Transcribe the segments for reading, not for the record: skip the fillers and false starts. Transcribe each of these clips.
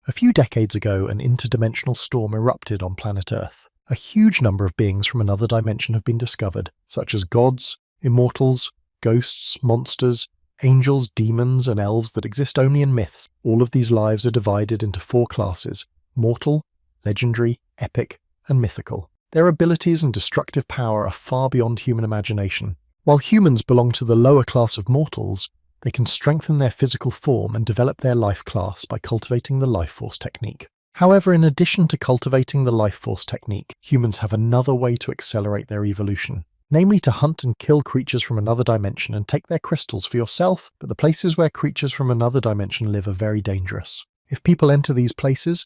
A few decades ago, an interdimensional storm erupted on planet Earth. A huge number of beings from another dimension have been discovered, such as gods, immortals, ghosts, monsters, angels, demons, and elves that exist only in myths. All of these lives are divided into 4 classes: mortal, legendary, epic, and mythical. Their abilities and destructive power are far beyond human imagination. While humans belong to the lower class of mortals, they can strengthen their physical form and develop their life class by cultivating the life force technique. However, in addition to cultivating the life force technique, humans have another way to accelerate their evolution. Namely, to hunt and kill creatures from another dimension and take their crystals for yourself, but the places where creatures from another dimension live are very dangerous. If people enter these places,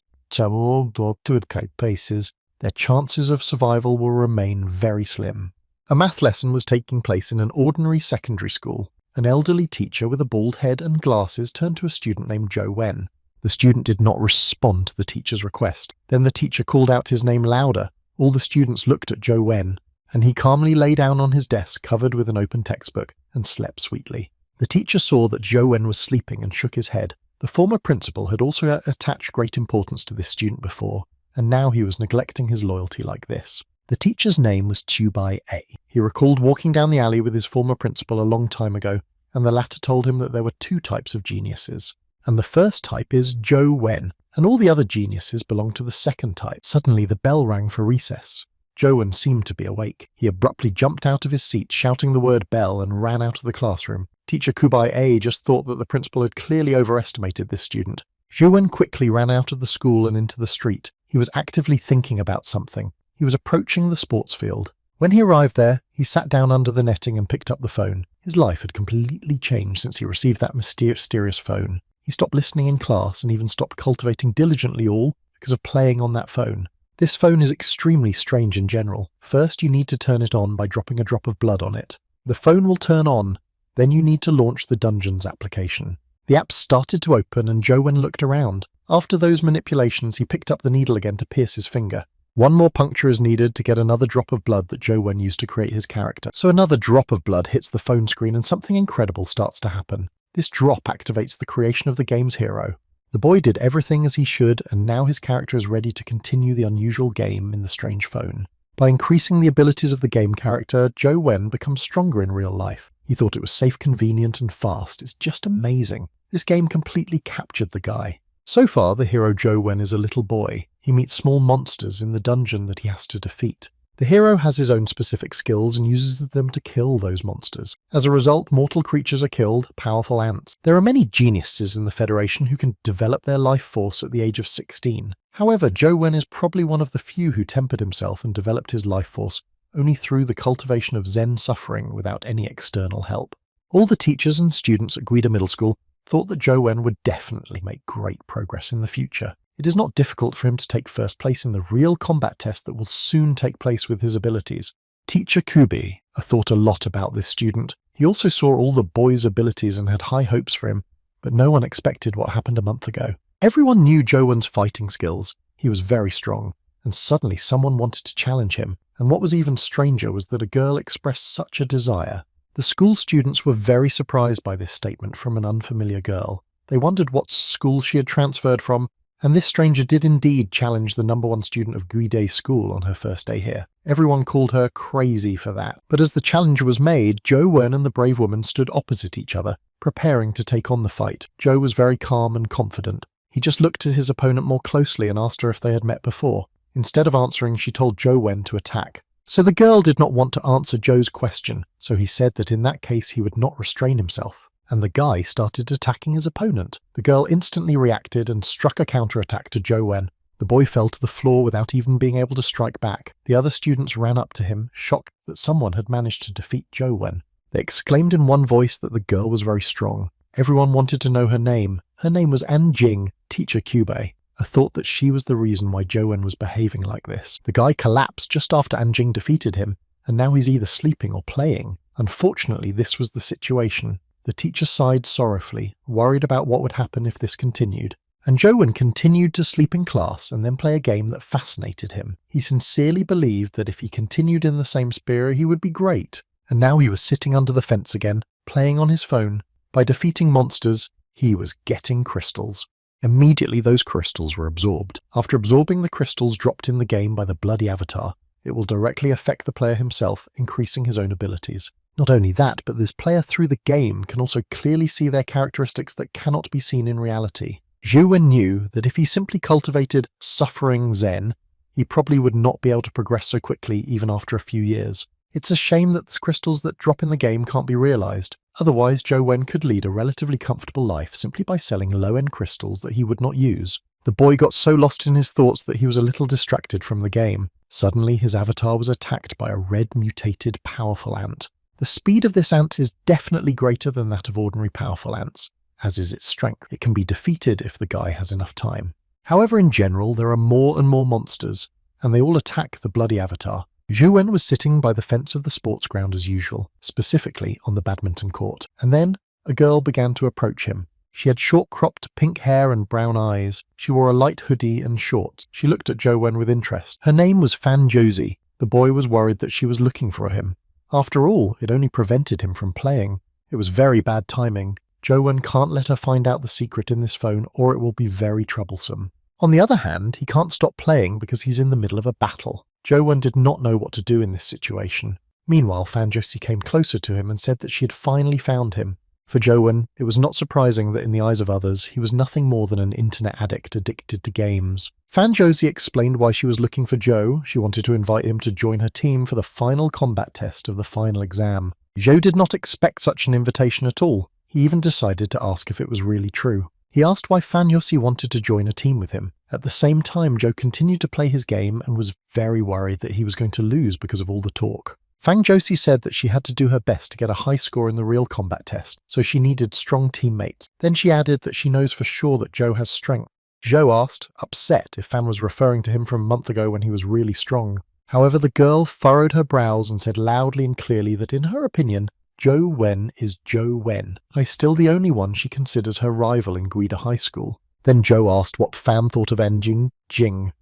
their chances of survival will remain very slim. A math lesson was taking place in an ordinary secondary school. An elderly teacher with a bald head and glasses turned to a student named Joe Wen. The student did not respond to the teacher's request. Then the teacher called out his name louder. All the students looked at Joe Wen, and he calmly lay down on his desk covered with an open textbook and slept sweetly. The teacher saw that Joe Wen was sleeping and shook his head. The former principal had also attached great importance to this student before, and now he was neglecting his loyalty like this. The teacher's name was Gueday. He recalled walking down the alley with his former principal a long time ago, and the latter told him that there were 2 types of geniuses. And the first type is Joe Wen, and all the other geniuses belong to the second type. Suddenly the bell rang for recess. Joe Wen seemed to be awake. He abruptly jumped out of his seat, shouting the word bell, and ran out of the classroom. Teacher Gueday just thought that the principal had clearly overestimated this student. Joe Wen quickly ran out of the school and into the street. He was actively thinking about something. He was approaching the sports field. When he arrived there, he sat down under the netting and picked up the phone. His life had completely changed since he received that mysterious phone. He stopped listening in class and even stopped cultivating diligently, all because of playing on that phone. This phone is extremely strange in general. First, you need to turn it on by dropping a drop of blood on it. The phone will turn on. Then you need to launch the Dungeons application. The app started to open and Joe Wen looked around. After those manipulations, he picked up the needle again to pierce his finger. One more puncture is needed to get another drop of blood that Joe Wen used to create his character. So another drop of blood hits the phone screen and something incredible starts to happen. This drop activates the creation of the game's hero. The boy did everything as he should, and now his character is ready to continue the unusual game in the strange phone. By increasing the abilities of the game character, Joe Wen becomes stronger in real life. He thought it was safe, convenient, and fast. It's just amazing. This game completely captured the guy. So far, the hero Joe Wen is a little boy. He meets small monsters in the dungeon that he has to defeat. The hero has his own specific skills and uses them to kill those monsters. As a result, mortal creatures are killed, powerful ants. There are many geniuses in the Federation who can develop their life force at the age of 16. However, Joe Wen is probably one of the few who tempered himself and developed his life force only through the cultivation of Zen suffering without any external help. All the teachers and students at Gueday Middle School thought that Joe Wen would definitely make great progress in the future. It is not difficult for him to take first place in the real combat test that will soon take place with his abilities. Teacher Gueday thought a lot about this student. He also saw all the boy's abilities and had high hopes for him, but no one expected what happened a month ago. Everyone knew Joe Wen's fighting skills. He was very strong, and suddenly someone wanted to challenge him, and what was even stranger was that a girl expressed such a desire. The school students were very surprised by this statement from an unfamiliar girl. They wondered what school she had transferred from, and this stranger did indeed challenge the #1 student of Gueday School on her first day here. Everyone called her crazy for that. But as the challenge was made, Joe Wen and the brave woman stood opposite each other, preparing to take on the fight. Joe was very calm and confident. He just looked at his opponent more closely and asked her if they had met before. Instead of answering, she told Joe Wen to attack. So the girl did not want to answer Joe's question, so he said that in that case he would not restrain himself. And the guy started attacking his opponent. The girl instantly reacted and struck a counterattack to Joe Wen. The boy fell to the floor without even being able to strike back. The other students ran up to him, shocked that someone had managed to defeat Joe Wen. They exclaimed in one voice that the girl was very strong. Everyone wanted to know her name. Her name was Anjing, Teacher Gueday. Thought that she was the reason why Joe Wen was behaving like this. The guy collapsed just after Anjing defeated him, and now he's either sleeping or playing. Unfortunately, this was the situation. The teacher sighed sorrowfully, worried about what would happen if this continued. And Joe Wen continued to sleep in class and then play a game that fascinated him. He sincerely believed that if he continued in the same spirit, he would be great. And now he was sitting under the fence again, playing on his phone. By defeating monsters, he was getting crystals. Immediately those crystals were absorbed. After absorbing the crystals dropped in the game by the bloody avatar, it will directly affect the player himself, increasing his own abilities. Not only that, but this player through the game can also clearly see their characteristics that cannot be seen in reality. Zhou Wen knew that if he simply cultivated suffering Zen, he probably would not be able to progress so quickly even after a few years. It's a shame that the crystals that drop in the game can't be realized. Otherwise, Zhou Wen could lead a relatively comfortable life simply by selling low-end crystals that he would not use. The boy got so lost in his thoughts that he was a little distracted from the game. Suddenly, his avatar was attacked by a red, mutated, powerful ant. The speed of this ant is definitely greater than that of ordinary powerful ants, as is its strength. It can be defeated if the guy has enough time. However, in general, there are more and more monsters, and they all attack the bloody avatar. Zhou Wen was sitting by the fence of the sports ground as usual, specifically on the badminton court, and then a girl began to approach him. She had short-cropped pink hair and brown eyes. She wore a light hoodie and shorts. She looked at Zhou Wen with interest. Her name was Fan Josie. The boy was worried that she was looking for him. After all, it only prevented him from playing. It was very bad timing. Zhou Wen can't let her find out the secret in this phone, or it will be very troublesome. On the other hand, he can't stop playing because he's in the middle of a battle. Zhou Wen did not know what to do in this situation. Meanwhile, Fan Josie came closer to him and said that she had finally found him. For Zhou Wen, it was not surprising that in the eyes of others, he was nothing more than an internet addict addicted to games. Fan Josie explained why she was looking for Zhou. She wanted to invite him to join her team for the final combat test of the final exam. Zhou did not expect such an invitation at all. He even decided to ask if it was really true. He asked why Fan Josie wanted to join a team with him. At the same time, Zhou continued to play his game and was very worried that he was going to lose because of all the talk. Fan Josie said that she had to do her best to get a high score in the real combat test, so she needed strong teammates. Then she added that she knows for sure that Zhou has strength. Zhou asked, upset, if Fan was referring to him from a month ago when he was really strong. However, the girl furrowed her brows and said loudly and clearly that in her opinion, Zhou Wen is Zhou Wen. He's still the only one she considers her rival in Gueday High School. Then Zhou asked what Fan thought of Anjing.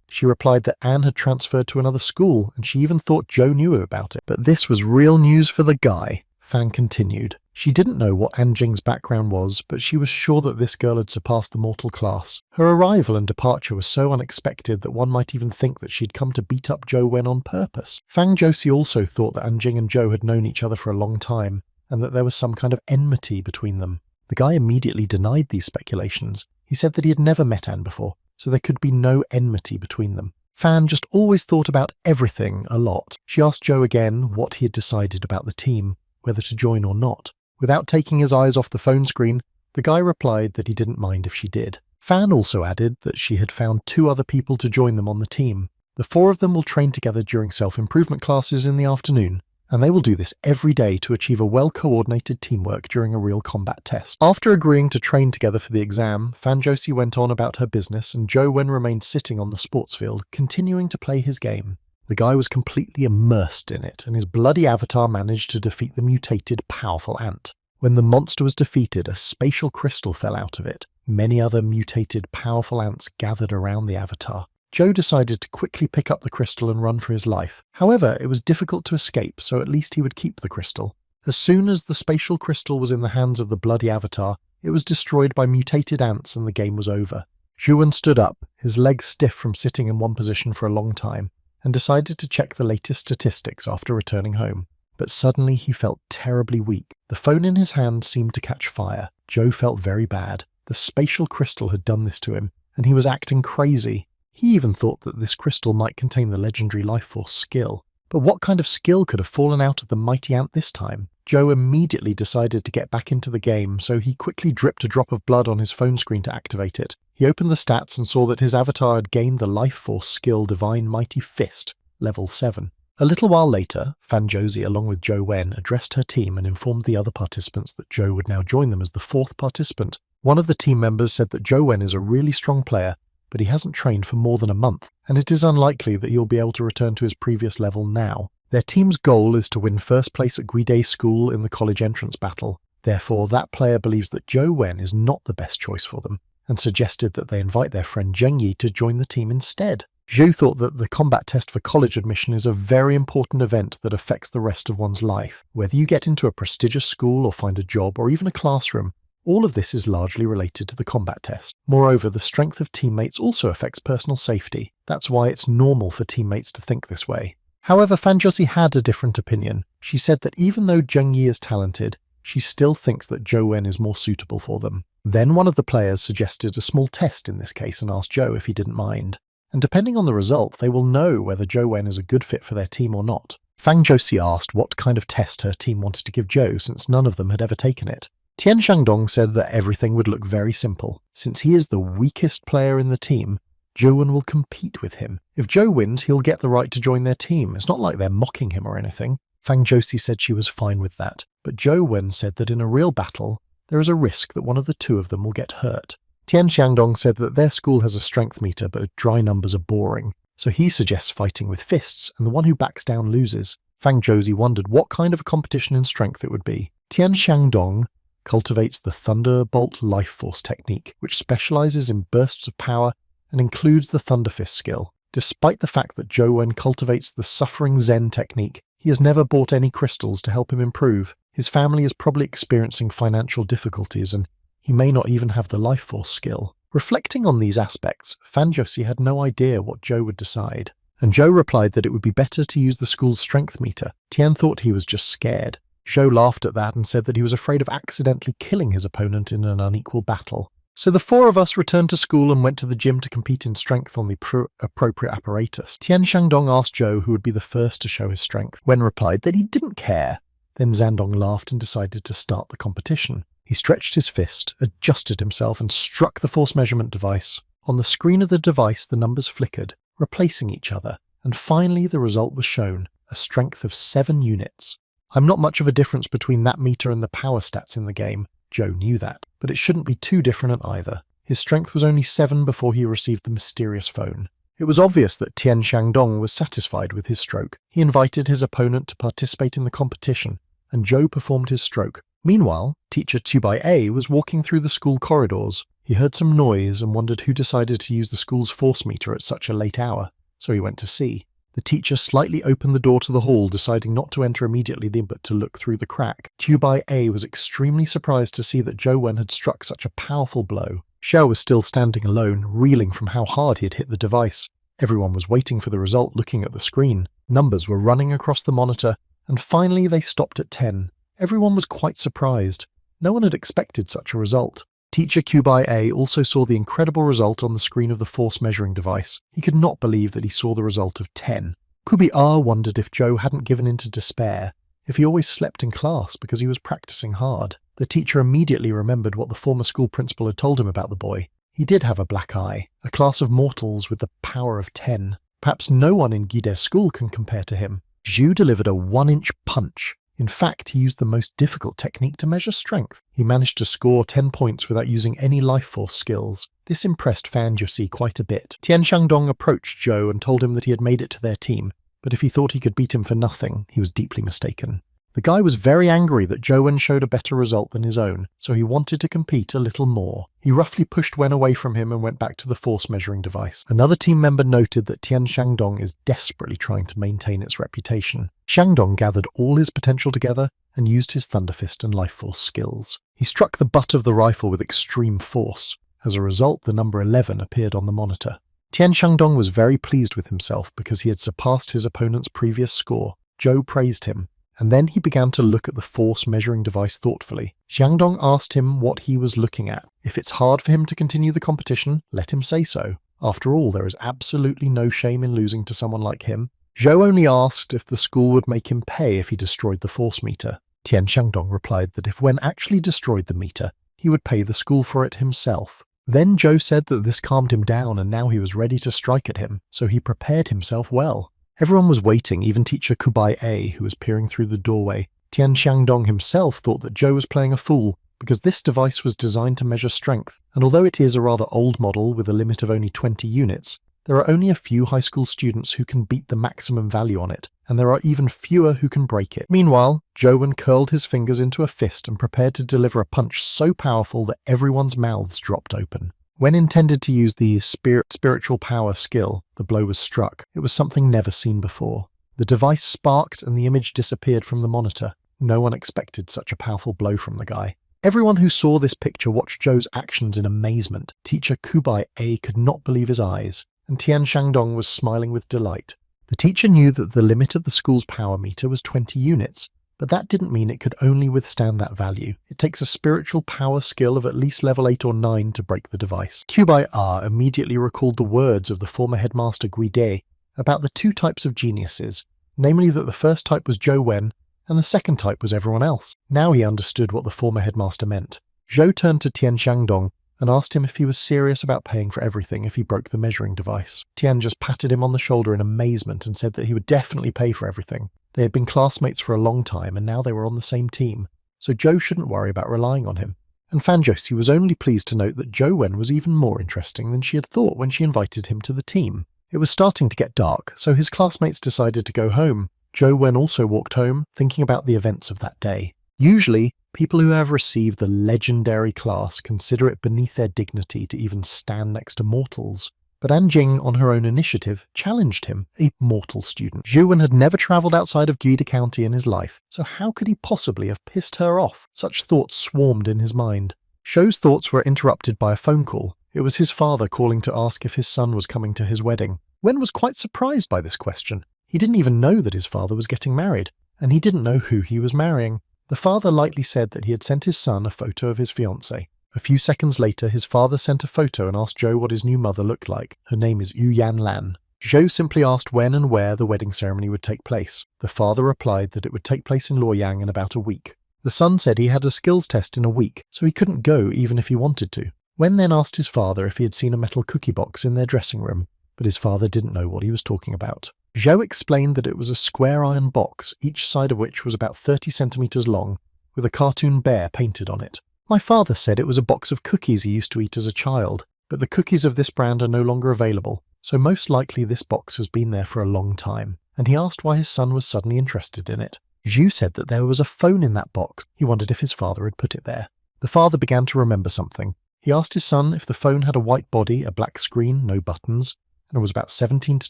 She replied that Anne had transferred to another school, and she even thought Zhou knew about it. But this was real news for the guy. Fan continued. She didn't know what Anjing's background was, but she was sure that this girl had surpassed the mortal class. Her arrival and departure was so unexpected that one might even think that she'd come to beat up Zhou Wen on purpose. Fan Josie also thought that Anjing and Zhou had known each other for a long time, and that there was some kind of enmity between them. The guy immediately denied these speculations. He said that he had never met Anne before, so there could be no enmity between them. Fan just always thought about everything a lot. She asked Zhou again what he had decided about the team, whether to join or not. Without taking his eyes off the phone screen, the guy replied that he didn't mind if she did. Fan also added that she had found 2 other people to join them on the team. The 4 of them will train together during self-improvement classes in the afternoon, and they will do this every day to achieve a well-coordinated teamwork during a real combat test. After agreeing to train together for the exam, Fan Josie went on about her business and Zhou Wen remained sitting on the sports field, continuing to play his game. The guy was completely immersed in it, and his bloody avatar managed to defeat the mutated, powerful ant. When the monster was defeated, a spatial crystal fell out of it. Many other mutated, powerful ants gathered around the avatar. Zhou decided to quickly pick up the crystal and run for his life. However, it was difficult to escape, so at least he would keep the crystal. As soon as the spatial crystal was in the hands of the bloody avatar, it was destroyed by mutated ants and the game was over. Zhou Wen stood up, his legs stiff from sitting in one position for a long time, and decided to check the latest statistics after returning home. But suddenly he felt terribly weak. The phone in his hand seemed to catch fire. Zhou felt very bad. The spatial crystal had done this to him, and he was acting crazy. He even thought that this crystal might contain the legendary life force skill. But what kind of skill could have fallen out of the mighty ant this time? Zhou immediately decided to get back into the game, so he quickly dripped a drop of blood on his phone screen to activate it. He opened the stats and saw that his avatar had gained the life force skill Divine Mighty Fist, level 7. A little while later, Fan Josie along with Zhou Wen addressed her team and informed the other participants that Zhou would now join them as the 4th participant. One of the team members said that Zhou Wen is a really strong player, but he hasn't trained for more than a month, and it is unlikely that he'll be able to return to his previous level now. Their team's goal is to win first place at Gueday School in the college entrance battle. Therefore, that player believes that Zhou Wen is not the best choice for them, and suggested that they invite their friend Zheng Yi to join the team instead. Zhou thought that the combat test for college admission is a very important event that affects the rest of one's life. Whether you get into a prestigious school or find a job or even a classroom, All of this is largely related to the combat test. Moreover, the strength of teammates also affects personal safety. That's why it's normal for teammates to think this way. However, Fan Josie had a different opinion. She said that even though Jung Yi is talented, she still thinks that Zhou Wen is more suitable for them. Then one of the players suggested a small test in this case and asked Zhou if he didn't mind. And depending on the result, they will know whether Zhou Wen is a good fit for their team or not. Fan Josie asked what kind of test her team wanted to give Zhou since none of them had ever taken it. Tian Shangdong said that everything would look very simple. Since he is the weakest player in the team, Zhou Wen will compete with him. If Zhou wins, he'll get the right to join their team. It's not like they're mocking him or anything. Fan Josie said she was fine with that, but Zhou Wen said that in a real battle, there is a risk that one of the two of them will get hurt. Tian Xiangdong said that their school has a strength meter, but dry numbers are boring, so he suggests fighting with fists, and the one who backs down loses. Fan Josie wondered what kind of a competition in strength it would be. Tian Xiangdong cultivates the Thunderbolt Life Force technique, which specializes in bursts of power and includes the Thunder Fist skill. Despite the fact that Zhou Wen cultivates the Suffering Zen technique, he has never bought any crystals to help him improve. His family is probably experiencing financial difficulties and he may not even have the Life Force skill. Reflecting on these aspects, Fan Josie had no idea what Zhou would decide, and Zhou replied that it would be better to use the school's strength meter. Tian thought he was just scared. Zhou laughed at that and said that he was afraid of accidentally killing his opponent in an unequal battle. So the four of us returned to school and went to the gym to compete in strength on the appropriate apparatus. Tian Shangdong asked Zhou who would be the first to show his strength. Wen replied that he didn't care. Then Zandong laughed and decided to start the competition. He stretched his fist, adjusted himself, and struck the force measurement device. On the screen of the device, the numbers flickered, replacing each other, and finally the result was shown, a strength of 7 units. I'm not much of a difference between that meter and the power stats in the game. Zhou knew that, but it shouldn't be too different at either. His strength was only 7 before he received the mysterious phone. It was obvious that Tian Shangdong was satisfied with his stroke. He invited his opponent to participate in the competition, and Zhou performed his stroke. Meanwhile, teacher 2/A was walking through the school corridors. He heard some noise and wondered who decided to use the school's force meter at such a late hour, so he went to see. The teacher slightly opened the door to the hall, deciding not to enter immediately but to look through the crack. 2/A was extremely surprised to see that Zhou Wen had struck such a powerful blow. Xiao was still standing alone, reeling from how hard he had hit the device. Everyone was waiting for the result, looking at the screen. Numbers were running across the monitor, and finally they stopped at 10. Everyone was quite surprised. No one had expected such a result. Teacher Q/A also saw the incredible result on the screen of the force measuring device. He could not believe that he saw the result of 10. Kubi-R wondered if Zhou hadn't given in to despair, if he always slept in class because he was practicing hard. The teacher immediately remembered what the former school principal had told him about the boy. He did have a black eye, a class of mortals with the power of 10. Perhaps no one in Gueday's school can compare to him. Zhu delivered a 1-inch punch. In fact, he used the most difficult technique to measure strength. He managed to score 10 points without using any life force skills. This impressed Fan Josie quite a bit. Tian Shangdong approached Zhou and told him that he had made it to their team, but if he thought he could beat him for nothing, he was deeply mistaken. The guy was very angry that Zhou Wen showed a better result than his own, so he wanted to compete a little more. He roughly pushed Wen away from him and went back to the force measuring device. Another team member noted that Tian Shangdong is desperately trying to maintain its reputation. Shangdong gathered all his potential together and used his Thunder Fist and Life Force skills. He struck the butt of the rifle with extreme force. As a result, the number 11 appeared on the monitor. Tian Shangdong was very pleased with himself because he had surpassed his opponent's previous score. Zhou praised him, and then he began to look at the force measuring device thoughtfully. Xiangdong asked him what he was looking at. If it's hard for him to continue the competition, let him say so. After all, there is absolutely no shame in losing to someone like him. Zhou only asked if the school would make him pay if he destroyed the force meter. Tian Shangdong replied that if Wen actually destroyed the meter, he would pay the school for it himself. Then Zhou said that this calmed him down and now he was ready to strike at him, so he prepared himself well. Everyone was waiting, even teacher Kubai-A, who was peering through the doorway. Tian Shangdong himself thought that Zhou was playing a fool, because this device was designed to measure strength, and although it is a rather old model with a limit of only 20 units, there are only a few high school students who can beat the maximum value on it, and there are even fewer who can break it. Meanwhile, Zhou Wen curled his fingers into a fist and prepared to deliver a punch so powerful that everyone's mouths dropped open. When intended to use the spiritual power skill, the blow was struck. It was something never seen before. The device sparked and the image disappeared from the monitor. No one expected such a powerful blow from the guy. Everyone who saw this picture watched Zhou's actions in amazement. Teacher Gueday could not believe his eyes, and Tian Shangdong was smiling with delight. The teacher knew that the limit of the school's power meter was 20 units, but that didn't mean it could only withstand that value. It takes a spiritual power skill of at least level 8 or 9 to break the device. Gueday immediately recalled the words of the former headmaster Gueday about the two types of geniuses, namely that the first type was Zhou Wen, and the second type was everyone else. Now he understood what the former headmaster meant. Zhou turned to Tian Shangdong and asked him if he was serious about paying for everything if he broke the measuring device. Tian just patted him on the shoulder in amazement and said that he would definitely pay for everything. They had been classmates for a long time and now they were on the same team, so Zhou shouldn't worry about relying on him. And Fan Josie was only pleased to note that Zhou Wen was even more interesting than she had thought when she invited him to the team. It was starting to get dark, so his classmates decided to go home. Zhou Wen also walked home, thinking about the events of that day. Usually, people who have received the legendary class consider it beneath their dignity to even stand next to mortals. But Anjing, on her own initiative, challenged him, a mortal student. Zhou Wen had never travelled outside of Gueday County in his life, so how could he possibly have pissed her off? Such thoughts swarmed in his mind. Zhou's thoughts were interrupted by a phone call. It was his father calling to ask if his son was coming to his wedding. Wen was quite surprised by this question. He didn't even know that his father was getting married, and he didn't know who he was marrying. The father lightly said that he had sent his son a photo of his fiancée. A few seconds later, his father sent a photo and asked Zhou what his new mother looked like. Her name is Yu Yan Lan. Zhou simply asked when and where the wedding ceremony would take place. The father replied that it would take place in Luoyang in about a week. The son said he had a skills test in a week, so he couldn't go even if he wanted to. Wen then asked his father if he had seen a metal cookie box in their dressing room, but his father didn't know what he was talking about. Zhou explained that it was a square iron box, each side of which was about 30 centimeters long, with a cartoon bear painted on it. My father said it was a box of cookies he used to eat as a child, but the cookies of this brand are no longer available, so most likely this box has been there for a long time, and he asked why his son was suddenly interested in it. Zhu said that there was a phone in that box. He wondered if his father had put it there. The father began to remember something. He asked his son if the phone had a white body, a black screen, no buttons, and was about 17 to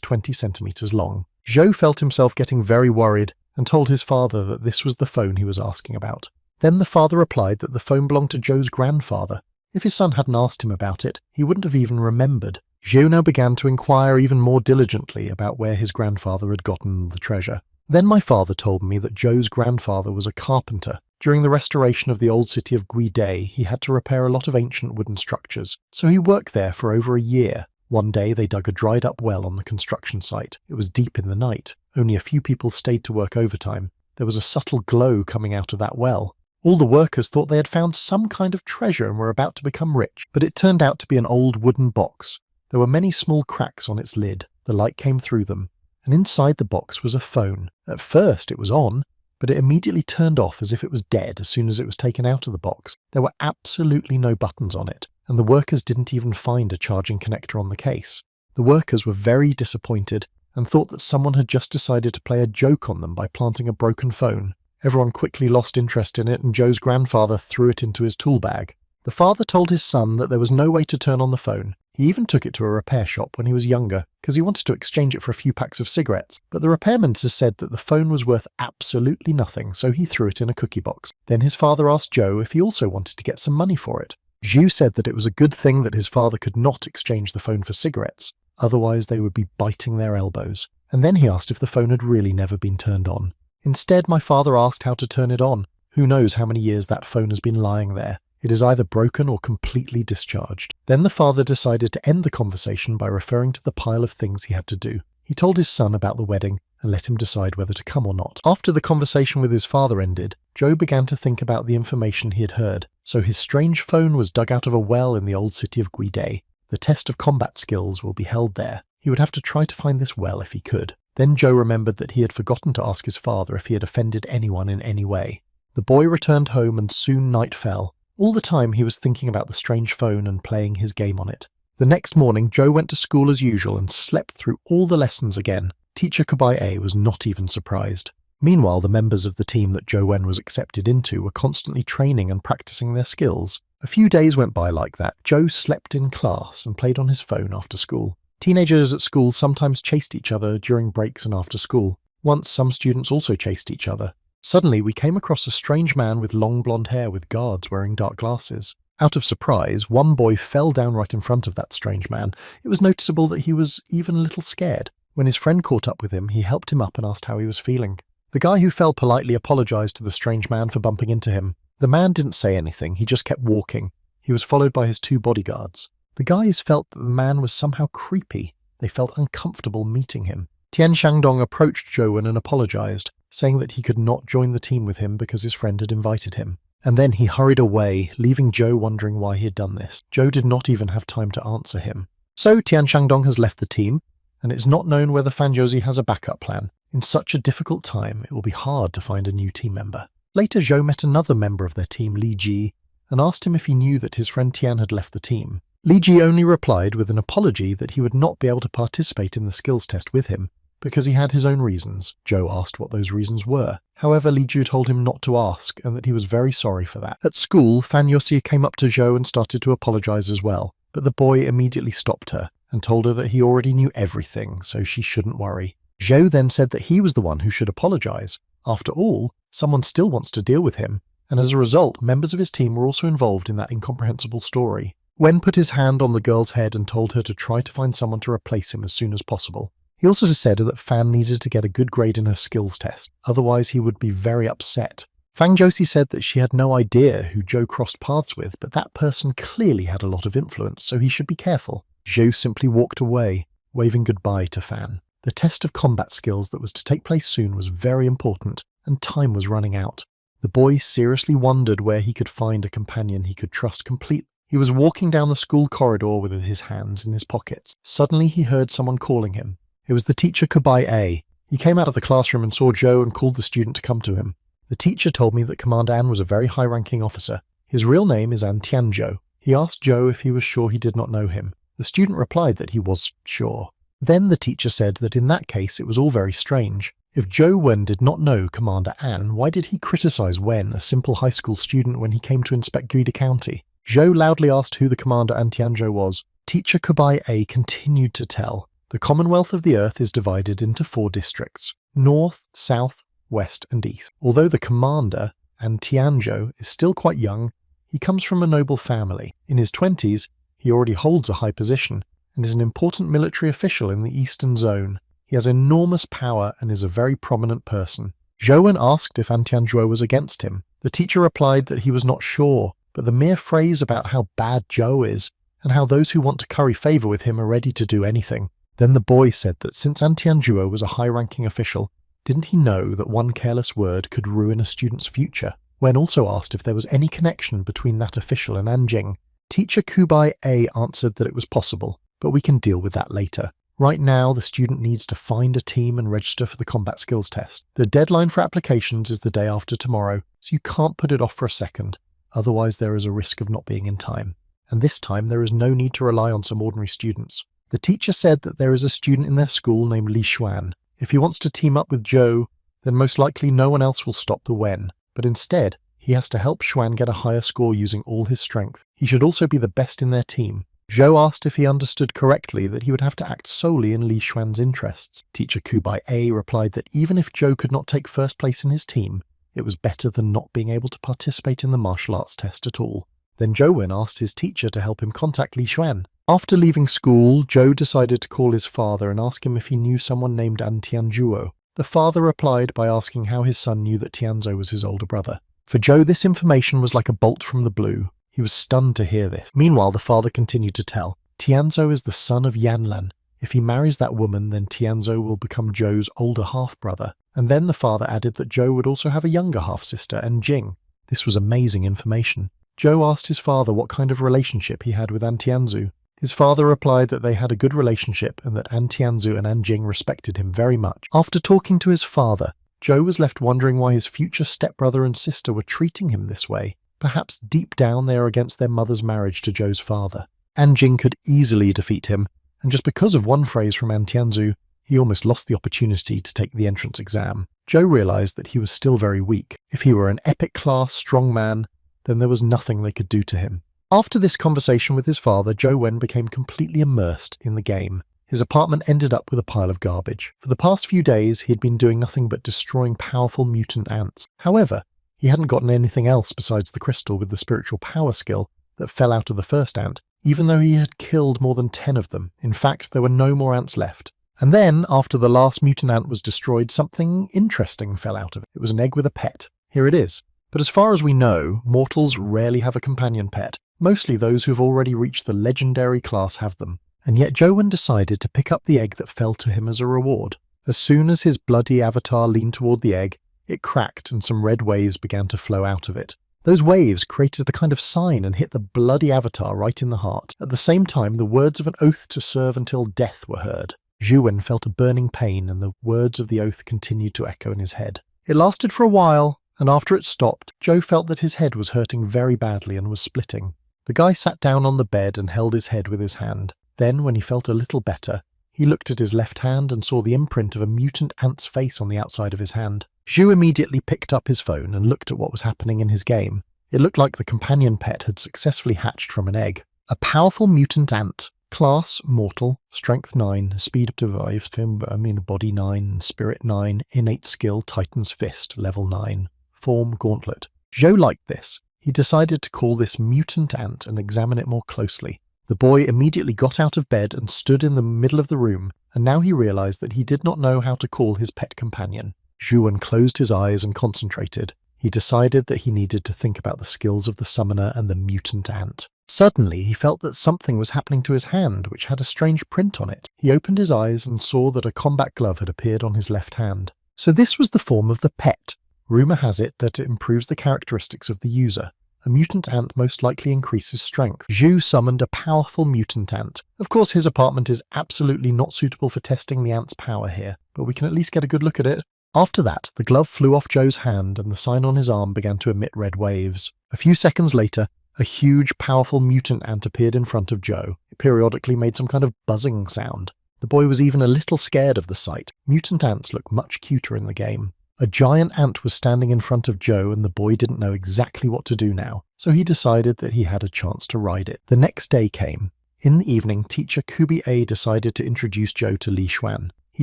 20 centimeters long. Zhou felt himself getting very worried and told his father that this was the phone he was asking about. Then the father replied that the phone belonged to Zhou's grandfather. If his son hadn't asked him about it, he wouldn't have even remembered. Zhou now began to inquire even more diligently about where his grandfather had gotten the treasure. Then my father told me that Zhou's grandfather was a carpenter. During the restoration of the old city of Gueday, he had to repair a lot of ancient wooden structures, so he worked there for over a year. One day they dug a dried-up well on the construction site. It was deep in the night. Only a few people stayed to work overtime. There was a subtle glow coming out of that well. All the workers thought they had found some kind of treasure and were about to become rich, but it turned out to be an old wooden box. There were many small cracks on its lid. The light came through them, and inside the box was a phone. At first it was on, but it immediately turned off as if it was dead as soon as it was taken out of the box. There were absolutely no buttons on it, and the workers didn't even find a charging connector on the case. The workers were very disappointed and thought that someone had just decided to play a joke on them by planting a broken phone. Everyone quickly lost interest in it, and Zhou's grandfather threw it into his tool bag. The father told his son that there was no way to turn on the phone. He even took it to a repair shop when he was younger, because he wanted to exchange it for a few packs of cigarettes, but the repairman said that the phone was worth absolutely nothing, so he threw it in a cookie box. Then his father asked Zhou if he also wanted to get some money for it. Zhu said that it was a good thing that his father could not exchange the phone for cigarettes, otherwise they would be biting their elbows. And then he asked if the phone had really never been turned on. Instead, my father asked how to turn it on. Who knows how many years that phone has been lying there. It is either broken or completely discharged. Then the father decided to end the conversation by referring to the pile of things he had to do. He told his son about the wedding and let him decide whether to come or not. After the conversation with his father ended, Zhou began to think about the information he had heard. So his strange phone was dug out of a well in the old city of Gueday. The test of combat skills will be held there. He would have to try to find this well if he could. Then Zhou remembered that he had forgotten to ask his father if he had offended anyone in any way. The boy returned home and soon night fell. All the time he was thinking about the strange phone and playing his game on it. The next morning, Zhou went to school as usual and slept through all the lessons again. Teacher Gueday was not even surprised. Meanwhile, the members of the team that Zhou Wen was accepted into were constantly training and practicing their skills. A few days went by like that. Zhou slept in class and played on his phone after school. Teenagers at school sometimes chased each other during breaks and after school. Once, some students also chased each other. Suddenly, we came across a strange man with long blonde hair with guards wearing dark glasses. Out of surprise, one boy fell down right in front of that strange man. It was noticeable that he was even a little scared. When his friend caught up with him, he helped him up and asked how he was feeling. The guy who fell politely apologized to the strange man for bumping into him. The man didn't say anything, he just kept walking. He was followed by his 2 bodyguards. The guys felt that the man was somehow creepy. They felt uncomfortable meeting him. Tian Shangdong approached Zhou Wen and apologized, saying that he could not join the team with him because his friend had invited him. And then he hurried away, leaving Zhou wondering why he had done this. Zhou did not even have time to answer him. So Tian Shangdong has left the team, and it's not known whether Fan Josie has a backup plan. In such a difficult time, it will be hard to find a new team member. Later, Zhou met another member of their team, Li Ji, and asked him if he knew that his friend Tian had left the team. Li Ji only replied with an apology that he would not be able to participate in the skills test with him, because he had his own reasons. Zhou asked what those reasons were. However, Li Ju told him not to ask, and that he was very sorry for that. At school, Fan Yosi came up to Zhou and started to apologize as well, but the boy immediately stopped her and told her that he already knew everything, so she shouldn't worry. Zhou then said that he was the one who should apologize. After all, someone still wants to deal with him, and as a result, members of his team were also involved in that incomprehensible story. Wen put his hand on the girl's head and told her to try to find someone to replace him as soon as possible. He also said that Fan needed to get a good grade in her skills test, otherwise he would be very upset. Fang Josie said that she had no idea who Zhou crossed paths with, but that person clearly had a lot of influence, so he should be careful. Zhou simply walked away, waving goodbye to Fan. The test of combat skills that was to take place soon was very important, and time was running out. The boy seriously wondered where he could find a companion he could trust completely. He was walking down the school corridor with his hands in his pockets. Suddenly he heard someone calling him. It was the teacher Kubai A. He came out of the classroom and saw Zhou and called the student to come to him. The teacher told me that Commander An was a very high-ranking officer. His real name is An Tianzhou. He asked Zhou if he was sure he did not know him. The student replied that he was sure. Then the teacher said that in that case it was all very strange. If Zhou Wen did not know Commander An, why did he criticize Wen, a simple high school student, when he came to inspect Gueday County? Zhou loudly asked who the Commander An Tianzhou was. Teacher Kubai A continued to tell. The Commonwealth of the Earth is divided into 4 districts: North, South, West and East. Although the commander, An Tianzhou, is still quite young, he comes from a noble family. In his 20s, he already holds a high position and is an important military official in the Eastern Zone. He has enormous power and is a very prominent person. Zhou Wen asked if An Tianzhou was against him. The teacher replied that he was not sure, but the mere phrase about how bad Zhou is and how those who want to curry favor with him are ready to do anything. Then the boy said that since An Tianzhou was a high-ranking official, didn't he know that one careless word could ruin a student's future? Wen also asked if there was any connection between that official and Anjing. Teacher Kubai A answered that it was possible, but we can deal with that later. Right now, the student needs to find a team and register for the combat skills test. The deadline for applications is the day after tomorrow, so you can't put it off for a second. Otherwise, there is a risk of not being in time. And this time, there is no need to rely on some ordinary students. The teacher said that there is a student in their school named Li Xuan. If he wants to team up with Zhou, then most likely no one else will stop the Wen. But instead, he has to help Xuan get a higher score using all his strength. He should also be the best in their team. Zhou asked if he understood correctly that he would have to act solely in Li Xuan's interests. Teacher Kubai A replied that even if Zhou could not take first place in his team, it was better than not being able to participate in the martial arts test at all. Then Zhou Wen asked his teacher to help him contact Li Xuan. After leaving school, Zhou decided to call his father and ask him if he knew someone named An Tianzhou. The father replied by asking how his son knew that Tianzhou was his older brother. For Zhou, this information was like a bolt from the blue. He was stunned to hear this. Meanwhile, the father continued to tell, Tianzhou is the son of Yanlan. If he marries that woman, then Tianzhou will become Zhou's older half-brother. And then the father added that Zhou would also have a younger half-sister, Anjing. This was amazing information. Zhou asked his father what kind of relationship he had with An Tianzhou. His father replied that they had a good relationship and that An Tianzhou and Anjing respected him very much. After talking to his father, Zhou was left wondering why his future stepbrother and sister were treating him this way. Perhaps deep down they are against their mother's marriage to Zhou's father. Anjing could easily defeat him, and just because of one phrase from An Tianzhou, he almost lost the opportunity to take the entrance exam. Zhou realized that he was still very weak. If he were an epic-class strong man, then there was nothing they could do to him. After this conversation with his father, Zhou Wen became completely immersed in the game. His apartment ended up with a pile of garbage. For the past few days, he had been doing nothing but destroying powerful mutant ants. However, he hadn't gotten anything else besides the crystal with the spiritual power skill that fell out of the first ant, even though he had killed more than 10 of them. In fact, there were no more ants left. And then, after the last mutant ant was destroyed, something interesting fell out of it. It was an egg with a pet. Here it is. But as far as we know, mortals rarely have a companion pet. Mostly those who've already reached the legendary class have them. And yet Joe decided to pick up the egg that fell to him as a reward. As soon as his bloody avatar leaned toward the egg, it cracked and some red waves began to flow out of it. Those waves created a kind of sign and hit the bloody avatar right in the heart. At the same time, the words of an oath to serve until death were heard. Zhuan felt a burning pain and the words of the oath continued to echo in his head. It lasted for a while, and after it stopped, Joe felt that his head was hurting very badly and was splitting. The guy sat down on the bed and held his head with his hand. Then, when he felt a little better, he looked at his left hand and saw the imprint of a mutant ant's face on the outside of his hand. Zhu immediately picked up his phone and looked at what was happening in his game. It looked like the companion pet had successfully hatched from an egg. A powerful mutant ant. Class, mortal, strength 9, speed up to 5, body 9, spirit 9, innate skill, Titan's Fist, level 9, form, gauntlet. Zhou liked this. He decided to call this mutant ant and examine it more closely. The boy immediately got out of bed and stood in the middle of the room, and now he realized that he did not know how to call his pet companion. Zhuan closed his eyes and concentrated. He decided that he needed to think about the skills of the summoner and the mutant ant. Suddenly, he felt that something was happening to his hand, which had a strange print on it. He opened his eyes and saw that a combat glove had appeared on his left hand. So this was the form of the pet. Rumor has it that it improves the characteristics of the user. A mutant ant most likely increases strength. Zhu summoned a powerful mutant ant. Of course, his apartment is absolutely not suitable for testing the ant's power here, but we can at least get a good look at it. After that, the glove flew off Joe's hand and the sign on his arm began to emit red waves. A few seconds later, a huge, powerful mutant ant appeared in front of Joe. It periodically made some kind of buzzing sound. The boy was even a little scared of the sight. Mutant ants look much cuter in the game. A giant ant was standing in front of Joe and the boy didn't know exactly what to do now, so he decided that he had a chance to ride it. The next day came. In the evening, teacher Gueday decided to introduce Joe to Li Xuan. He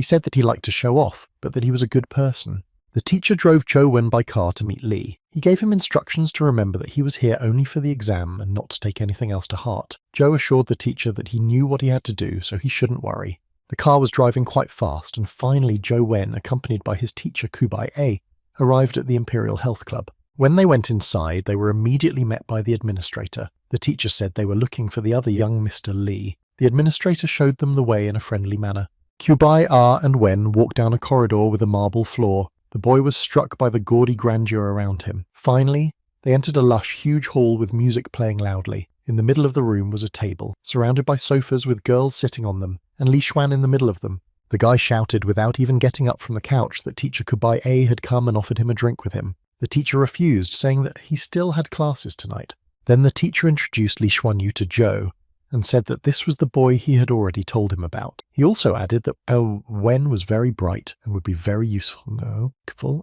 said that he liked to show off, but that he was a good person. The teacher drove Zhou by car to meet Li. He gave him instructions to remember that he was here only for the exam and not to take anything else to heart. Joe assured the teacher that he knew what he had to do, so he shouldn't worry. The car was driving quite fast, and finally Zhou, accompanied by his teacher Gueday, arrived at the Imperial Health Club. When they went inside, they were immediately met by the administrator. The teacher said they were looking for the other young Mr. Li. The administrator showed them the way in a friendly manner. Gueday and Wen walked down a corridor with a marble floor. The boy was struck by the gaudy grandeur around him. Finally, they entered a lush, huge hall with music playing loudly. In the middle of the room was a table, surrounded by sofas with girls sitting on them, and Li Xuan in the middle of them. The guy shouted without even getting up from the couch that teacher Gueday had come and offered him a drink with him. The teacher refused, saying that he still had classes tonight. Then the teacher introduced Li Xuanyu to Zhou, and said that this was the boy he had already told him about. He also added that Wen was very bright and would be very useful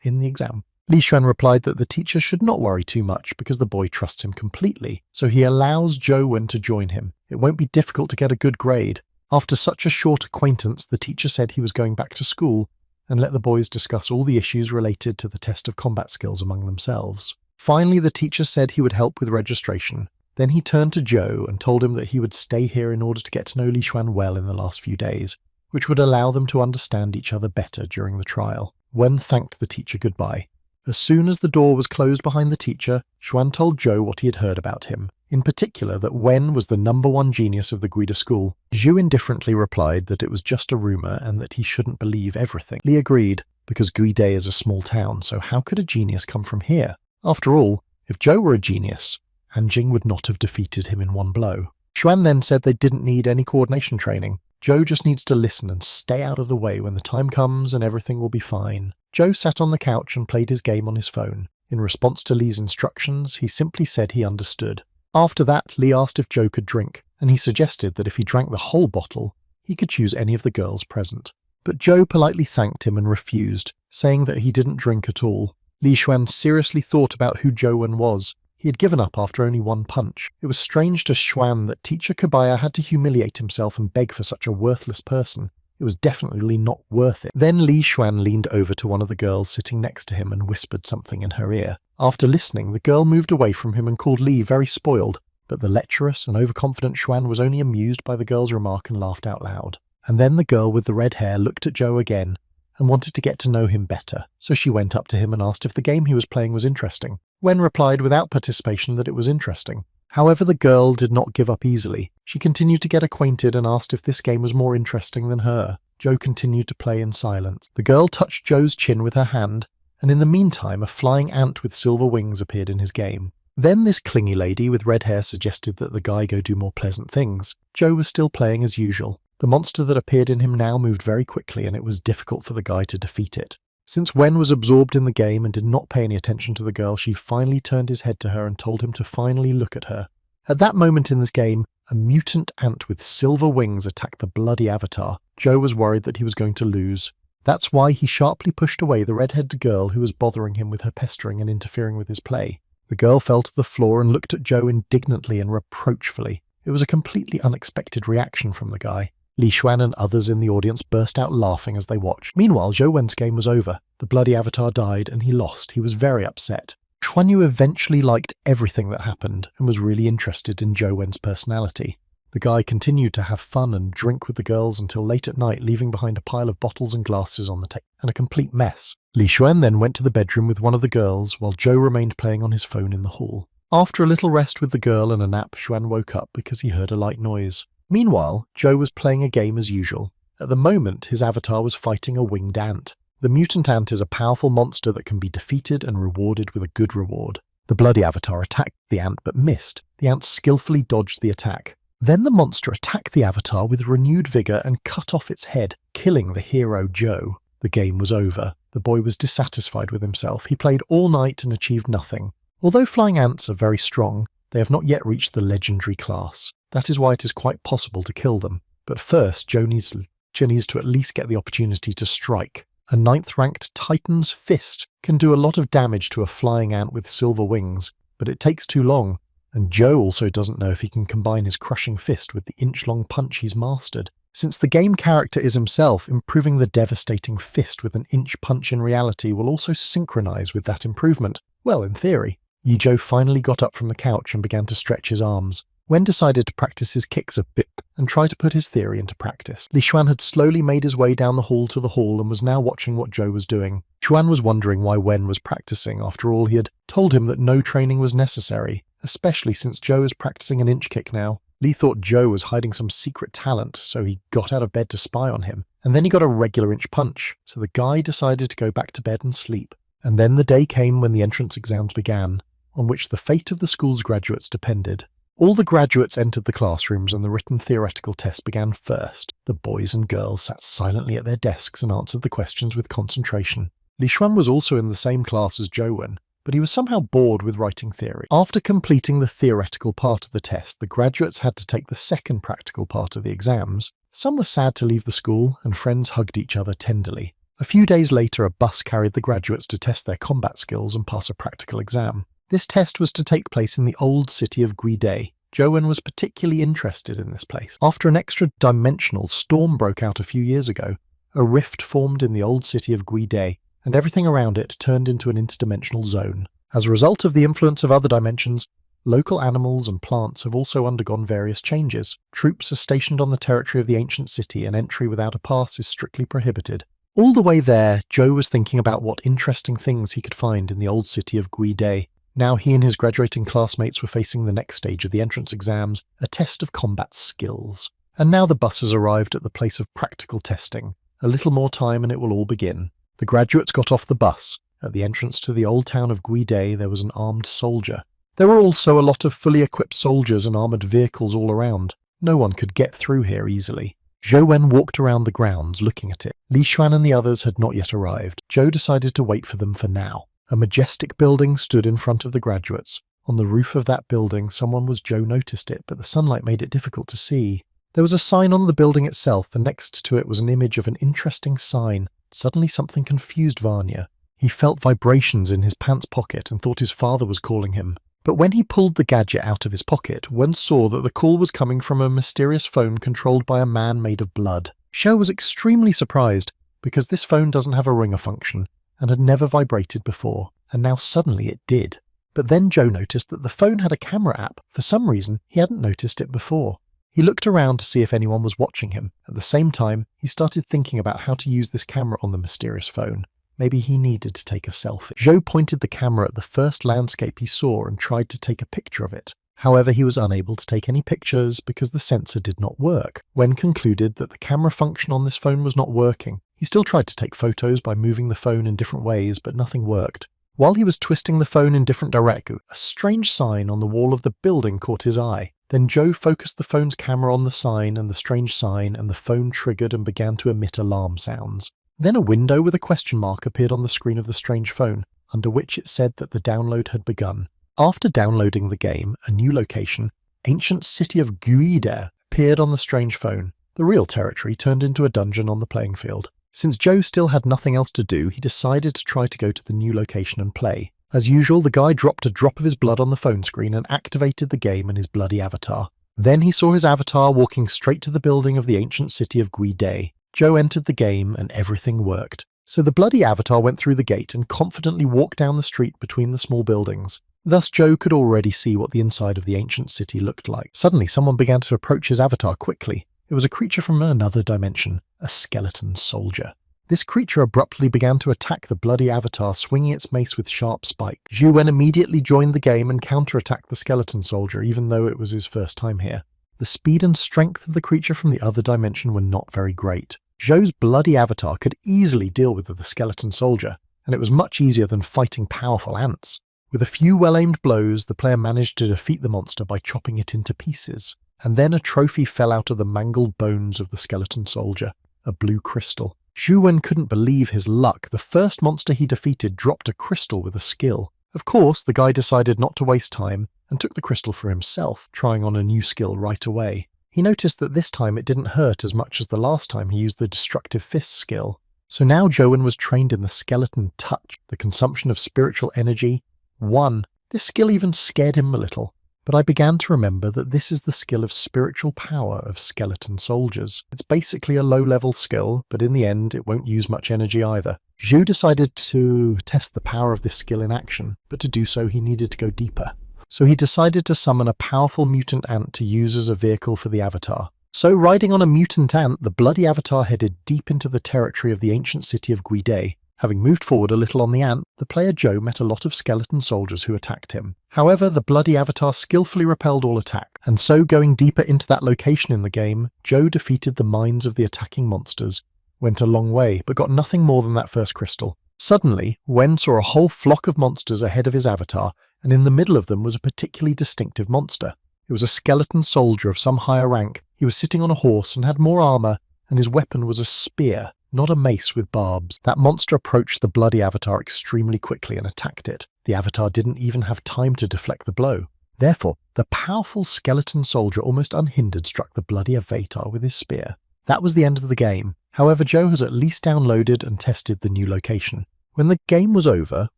in the exam. Li Xuan replied that the teacher should not worry too much because the boy trusts him completely, so he allows Zhou to join him. It won't be difficult to get a good grade. After such a short acquaintance, the teacher said he was going back to school and let the boys discuss all the issues related to the test of combat skills among themselves. Finally, the teacher said he would help with registration. Then he turned to Zhou and told him that he would stay here in order to get to know Li Xuan well in the last few days, which would allow them to understand each other better during the trial. Wen thanked the teacher goodbye. As soon as the door was closed behind the teacher, Xuan told Zhou what he had heard about him, in particular that Wen was the #1 genius of the Gueday school. Zhu indifferently replied that it was just a rumor and that he shouldn't believe everything. Li agreed, because Gueday is a small town, so how could a genius come from here? After all, if Zhou were a genius, Anjing would not have defeated him in one blow. Xuan then said they didn't need any coordination training. Zhou just needs to listen and stay out of the way when the time comes and everything will be fine. Zhou sat on the couch and played his game on his phone. In response to Li's instructions, he simply said he understood. After that, Li asked if Zhou could drink, and he suggested that if he drank the whole bottle, he could choose any of the girls present. But Zhou politely thanked him and refused, saying that he didn't drink at all. Li Xuan seriously thought about who Zhou was. He had given up after only one punch. It was strange to Xuan that teacher Kabaya had to humiliate himself and beg for such a worthless person. It was definitely not worth it. Then Li Xuan leaned over to one of the girls sitting next to him and whispered something in her ear. After listening, the girl moved away from him and called Li very spoiled, but the lecherous and overconfident Xuan was only amused by the girl's remark and laughed out loud. And then the girl with the red hair looked at Zhou again and wanted to get to know him better, so she went up to him and asked if the game he was playing was interesting. Wen replied without participation that it was interesting. However, the girl did not give up easily. She continued to get acquainted and asked if this game was more interesting than her. Zhou continued to play in silence. The girl touched Zhou's chin with her hand, and in the meantime a flying ant with silver wings appeared in his game. Then this clingy lady with red hair suggested that the guy go do more pleasant things. Zhou was still playing as usual. The monster that appeared in him now moved very quickly, and it was difficult for the guy to defeat it. Since Wen was absorbed in the game and did not pay any attention to the girl, she finally turned his head to her and told him to finally look at her. At that moment in this game, a mutant ant with silver wings attacked the bloody avatar. Zhou was worried that he was going to lose. That's why he sharply pushed away the red-headed girl who was bothering him with her pestering and interfering with his play. The girl fell to the floor and looked at Zhou indignantly and reproachfully. It was a completely unexpected reaction from the guy. Li Xuan and others in the audience burst out laughing as they watched. Meanwhile, Zhou Wen's game was over. The bloody avatar died and he lost. He was very upset. Xuan Yu eventually liked everything that happened and was really interested in Zhou Wen's personality. The guy continued to have fun and drink with the girls until late at night, leaving behind a pile of bottles and glasses on the table and a complete mess. Li Xuan then went to the bedroom with one of the girls while Zhou remained playing on his phone in the hall. After a little rest with the girl and a nap, Xuan woke up because he heard a light noise. Meanwhile, Zhou was playing a game as usual. At the moment, his avatar was fighting a winged ant. The mutant ant is a powerful monster that can be defeated and rewarded with a good reward. The bloody avatar attacked the ant but missed. The ant skillfully dodged the attack. Then the monster attacked the avatar with renewed vigour and cut off its head, killing the hero Zhou. The game was over. The boy was dissatisfied with himself. He played all night and achieved nothing. Although flying ants are very strong, they have not yet reached the legendary class. That is why it is quite possible to kill them. But first, Zhou needs to at least get the opportunity to strike. A 9th-ranked Titan's Fist can do a lot of damage to a flying ant with silver wings, but it takes too long, and Zhou also doesn't know if he can combine his crushing fist with the inch-long punch he's mastered. Since the game character is himself, improving the devastating fist with an inch punch in reality will also synchronize with that improvement. Well, in theory. Yi Zhou finally got up from the couch and began to stretch his arms. Wen decided to practice his kicks a bit and try to put his theory into practice. Li Xuan had slowly made his way down the hall to the hall and was now watching what Zhou was doing. Xuan was wondering why Wen was practicing. After all, he had told him that no training was necessary, especially since Zhou is practicing an inch kick now. Li thought Zhou was hiding some secret talent, so he got out of bed to spy on him. And then he got a regular inch punch, so the guy decided to go back to bed and sleep. And then the day came when the entrance exams began, on which the fate of the school's graduates depended. All the graduates entered the classrooms and the written theoretical test began first. The boys and girls sat silently at their desks and answered the questions with concentration. Li Xuan was also in the same class as Zhou Wen, but he was somehow bored with writing theory. After completing the theoretical part of the test, the graduates had to take the second practical part of the exams. Some were sad to leave the school, and friends hugged each other tenderly. A few days later, a bus carried the graduates to test their combat skills and pass a practical exam. This test was to take place in the old city of Gueday. Zhou Wen was particularly interested in this place. After an extra-dimensional storm broke out a few years ago, a rift formed in the old city of Gueday, and everything around it turned into an interdimensional zone. As a result of the influence of other dimensions, local animals and plants have also undergone various changes. Troops are stationed on the territory of the ancient city, and entry without a pass is strictly prohibited. All the way there, Zhou was thinking about what interesting things he could find in the old city of Gueday. Now he and his graduating classmates were facing the next stage of the entrance exams, a test of combat skills. And now the buses arrived at the place of practical testing. A little more time and it will all begin. The graduates got off the bus. At the entrance to the old town of Gueday, there was an armed soldier. There were also a lot of fully equipped soldiers and armoured vehicles all around. No one could get through here easily. Zhou Wen walked around the grounds looking at it. Li Xuan and the others had not yet arrived. Zhou decided to wait for them for now. A majestic building stood in front of the graduates. On the roof of that building, someone was Zhou noticed it, but the sunlight made it difficult to see. There was a sign on the building itself, and next to it was an image of an interesting sign. Suddenly something confused Vanya. He felt vibrations in his pants pocket and thought his father was calling him. But when he pulled the gadget out of his pocket, Wen saw that the call was coming from a mysterious phone controlled by a man made of blood. Zhou was extremely surprised, because this phone doesn't have a ringer function and had never vibrated before, and now suddenly it did. But then Zhou noticed that the phone had a camera app. For some reason, he hadn't noticed it before. He looked around to see if anyone was watching him. At the same time, he started thinking about how to use this camera on the mysterious phone. Maybe he needed to take a selfie. Zhou pointed the camera at the first landscape he saw and tried to take a picture of it. However, he was unable to take any pictures because the sensor did not work. Wen concluded that the camera function on this phone was not working. He still tried to take photos by moving the phone in different ways, but nothing worked. While he was twisting the phone in different directions, a strange sign on the wall of the building caught his eye. Then Zhou focused the phone's camera on the sign and the strange sign, and the phone triggered and began to emit alarm sounds. Then a window with a question mark appeared on the screen of the strange phone, under which it said that the download had begun. After downloading the game, a new location, ancient city of Gueday, appeared on the strange phone. The real territory turned into a dungeon on the playing field. Since Zhou still had nothing else to do, he decided to try to go to the new location and play. As usual, the guy dropped a drop of his blood on the phone screen and activated the game and his bloody avatar. Then he saw his avatar walking straight to the building of the ancient city of Gueday. Zhou entered the game and everything worked. So the bloody avatar went through the gate and confidently walked down the street between the small buildings. Thus Zhou could already see what the inside of the ancient city looked like. Suddenly someone began to approach his avatar quickly. It was a creature from another dimension, a skeleton soldier. This creature abruptly began to attack the bloody avatar, swinging its mace with sharp spikes. Zhou Wen immediately joined the game and counterattacked the skeleton soldier, even though it was his first time here. The speed and strength of the creature from the other dimension were not very great. Zhou's bloody avatar could easily deal with the skeleton soldier, and it was much easier than fighting powerful ants. With a few well-aimed blows, the player managed to defeat the monster by chopping it into pieces. And then a trophy fell out of the mangled bones of the skeleton soldier, a blue crystal. Zhou Wen couldn't believe his luck. The first monster he defeated dropped a crystal with a skill. Of course, the guy decided not to waste time and took the crystal for himself, trying on a new skill right away. He noticed that this time it didn't hurt as much as the last time he used the destructive fist skill. So now Zhou Wen was trained in the skeleton touch, the consumption of spiritual energy. 1. This skill even scared him a little. But I began to remember that this is the skill of spiritual power of skeleton soldiers. It's basically a low-level skill, but in the end it won't use much energy either. Zhou decided to test the power of this skill in action, but to do so he needed to go deeper. So he decided to summon a powerful mutant ant to use as a vehicle for the avatar. So riding on a mutant ant, the bloody avatar headed deep into the territory of the ancient city of Gueday. Having moved forward a little on the ant, the player Zhou met a lot of skeleton soldiers who attacked him. However, the bloody avatar skillfully repelled all attack, and so going deeper into that location in the game, Zhou defeated the minds of the attacking monsters, went a long way, but got nothing more than that first crystal. Suddenly, Wen saw a whole flock of monsters ahead of his avatar, and in the middle of them was a particularly distinctive monster. It was a skeleton soldier of some higher rank. He was sitting on a horse and had more armor, and his weapon was a spear, not a mace with barbs. That monster approached the bloody avatar extremely quickly and attacked it. The avatar didn't even have time to deflect the blow. Therefore, the powerful skeleton soldier almost unhindered struck the bloody avatar with his spear. That was the end of the game. However, Zhou has at least downloaded and tested the new location. When the game was over,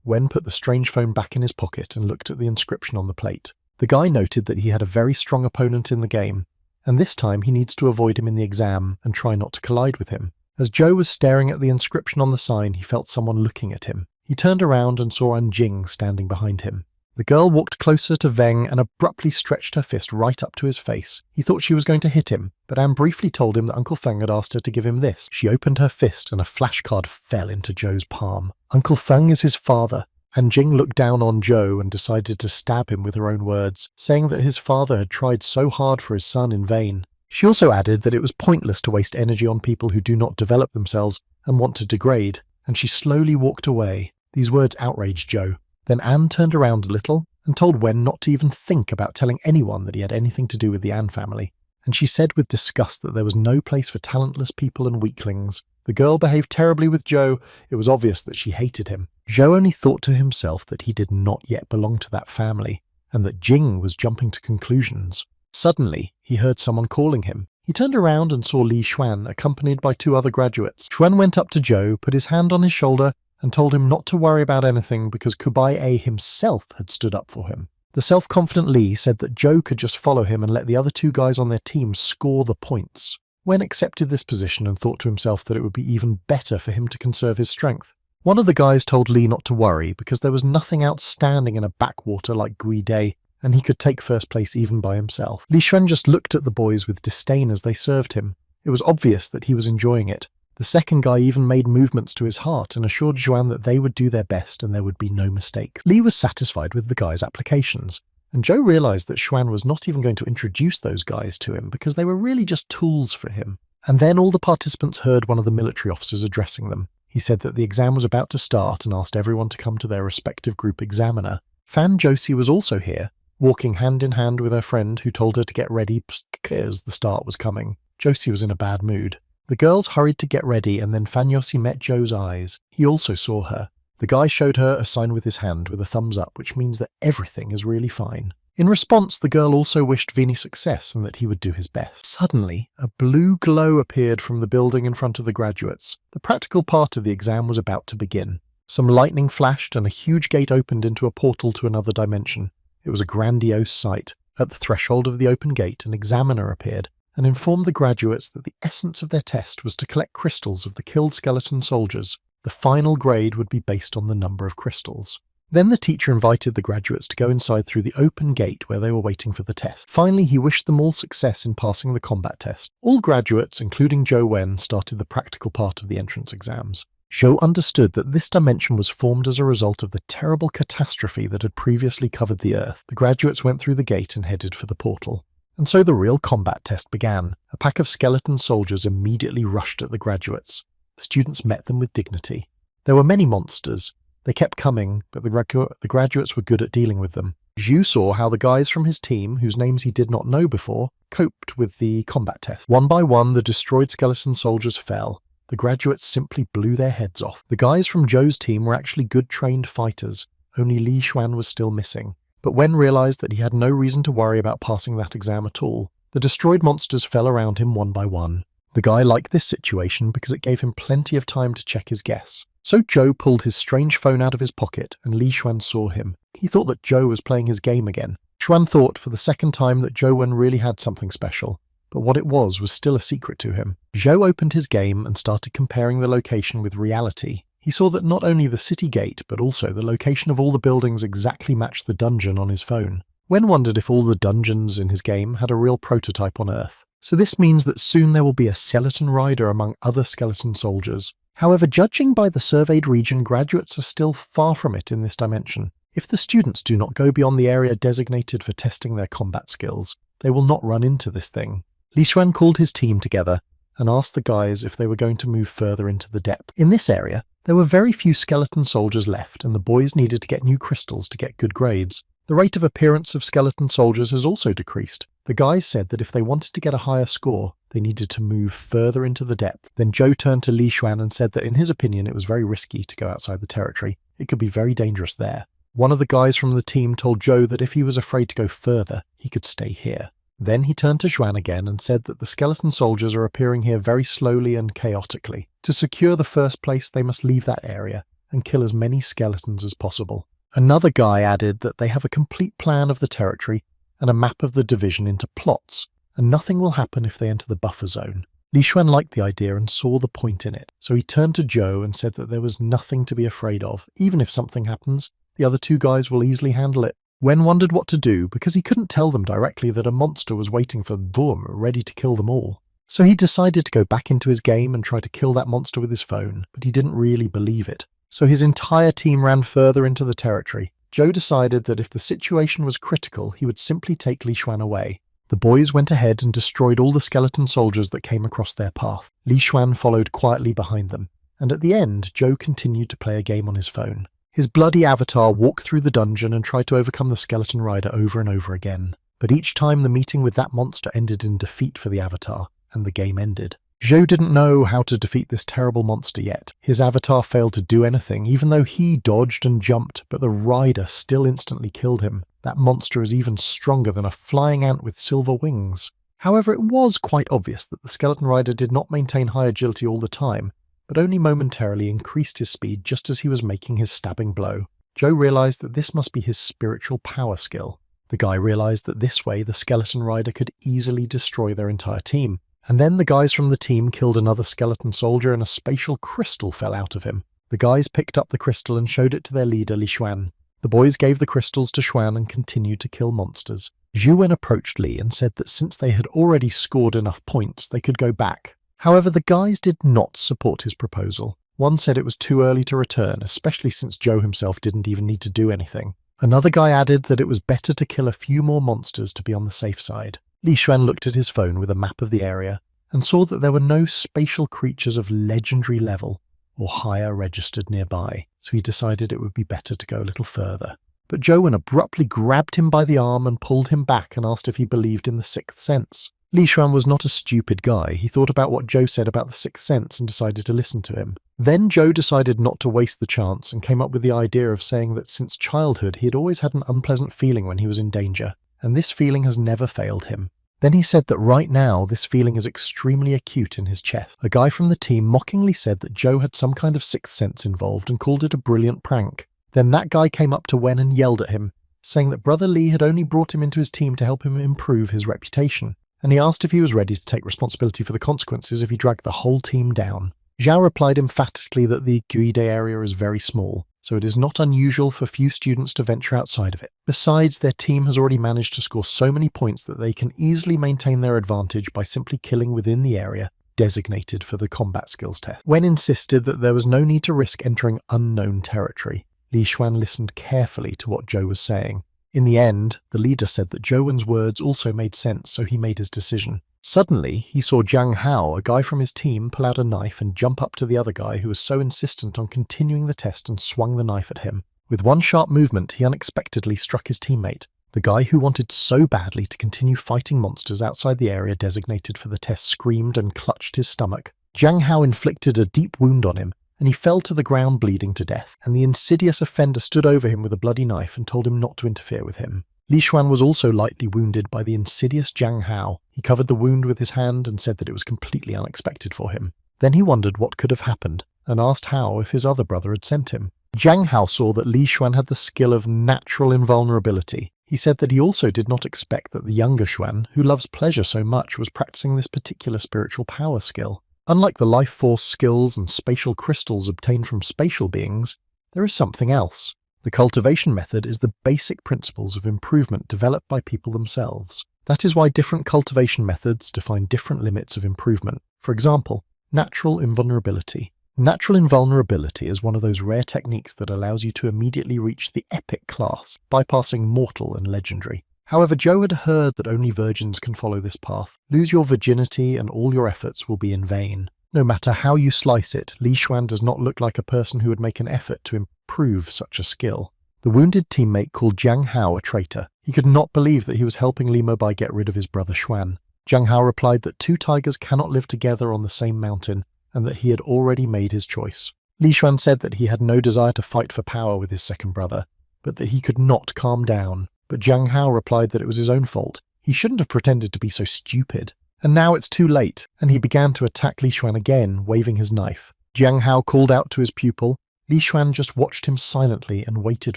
Wen put the strange phone back in his pocket and looked at the inscription on the plate. The guy noted that he had a very strong opponent in the game, and this time he needs to avoid him in the exam and try not to collide with him. As Zhou was staring at the inscription on the sign, he felt someone looking at him. He turned around and saw Anjing standing behind him. The girl walked closer to Veng and abruptly stretched her fist right up to his face. He thought she was going to hit him, but Anne briefly told him that Uncle Feng had asked her to give him this. She opened her fist and a flashcard fell into Zhou's palm. Uncle Feng is his father. Anjing looked down on Zhou and decided to stab him with her own words, saying that his father had tried so hard for his son in vain. She also added that it was pointless to waste energy on people who do not develop themselves and want to degrade, and she slowly walked away. These words outraged Zhou. Then Anne turned around a little and told Wen not to even think about telling anyone that he had anything to do with the Anne family, and she said with disgust that there was no place for talentless people and weaklings. The girl behaved terribly with Zhou. It was obvious that she hated him. Zhou only thought to himself that he did not yet belong to that family, and that Jing was jumping to conclusions. Suddenly, he heard someone calling him. He turned around and saw Li Xuan, accompanied by 2 other graduates. Xuan went up to Zhou, put his hand on his shoulder, and told him not to worry about anything because Gueday himself had stood up for him. The self-confident Lee said that Joe could just follow him and let the other two guys on their team score the points. Wen accepted this position and thought to himself that it would be even better for him to conserve his strength. One of the guys told Lee not to worry because there was nothing outstanding in a backwater like Gueday, and he could take first place even by himself. Li Xuan just looked at the boys with disdain as they served him. It was obvious that he was enjoying it. The second guy even made movements to his heart and assured Zhuan that they would do their best and there would be no mistakes. Li was satisfied with the guys' applications, and Zhou realized that Xuan was not even going to introduce those guys to him because they were really just tools for him. And then all the participants heard one of the military officers addressing them. He said that the exam was about to start and asked everyone to come to their respective group examiner. Fan Josie was also here, walking hand in hand with her friend who told her to get ready because the start was coming. Josie was in a bad mood. The girls hurried to get ready and then Fan Yossi met Joe's eyes. He also saw her. The guy showed her a sign with his hand with a thumbs up, which means that everything is really fine. In response, the girl also wished Vinny success and that he would do his best. Suddenly, a blue glow appeared from the building in front of the graduates. The practical part of the exam was about to begin. Some lightning flashed and a huge gate opened into a portal to another dimension. It was a grandiose sight. At the threshold of the open gate, an examiner appeared and informed the graduates that the essence of their test was to collect crystals of the killed skeleton soldiers. The final grade would be based on the number of crystals. Then the teacher invited the graduates to go inside through the open gate where they were waiting for the test. Finally, he wished them all success in passing the combat test. All graduates, including Zhou Wen, started the practical part of the entrance exams. Zhou understood that this dimension was formed as a result of the terrible catastrophe that had previously covered the Earth. The graduates went through the gate and headed for the portal. And so the real combat test began. A pack of skeleton soldiers immediately rushed at the graduates. The students met them with dignity. There were many monsters. They kept coming, but the graduates were good at dealing with them. Zhu saw how the guys from his team, whose names he did not know before, coped with the combat test. One by one, the destroyed skeleton soldiers fell. The graduates simply blew their heads off. The guys from Zhou's team were actually good trained fighters. Only Li Xuan was still missing. But Wen realized that he had no reason to worry about passing that exam at all. The destroyed monsters fell around him one by one. The guy liked this situation because it gave him plenty of time to check his guess. So Zhou pulled his strange phone out of his pocket and Li Xuan saw him. He thought that Zhou was playing his game again. Xuan thought for the second time that Zhou Wen really had something special, but what it was still a secret to him. Zhou opened his game and started comparing the location with reality. He saw that not only the city gate, but also the location of all the buildings exactly matched the dungeon on his phone. Wen wondered if all the dungeons in his game had a real prototype on Earth. So this means that soon there will be a skeleton rider among other skeleton soldiers. However, judging by the surveyed region, graduates are still far from it in this dimension. If the students do not go beyond the area designated for testing their combat skills, they will not run into this thing. Li Xuan called his team together and asked the guys if they were going to move further into the depth. In this area, there were very few skeleton soldiers left, and the boys needed to get new crystals to get good grades. The rate of appearance of skeleton soldiers has also decreased. The guys said that if they wanted to get a higher score, they needed to move further into the depth. Then Zhou turned to Li Xuan and said that in his opinion it was very risky to go outside the territory. It could be very dangerous there. One of the guys from the team told Zhou that if he was afraid to go further, he could stay here. Then he turned to Xuan again and said that the skeleton soldiers are appearing here very slowly and chaotically. To secure the first place, they must leave that area and kill as many skeletons as possible. Another guy added that they have a complete plan of the territory and a map of the division into plots, and nothing will happen if they enter the buffer zone. Li Xuan liked the idea and saw the point in it, so he turned to Zhou and said that there was nothing to be afraid of. Even if something happens, the other two guys will easily handle it. Wen wondered what to do because he couldn't tell them directly that a monster was waiting for Wurm, ready to kill them all. So he decided to go back into his game and try to kill that monster with his phone, but he didn't really believe it. So his entire team ran further into the territory. Zhou decided that if the situation was critical, he would simply take Li Xuan away. The boys went ahead and destroyed all the skeleton soldiers that came across their path. Li Xuan followed quietly behind them, and at the end, Zhou continued to play a game on his phone. His bloody avatar walked through the dungeon and tried to overcome the skeleton rider over and over again. But each time the meeting with that monster ended in defeat for the avatar, and the game ended. Zhou didn't know how to defeat this terrible monster yet. His avatar failed to do anything, even though he dodged and jumped, but the rider still instantly killed him. That monster is even stronger than a flying ant with silver wings. However, it was quite obvious that the skeleton rider did not maintain high agility all the time, but only momentarily increased his speed just as he was making his stabbing blow. Joe realized that this must be his spiritual power skill. The guy realized that this way the skeleton rider could easily destroy their entire team. And then the guys from the team killed another skeleton soldier and a spatial crystal fell out of him. The guys picked up the crystal and showed it to their leader Li Xuan. The boys gave the crystals to Xuan and continued to kill monsters. Zhu Wen approached Li and said that since they had already scored enough points, they could go back. However, the guys did not support his proposal. One said it was too early to return, especially since Zhou himself didn't even need to do anything. Another guy added that it was better to kill a few more monsters to be on the safe side. Li Xuan looked at his phone with a map of the area and saw that there were no spatial creatures of legendary level or higher registered nearby, so he decided it would be better to go a little further. But Zhou Wen abruptly grabbed him by the arm and pulled him back and asked if he believed in the sixth sense. Li Xuan was not a stupid guy. He thought about what Zhou said about the sixth sense and decided to listen to him. Then Zhou decided not to waste the chance and came up with the idea of saying that since childhood he had always had an unpleasant feeling when he was in danger, and this feeling has never failed him. Then he said that right now this feeling is extremely acute in his chest. A guy from the team mockingly said that Zhou had some kind of sixth sense involved and called it a brilliant prank. Then that guy came up to Wen and yelled at him, saying that Brother Li had only brought him into his team to help him improve his reputation, and he asked if he was ready to take responsibility for the consequences if he dragged the whole team down. Zhao replied emphatically that the Gueday area is very small, so it is not unusual for few students to venture outside of it. Besides, their team has already managed to score so many points that they can easily maintain their advantage by simply killing within the area designated for the combat skills test. Wen insisted that there was no need to risk entering unknown territory. Li Xuan listened carefully to what Zhou was saying. In the end, the leader said that Zhou Wen's words also made sense, so he made his decision. Suddenly, he saw Jiang Hao, a guy from his team, pull out a knife and jump up to the other guy who was so insistent on continuing the test and swung the knife at him. With one sharp movement, he unexpectedly struck his teammate, the guy who wanted so badly to continue fighting monsters outside the area designated for the test screamed and clutched his stomach. Jiang Hao inflicted a deep wound on him, and he fell to the ground bleeding to death, and the insidious offender stood over him with a bloody knife and told him not to interfere with him. Li Xuan was also lightly wounded by the insidious Jiang Hao. He covered the wound with his hand and said that it was completely unexpected for him. Then he wondered what could have happened, and asked Hao if his other brother had sent him. Jiang Hao saw that Li Xuan had the skill of natural invulnerability. He said that he also did not expect that the younger Xuan, who loves pleasure so much, was practicing this particular spiritual power skill. Unlike the life force skills and spatial crystals obtained from spatial beings, there is something else. The cultivation method is the basic principles of improvement developed by people themselves. That is why different cultivation methods define different limits of improvement. For example, natural invulnerability. Natural invulnerability is one of those rare techniques that allows you to immediately reach the epic class, bypassing mortal and legendary. However, Zhou had heard that only virgins can follow this path. Lose your virginity and all your efforts will be in vain. No matter how you slice it, Li Xuan does not look like a person who would make an effort to improve such a skill. The wounded teammate called Jiang Hao a traitor. He could not believe that he was helping Li Mobai get rid of his brother Xuan. Jiang Hao replied that two tigers cannot live together on the same mountain, and that he had already made his choice. Li Xuan said that he had no desire to fight for power with his second brother, but that he could not calm down. But Jiang Hao replied that it was his own fault. He shouldn't have pretended to be so stupid. And now it's too late, and he began to attack Li Xuan again, waving his knife. Jiang Hao called out to his pupil. Li Xuan just watched him silently and waited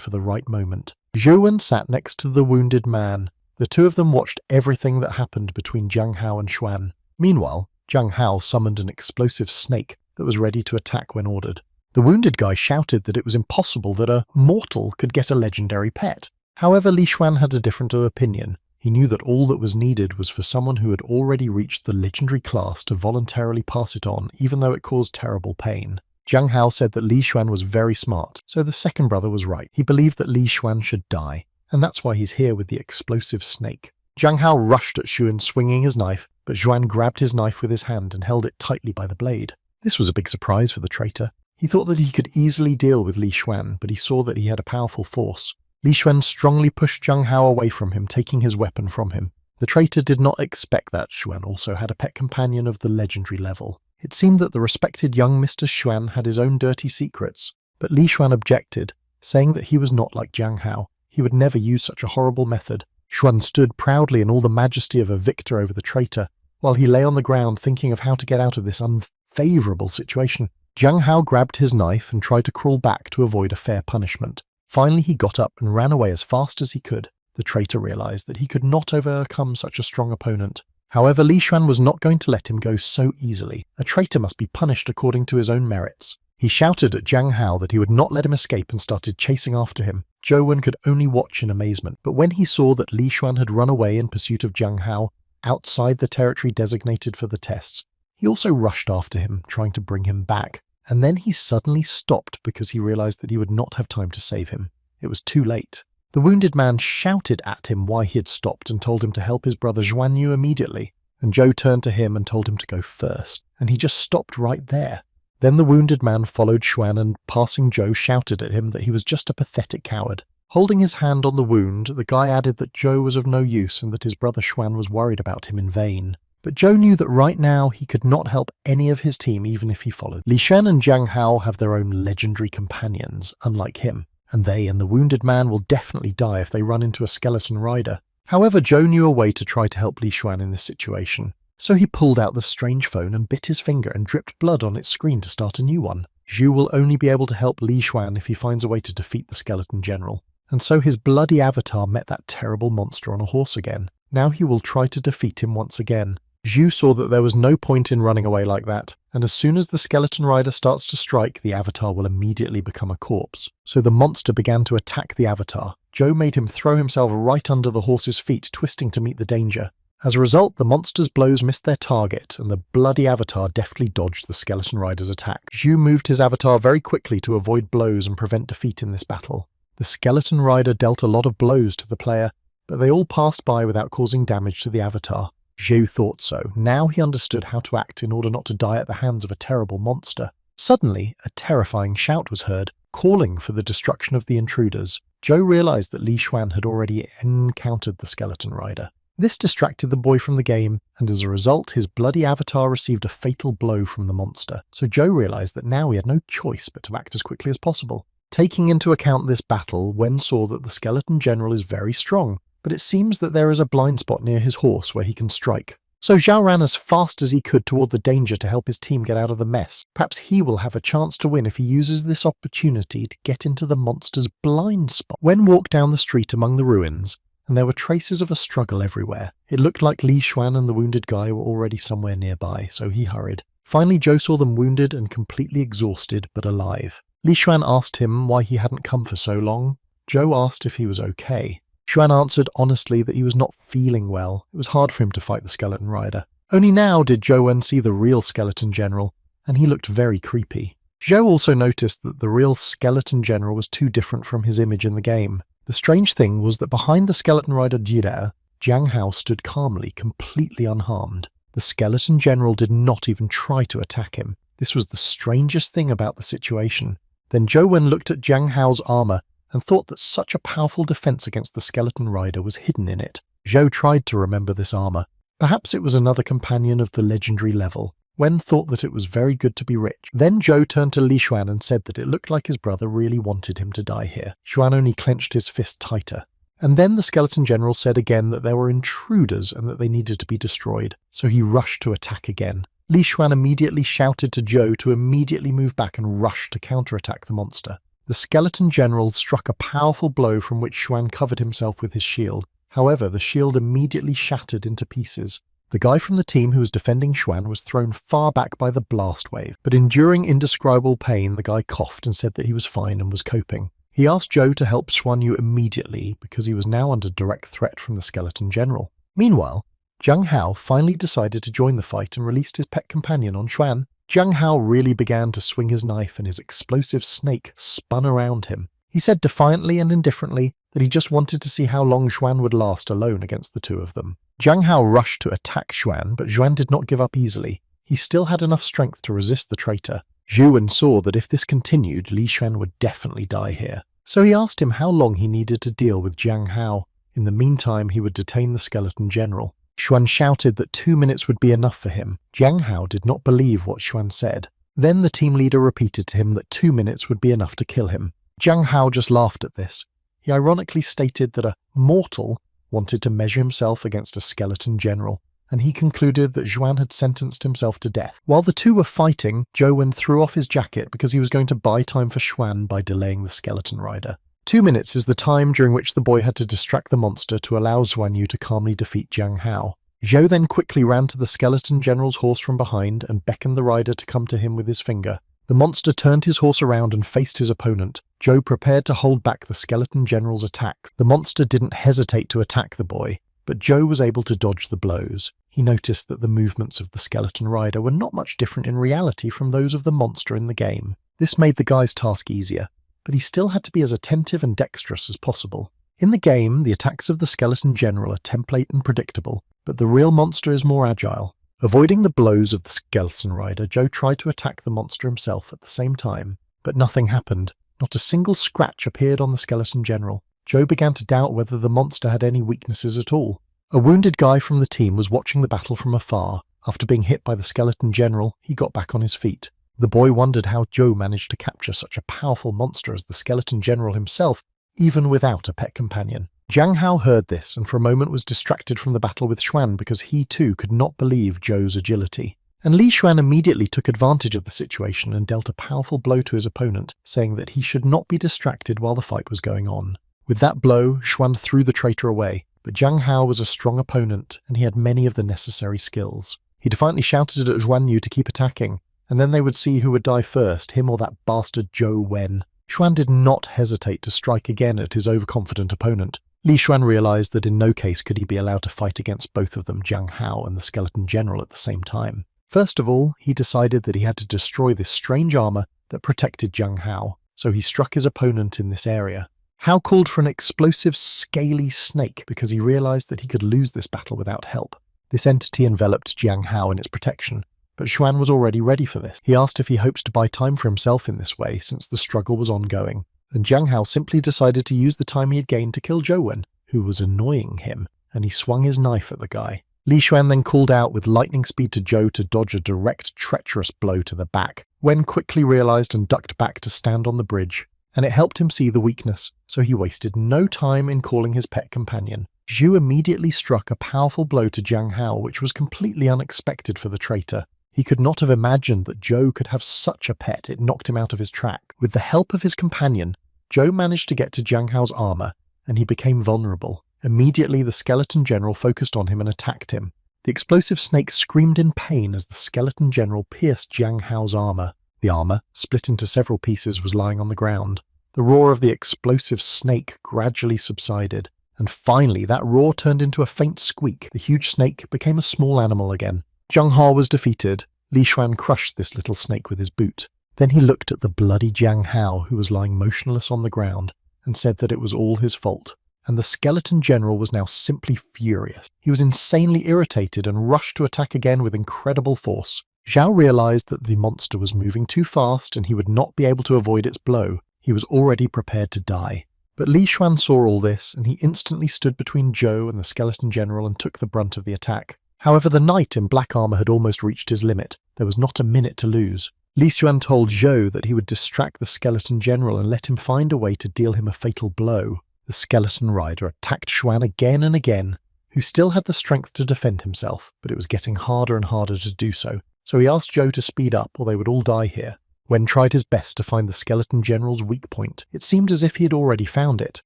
for the right moment. Zhou Wen sat next to the wounded man. The two of them watched everything that happened between Jiang Hao and Xuan. Meanwhile, Jiang Hao summoned an explosive snake that was ready to attack when ordered. The wounded guy shouted that it was impossible that a mortal could get a legendary pet. However, Li Xuan had a different opinion. He knew that all that was needed was for someone who had already reached the legendary class to voluntarily pass it on, even though it caused terrible pain. Jiang Hao said that Li Xuan was very smart, so the second brother was right. He believed that Li Xuan should die, and that's why he's here with the explosive snake. Jiang Hao rushed at Xuan swinging his knife, but Xuan grabbed his knife with his hand and held it tightly by the blade. This was a big surprise for the traitor. He thought that he could easily deal with Li Xuan, but he saw that he had a powerful force. Li Xuan strongly pushed Jiang Hao away from him, taking his weapon from him. The traitor did not expect that Xuan also had a pet companion of the legendary level. It seemed that the respected young Mr. Xuan had his own dirty secrets, but Li Xuan objected, saying that he was not like Jiang Hao. He would never use such a horrible method. Xuan stood proudly in all the majesty of a victor over the traitor, while he lay on the ground thinking of how to get out of this unfavorable situation. Jiang Hao grabbed his knife and tried to crawl back to avoid a fair punishment. Finally he got up and ran away as fast as he could. The traitor realized that he could not overcome such a strong opponent. However, Li Xuan was not going to let him go so easily. A traitor must be punished according to his own merits. He shouted at Jiang Hao that he would not let him escape and started chasing after him. Zhou Wen could only watch in amazement, but when he saw that Li Xuan had run away in pursuit of Jiang Hao outside the territory designated for the tests, he also rushed after him, trying to bring him back. And then he suddenly stopped because he realized that he would not have time to save him. It was too late. The wounded man shouted at him why he had stopped and told him to help his brother Zhuan Yu immediately. And Zhou turned to him and told him to go first, and he just stopped right there. Then the wounded man followed Xuan and, passing Zhou, shouted at him that he was just a pathetic coward. Holding his hand on the wound, the guy added that Zhou was of no use and that his brother Xuan was worried about him in vain. But Zhou knew that right now he could not help any of his team even if he followed. Li Xuan and Jiang Hao have their own legendary companions, unlike him, and they and the wounded man will definitely die if they run into a skeleton rider. However, Zhou knew a way to try to help Li Xuan in this situation. So he pulled out the strange phone and bit his finger and dripped blood on its screen to start a new one. Zhu will only be able to help Li Xuan if he finds a way to defeat the skeleton general. And so his bloody avatar met that terrible monster on a horse again. Now he will try to defeat him once again. Zhu saw that there was no point in running away like that, and as soon as the skeleton rider starts to strike, the avatar will immediately become a corpse. So the monster began to attack the avatar. Zhou made him throw himself right under the horse's feet, twisting to meet the danger. As a result, the monster's blows missed their target, and the bloody avatar deftly dodged the skeleton rider's attack. Zhu moved his avatar very quickly to avoid blows and prevent defeat in this battle. The skeleton rider dealt a lot of blows to the player, but they all passed by without causing damage to the avatar. Zhou thought so. Now he understood how to act in order not to die at the hands of a terrible monster. Suddenly, a terrifying shout was heard, calling for the destruction of the intruders. Zhou realized that Li Xuan had already encountered the skeleton rider. This distracted the boy from the game, and as a result, his bloody avatar received a fatal blow from the monster. So Zhou realized that now he had no choice but to act as quickly as possible. Taking into account this battle, Wen saw that the skeleton general is very strong, but it seems that there is a blind spot near his horse where he can strike. So Zhao ran as fast as he could toward the danger to help his team get out of the mess. Perhaps he will have a chance to win if he uses this opportunity to get into the monster's blind spot. Wen walked down the street among the ruins, and there were traces of a struggle everywhere. It looked like Li Xuan and the wounded guy were already somewhere nearby, so he hurried. Finally, Zhou saw them wounded and completely exhausted, but alive. Li Xuan asked him why he hadn't come for so long. Zhou asked if he was okay. Xuan answered honestly that he was not feeling well. It was hard for him to fight the skeleton rider. Only now did Zhou Wen see the real skeleton general, and he looked very creepy. Zhou also noticed that the real skeleton general was too different from his image in the game. The strange thing was that behind the skeleton rider Gueday, Jiang Hao stood calmly, completely unharmed. The skeleton general did not even try to attack him. This was the strangest thing about the situation. Then Zhou Wen looked at Jiang Hao's armor and thought that such a powerful defense against the skeleton rider was hidden in it. Zhou tried to remember this armor. Perhaps it was another companion of the legendary level. Wen thought that it was very good to be rich. Then Zhou turned to Li Xuan and said that it looked like his brother really wanted him to die here. Xuan only clenched his fist tighter. And then the skeleton general said again that there were intruders and that they needed to be destroyed, so he rushed to attack again. Li Xuan immediately shouted to Zhou to immediately move back and rush to counterattack the monster. The skeleton general struck a powerful blow from which Xuan covered himself with his shield. However, the shield immediately shattered into pieces. The guy from the team who was defending Xuan was thrown far back by the blast wave, but enduring indescribable pain, the guy coughed and said that he was fine and was coping. He asked Zhou to help Xuan Yu immediately because he was now under direct threat from the skeleton general. Meanwhile, Jiang Hao finally decided to join the fight and released his pet companion on Xuan. Jiang Hao really began to swing his knife and his explosive snake spun around him. He said defiantly and indifferently that he just wanted to see how long Xuan would last alone against the two of them. Jiang Hao rushed to attack Xuan, but Xuan did not give up easily. He still had enough strength to resist the traitor. Zhu Wen saw that if this continued, Li Xuan would definitely die here. So he asked him how long he needed to deal with Jiang Hao. In the meantime, he would detain the skeleton general. Xuan shouted that 2 minutes would be enough for him. Jiang Hao did not believe what Xuan said. Then the team leader repeated to him that 2 minutes would be enough to kill him. Jiang Hao just laughed at this. He ironically stated that a mortal wanted to measure himself against a skeleton general, and he concluded that Xuan had sentenced himself to death. While the two were fighting, Zhou Wen threw off his jacket because he was going to buy time for Xuan by delaying the skeleton rider. 2 minutes is the time during which the boy had to distract the monster to allow Xuan Yu to calmly defeat Jiang Hao. Zhou then quickly ran to the skeleton general's horse from behind and beckoned the rider to come to him with his finger. The monster turned his horse around and faced his opponent. Zhou prepared to hold back the skeleton general's attack. The monster didn't hesitate to attack the boy, but Zhou was able to dodge the blows. He noticed that the movements of the skeleton rider were not much different in reality from those of the monster in the game. This made the guy's task easier, but he still had to be as attentive and dexterous as possible. In the game, the attacks of the skeleton general are template and predictable, but the real monster is more agile. Avoiding the blows of the skeleton rider, Zhou tried to attack the monster himself at the same time, but nothing happened. Not a single scratch appeared on the skeleton general. Zhou began to doubt whether the monster had any weaknesses at all. A wounded guy from the team was watching the battle from afar. After being hit by the skeleton general, he got back on his feet. The boy wondered how Zhou managed to capture such a powerful monster as the skeleton general himself, even without a pet companion. Jiang Hao heard this and for a moment was distracted from the battle with Xuan because he too could not believe Zhou's agility. And Li Xuan immediately took advantage of the situation and dealt a powerful blow to his opponent, saying that he should not be distracted while the fight was going on. With that blow, Xuan threw the traitor away, but Jiang Hao was a strong opponent and he had many of the necessary skills. He defiantly shouted at Xuan Yu to keep attacking, and then they would see who would die first, him or that bastard Zhou Wen. Xuan did not hesitate to strike again at his overconfident opponent. Li Xuan realized that in no case could he be allowed to fight against both of them, Jiang Hao and the skeleton general, at the same time. First of all, he decided that he had to destroy this strange armor that protected Jiang Hao, so he struck his opponent in this area. Hao called for an explosive, scaly snake because he realized that he could lose this battle without help. This entity enveloped Jiang Hao in its protection, but Xuan was already ready for this. He asked if he hoped to buy time for himself in this way since the struggle was ongoing, and Jiang Hao simply decided to use the time he had gained to kill Zhou Wen, who was annoying him, and he swung his knife at the guy. Li Xuan then called out with lightning speed to Zhou to dodge a direct, treacherous blow to the back. Wen quickly realized and ducked back to stand on the bridge, and it helped him see the weakness, so he wasted no time in calling his pet companion. Zhu immediately struck a powerful blow to Jiang Hao, which was completely unexpected for the traitor. He could not have imagined that Zhou could have such a pet. It knocked him out of his track. With the help of his companion, Zhou managed to get to Jiang Hao's armor, and he became vulnerable. Immediately, the skeleton general focused on him and attacked him. The explosive snake screamed in pain as the skeleton general pierced Jiang Hao's armor. The armor, split into several pieces, was lying on the ground. The roar of the explosive snake gradually subsided, and finally that roar turned into a faint squeak. The huge snake became a small animal again. Jiang Hao was defeated. Li Xuan crushed this little snake with his boot. Then he looked at the bloody Jiang Hao, who was lying motionless on the ground, and said that it was all his fault. And the skeleton general was now simply furious. He was insanely irritated and rushed to attack again with incredible force. Zhao realized that the monster was moving too fast and he would not be able to avoid its blow. He was already prepared to die. But Li Xuan saw all this, and he instantly stood between Zhou and the skeleton general and took the brunt of the attack. However, the knight in black armor had almost reached his limit. There was not a minute to lose. Li Xuan told Zhou that he would distract the skeleton general and let him find a way to deal him a fatal blow. The skeleton rider attacked Xuan again and again, who still had the strength to defend himself, but it was getting harder and harder to do so. So he asked Zhou to speed up or they would all die here. Wen tried his best to find the skeleton general's weak point. It seemed as if he had already found it,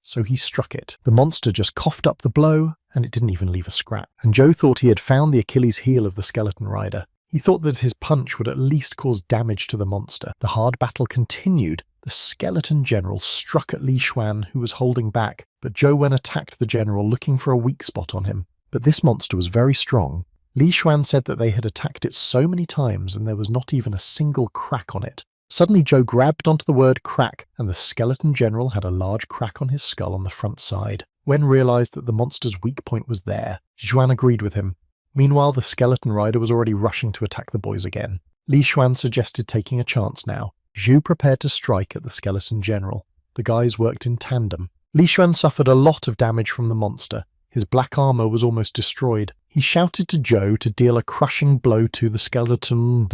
so he struck it. The monster just coughed up the blow, and it didn't even leave a scrap. And Zhou thought he had found the Achilles heel of the skeleton rider. He thought that his punch would at least cause damage to the monster. The hard battle continued. The skeleton general struck at Li Xuan, who was holding back, but Zhou Wen attacked the general looking for a weak spot on him. But this monster was very strong. Li Xuan said that they had attacked it so many times and there was not even a single crack on it. Suddenly Zhou grabbed onto the word crack, and the skeleton general had a large crack on his skull on the front side. Wen realized that the monster's weak point was there. Xuan agreed with him. Meanwhile, the skeleton rider was already rushing to attack the boys again. Li Xuan suggested taking a chance now. Zhu prepared to strike at the skeleton general. The guys worked in tandem. Li Xuan suffered a lot of damage from the monster. His black armor was almost destroyed. He shouted to Zhou to deal a crushing blow to the skeleton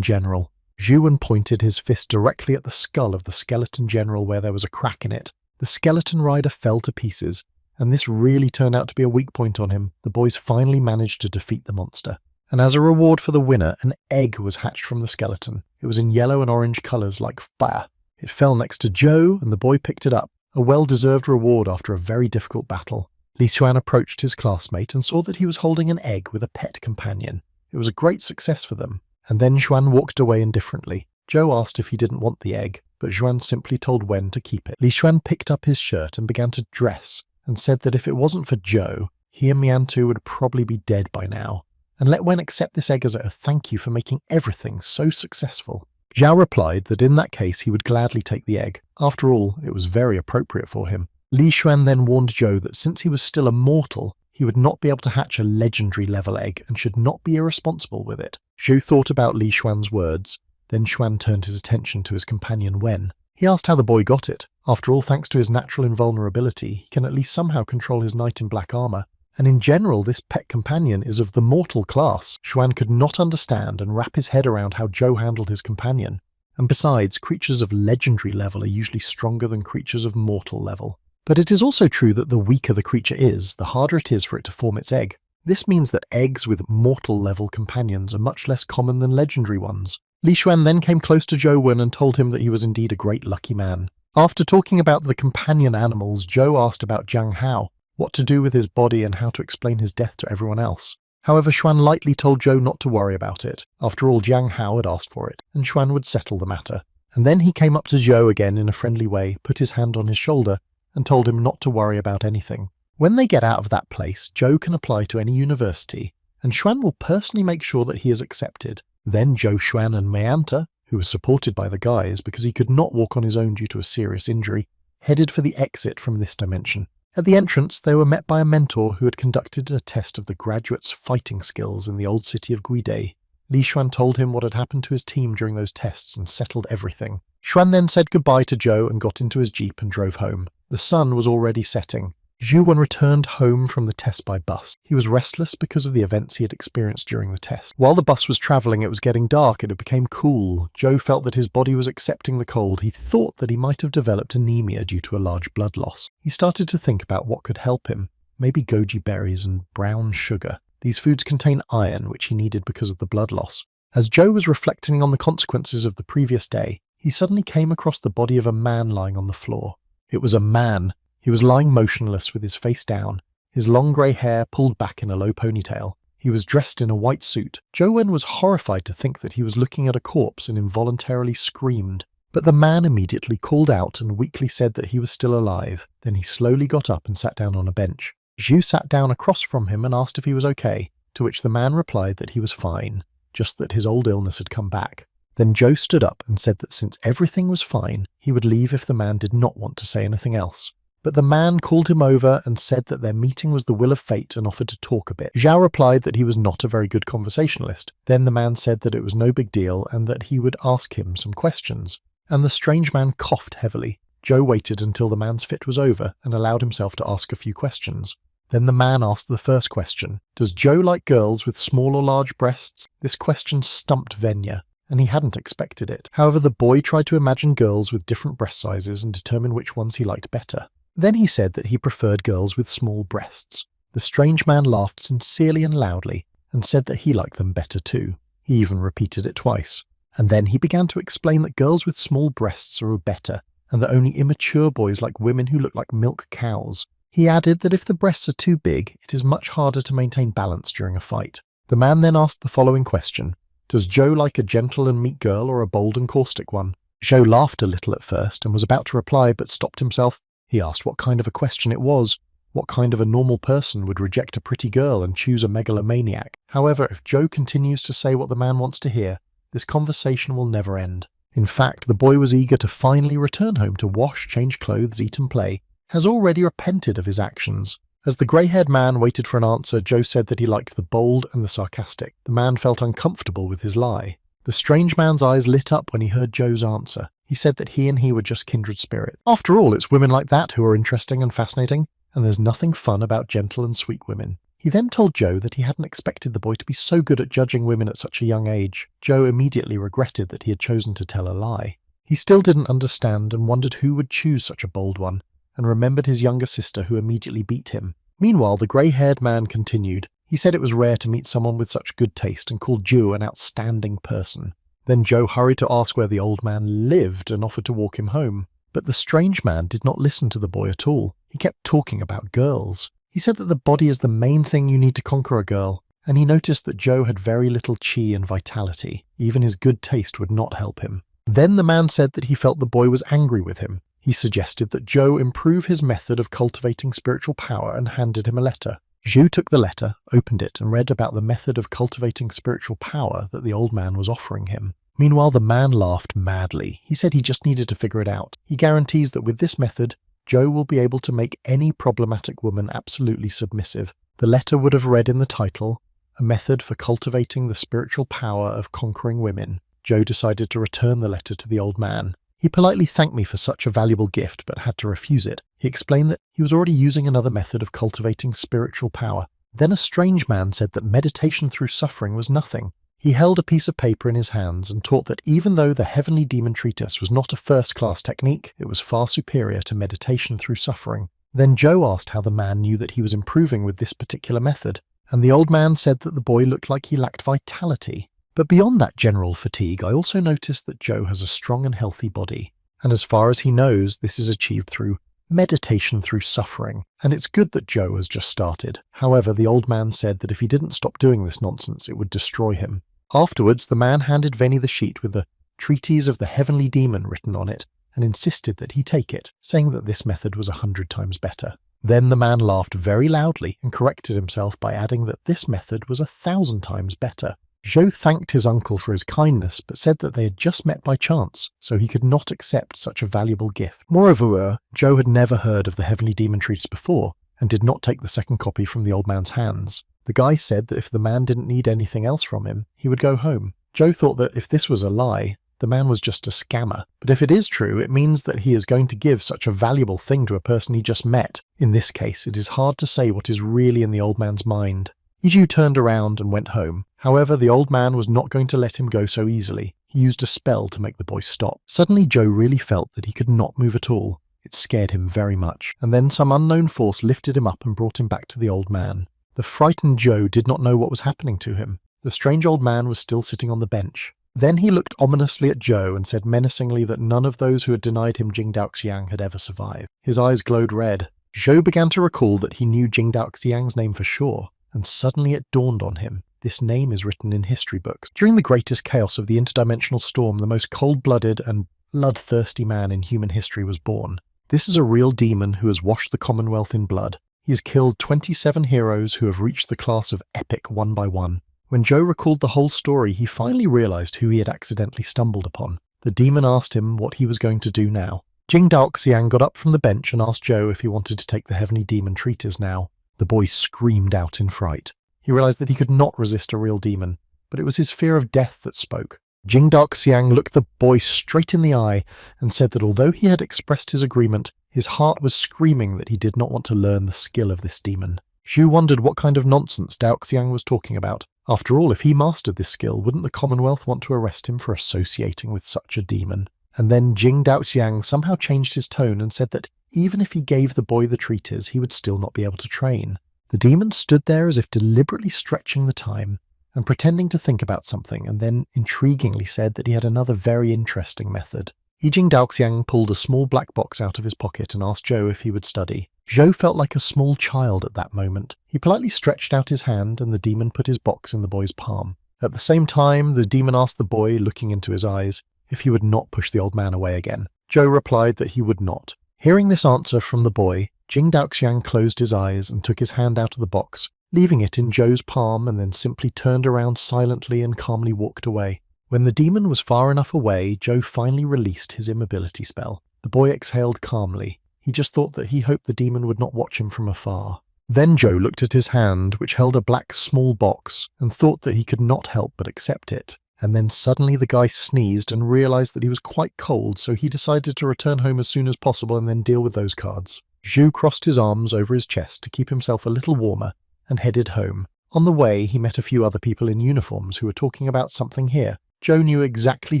general. Zhu pointed his fist directly at the skull of the skeleton general where there was a crack in it. The skeleton rider fell to pieces, and this really turned out to be a weak point on him. The boys finally managed to defeat the monster. And as a reward for the winner, an egg was hatched from the skeleton. It was in yellow and orange colors like fire. It fell next to Joe, and the boy picked it up, a well-deserved reward after a very difficult battle. Li Xuan approached his classmate and saw that he was holding an egg with a pet companion. It was a great success for them. And then Xuan walked away indifferently. Joe asked if he didn't want the egg, but Xuan simply told Wen to keep it. Li Xuan picked up his shirt and began to dress, and said that if it wasn't for Joe, he and Miantu would probably be dead by now, and let Wen accept this egg as a thank you for making everything so successful. Zhao replied that in that case he would gladly take the egg. After all, it was very appropriate for him. Li Xuan then warned Zhou that since he was still a mortal, he would not be able to hatch a legendary level egg and should not be irresponsible with it. Zhou thought about Li Xuan's words, then Xuan turned his attention to his companion Wen. He asked how the boy got it. After all, thanks to his natural invulnerability, he can at least somehow control his knight in black armor. And in general, this pet companion is of the mortal class. Xuan could not understand and wrap his head around how Zhou handled his companion. And besides, creatures of legendary level are usually stronger than creatures of mortal level. But it is also true that the weaker the creature is, the harder it is for it to form its egg. This means that eggs with mortal level companions are much less common than legendary ones. Li Xuan then came close to Zhou Wen and told him that he was indeed a great lucky man. After talking about the companion animals, Zhou asked about Jiang Hao, what to do with his body and how to explain his death to everyone else. However, Xuan lightly told Zhou not to worry about it. After all, Jiang Hao had asked for it, and Xuan would settle the matter. And then he came up to Zhou again in a friendly way, put his hand on his shoulder, and told him not to worry about anything. When they get out of that place, Zhou can apply to any university, and Xuan will personally make sure that he is accepted. Then Zhou Xuan and Mayanta, who was supported by the guys because he could not walk on his own due to a serious injury, headed for the exit from this dimension. At the entrance, they were met by a mentor who had conducted a test of the graduates' fighting skills in the old city of Gueday. Li Xuan told him what had happened to his team during those tests and settled everything. Xuan then said goodbye to Zhou and got into his jeep and drove home. The sun was already setting. Zhu Wen returned home from the test by bus. He was restless because of the events he had experienced during the test. While the bus was travelling, it was getting dark and it became cool. Zhou felt that his body was accepting the cold. He thought that he might have developed anemia due to a large blood loss. He started to think about what could help him. Maybe goji berries and brown sugar. These foods contain iron, which he needed because of the blood loss. As Zhou was reflecting on the consequences of the previous day, he suddenly came across the body of a man lying on the floor. It was a man. He was lying motionless with his face down, his long grey hair pulled back in a low ponytail. He was dressed in a white suit. Zhou Wen was horrified to think that he was looking at a corpse and involuntarily screamed. But the man immediately called out and weakly said that he was still alive. Then he slowly got up and sat down on a bench. Zhu sat down across from him and asked if he was okay, to which the man replied that he was fine, just that his old illness had come back. Then Zhou stood up and said that since everything was fine, he would leave if the man did not want to say anything else. But the man called him over and said that their meeting was the will of fate and offered to talk a bit. Zhao replied that he was not a very good conversationalist. Then the man said that it was no big deal and that he would ask him some questions. And the strange man coughed heavily. Zhou waited until the man's fit was over and allowed himself to ask a few questions. Then the man asked the first question. Does Zhou like girls with small or large breasts? This question stumped Venya, and he hadn't expected it. However, the boy tried to imagine girls with different breast sizes and determine which ones he liked better. Then he said that he preferred girls with small breasts. The strange man laughed sincerely and loudly, and said that he liked them better too. He even repeated it twice. And then he began to explain that girls with small breasts are better, and that only immature boys like women who look like milk cows. He added that if the breasts are too big, it is much harder to maintain balance during a fight. The man then asked the following question. Does Zhou like a gentle and meek girl or a bold and caustic one? Zhou laughed a little at first and was about to reply but stopped himself. He asked what kind of a question it was. What kind of a normal person would reject a pretty girl and choose a megalomaniac? However, if Zhou continues to say what the man wants to hear, this conversation will never end. In fact, the boy was eager to finally return home to wash, change clothes, eat and play, has already repented of his actions. As the grey-haired man waited for an answer, Zhou said that he liked the bold and the sarcastic. The man felt uncomfortable with his lie. The strange man's eyes lit up when he heard Zhou's answer. He said that he and he were just kindred spirit. After all, it's women like that who are interesting and fascinating, and there's nothing fun about gentle and sweet women. He then told Zhou that he hadn't expected the boy to be so good at judging women at such a young age. Zhou immediately regretted that he had chosen to tell a lie. He still didn't understand and wondered who would choose such a bold one, and remembered his younger sister who immediately beat him. Meanwhile, the grey-haired man continued. He said it was rare to meet someone with such good taste and called Zhou an outstanding person. Then Joe hurried to ask where the old man lived and offered to walk him home. But the strange man did not listen to the boy at all. He kept talking about girls. He said that the body is the main thing you need to conquer a girl, and he noticed that Joe had very little chi and vitality. Even his good taste would not help him. Then the man said that he felt the boy was angry with him. He suggested that Joe improve his method of cultivating spiritual power and handed him a letter. Zhu took the letter, opened it, and read about the method of cultivating spiritual power that the old man was offering him. Meanwhile, the man laughed madly. He said he just needed to figure it out. He guarantees that with this method, Joe will be able to make any problematic woman absolutely submissive. The letter would have read in the title, "A Method for Cultivating the Spiritual Power of Conquering Women." Joe decided to return the letter to the old man. He politely thanked me for such a valuable gift, but had to refuse it. He explained that he was already using another method of cultivating spiritual power. Then a strange man said that meditation through suffering was nothing. He held a piece of paper in his hands and taught that even though the Heavenly Demon Treatise was not a first-class technique, it was far superior to meditation through suffering. Then Joe asked how the man knew that he was improving with this particular method, and the old man said that the boy looked like he lacked vitality. But beyond that general fatigue, I also noticed that Joe has a strong and healthy body, and as far as he knows, this is achieved through meditation through suffering, and it's good that Joe has just started. However, the old man said that if he didn't stop doing this nonsense, it would destroy him. Afterwards, the man handed Veni the sheet with the Treatise of the Heavenly Demon written on it, and insisted that he take it, saying that this method was 100 times better. Then the man laughed very loudly and corrected himself by adding that this method was 1,000 times better. Zhou thanked his uncle for his kindness, but said that they had just met by chance, so he could not accept such a valuable gift. Moreover, Zhou had never heard of the Heavenly Demon Treatise before, and did not take the second copy from the old man's hands. The guy said that if the man didn't need anything else from him, he would go home. Zhou thought that if this was a lie, the man was just a scammer. But if it is true, it means that he is going to give such a valuable thing to a person he just met. In this case, it is hard to say what is really in the old man's mind. Iju turned around and went home. However, the old man was not going to let him go so easily. He used a spell to make the boy stop. Suddenly, Joe really felt that he could not move at all. It scared him very much. And then some unknown force lifted him up and brought him back to the old man. The frightened Joe did not know what was happening to him. The strange old man was still sitting on the bench. Then he looked ominously at Joe and said menacingly that none of those who had denied him Jingdaoxiang had ever survived. His eyes glowed red. Zhou began to recall that he knew Jingdaoxiang's name for sure, and suddenly it dawned on him. This name is written in history books. During the greatest chaos of the interdimensional storm, the most cold-blooded and bloodthirsty man in human history was born. This is a real demon who has washed the Commonwealth in blood. He has killed 27 heroes who have reached the class of epic one by one. When Joe recalled the whole story, he finally realized who he had accidentally stumbled upon. The demon asked him what he was going to do now. Jingdaoxiang got up from the bench and asked Joe if he wanted to take the Heavenly Demon Treatise now. The boy screamed out in fright. He realized that he could not resist a real demon, but it was his fear of death that spoke. Jingdaoxiang looked the boy straight in the eye and said that although he had expressed his agreement, his heart was screaming that he did not want to learn the skill of this demon. Zhu wondered what kind of nonsense Daoxiang was talking about. After all, if he mastered this skill, wouldn't the Commonwealth want to arrest him for associating with such a demon? And then Jingdaoxiang somehow changed his tone and said that even if he gave the boy the treatise, he would still not be able to train. The demon stood there as if deliberately stretching the time and pretending to think about something, and then intriguingly said that he had another very interesting method. Yijing Daoxiang pulled a small black box out of his pocket and asked Zhou if he would study. Zhou felt like a small child at that moment. He politely stretched out his hand and the demon put his box in the boy's palm. At the same time, the demon asked the boy, looking into his eyes, if he would not push the old man away again. Zhou replied that he would not. Hearing this answer from the boy, Jing Daoxiang closed his eyes and took his hand out of the box, leaving it in Zhou's palm, and then simply turned around silently and calmly walked away. When the demon was far enough away, Zhou finally released his immobility spell. The boy exhaled calmly. He just thought that he hoped the demon would not watch him from afar. Then Zhou looked at his hand, which held a black small box, and thought that he could not help but accept it. And then suddenly the guy sneezed and realized that he was quite cold, so he decided to return home as soon as possible and then deal with those cards. Zhou crossed his arms over his chest to keep himself a little warmer and headed home. On the way, he met a few other people in uniforms who were talking about something here. Zhou knew exactly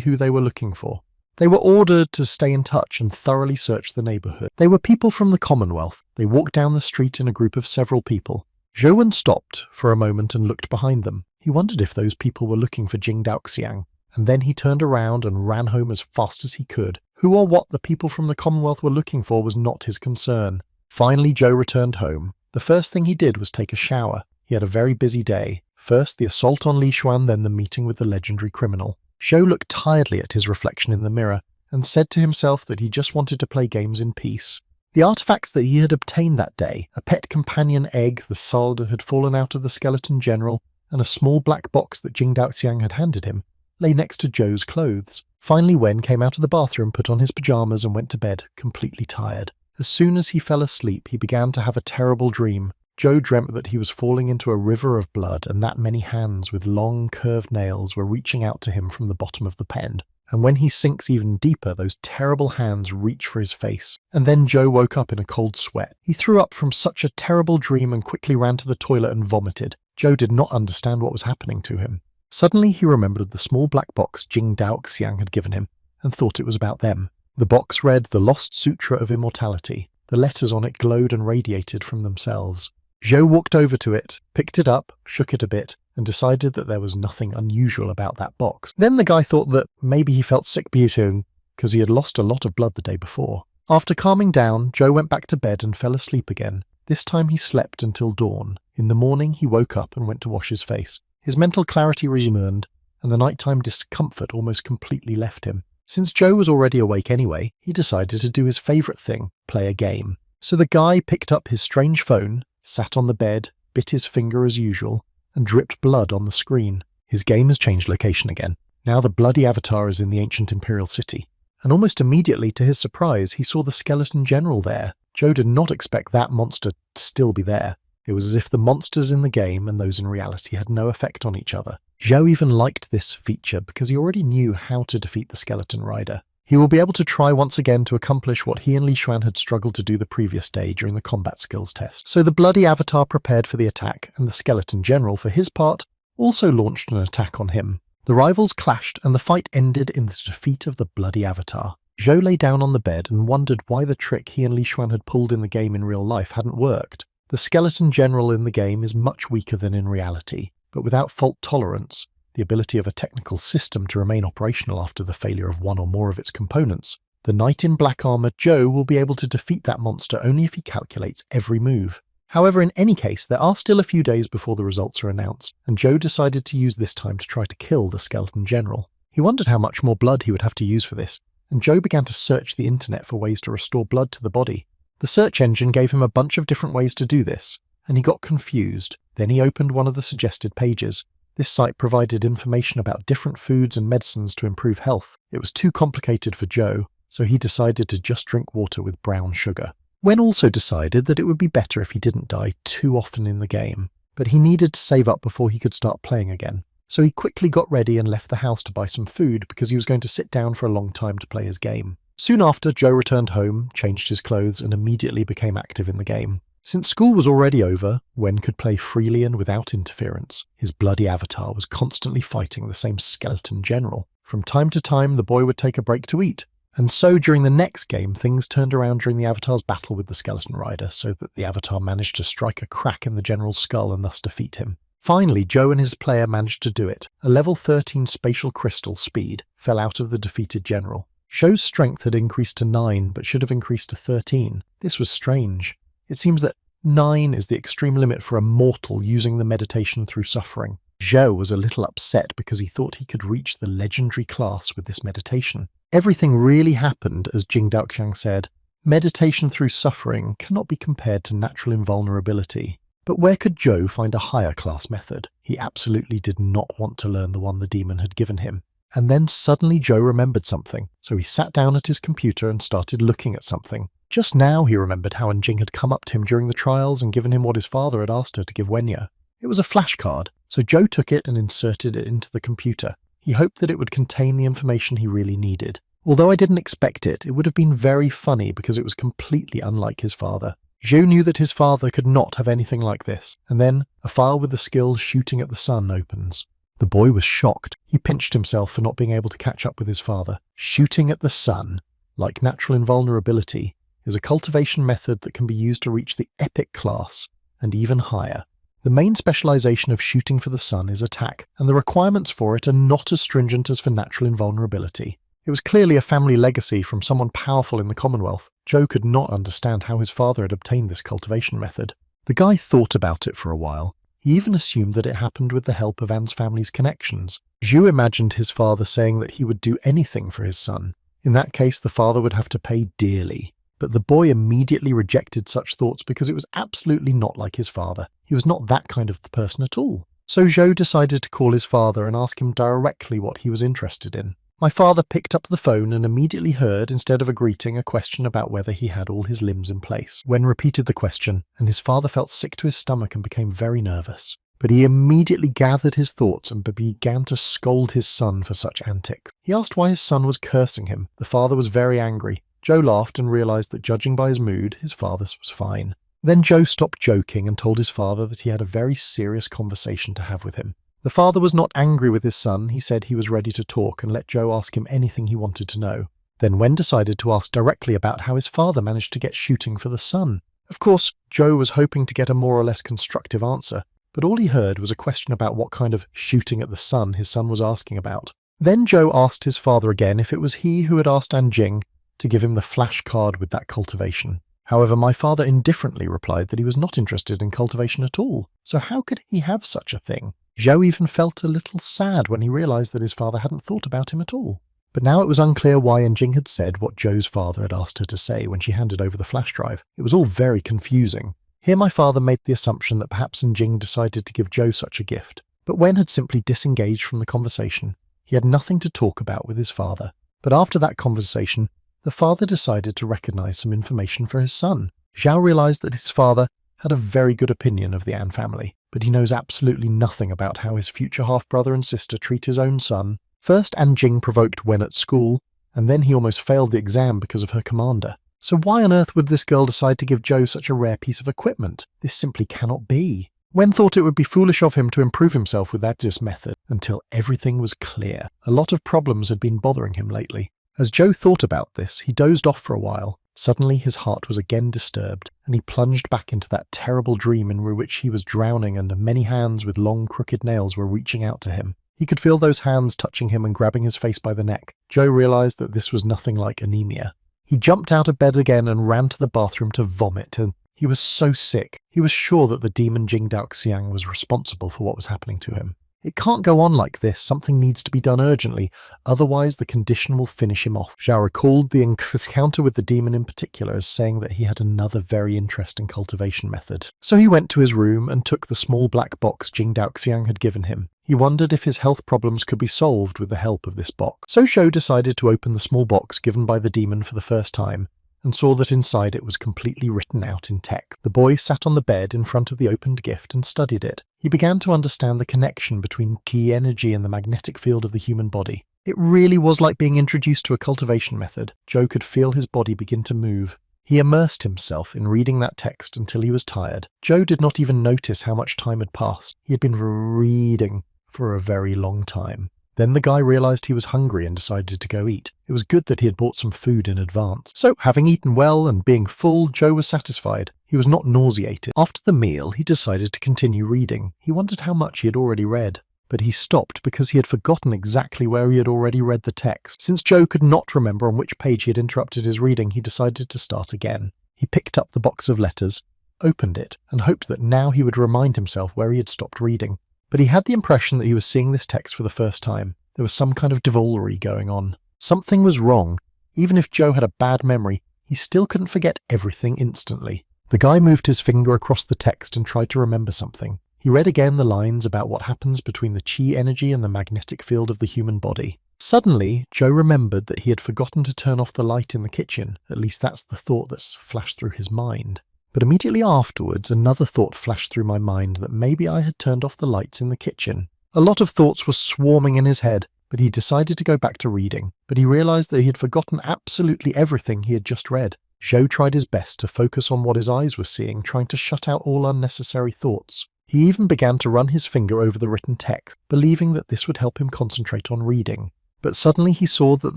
who they were looking for. They were ordered to stay in touch and thoroughly search the neighborhood. They were people from the Commonwealth. They walked down the street in a group of several people. Zhou stopped for a moment and looked behind them. He wondered if those people were looking for Jing Daoxiang. and then he turned around and ran home as fast as he could. Who or what the people from the Commonwealth were looking for was not his concern. Finally, Joe returned home. The first thing he did was take a shower. He had a very busy day. First the assault on Li Xuan, then the meeting with the legendary criminal. Zhou looked tiredly at his reflection in the mirror and said to himself that he just wanted to play games in peace. The artifacts that he had obtained that day, a pet companion egg the soul that had fallen out of the skeleton general, and a small black box that Jing Daoxiang had handed him, lay next to Zhou's clothes. Finally Wen came out of the bathroom, put on his pajamas and went to bed, completely tired. As soon as he fell asleep, he began to have a terrible dream. Zhou dreamt that he was falling into a river of blood and that many hands with long curved nails were reaching out to him from the bottom of the pen. And when he sinks even deeper, those terrible hands reach for his face. And then Zhou woke up in a cold sweat. He threw up from such a terrible dream and quickly ran to the toilet and vomited. Zhou did not understand what was happening to him. Suddenly he remembered the small black box Jing Daoxiang had given him and thought it was about them. The box read the Lost Sutra of Immortality. The letters on it glowed and radiated from themselves. Zhou walked over to it, picked it up, shook it a bit, and decided that there was nothing unusual about that box. Then the guy thought that maybe he felt sick because he had lost a lot of blood the day before. After calming down, Zhou went back to bed and fell asleep again. This time he slept until dawn. In the morning he woke up and went to wash his face. His mental clarity returned, and the nighttime discomfort almost completely left him. Since Zhou was already awake anyway, he decided to do his favourite thing, play a game. So the guy picked up his strange phone, sat on the bed, bit his finger as usual, and dripped blood on the screen. His game has changed location again. Now the bloody avatar is in the ancient imperial city. And almost immediately, to his surprise, he saw the skeleton general there. Zhou did not expect that monster to still be there. It was as if the monsters in the game and those in reality had no effect on each other. Zhou even liked this feature because he already knew how to defeat the skeleton rider. He will be able to try once again to accomplish what he and Li Xuan had struggled to do the previous day during the combat skills test. So the bloody avatar prepared for the attack, and the skeleton general, for his part, also launched an attack on him. The rivals clashed, and the fight ended in the defeat of the bloody avatar. Zhou lay down on the bed and wondered why the trick he and Li Xuan had pulled in the game in real life hadn't worked. The skeleton general in the game is much weaker than in reality, but without fault tolerance, the ability of a technical system to remain operational after the failure of one or more of its components, the knight in black armor Zhou will be able to defeat that monster only if he calculates every move. However, in any case, there are still a few days before the results are announced, and Zhou decided to use this time to try to kill the skeleton general. He wondered how much more blood he would have to use for this, and Zhou began to search the internet for ways to restore blood to the body. The search engine gave him a bunch of different ways to do this, and he got confused. Then he opened one of the suggested pages. This site provided information about different foods and medicines to improve health. It was too complicated for Zhou, so he decided to just drink water with brown sugar. Wen also decided that it would be better if he didn't die too often in the game, but he needed to save up before he could start playing again. So he quickly got ready and left the house to buy some food because he was going to sit down for a long time to play his game. Soon after, Zhou returned home, changed his clothes, and immediately became active in the game. Since school was already over, Wen could play freely and without interference. His bloody avatar was constantly fighting the same skeleton general. From time to time, the boy would take a break to eat. And so during the next game, things turned around during the avatar's battle with the skeleton rider, so that the avatar managed to strike a crack in the general's skull and thus defeat him. Finally, Zhou and his player managed to do it. A level 13 spatial crystal, Speed, fell out of the defeated general. Zhou's strength had increased to 9, but should have increased to 13. This was strange. It seems that 9 is the extreme limit for a mortal using the meditation through suffering. Zhou was a little upset because he thought he could reach the legendary class with this meditation. Everything really happened as Jing Daoxiang said. Meditation through suffering cannot be compared to natural invulnerability. But where could Zhou find a higher class method? He absolutely did not want to learn the one the demon had given him. And then suddenly Zhou remembered something, so he sat down at his computer and started looking at something. Just now he remembered how Anjing had come up to him during the trials and given him what his father had asked her to give Wenya. It was a flashcard, so Zhou took it and inserted it into the computer. He hoped that it would contain the information he really needed. Although I didn't expect it, it would have been very funny because it was completely unlike his father. Zhou knew that his father could not have anything like this, and then a file with the skill Shooting at the Sun opens. The boy was shocked. He pinched himself for not being able to catch up with his father. Shooting at the Sun, like natural invulnerability, is a cultivation method that can be used to reach the epic class and even higher. The main specialization of shooting for the sun is attack, and the requirements for it are not as stringent as for natural invulnerability. It was clearly a family legacy from someone powerful in the Commonwealth. Joe could not understand how his father had obtained this cultivation method. The guy thought about it for a while. He even assumed that it happened with the help of Anne's family's connections. Zhu imagined his father saying that he would do anything for his son. In that case, the father would have to pay dearly. But the boy immediately rejected such thoughts because it was absolutely not like his father. He was not that kind of person at all. So Zhou decided to call his father and ask him directly what he was interested in. My father picked up the phone and immediately heard, instead of a greeting, a question about whether he had all his limbs in place. Wen repeated the question, and his father felt sick to his stomach and became very nervous. But he immediately gathered his thoughts and began to scold his son for such antics. He asked why his son was cursing him. The father was very angry. Joe laughed and realized that, judging by his mood, his father's was fine. Then Joe stopped joking and told his father that he had a very serious conversation to have with him. The father was not angry with his son. He said he was ready to talk and let Joe ask him anything he wanted to know. Then Wen decided to ask directly about how his father managed to get shooting for the sun. Of course, Joe was hoping to get a more or less constructive answer, but all he heard was a question about what kind of shooting at the sun his son was asking about. Then Joe asked his father again if it was he who had asked Anjing to give him the flash card with that cultivation. However, my father indifferently replied that he was not interested in cultivation at all, so how could he have such a thing? Zhou even felt a little sad when he realized that his father hadn't thought about him at all. But now it was unclear why Anjing had said what Zhou's father had asked her to say when she handed over the flash drive. It was all very confusing. Here my father made the assumption that perhaps Anjing decided to give Zhou such a gift, but Wen had simply disengaged from the conversation. He had nothing to talk about with his father. But after that conversation, the father decided to recognize some information for his son. Zhao realized that his father had a very good opinion of the An family, but he knows absolutely nothing about how his future half-brother and sister treat his own son. First, Anjing provoked Wen at school, and then he almost failed the exam because of her commander. So why on earth would this girl decide to give Zhou such a rare piece of equipment? This simply cannot be. Wen thought it would be foolish of him to improve himself with this method, until everything was clear. A lot of problems had been bothering him lately. As Zhou thought about this, he dozed off for a while. Suddenly his heart was again disturbed, and he plunged back into that terrible dream in which he was drowning and many hands with long crooked nails were reaching out to him. He could feel those hands touching him and grabbing his face by the neck. Zhou realized that this was nothing like anemia. He jumped out of bed again and ran to the bathroom to vomit, and he was so sick. He was sure that the demon Jingdao Xiang was responsible for what was happening to him. It can't go on like this. Something needs to be done urgently, otherwise the condition will finish him off. Zhao recalled the encounter with the demon in particular as saying that he had another very interesting cultivation method. So he went to his room and took the small black box Jingdao Xiang had given him. He wondered if his health problems could be solved with the help of this box. So Zhou decided to open the small box given by the demon for the first time, and saw that inside it was completely written out in text. The boy sat on the bed in front of the opened gift and studied it. He began to understand the connection between ki energy and the magnetic field of the human body. It really was like being introduced to a cultivation method. Zhou could feel his body begin to move. He immersed himself in reading that text until he was tired. Zhou did not even notice how much time had passed. He had been reading for a very long time. Then the guy realized he was hungry and decided to go eat. It was good that he had bought some food in advance. So, having eaten well and being full, Zhou was satisfied. He was not nauseated. After the meal, he decided to continue reading. He wondered how much he had already read. But he stopped because he had forgotten exactly where he had already read the text. Since Zhou could not remember on which page he had interrupted his reading, he decided to start again. He picked up the box of letters, opened it, and hoped that now he would remind himself where he had stopped reading. But he had the impression that he was seeing this text for the first time. There was some kind of devilry going on. Something was wrong. Even if Zhou had a bad memory, he still couldn't forget everything instantly. The guy moved his finger across the text and tried to remember something. He read again the lines about what happens between the chi energy and the magnetic field of the human body. Suddenly, Zhou remembered that he had forgotten to turn off the light in the kitchen. At least that's the thought that's flashed through his mind. But immediately afterwards, another thought flashed through my mind that maybe I had turned off the lights in the kitchen. A lot of thoughts were swarming in his head, but he decided to go back to reading. But he realized that he had forgotten absolutely everything he had just read. Zhou tried his best to focus on what his eyes were seeing, trying to shut out all unnecessary thoughts. He even began to run his finger over the written text, believing that this would help him concentrate on reading. But suddenly he saw that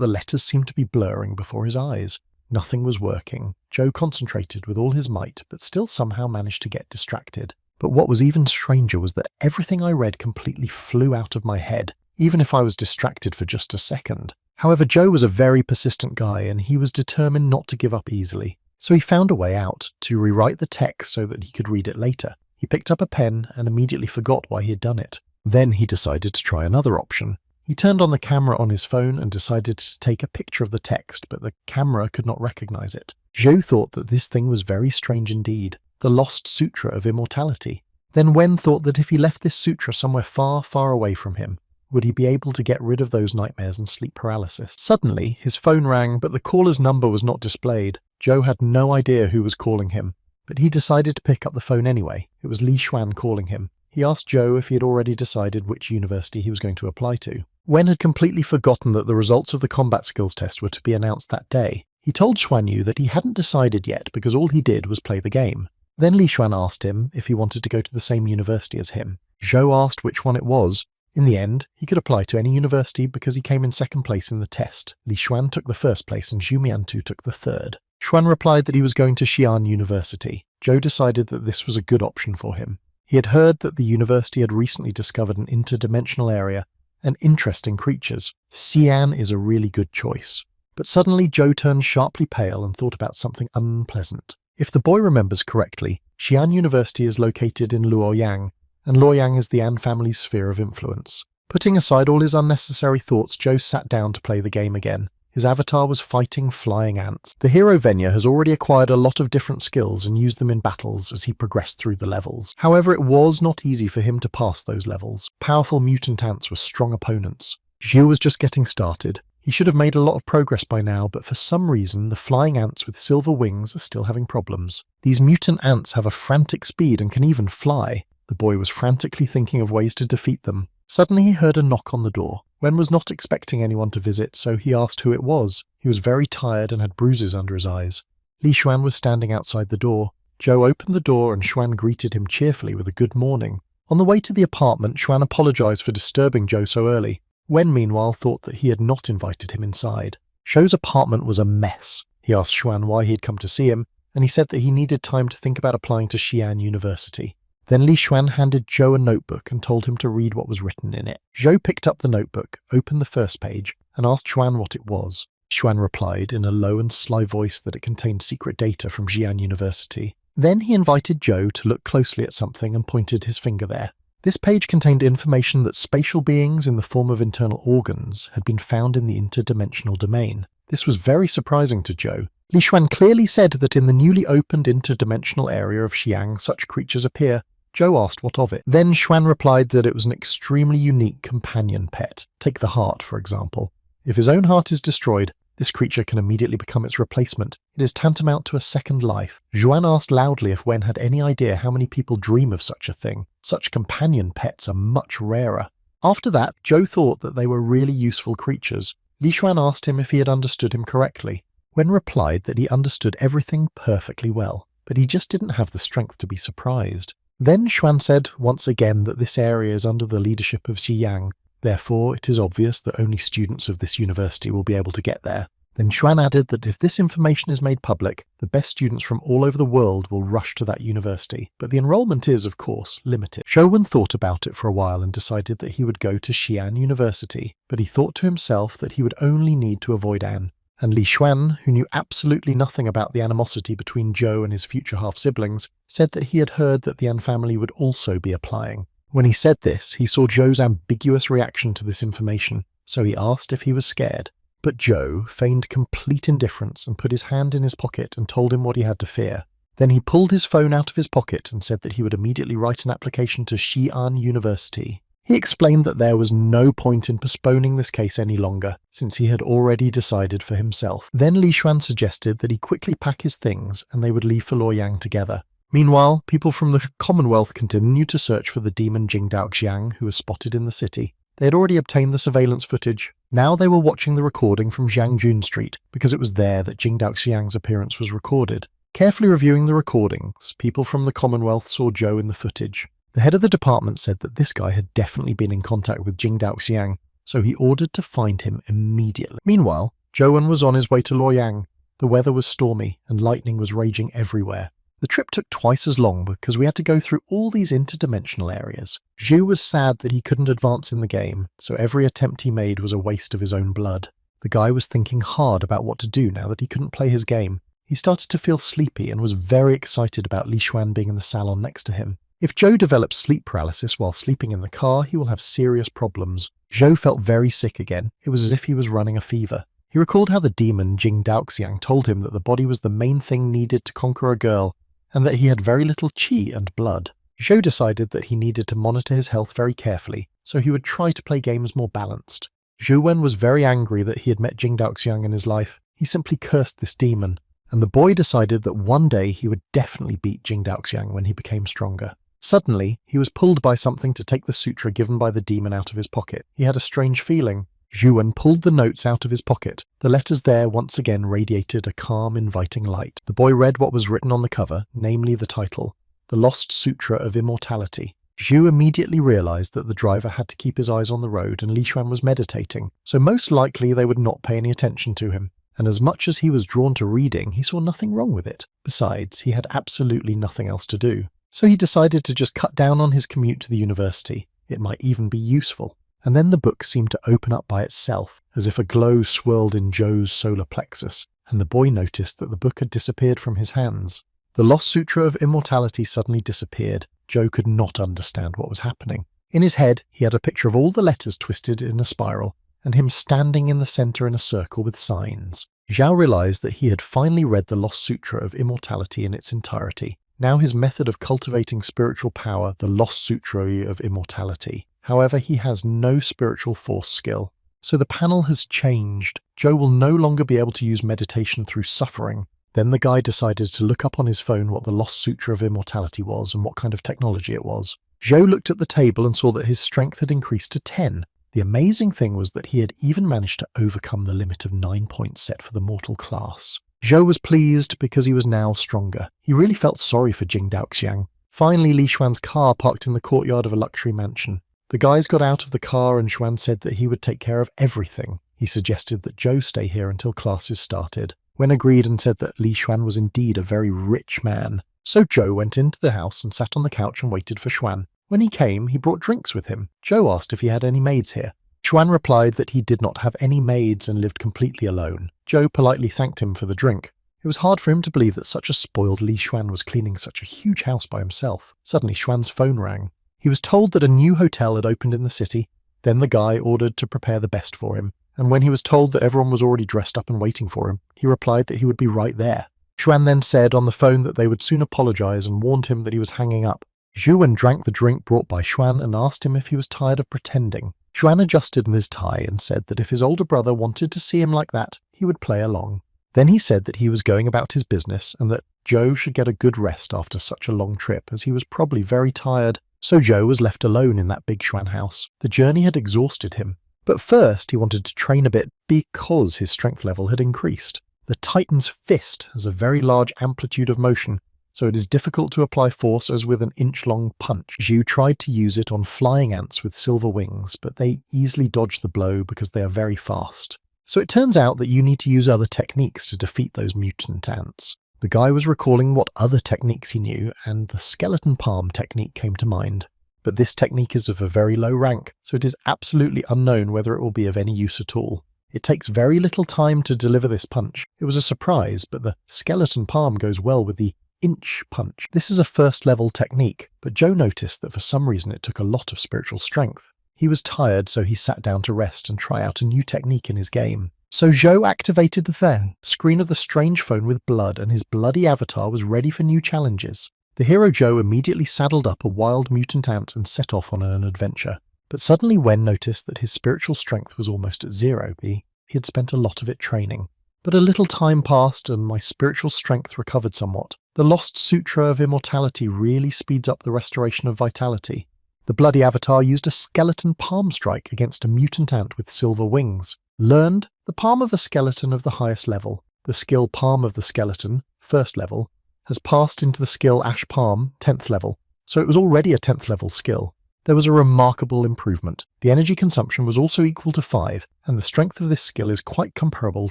the letters seemed to be blurring before his eyes. Nothing was working. Zhou concentrated with all his might, but still somehow managed to get distracted. But what was even stranger was that everything I read completely flew out of my head, even if I was distracted for just a second. However, Joe was a very persistent guy and he was determined not to give up easily. So he found a way out, to rewrite the text so that he could read it later. He picked up a pen and immediately forgot why he had done it. Then he decided to try another option. He turned on the camera on his phone and decided to take a picture of the text, but the camera could not recognize it. Joe thought that this thing was very strange indeed, the lost Sutra of immortality. Then Wen thought that if he left this sutra somewhere far, far away from him, would he be able to get rid of those nightmares and sleep paralysis? Suddenly, his phone rang, but the caller's number was not displayed. Joe had no idea who was calling him, but he decided to pick up the phone anyway. It was Li Xuan calling him. He asked Joe if he had already decided which university he was going to apply to. Wen had completely forgotten that the results of the combat skills test were to be announced that day. He told Xuan Yu that he hadn't decided yet because all he did was play the game. Then Li Xuan asked him if he wanted to go to the same university as him. Zhou asked which one it was. In the end, he could apply to any university because he came in second place in the test. Li Xuan took the first place and Zhu Miantu took the third. Xuan replied that he was going to Xi'an University. Zhou decided that this was a good option for him. He had heard that the university had recently discovered an interdimensional area and interesting creatures. Xi'an is a really good choice. But suddenly Zhou turned sharply pale and thought about something unpleasant. If the boy remembers correctly, Xi'an University is located in Luoyang, and Luoyang is the An family's sphere of influence. Putting aside all his unnecessary thoughts, Zhou sat down to play the game again. His avatar was fighting flying ants. The hero Venya has already acquired a lot of different skills and used them in battles as he progressed through the levels. However, it was not easy for him to pass those levels. Powerful mutant ants were strong opponents. Zhu was just getting started. He should have made a lot of progress by now, but for some reason the flying ants with silver wings are still having problems. These mutant ants have a frantic speed and can even fly. The boy was frantically thinking of ways to defeat them. Suddenly he heard a knock on the door. Wen was not expecting anyone to visit, so he asked who it was. He was very tired and had bruises under his eyes. Li Xuan was standing outside the door. Zhou opened the door and Xuan greeted him cheerfully with a good morning. On the way to the apartment, Xuan apologized for disturbing Zhou so early. Wen, meanwhile, thought that he had not invited him inside. Zhou's apartment was a mess. He asked Xuan why he had come to see him, and he said that he needed time to think about applying to Xi'an University. Then Li Xuan handed Zhou a notebook and told him to read what was written in it. Zhou picked up the notebook, opened the first page, and asked Xuan what it was. Xuan replied in a low and sly voice that it contained secret data from Xi'an University. Then he invited Zhou to look closely at something and pointed his finger there. This page contained information that spatial beings in the form of internal organs had been found in the interdimensional domain. This was very surprising to Zhou. Li Xuan clearly said that in the newly opened interdimensional area of Xi'an such creatures appear. Zhou asked what of it. Then Xuan replied that it was an extremely unique companion pet. Take the heart, for example. If his own heart is destroyed, this creature can immediately become its replacement. It is tantamount to a second life. Xuan asked loudly if Wen had any idea how many people dream of such a thing. Such companion pets are much rarer. After that, Zhou thought that they were really useful creatures. Li Xuan asked him if he had understood him correctly. Wen replied that he understood everything perfectly well, but he just didn't have the strength to be surprised. Then Xuan said once again that this area is under the leadership of Xiyang. Therefore, it is obvious that only students of this university will be able to get there. Then Xuan added that if this information is made public, the best students from all over the world will rush to that university, but the enrollment is, of course, limited. Shouwen thought about it for a while and decided that he would go to Xi'an University, but he thought to himself that he would only need to avoid An. And Li Xuan, who knew absolutely nothing about the animosity between Zhou and his future half-siblings, said that he had heard that the An family would also be applying. When he said this, he saw Zhou's ambiguous reaction to this information, so he asked if he was scared. But Zhou feigned complete indifference and put his hand in his pocket and told him what he had to fear. Then he pulled his phone out of his pocket and said that he would immediately write an application to Xi'an University. He explained that there was no point in postponing this case any longer, since he had already decided for himself. Then Li Xuan suggested that he quickly pack his things and they would leave for Luoyang together. Meanwhile, people from the Commonwealth continued to search for the demon Jingdao Xiang, who was spotted in the city. They had already obtained the surveillance footage. Now they were watching the recording from Jiangjun Street, because it was there that Jingdao Xiang's appearance was recorded. Carefully reviewing the recordings, people from the Commonwealth saw Zhou in the footage. The head of the department said that this guy had definitely been in contact with Jingdao Xiang, so he ordered to find him immediately. Meanwhile, Zhouwen was on his way to Luoyang. The weather was stormy, and lightning was raging everywhere. The trip took twice as long because we had to go through all these interdimensional areas. Zhu was sad that he couldn't advance in the game, so every attempt he made was a waste of his own blood. The guy was thinking hard about what to do now that he couldn't play his game. He started to feel sleepy and was very excited about Li Xuan being in the salon next to him. If Zhou develops sleep paralysis while sleeping in the car, he will have serious problems. Zhou felt very sick again. It was as if he was running a fever. He recalled how the demon Jing Daoxiang told him that the body was the main thing needed to conquer a girl, and that he had very little qi and blood. Zhou decided that he needed to monitor his health very carefully, so he would try to play games more balanced. Zhu Wen was very angry that he had met Jing Daoxiang in his life. He simply cursed this demon, and the boy decided that one day he would definitely beat Jing Daoxiang when he became stronger. Suddenly, he was pulled by something to take the sutra given by the demon out of his pocket. He had a strange feeling. Zhu Wen pulled the notes out of his pocket. The letters there once again radiated a calm, inviting light. The boy read what was written on the cover, namely the title, The Lost Sutra of Immortality. Zhu immediately realized that the driver had to keep his eyes on the road and Li Xuan was meditating, so most likely they would not pay any attention to him. And as much as he was drawn to reading, he saw nothing wrong with it. Besides, he had absolutely nothing else to do. So he decided to just cut down on his commute to the university. It might even be useful. And then the book seemed to open up by itself, as if a glow swirled in Zhou's solar plexus, and the boy noticed that the book had disappeared from his hands. The Lost Sutra of Immortality suddenly disappeared. Zhou could not understand what was happening. In his head, he had a picture of all the letters twisted in a spiral, and him standing in the center in a circle with signs. Zhou realized that he had finally read the Lost Sutra of Immortality in its entirety. Now his method of cultivating spiritual power, the Lost Sutra of Immortality. However, he has no spiritual force skill. So the panel has changed. Zhou will no longer be able to use meditation through suffering. Then the guy decided to look up on his phone what the Lost Sutra of Immortality was and what kind of technology it was. Zhou looked at the table and saw that his strength had increased to 10. The amazing thing was that he had even managed to overcome the limit of 9 points set for the mortal class. Zhou was pleased because he was now stronger. He really felt sorry for Jing Daoxiang. Finally, Li Xuan's car parked in the courtyard of a luxury mansion. The guys got out of the car and Xuan said that he would take care of everything. He suggested that Zhou stay here until classes started. Wen agreed and said that Li Xuan was indeed a very rich man. So Zhou went into the house and sat on the couch and waited for Xuan. When he came, he brought drinks with him. Zhou asked if he had any maids here. Xuan replied that he did not have any maids and lived completely alone. Zhou politely thanked him for the drink. It was hard for him to believe that such a spoiled Li Xuan was cleaning such a huge house by himself. Suddenly Xuan's phone rang. He was told that a new hotel had opened in the city. Then the guy ordered to prepare the best for him. And when he was told that everyone was already dressed up and waiting for him, he replied that he would be right there. Xuan then said on the phone that they would soon apologize and warned him that he was hanging up. Zhu Wen drank the drink brought by Xuan and asked him if he was tired of pretending. Xuan adjusted in his tie and said that if his older brother wanted to see him like that, he would play along. Then he said that he was going about his business and that Zhou should get a good rest after such a long trip, as he was probably very tired. So Zhou was left alone in that big Xuan house. The journey had exhausted him. But first he wanted to train a bit because his strength level had increased. The Titan's fist has a very large amplitude of motion, so it is difficult to apply force as with an inch-long punch. Zhu tried to use it on flying ants with silver wings, but they easily dodge the blow because they are very fast. So it turns out that you need to use other techniques to defeat those mutant ants. The guy was recalling what other techniques he knew, and the skeleton palm technique came to mind. But this technique is of a very low rank, so it is absolutely unknown whether it will be of any use at all. It takes very little time to deliver this punch. It was a surprise, but the skeleton palm goes well with the inch punch. This is a first level technique, but Zhou noticed that for some reason it took a lot of spiritual strength. He was tired, so he sat down to rest and try out a new technique in his game. So Zhou activated the screen of the strange phone with blood, and his bloody avatar was ready for new challenges. The hero Zhou immediately saddled up a wild mutant ant and set off on an adventure. But suddenly Wen noticed that his spiritual strength was almost at 0. He had spent a lot of it training. But a little time passed and my spiritual strength recovered somewhat. The Lost Sutra of Immortality really speeds up the restoration of vitality. The bloody avatar used a skeleton palm strike against a mutant ant with silver wings. Learned the palm of a skeleton of the highest level. The skill palm of the skeleton, 1st level, has passed into the skill Ash Palm, 10th level, so it was already a 10th level skill. There was a remarkable improvement. The energy consumption was also equal to 5, and the strength of this skill is quite comparable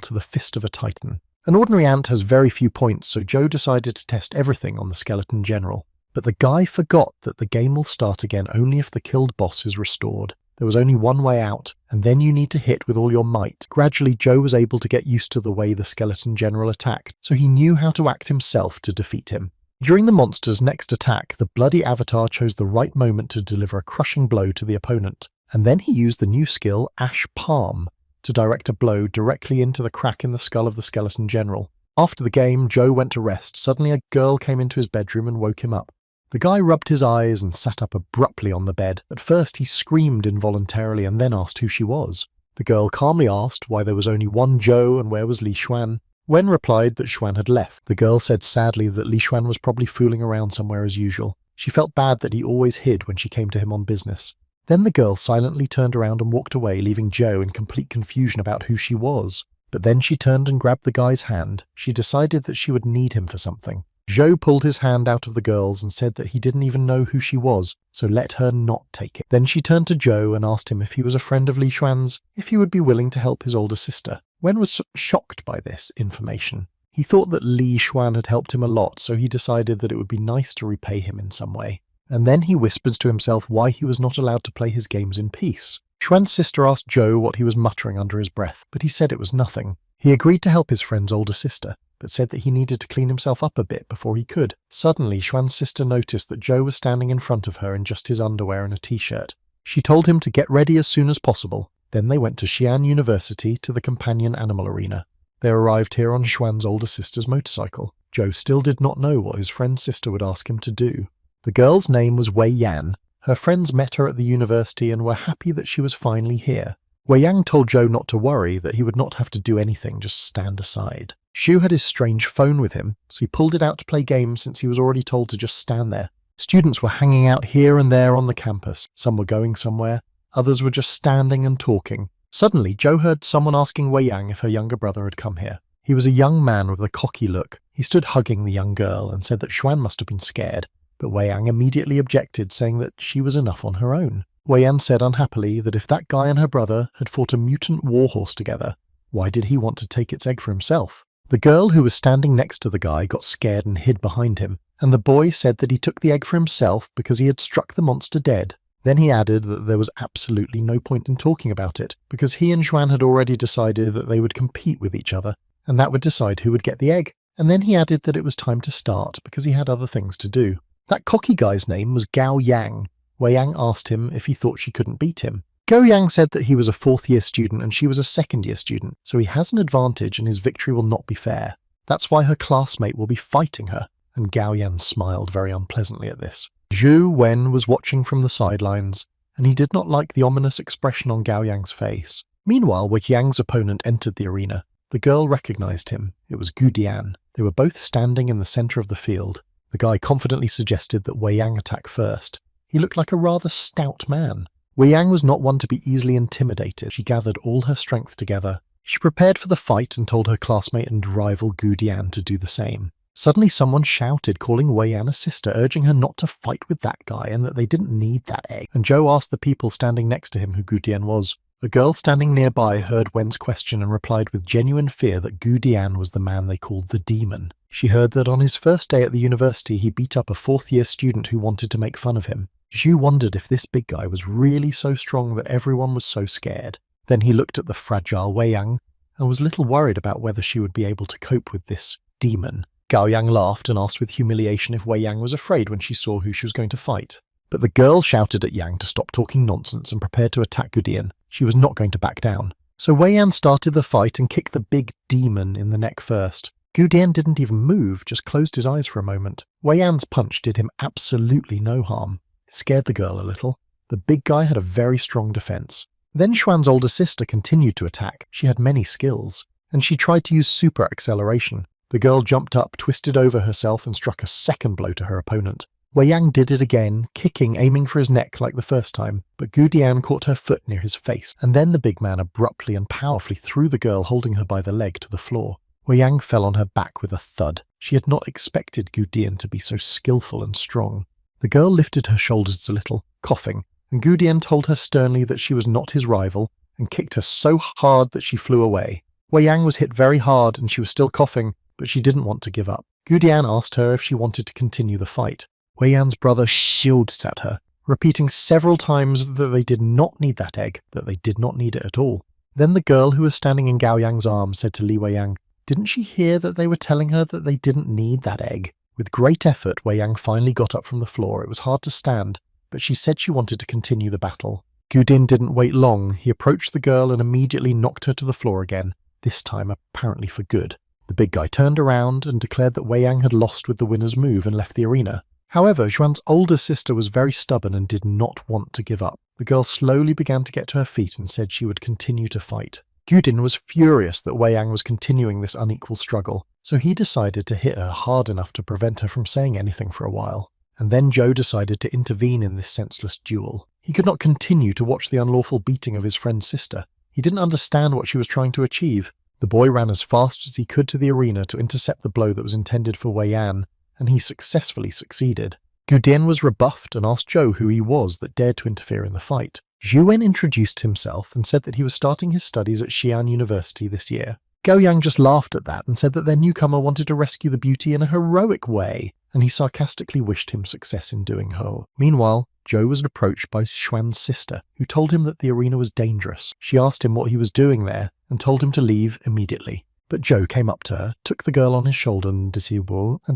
to the Fist of a Titan. An ordinary ant has very few points, so Joe decided to test everything on the skeleton general. But the guy forgot that the game will start again only if the killed boss is restored. There was only one way out, and then you need to hit with all your might. Gradually, Joe was able to get used to the way the skeleton general attacked, so he knew how to act himself to defeat him. During the monster's next attack, the bloody avatar chose the right moment to deliver a crushing blow to the opponent, and then he used the new skill Ash Palm to direct a blow directly into the crack in the skull of the skeleton general. After the game, Joe went to rest. Suddenly a girl came into his bedroom and woke him up. The guy rubbed his eyes and sat up abruptly on the bed. At first he screamed involuntarily and then asked who she was. The girl calmly asked why there was only one Joe and where was Li Xuan. Wen replied that Xuan had left. The girl said sadly that Li Xuan was probably fooling around somewhere as usual. She felt bad that he always hid when she came to him on business. Then the girl silently turned around and walked away, leaving Joe in complete confusion about who she was. But then she turned and grabbed the guy's hand. She decided that she would need him for something. Joe pulled his hand out of the girl's and said that he didn't even know who she was, so let her not take it. Then she turned to Joe and asked him if he was a friend of Li Xuan's, if he would be willing to help his older sister. Wen was shocked by this information. He thought that Li Xuan had helped him a lot, so he decided that it would be nice to repay him in some way. And then he whispered to himself why he was not allowed to play his games in peace. Xuan's sister asked Joe what he was muttering under his breath, but he said it was nothing. He agreed to help his friend's older sister, but said that he needed to clean himself up a bit before he could. Suddenly, Xuan's sister noticed that Joe was standing in front of her in just his underwear and a t-shirt. She told him to get ready as soon as possible. Then they went to Xi'an University to the companion animal arena. They arrived here on Xuan's older sister's motorcycle. Joe still did not know what his friend's sister would ask him to do. The girl's name was Wei Yan. Her friends met her at the university and were happy that she was finally here. Wei Yang told Joe not to worry, that he would not have to do anything, just stand aside. Xu had his strange phone with him, so he pulled it out to play games since he was already told to just stand there. Students were hanging out here and there on the campus. Some were going somewhere, others were just standing and talking. Suddenly, Joe heard someone asking Wei Yang if her younger brother had come here. He was a young man with a cocky look. He stood hugging the young girl and said that Xuan must have been scared, but Wei Yang immediately objected, saying that she was enough on her own. Wei Yan said unhappily that if that guy and her brother had fought a mutant warhorse together, why did he want to take its egg for himself? The girl who was standing next to the guy got scared and hid behind him, and the boy said that he took the egg for himself because he had struck the monster dead. Then he added that there was absolutely no point in talking about it, because he and Xuan had already decided that they would compete with each other, and that would decide who would get the egg. And then he added that it was time to start, because he had other things to do. That cocky guy's name was Gao Yang. Wei Yang asked him if he thought she couldn't beat him. Gao Yang said that he was a fourth-year student and she was a second-year student, so he has an advantage and his victory will not be fair. That's why her classmate will be fighting her, and Gao Yang smiled very unpleasantly at this. Zhu Wen was watching from the sidelines, and he did not like the ominous expression on Gao Yang's face. Meanwhile, Wei Yang's opponent entered the arena. The girl recognized him. It was Gueday. They were both standing in the center of the field. The guy confidently suggested that Wei Yang attack first. He looked like a rather stout man. Wei Yang was not one to be easily intimidated. She gathered all her strength together. She prepared for the fight and told her classmate and rival Gueday to do the same. Suddenly someone shouted, calling Wei Yan a sister, urging her not to fight with that guy and that they didn't need that egg. And Joe asked the people standing next to him who Gueday was. A girl standing nearby heard Wen's question and replied with genuine fear that Gueday was the man they called the demon. She heard that on his first day at the university he beat up a fourth-year student who wanted to make fun of him. Zhu wondered if this big guy was really so strong that everyone was so scared. Then he looked at the fragile Wei Yang and was a little worried about whether she would be able to cope with this demon. Gao Yang laughed and asked with humiliation if Wei Yang was afraid when she saw who she was going to fight. But the girl shouted at Yang to stop talking nonsense and prepared to attack Gueday. She was not going to back down. So Wei Yan started the fight and kicked the big demon in the neck first. Gueday didn't even move, just closed his eyes for a moment. Wei Yan's punch did him absolutely no harm. It scared the girl a little. The big guy had a very strong defense. Then Xuan's older sister continued to attack. She had many skills, and she tried to use super acceleration. The girl jumped up, twisted over herself, and struck a second blow to her opponent. Wei Yang did it again, kicking, aiming for his neck like the first time, but Gueday caught her foot near his face, and then the big man abruptly and powerfully threw the girl holding her by the leg to the floor. Wei Yang fell on her back with a thud. She had not expected Gueday to be so skillful and strong. The girl lifted her shoulders a little, coughing, and Gueday told her sternly that she was not his rival, and kicked her so hard that she flew away. Wei Yang was hit very hard and she was still coughing, but she didn't want to give up. Gudian asked her if she wanted to continue the fight. Wei Yan's brother shields at her, repeating several times that they did not need that egg, that they did not need it at all. Then the girl who was standing in Gao Yang's arms said to Li Wei Yang, "Didn't she hear that they were telling her that they didn't need that egg?" With great effort, Wei Yang finally got up from the floor. It was hard to stand, but she said she wanted to continue the battle. Gudin didn't wait long. He approached the girl and immediately knocked her to the floor again, this time apparently for good. The big guy turned around and declared that Wei Yang had lost with the winner's move and left the arena. However, Xuan's older sister was very stubborn and did not want to give up. The girl slowly began to get to her feet and said she would continue to fight. Gudin was furious that Wei Yang was continuing this unequal struggle, so he decided to hit her hard enough to prevent her from saying anything for a while. And then Zhou decided to intervene in this senseless duel. He could not continue to watch the unlawful beating of his friend's sister. He didn't understand what she was trying to achieve. The boy ran as fast as he could to the arena to intercept the blow that was intended for Wei Yan, and he successfully succeeded. Gudin was rebuffed and asked Zhou who he was that dared to interfere in the fight. Zhu Wen introduced himself and said that he was starting his studies at Xi'an University this year. Gao Yang just laughed at that and said that their newcomer wanted to rescue the beauty in a heroic way, and he sarcastically wished him success in doing so. Meanwhile, Zhou was approached by Xuan's sister, who told him that the arena was dangerous. She asked him what he was doing there and told him to leave immediately. But Zhou came up to her, took the girl on his shoulder and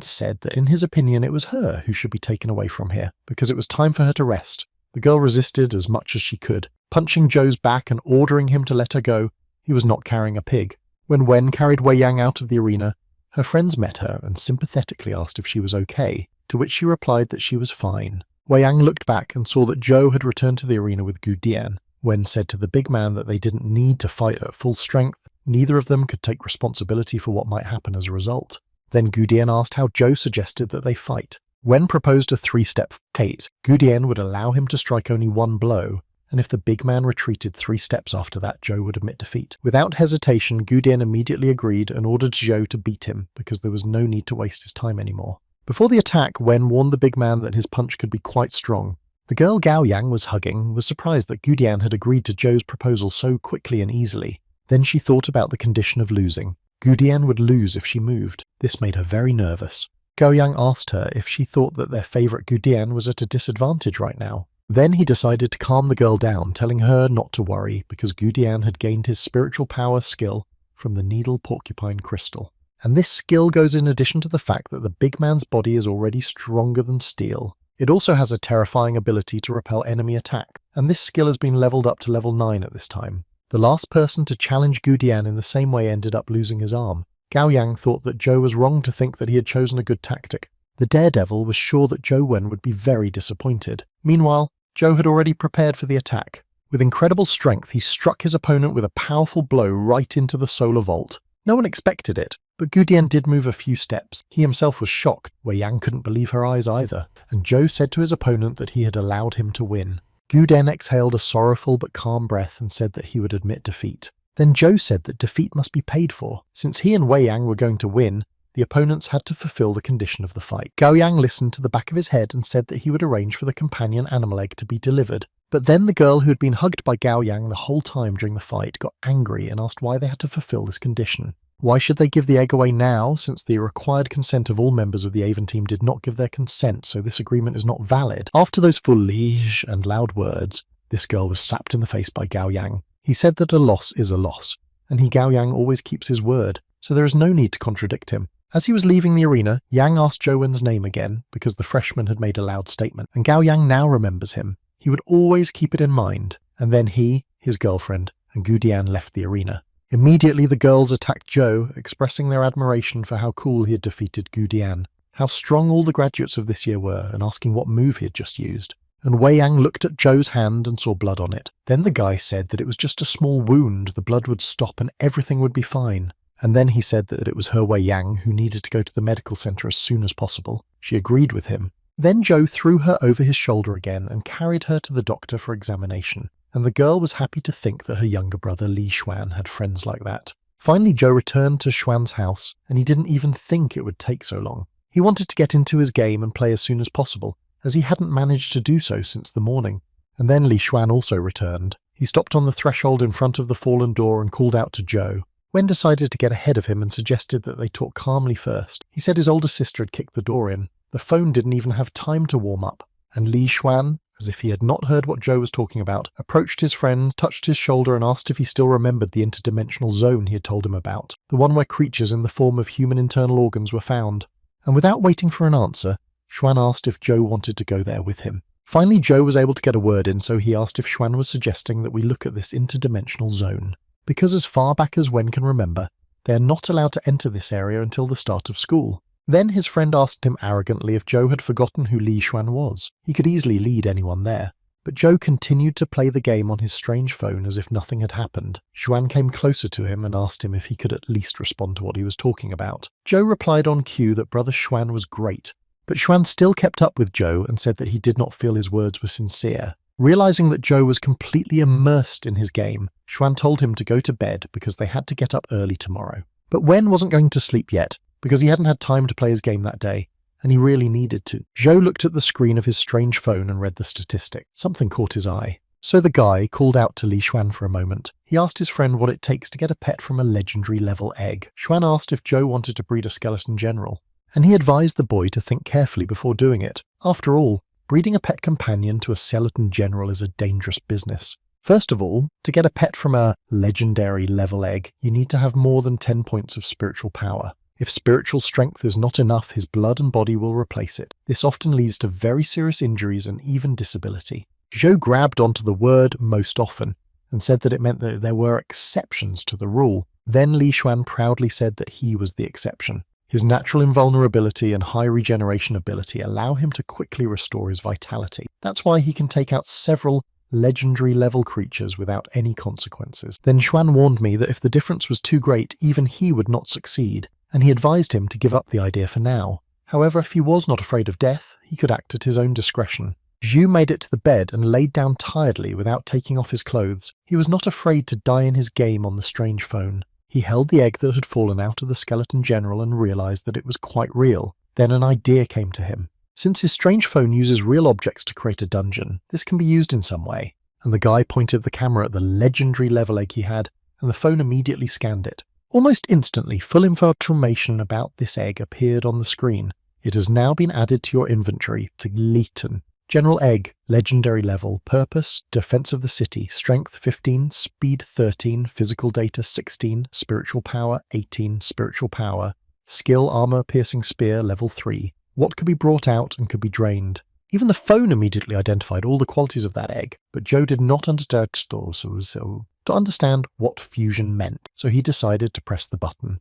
said that in his opinion it was her who should be taken away from here, because it was time for her to rest. The girl resisted as much as she could, punching Zhou's back and ordering him to let her go. He was not carrying a pig. When Wen carried Wei Yang out of the arena, her friends met her and sympathetically asked if she was okay, to which she replied that she was fine. Wei Yang looked back and saw that Zhou had returned to the arena with Gudian. Wen said to the big man that they didn't need to fight at full strength. Neither of them could take responsibility for what might happen as a result. Then Gudian asked how Zhou suggested that they fight. Wen proposed a 3-step fight. Gudian would allow him to strike only one blow, and if the big man retreated 3 steps after that, Zhou would admit defeat. Without hesitation, Gudian immediately agreed and ordered Zhou to beat him, because there was no need to waste his time anymore. Before the attack, Wen warned the big man that his punch could be quite strong. The girl Gao Yang was hugging was surprised that Gudian had agreed to Zhou's proposal so quickly and easily. Then she thought about the condition of losing. Gudian would lose if she moved. This made her very nervous. Gao Yang asked her if she thought that their favourite Gudian was at a disadvantage right now. Then he decided to calm the girl down, telling her not to worry because Gudian had gained his spiritual power skill from the needle porcupine crystal. And this skill goes in addition to the fact that the big man's body is already stronger than steel. It also has a terrifying ability to repel enemy attack, and this skill has been leveled up to level 9 at this time. The last person to challenge Gudian in the same way ended up losing his arm. Gao Yang thought that Zhou was wrong to think that he had chosen a good tactic. The daredevil was sure that Zhou Wen would be very disappointed. Meanwhile, Zhou had already prepared for the attack. With incredible strength, he struck his opponent with a powerful blow right into the solar vault. No one expected it, but Gudian did move a few steps. He himself was shocked. Wei Yang couldn't believe her eyes either, and Zhou said to his opponent that he had allowed him to win. Gudian exhaled a sorrowful but calm breath and said that he would admit defeat. Then Zhou said that defeat must be paid for. Since he and Wei Yang were going to win, the opponents had to fulfill the condition of the fight. Gao Yang listened to the back of his head and said that he would arrange for the companion animal egg to be delivered. But then the girl who had been hugged by Gao Yang the whole time during the fight got angry and asked why they had to fulfill this condition. Why should they give the egg away now, since the required consent of all members of the Avon team did not give their consent, so this agreement is not valid? After those foolish and loud words, this girl was slapped in the face by Gao Yang. He said that a loss is a loss, and Gao Yang always keeps his word, so there is no need to contradict him. As he was leaving the arena, Yang asked Zhou Wen's name again, because the freshman had made a loud statement, and Gao Yang now remembers him. He would always keep it in mind, and then he, his girlfriend, and Gudian left the arena. Immediately the girls attacked Zhou, expressing their admiration for how cool he had defeated Gudian, how strong all the graduates of this year were, and asking what move he had just used. And Wei Yang looked at Zhou's hand and saw blood on it. Then the guy said that it was just a small wound, the blood would stop and everything would be fine. And then he said that it was her Wei Yang who needed to go to the medical center as soon as possible. She agreed with him. Then Zhou threw her over his shoulder again and carried her to the doctor for examination. And the girl was happy to think that her younger brother Li Xuan had friends like that. Finally Zhou returned to Xuan's house, and he didn't even think it would take so long. He wanted to get into his game and play as soon as possible, as he hadn't managed to do so since the morning. And then Li Xuan also returned. He stopped on the threshold in front of the fallen door and called out to Zhou. Wen decided to get ahead of him and suggested that they talk calmly first. He said his older sister had kicked the door in. The phone didn't even have time to warm up. And Li Xuan, as if he had not heard what Zhou was talking about, approached his friend, touched his shoulder and asked if he still remembered the interdimensional zone he had told him about, the one where creatures in the form of human internal organs were found. And without waiting for an answer, Xuan asked if Zhou wanted to go there with him. Finally, Zhou was able to get a word in, so he asked if Xuan was suggesting that we look at this interdimensional zone. Because as far back as Wen can remember, they are not allowed to enter this area until the start of school. Then his friend asked him arrogantly if Zhou had forgotten who Li Xuan was. He could easily lead anyone there. But Zhou continued to play the game on his strange phone as if nothing had happened. Xuan came closer to him and asked him if he could at least respond to what he was talking about. Zhou replied on cue that brother Xuan was great, but Xuan still kept up with Zhou and said that he did not feel his words were sincere. Realizing that Zhou was completely immersed in his game, Xuan told him to go to bed because they had to get up early tomorrow. But Wen wasn't going to sleep yet, because he hadn't had time to play his game that day, and he really needed to. Zhou looked at the screen of his strange phone and read the statistic. Something caught his eye. So the guy called out to Li Xuan for a moment. He asked his friend what it takes to get a pet from a legendary level egg. Xuan asked if Zhou wanted to breed a skeleton general, and he advised the boy to think carefully before doing it. After all, breeding a pet companion to a skeleton general is a dangerous business. First of all, to get a pet from a legendary level egg, you need to have more than 10 points of spiritual power. If spiritual strength is not enough, his blood and body will replace it. This often leads to very serious injuries and even disability. Zhou grabbed onto the word most often and said that it meant that there were exceptions to the rule. Then Li Xuan proudly said that he was the exception. His natural invulnerability and high regeneration ability allow him to quickly restore his vitality. That's why he can take out several legendary level creatures without any consequences. Then Xuan warned me that if the difference was too great, even he would not succeed, and he advised him to give up the idea for now. However, if he was not afraid of death, he could act at his own discretion. Zhu made it to the bed and laid down tiredly without taking off his clothes. He was not afraid to die in his game on the strange phone. He held the egg that had fallen out of the skeleton general and realized that it was quite real. Then an idea came to him. Since his strange phone uses real objects to create a dungeon, this can be used in some way. And the guy pointed the camera at the legendary level egg he had, and the phone immediately scanned it. Almost instantly, full information about this egg appeared on the screen. It has now been added to your inventory to Leighton. General Egg, legendary level, purpose, defense of the city, strength 15, speed 13, physical data 16, spiritual power 18, spiritual power, skill armor piercing spear level 3. What could be brought out and could be drained. Even the phone immediately identified all the qualities of that egg, but Zhou did not understand to understand what fusion meant, so he decided to press the button.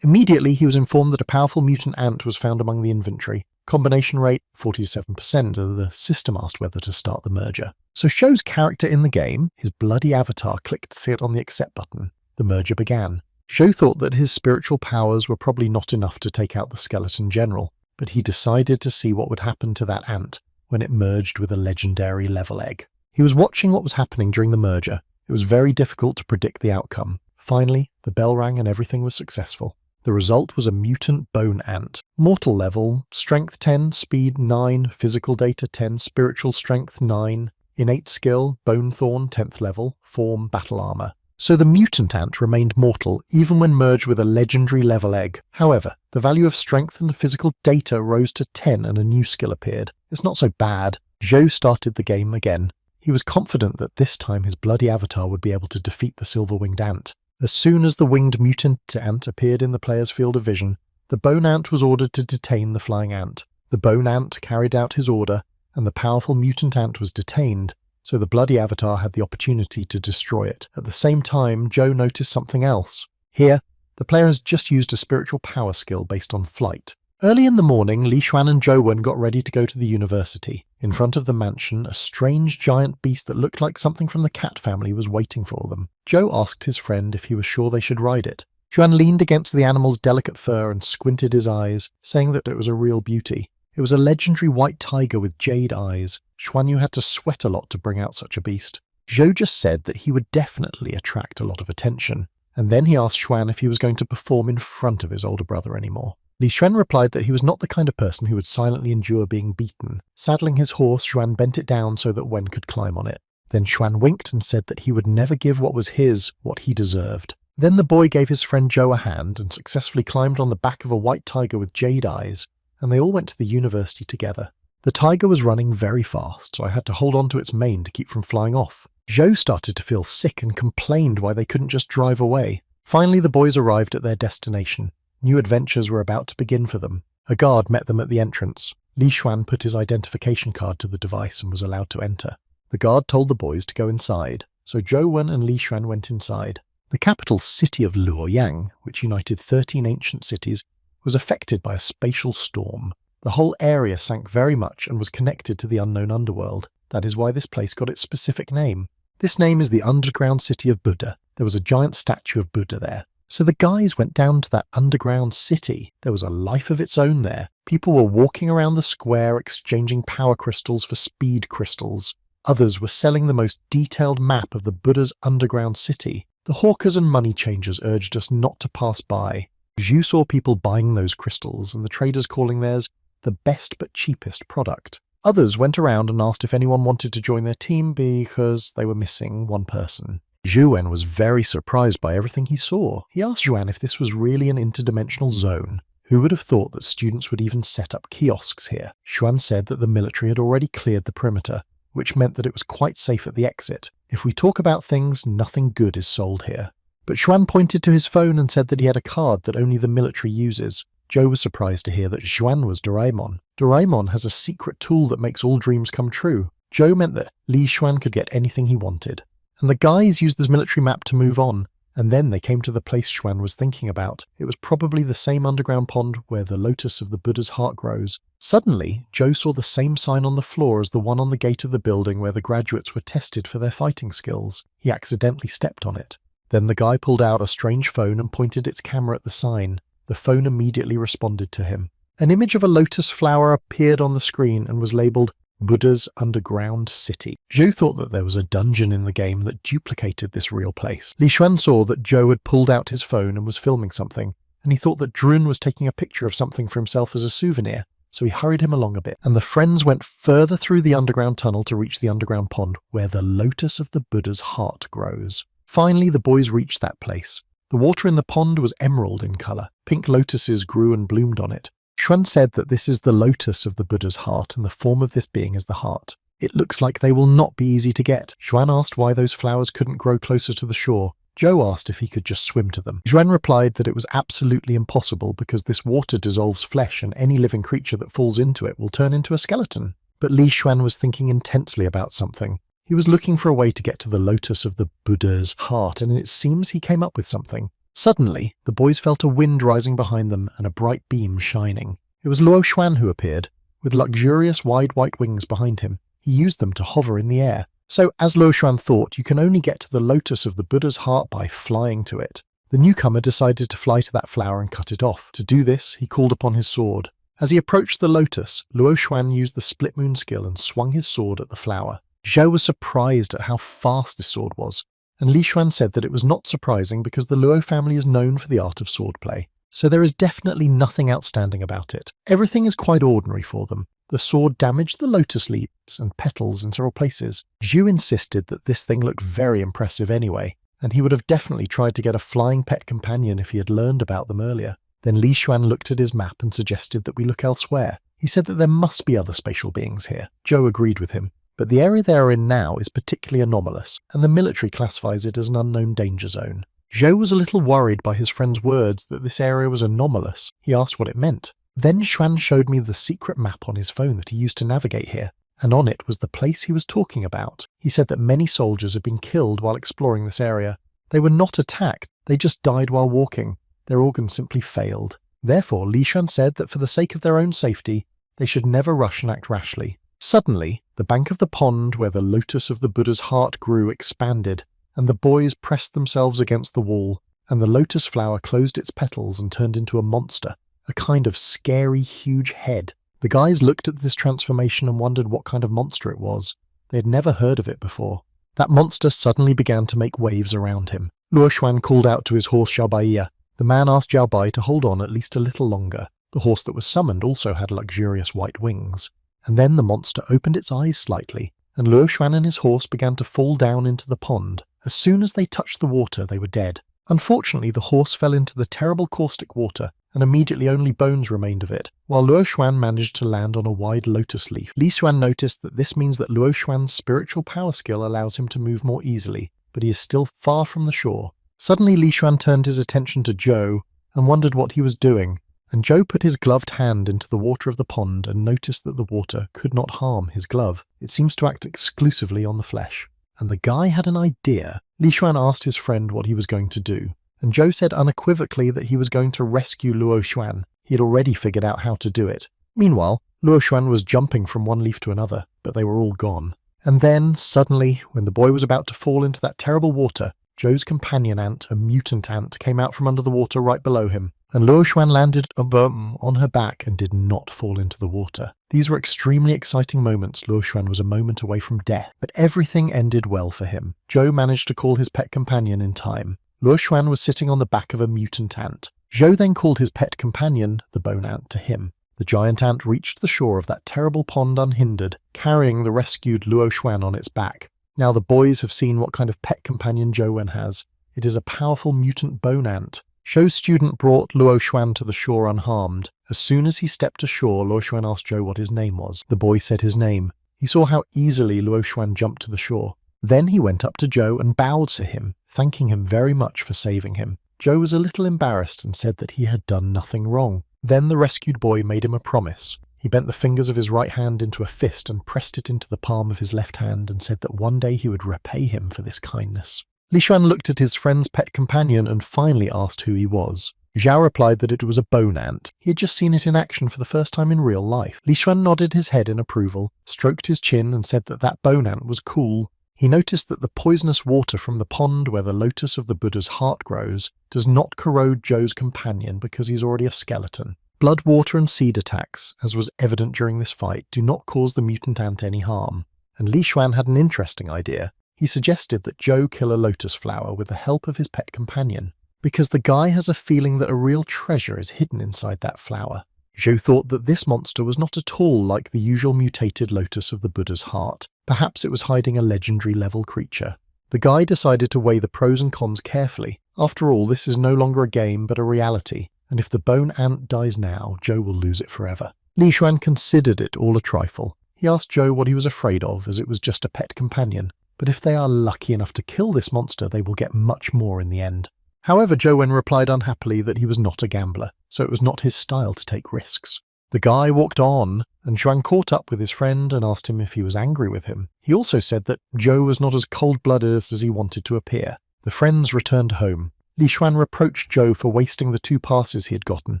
Immediately he was informed that a powerful mutant ant was found among the inventory. Combination rate 47%, the system asked whether to start the merger. So Zhou's character in the game, his bloody avatar, clicked on the accept button. The merger began. Zhou thought that his spiritual powers were probably not enough to take out the skeleton general, but he decided to see what would happen to that ant when it merged with a legendary level egg. He was watching what was happening during the merger. It was very difficult to predict the outcome. Finally, the bell rang and everything was successful. The result was a mutant bone ant. Mortal level, strength 10, speed 9, physical data 10, spiritual strength 9, innate skill, bone thorn 10th level, form battle armor. So the mutant ant remained mortal even when merged with a legendary level egg. However, the value of strength and physical data rose to 10 and a new skill appeared. It's not so bad. Zhou started the game again. He was confident that this time his bloody avatar would be able to defeat the silver-winged ant. As soon as the winged mutant ant appeared in the player's field of vision, the bone ant was ordered to detain the flying ant. The bone ant carried out his order, and the powerful mutant ant was detained, so the bloody avatar had the opportunity to destroy it. At the same time, Zhou noticed something else. Here, the player has just used a spiritual power skill based on flight. Early in the morning, Li Xuan and Zhou Wen got ready to go to the university. In front of the mansion, a strange giant beast that looked like something from the cat family was waiting for them. Zhou asked his friend if he was sure they should ride it. Xuan leaned against the animal's delicate fur and squinted his eyes, saying that it was a real beauty. It was a legendary white tiger with jade eyes. Xuan Yu had to sweat a lot to bring out such a beast. Zhou just said that he would definitely attract a lot of attention, and then he asked Xuan if he was going to perform in front of his older brother anymore. Li Xuan replied that he was not the kind of person who would silently endure being beaten. Saddling his horse, Xuan bent it down so that Wen could climb on it. Then Xuan winked and said that he would never give what was his what he deserved. Then the boy gave his friend Joe a hand and successfully climbed on the back of a white tiger with jade eyes, and they all went to the university together. The tiger was running very fast, so I had to hold on to its mane to keep from flying off. Joe started to feel sick and complained why they couldn't just drive away. Finally, the boys arrived at their destination. New adventures were about to begin for them. A guard met them at the entrance. Li Xuan put his identification card to the device and was allowed to enter. The guard told the boys to go inside, so Zhou Wen and Li Xuan went inside. The capital city of Luoyang, which united 13 ancient cities, was affected by a spatial storm. The whole area sank very much and was connected to the unknown underworld. That is why this place got its specific name. This name is the underground city of Buddha. There was a giant statue of Buddha there. So the guys went down to that underground city. There was a life of its own there. People were walking around the square exchanging power crystals for speed crystals. Others were selling the most detailed map of the Buddha's underground city. The hawkers and money changers urged us not to pass by. Zhu saw people buying those crystals and the traders calling theirs the best but cheapest product. Others went around and asked if anyone wanted to join their team because they were missing one person. Zhu Wen was very surprised by everything he saw. He asked Yuan if this was really an interdimensional zone. Who would have thought that students would even set up kiosks here? Xuan said that the military had already cleared the perimeter, which meant that it was quite safe at the exit. If we talk about things, nothing good is sold here. But Xuan pointed to his phone and said that he had a card that only the military uses. Joe was surprised to hear that Xuan was Doraemon. Doraemon has a secret tool that makes all dreams come true. Joe meant that Li Xuan could get anything he wanted. And the guys used this military map to move on, and then they came to the place Xuan was thinking about. It was probably the same underground pond where the lotus of the Buddha's heart grows. Suddenly, Joe saw the same sign on the floor as the one on the gate of the building where the graduates were tested for their fighting skills. He accidentally stepped on it. Then the guy pulled out a strange phone and pointed its camera at the sign. The phone immediately responded to him. An image of a lotus flower appeared on the screen and was labelled Buddha's Underground City. Zhou thought that there was a dungeon in the game that duplicated this real place. Li Xuan saw that Zhou had pulled out his phone and was filming something, and he thought that Drun was taking a picture of something for himself as a souvenir, so he hurried him along a bit, and the friends went further through the underground tunnel to reach the underground pond where the lotus of the Buddha's heart grows. Finally, the boys reached that place. The water in the pond was emerald in colour. Pink lotuses grew and bloomed on it. Xuan said that this is the lotus of the Buddha's heart, and the form of this being is the heart. It looks like they will not be easy to get. Xuan asked why those flowers couldn't grow closer to the shore. Zhou asked if he could just swim to them. Xuan replied that it was absolutely impossible because this water dissolves flesh and any living creature that falls into it will turn into a skeleton. But Li Xuan was thinking intensely about something. He was looking for a way to get to the lotus of the Buddha's heart, and it seems he came up with something. Suddenly, the boys felt a wind rising behind them and a bright beam shining. It was Luo Xuan who appeared, with luxurious wide white wings behind him. He used them to hover in the air. So, as Luo Xuan thought, you can only get to the lotus of the Buddha's heart by flying to it. The newcomer decided to fly to that flower and cut it off. To do this, he called upon his sword. As he approached the lotus, Luo Xuan used the split moon skill and swung his sword at the flower. Zhou was surprised at how fast his sword was, and Li Xuan said that it was not surprising because the Luo family is known for the art of swordplay. So there is definitely nothing outstanding about it. Everything is quite ordinary for them. The sword damaged the lotus leaves and petals in several places. Zhu insisted that this thing looked very impressive anyway, and he would have definitely tried to get a flying pet companion if he had learned about them earlier. Then Li Xuan looked at his map and suggested that we look elsewhere. He said that there must be other spatial beings here. Zhou agreed with him. But the area they are in now is particularly anomalous, and the military classifies it as an unknown danger zone. Zhou was a little worried by his friend's words that this area was anomalous. He asked what it meant. Then Xuan showed me the secret map on his phone that he used to navigate here, and on it was the place he was talking about. He said that many soldiers had been killed while exploring this area. They were not attacked, they just died while walking. Their organs simply failed. Therefore, Li Xuan said that for the sake of their own safety, they should never rush and act rashly. Suddenly, the bank of the pond where the lotus of the Buddha's heart grew expanded, and the boys pressed themselves against the wall, and the lotus flower closed its petals and turned into a monster, a kind of scary, huge head. The guys looked at this transformation and wondered what kind of monster it was. They had never heard of it before. That monster suddenly began to make waves around him. Luo Xuan called out to his horse Xiaobaiya. The man asked Xiaobai to hold on at least a little longer. The horse that was summoned also had luxurious white wings. And then the monster opened its eyes slightly, and Luo Xuan and his horse began to fall down into the pond. As soon as they touched the water, they were dead. Unfortunately, the horse fell into the terrible caustic water, and immediately only bones remained of it, while Luo Xuan managed to land on a wide lotus leaf. Li Xuan noticed that this means that Luo Xuan's spiritual power skill allows him to move more easily, but he is still far from the shore. Suddenly Li Xuan turned his attention to Zhou and wondered what he was doing, and Zhou put his gloved hand into the water of the pond and noticed that the water could not harm his glove. It seems to act exclusively on the flesh. And the guy had an idea. Li Xuan asked his friend what he was going to do, and Zhou said unequivocally that he was going to rescue Luo Xuan. He had already figured out how to do it. Meanwhile, Luo Xuan was jumping from one leaf to another, but they were all gone. And then, suddenly, when the boy was about to fall into that terrible water, Zhou's companion ant, a mutant ant, came out from under the water right below him, and Luo Xuan landed on her back and did not fall into the water. These were extremely exciting moments. Luo Xuan was a moment away from death, but everything ended well for him. Zhou managed to call his pet companion in time. Luo Xuan was sitting on the back of a mutant ant. Zhou then called his pet companion, the bone ant, to him. The giant ant reached the shore of that terrible pond unhindered, carrying the rescued Luo Xuan on its back. Now the boys have seen what kind of pet companion Zhou Wen has. It is a powerful mutant bone ant. Zhou's student brought Luo Xuan to the shore unharmed. As soon as he stepped ashore, Luo Xuan asked Zhou what his name was. The boy said his name. He saw how easily Luo Xuan jumped to the shore. Then he went up to Zhou and bowed to him, thanking him very much for saving him. Zhou was a little embarrassed and said that he had done nothing wrong. Then the rescued boy made him a promise. He bent the fingers of his right hand into a fist and pressed it into the palm of his left hand and said that one day he would repay him for this kindness. Li Xuan looked at his friend's pet companion and finally asked who he was. Zhao replied that it was a bone ant. He had just seen it in action for the first time in real life. Li Xuan nodded his head in approval, stroked his chin and said that that bone ant was cool. He noticed that the poisonous water from the pond where the lotus of the Buddha's heart grows does not corrode Zhou's companion because he's already a skeleton. Blood, water and seed attacks, as was evident during this fight, do not cause the mutant ant any harm. And Li Xuan had an interesting idea. He suggested that Zhou kill a lotus flower with the help of his pet companion, because the guy has a feeling that a real treasure is hidden inside that flower. Zhou thought that this monster was not at all like the usual mutated lotus of the Buddha's heart. Perhaps it was hiding a legendary level creature. The guy decided to weigh the pros and cons carefully. After all, this is no longer a game but a reality, and if the bone ant dies now, Zhou will lose it forever. Li Xuan considered it all a trifle. He asked Zhou what he was afraid of, as it was just a pet companion. But if they are lucky enough to kill this monster, they will get much more in the end. However, Zhou Wen replied unhappily that he was not a gambler, so it was not his style to take risks. The guy walked on, and Xuan caught up with his friend and asked him if he was angry with him. He also said that Zhou was not as cold-blooded as he wanted to appear. The friends returned home. Li Xuan reproached Zhou for wasting the 2 passes he had gotten.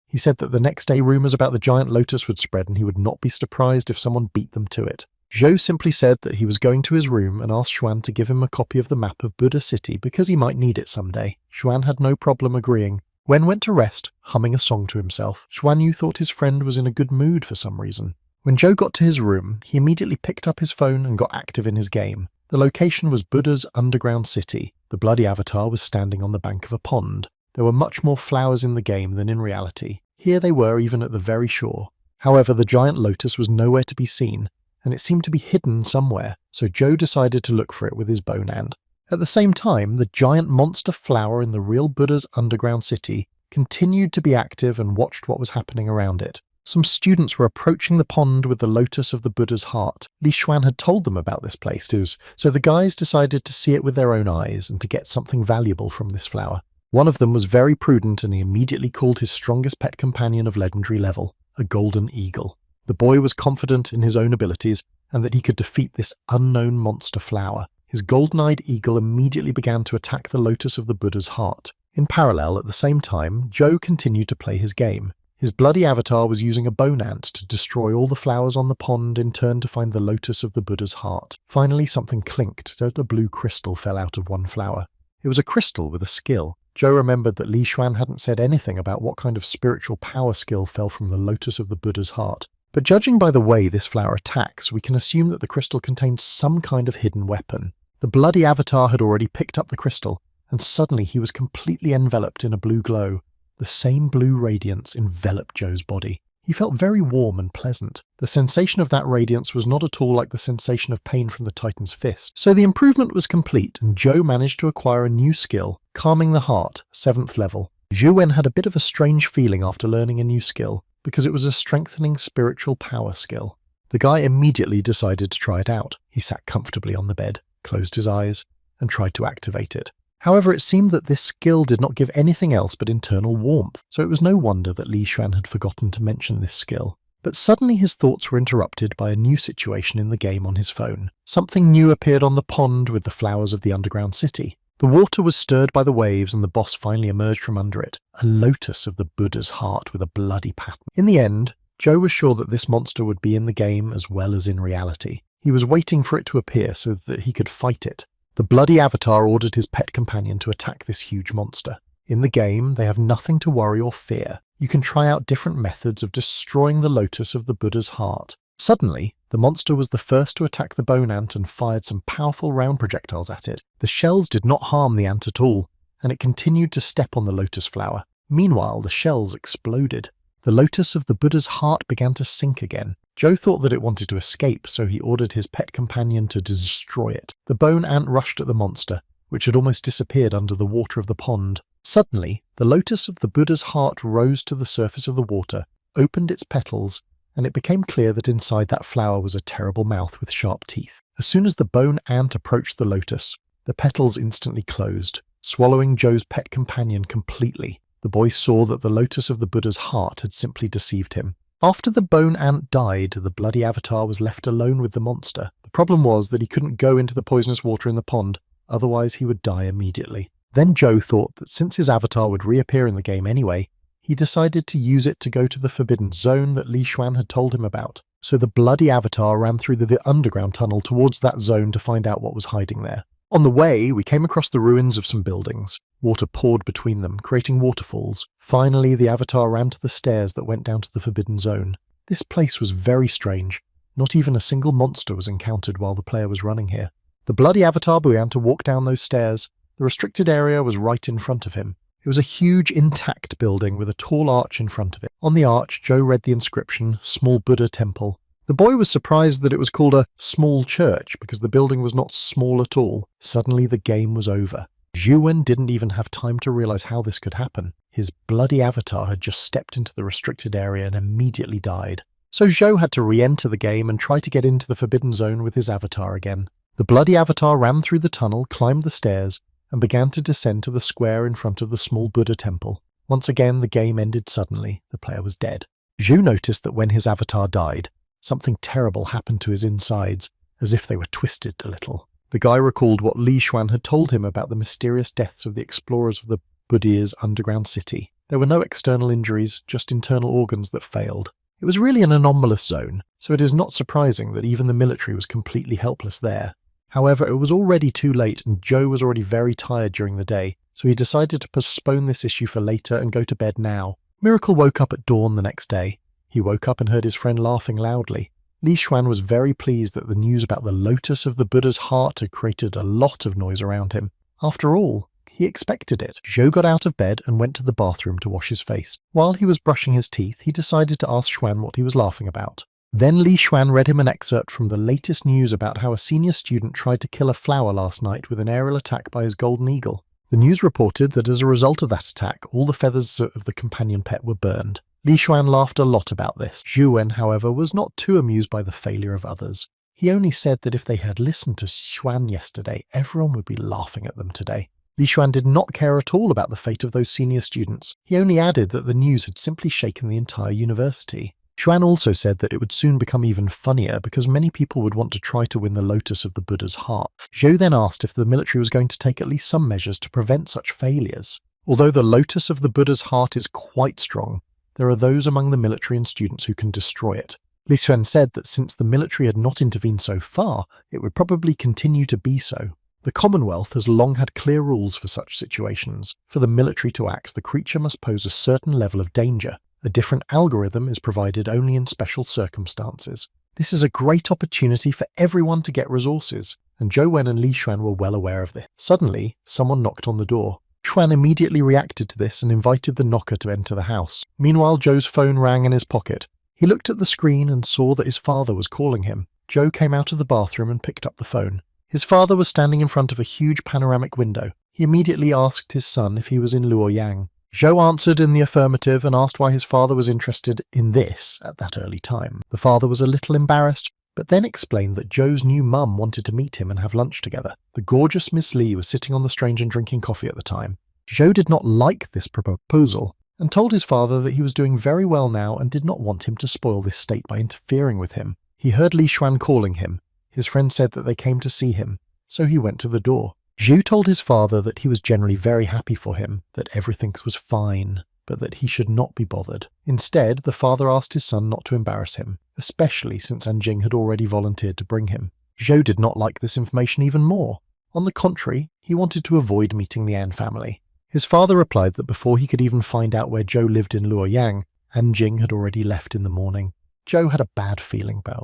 He said that the next day rumours about the giant lotus would spread and he would not be surprised if someone beat them to it. Zhou simply said that he was going to his room and asked Xuan to give him a copy of the map of Buddha City because he might need it someday. Xuan had no problem agreeing. Wen went to rest, humming a song to himself. Xuan Yu thought his friend was in a good mood for some reason. When Zhou got to his room, he immediately picked up his phone and got active in his game. The location was Buddha's underground city. The bloody avatar was standing on the bank of a pond. There were much more flowers in the game than in reality. Here they were even at the very shore. However, the giant lotus was nowhere to be seen, and it seemed to be hidden somewhere, so Zhou decided to look for it with his bone ant. At the same time, the giant monster flower in the real Buddha's underground city continued to be active and watched what was happening around it. Some students were approaching the pond with the lotus of the Buddha's heart. Li Xuan had told them about this place too, so the guys decided to see it with their own eyes and to get something valuable from this flower. One of them was very prudent and he immediately called his strongest pet companion of legendary level, a golden eagle. The boy was confident in his own abilities and that he could defeat this unknown monster flower. His golden-eyed eagle immediately began to attack the lotus of the Buddha's heart. In parallel, at the same time, Zhou continued to play his game. His bloody avatar was using a bone ant to destroy all the flowers on the pond in turn to find the lotus of the Buddha's heart. Finally, something clinked, so a blue crystal fell out of one flower. It was a crystal with a skill. Zhou remembered that Li Xuan hadn't said anything about what kind of spiritual power skill fell from the lotus of the Buddha's heart. But judging by the way this flower attacks, we can assume that the crystal contains some kind of hidden weapon. The bloody avatar had already picked up the crystal, and suddenly he was completely enveloped in a blue glow. The same blue radiance enveloped Zhou's body. He felt very warm and pleasant. The sensation of that radiance was not at all like the sensation of pain from the Titan's fist. So the improvement was complete, and Zhou managed to acquire a new skill, Calming the Heart, 7th level. Zhu Wen had a bit of a strange feeling after learning a new skill, because it was a strengthening spiritual power skill. The guy immediately decided to try it out. He sat comfortably on the bed, closed his eyes, and tried to activate it. However, it seemed that this skill did not give anything else but internal warmth, so it was no wonder that Li Xuan had forgotten to mention this skill. But suddenly his thoughts were interrupted by a new situation in the game on his phone. Something new appeared on the pond with the flowers of the underground city. The water was stirred by the waves and the boss finally emerged from under it, a lotus of the Buddha's heart with a bloody pattern. In the end, Zhou was sure that this monster would be in the game as well as in reality. He was waiting for it to appear so that he could fight it. The bloody avatar ordered his pet companion to attack this huge monster. In the game, they have nothing to worry or fear. You can try out different methods of destroying the lotus of the Buddha's heart. Suddenly, the monster was the first to attack the bone ant and fired some powerful round projectiles at it. The shells did not harm the ant at all, and it continued to step on the lotus flower. Meanwhile, the shells exploded. The lotus of the Buddha's heart began to sink again. Zhou thought that it wanted to escape, so he ordered his pet companion to destroy it. The bone ant rushed at the monster, which had almost disappeared under the water of the pond. Suddenly, the lotus of the Buddha's heart rose to the surface of the water, opened its petals, and it became clear that inside that flower was a terrible mouth with sharp teeth. As soon as the bone ant approached the lotus, the petals instantly closed, swallowing Zhou's pet companion completely. The boy saw that the lotus of the Buddha's heart had simply deceived him. After the bone ant died, the bloody avatar was left alone with the monster. The problem was that he couldn't go into the poisonous water in the pond, otherwise he would die immediately. Then Zhou thought that since his avatar would reappear in the game anyway, he decided to use it to go to the forbidden zone that Li Xuan had told him about. So the bloody avatar ran through the underground tunnel towards that zone to find out what was hiding there. On the way, we came across the ruins of some buildings. Water poured between them, creating waterfalls. Finally, the avatar ran to the stairs that went down to the forbidden zone. This place was very strange. Not even a single monster was encountered while the player was running here. The bloody avatar began to walk down those stairs. The restricted area was right in front of him. It was a huge, intact building with a tall arch in front of it. On the arch, Zhou read the inscription, Small Buddha Temple. The boy was surprised that it was called a small church because the building was not small at all. Suddenly the game was over. Zhu Wen didn't even have time to realize how this could happen. His bloody avatar had just stepped into the restricted area and immediately died. So Zhou had to re-enter the game and try to get into the forbidden zone with his avatar again. The bloody avatar ran through the tunnel, climbed the stairs, and began to descend to the square in front of the small Buddha temple. Once again, the game ended suddenly. The player was dead. Zhu noticed that when his avatar died, something terrible happened to his insides, as if they were twisted a little. The guy recalled what Li Xuan had told him about the mysterious deaths of the explorers of the Buddha's underground city. There were no external injuries, just internal organs that failed. It was really an anomalous zone, so it is not surprising that even the military was completely helpless there. However, it was already too late and Zhou was already very tired during the day, so he decided to postpone this issue for later and go to bed now. Miracle woke up at dawn the next day. He woke up and heard his friend laughing loudly. Li Xuan was very pleased that the news about the lotus of the Buddha's heart had created a lot of noise around him. After all, he expected it. Zhou got out of bed and went to the bathroom to wash his face. While he was brushing his teeth, he decided to ask Xuan what he was laughing about. Then Li Xuan read him an excerpt from the latest news about how a senior student tried to kill a flower last night with an aerial attack by his golden eagle. The news reported that as a result of that attack, all the feathers of the companion pet were burned. Li Xuan laughed a lot about this. Zhu Wen, however, was not too amused by the failure of others. He only said that if they had listened to Xuan yesterday, everyone would be laughing at them today. Li Xuan did not care at all about the fate of those senior students. He only added that the news had simply shaken the entire university. Xuan also said that it would soon become even funnier because many people would want to try to win the lotus of the Buddha's heart. Zhou then asked if the military was going to take at least some measures to prevent such failures. Although the lotus of the Buddha's heart is quite strong, there are those among the military and students who can destroy it. Li Xuan said that since the military had not intervened so far, it would probably continue to be so. The Commonwealth has long had clear rules for such situations. For the military to act, the creature must pose a certain level of danger. A different algorithm is provided only in special circumstances. This is a great opportunity for everyone to get resources, and Zhou Wen and Li Xuan were well aware of this. Suddenly, someone knocked on the door. Xuan immediately reacted to this and invited the knocker to enter the house. Meanwhile, Zhou's phone rang in his pocket. He looked at the screen and saw that his father was calling him. Joe came out of the bathroom and picked up the phone. His father was standing in front of a huge panoramic window. He immediately asked his son if he was in Luoyang. Joe answered in the affirmative and asked why his father was interested in this at that early time. The father was a little embarrassed, but then explained that Joe's new mum wanted to meet him and have lunch together. The gorgeous Miss Lee was sitting on the strange and drinking coffee at the time. Joe did not like this proposal and told his father that he was doing very well now and did not want him to spoil this state by interfering with him. He heard Li Xuan calling him. His friend said that they came to see him, so he went to the door. Zhu told his father that he was generally very happy for him, that everything was fine, but that he should not be bothered. Instead, the father asked his son not to embarrass him, especially since Anjing had already volunteered to bring him. Zhou did not like this information even more. On the contrary, he wanted to avoid meeting the An family. His father replied that before he could even find out where Zhou lived in Luoyang, Anjing had already left in the morning. Zhou had a bad feeling about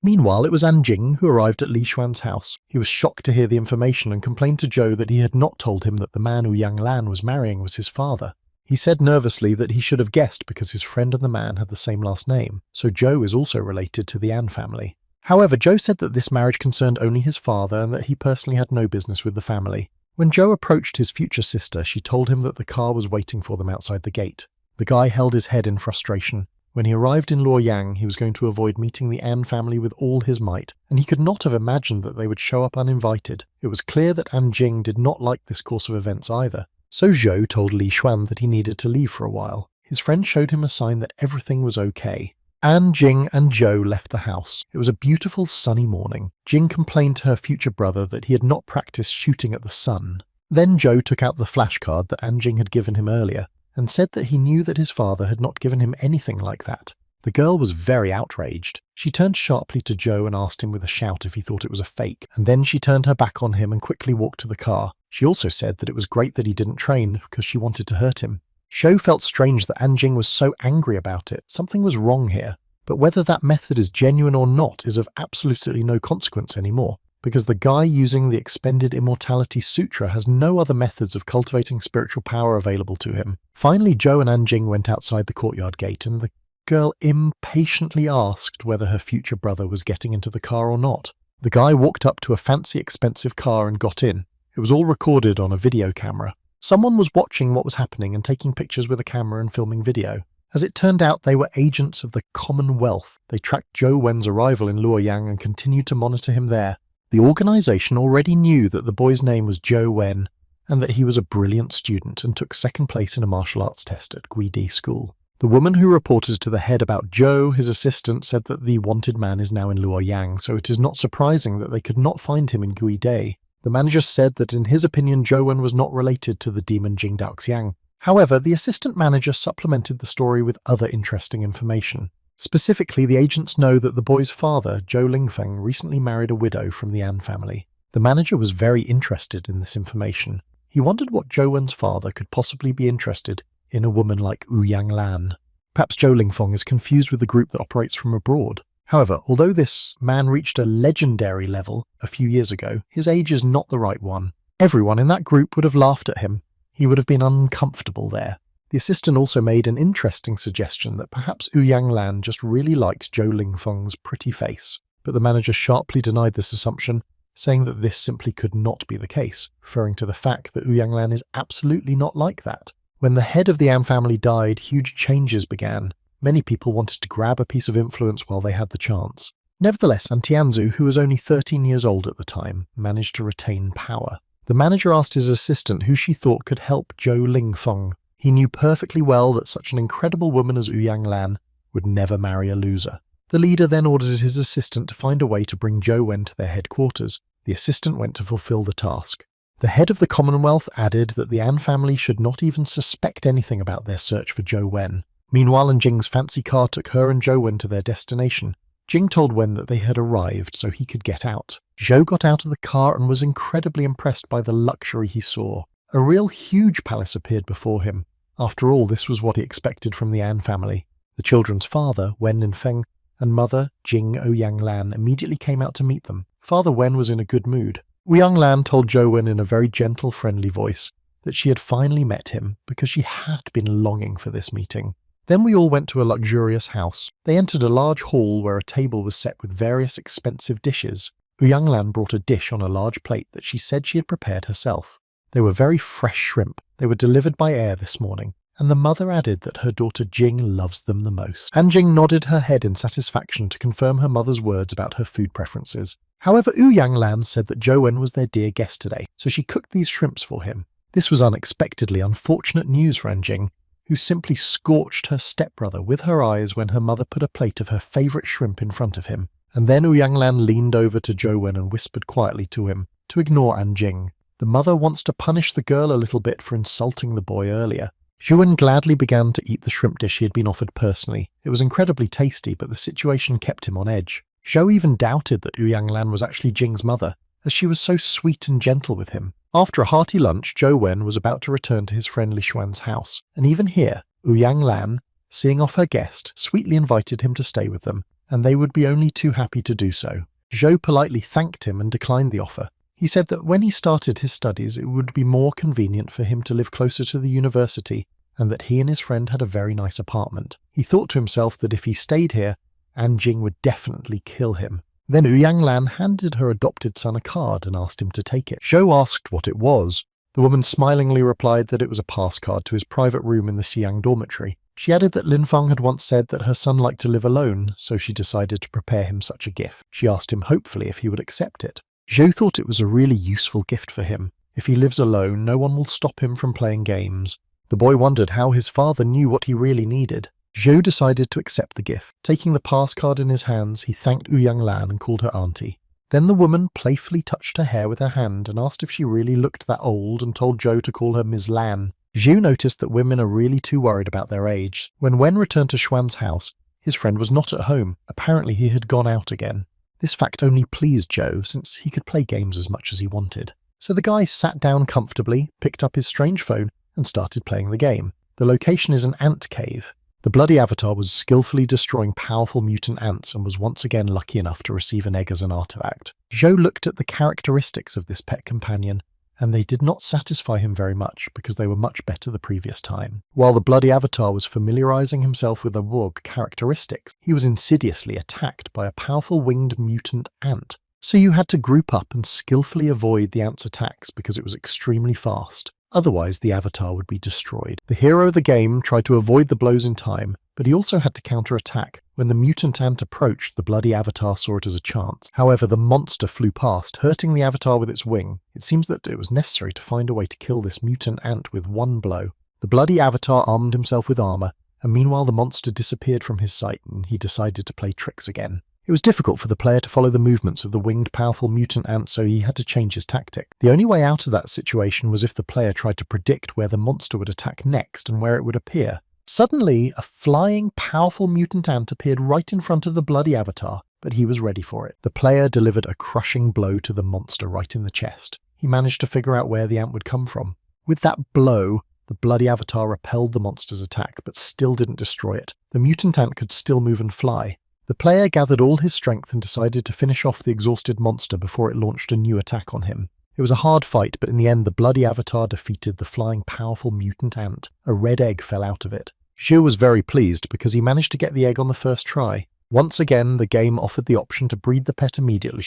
Meanwhile, it was Anjing who arrived at Li Xuan's house. He was shocked to hear the information and complained to Zhou that he had not told him that the man Ouyang Lan was marrying was his father. He said nervously that he should have guessed because his friend and the man had the same last name, so Zhou is also related to the An family. However, Zhou said that this marriage concerned only his father and that he personally had no business with the family. When Zhou approached his future sister, she told him that the car was waiting for them outside the gate. The guy held his head in frustration. When he arrived in Luoyang, he was going to avoid meeting the An family with all his might, and he could not have imagined that they would show up uninvited. It was clear that Anjing did not like this course of events either. So Zhou told Li Xuan that he needed to leave for a while. His friend showed him a sign that everything was okay. Anjing and Zhou left the house. It was a beautiful sunny morning. Jing complained to her future brother that he had not practiced shooting at the sun. Then Zhou took out the flashcard that Anjing had given him earlier, and said that he knew that his father had not given him anything like that. The girl was very outraged. She turned sharply to Zhou and asked him with a shout if he thought it was a fake, and then she turned her back on him and quickly walked to the car. She also said that it was great that he didn't train because she wanted to hurt him. Zhou felt strange that Anjing was so angry about it. Something was wrong here. But whether that method is genuine or not is of absolutely no consequence anymore, because the guy using the expended immortality Sutra has no other methods of cultivating spiritual power available to him. Finally, Zhou and Anjing went outside the courtyard gate, and the girl impatiently asked whether her future brother was getting into the car or not. The guy walked up to a fancy, expensive car and got in. It was all recorded on a video camera. Someone was watching what was happening and taking pictures with a camera and filming video. As it turned out, they were agents of the Commonwealth. They tracked Zhou Wen's arrival in Luoyang and continued to monitor him there. The organization already knew that the boy's name was Zhou Wen and that he was a brilliant student and took second place in a martial arts test at Gueday school. The woman who reported to the head about Zhou, his assistant, said that the wanted man is now in Luoyang, so it is not surprising that they could not find him in Gueday. The manager said that in his opinion Zhou Wen was not related to the demon Jing Daoxiang. However, the assistant manager supplemented the story with other interesting information. Specifically, the agents know that the boy's father, Zhou Lingfeng, recently married a widow from the An family. The manager was very interested in this information. He wondered what Zhou Wen's father could possibly be interested in a woman like Ouyang Lan. Perhaps Zhou Lingfeng is confused with the group that operates from abroad. However, although this man reached a legendary level a few years ago, his age is not the right one. Everyone in that group would have laughed at him. He would have been uncomfortable there. The assistant also made an interesting suggestion that perhaps Ouyang Lan just really liked Zhou Lingfeng's pretty face, but the manager sharply denied this assumption, saying that this simply could not be the case, referring to the fact that Ouyang Lan is absolutely not like that. When the head of the An family died, huge changes began. Many people wanted to grab a piece of influence while they had the chance. Nevertheless, Antianzu, who was only 13 years old at the time, managed to retain power. The manager asked his assistant who she thought could help Zhou Lingfeng. He knew perfectly well that such an incredible woman as Ouyang Lan would never marry a loser. The leader then ordered his assistant to find a way to bring Zhou Wen to their headquarters. The assistant went to fulfill the task. The head of the Commonwealth added that the An family should not even suspect anything about their search for Zhou Wen. Meanwhile, Anjing's fancy car took her and Zhou Wen to their destination. Jing told Wen that they had arrived so he could get out. Zhou got out of the car and was incredibly impressed by the luxury he saw. A real huge palace appeared before him. After all, this was what he expected from the An family. The children's father, Wen Ninfeng, and mother, Jing Ouyang Lan, immediately came out to meet them. Father Wen was in a good mood. Ouyang Lan told Zhou Wen in a very gentle, friendly voice that she had finally met him because she had been longing for this meeting. Then we all went to a luxurious house. They entered a large hall where a table was set with various expensive dishes. Uyanglan brought a dish on a large plate that she said she had prepared herself. They were very fresh shrimp. They were delivered by air this morning, and the mother added that her daughter Jing loves them the most. Anjing nodded her head in satisfaction to confirm her mother's words about her food preferences. However, Uyanglan said that Zhou was their dear guest today, so she cooked these shrimps for him. This was unexpectedly unfortunate news for Anjing, who simply scorched her stepbrother with her eyes when her mother put a plate of her favourite shrimp in front of him. And then Uyanglan leaned over to Zhou and whispered quietly to him to ignore Anjing. The mother wants to punish the girl a little bit for insulting the boy earlier. Zhou gladly began to eat the shrimp dish he had been offered personally. It was incredibly tasty, but the situation kept him on edge. Zhou even doubted that Uyanglan was actually Jing's mother, as she was so sweet and gentle with him. After a hearty lunch, Zhou was about to return to his friend Li Xuan's house, and even here, Uyanglan, seeing off her guest, sweetly invited him to stay with them, and they would be only too happy to do so. Zhou politely thanked him and declined the offer. He said that when he started his studies, it would be more convenient for him to live closer to the university, and that he and his friend had a very nice apartment. He thought to himself that if he stayed here, Anjing would definitely kill him. Then Uyanglan handed her adopted son a card and asked him to take it. Zhou asked what it was. The woman smilingly replied that it was a pass card to his private room in the Xiang dormitory. She added that Linfeng had once said that her son liked to live alone, so she decided to prepare him such a gift. She asked him hopefully if he would accept it. Zhou thought it was a really useful gift for him. If he lives alone, no one will stop him from playing games. The boy wondered how his father knew what he really needed. Zhou decided to accept the gift. Taking the pass card in his hands, he thanked Uyanglan and called her auntie. Then the woman playfully touched her hair with her hand and asked if she really looked that old and told Zhou to call her Ms. Lan. Zhou noticed that women are really too worried about their age. When Wen returned to Xuan's house, his friend was not at home. Apparently he had gone out again. This fact only pleased Zhou, since he could play games as much as he wanted. So the guy sat down comfortably, picked up his strange phone, and started playing the game. The location is an ant cave. The bloody avatar was skillfully destroying powerful mutant ants and was once again lucky enough to receive an egg as an artifact. Zhou looked at the characteristics of this pet companion, and they did not satisfy him very much because they were much better the previous time. While the bloody avatar was familiarizing himself with the Wog characteristics, he was insidiously attacked by a powerful winged mutant ant. So you had to group up and skillfully avoid the ant's attacks because it was extremely fast. Otherwise, the avatar would be destroyed. The hero of the game tried to avoid the blows in time, but he also had to counterattack. When the mutant ant approached, the bloody avatar saw it as a chance. However, the monster flew past, hurting the avatar with its wing. It seems that it was necessary to find a way to kill this mutant ant with one blow. The bloody avatar armed himself with armor, and meanwhile the monster disappeared from his sight and he decided to play tricks again. It was difficult for the player to follow the movements of the winged powerful mutant ant, so he had to change his tactic. The only way out of that situation was if the player tried to predict where the monster would attack next and where it would appear. Suddenly, a flying powerful mutant ant appeared right in front of the bloody avatar, but he was ready for it. The player delivered a crushing blow to the monster right in the chest. He managed to figure out where the ant would come from. With that blow, the bloody avatar repelled the monster's attack, but still didn't destroy it. The mutant ant could still move and fly. The player gathered all his strength and decided to finish off the exhausted monster before it launched a new attack on him. It was a hard fight, but in the end the bloody avatar defeated the flying powerful mutant ant. A red egg fell out of it. Zhou was very pleased because he managed to get the egg on the first try. Once again, the game offered the option to breed the pet immediately,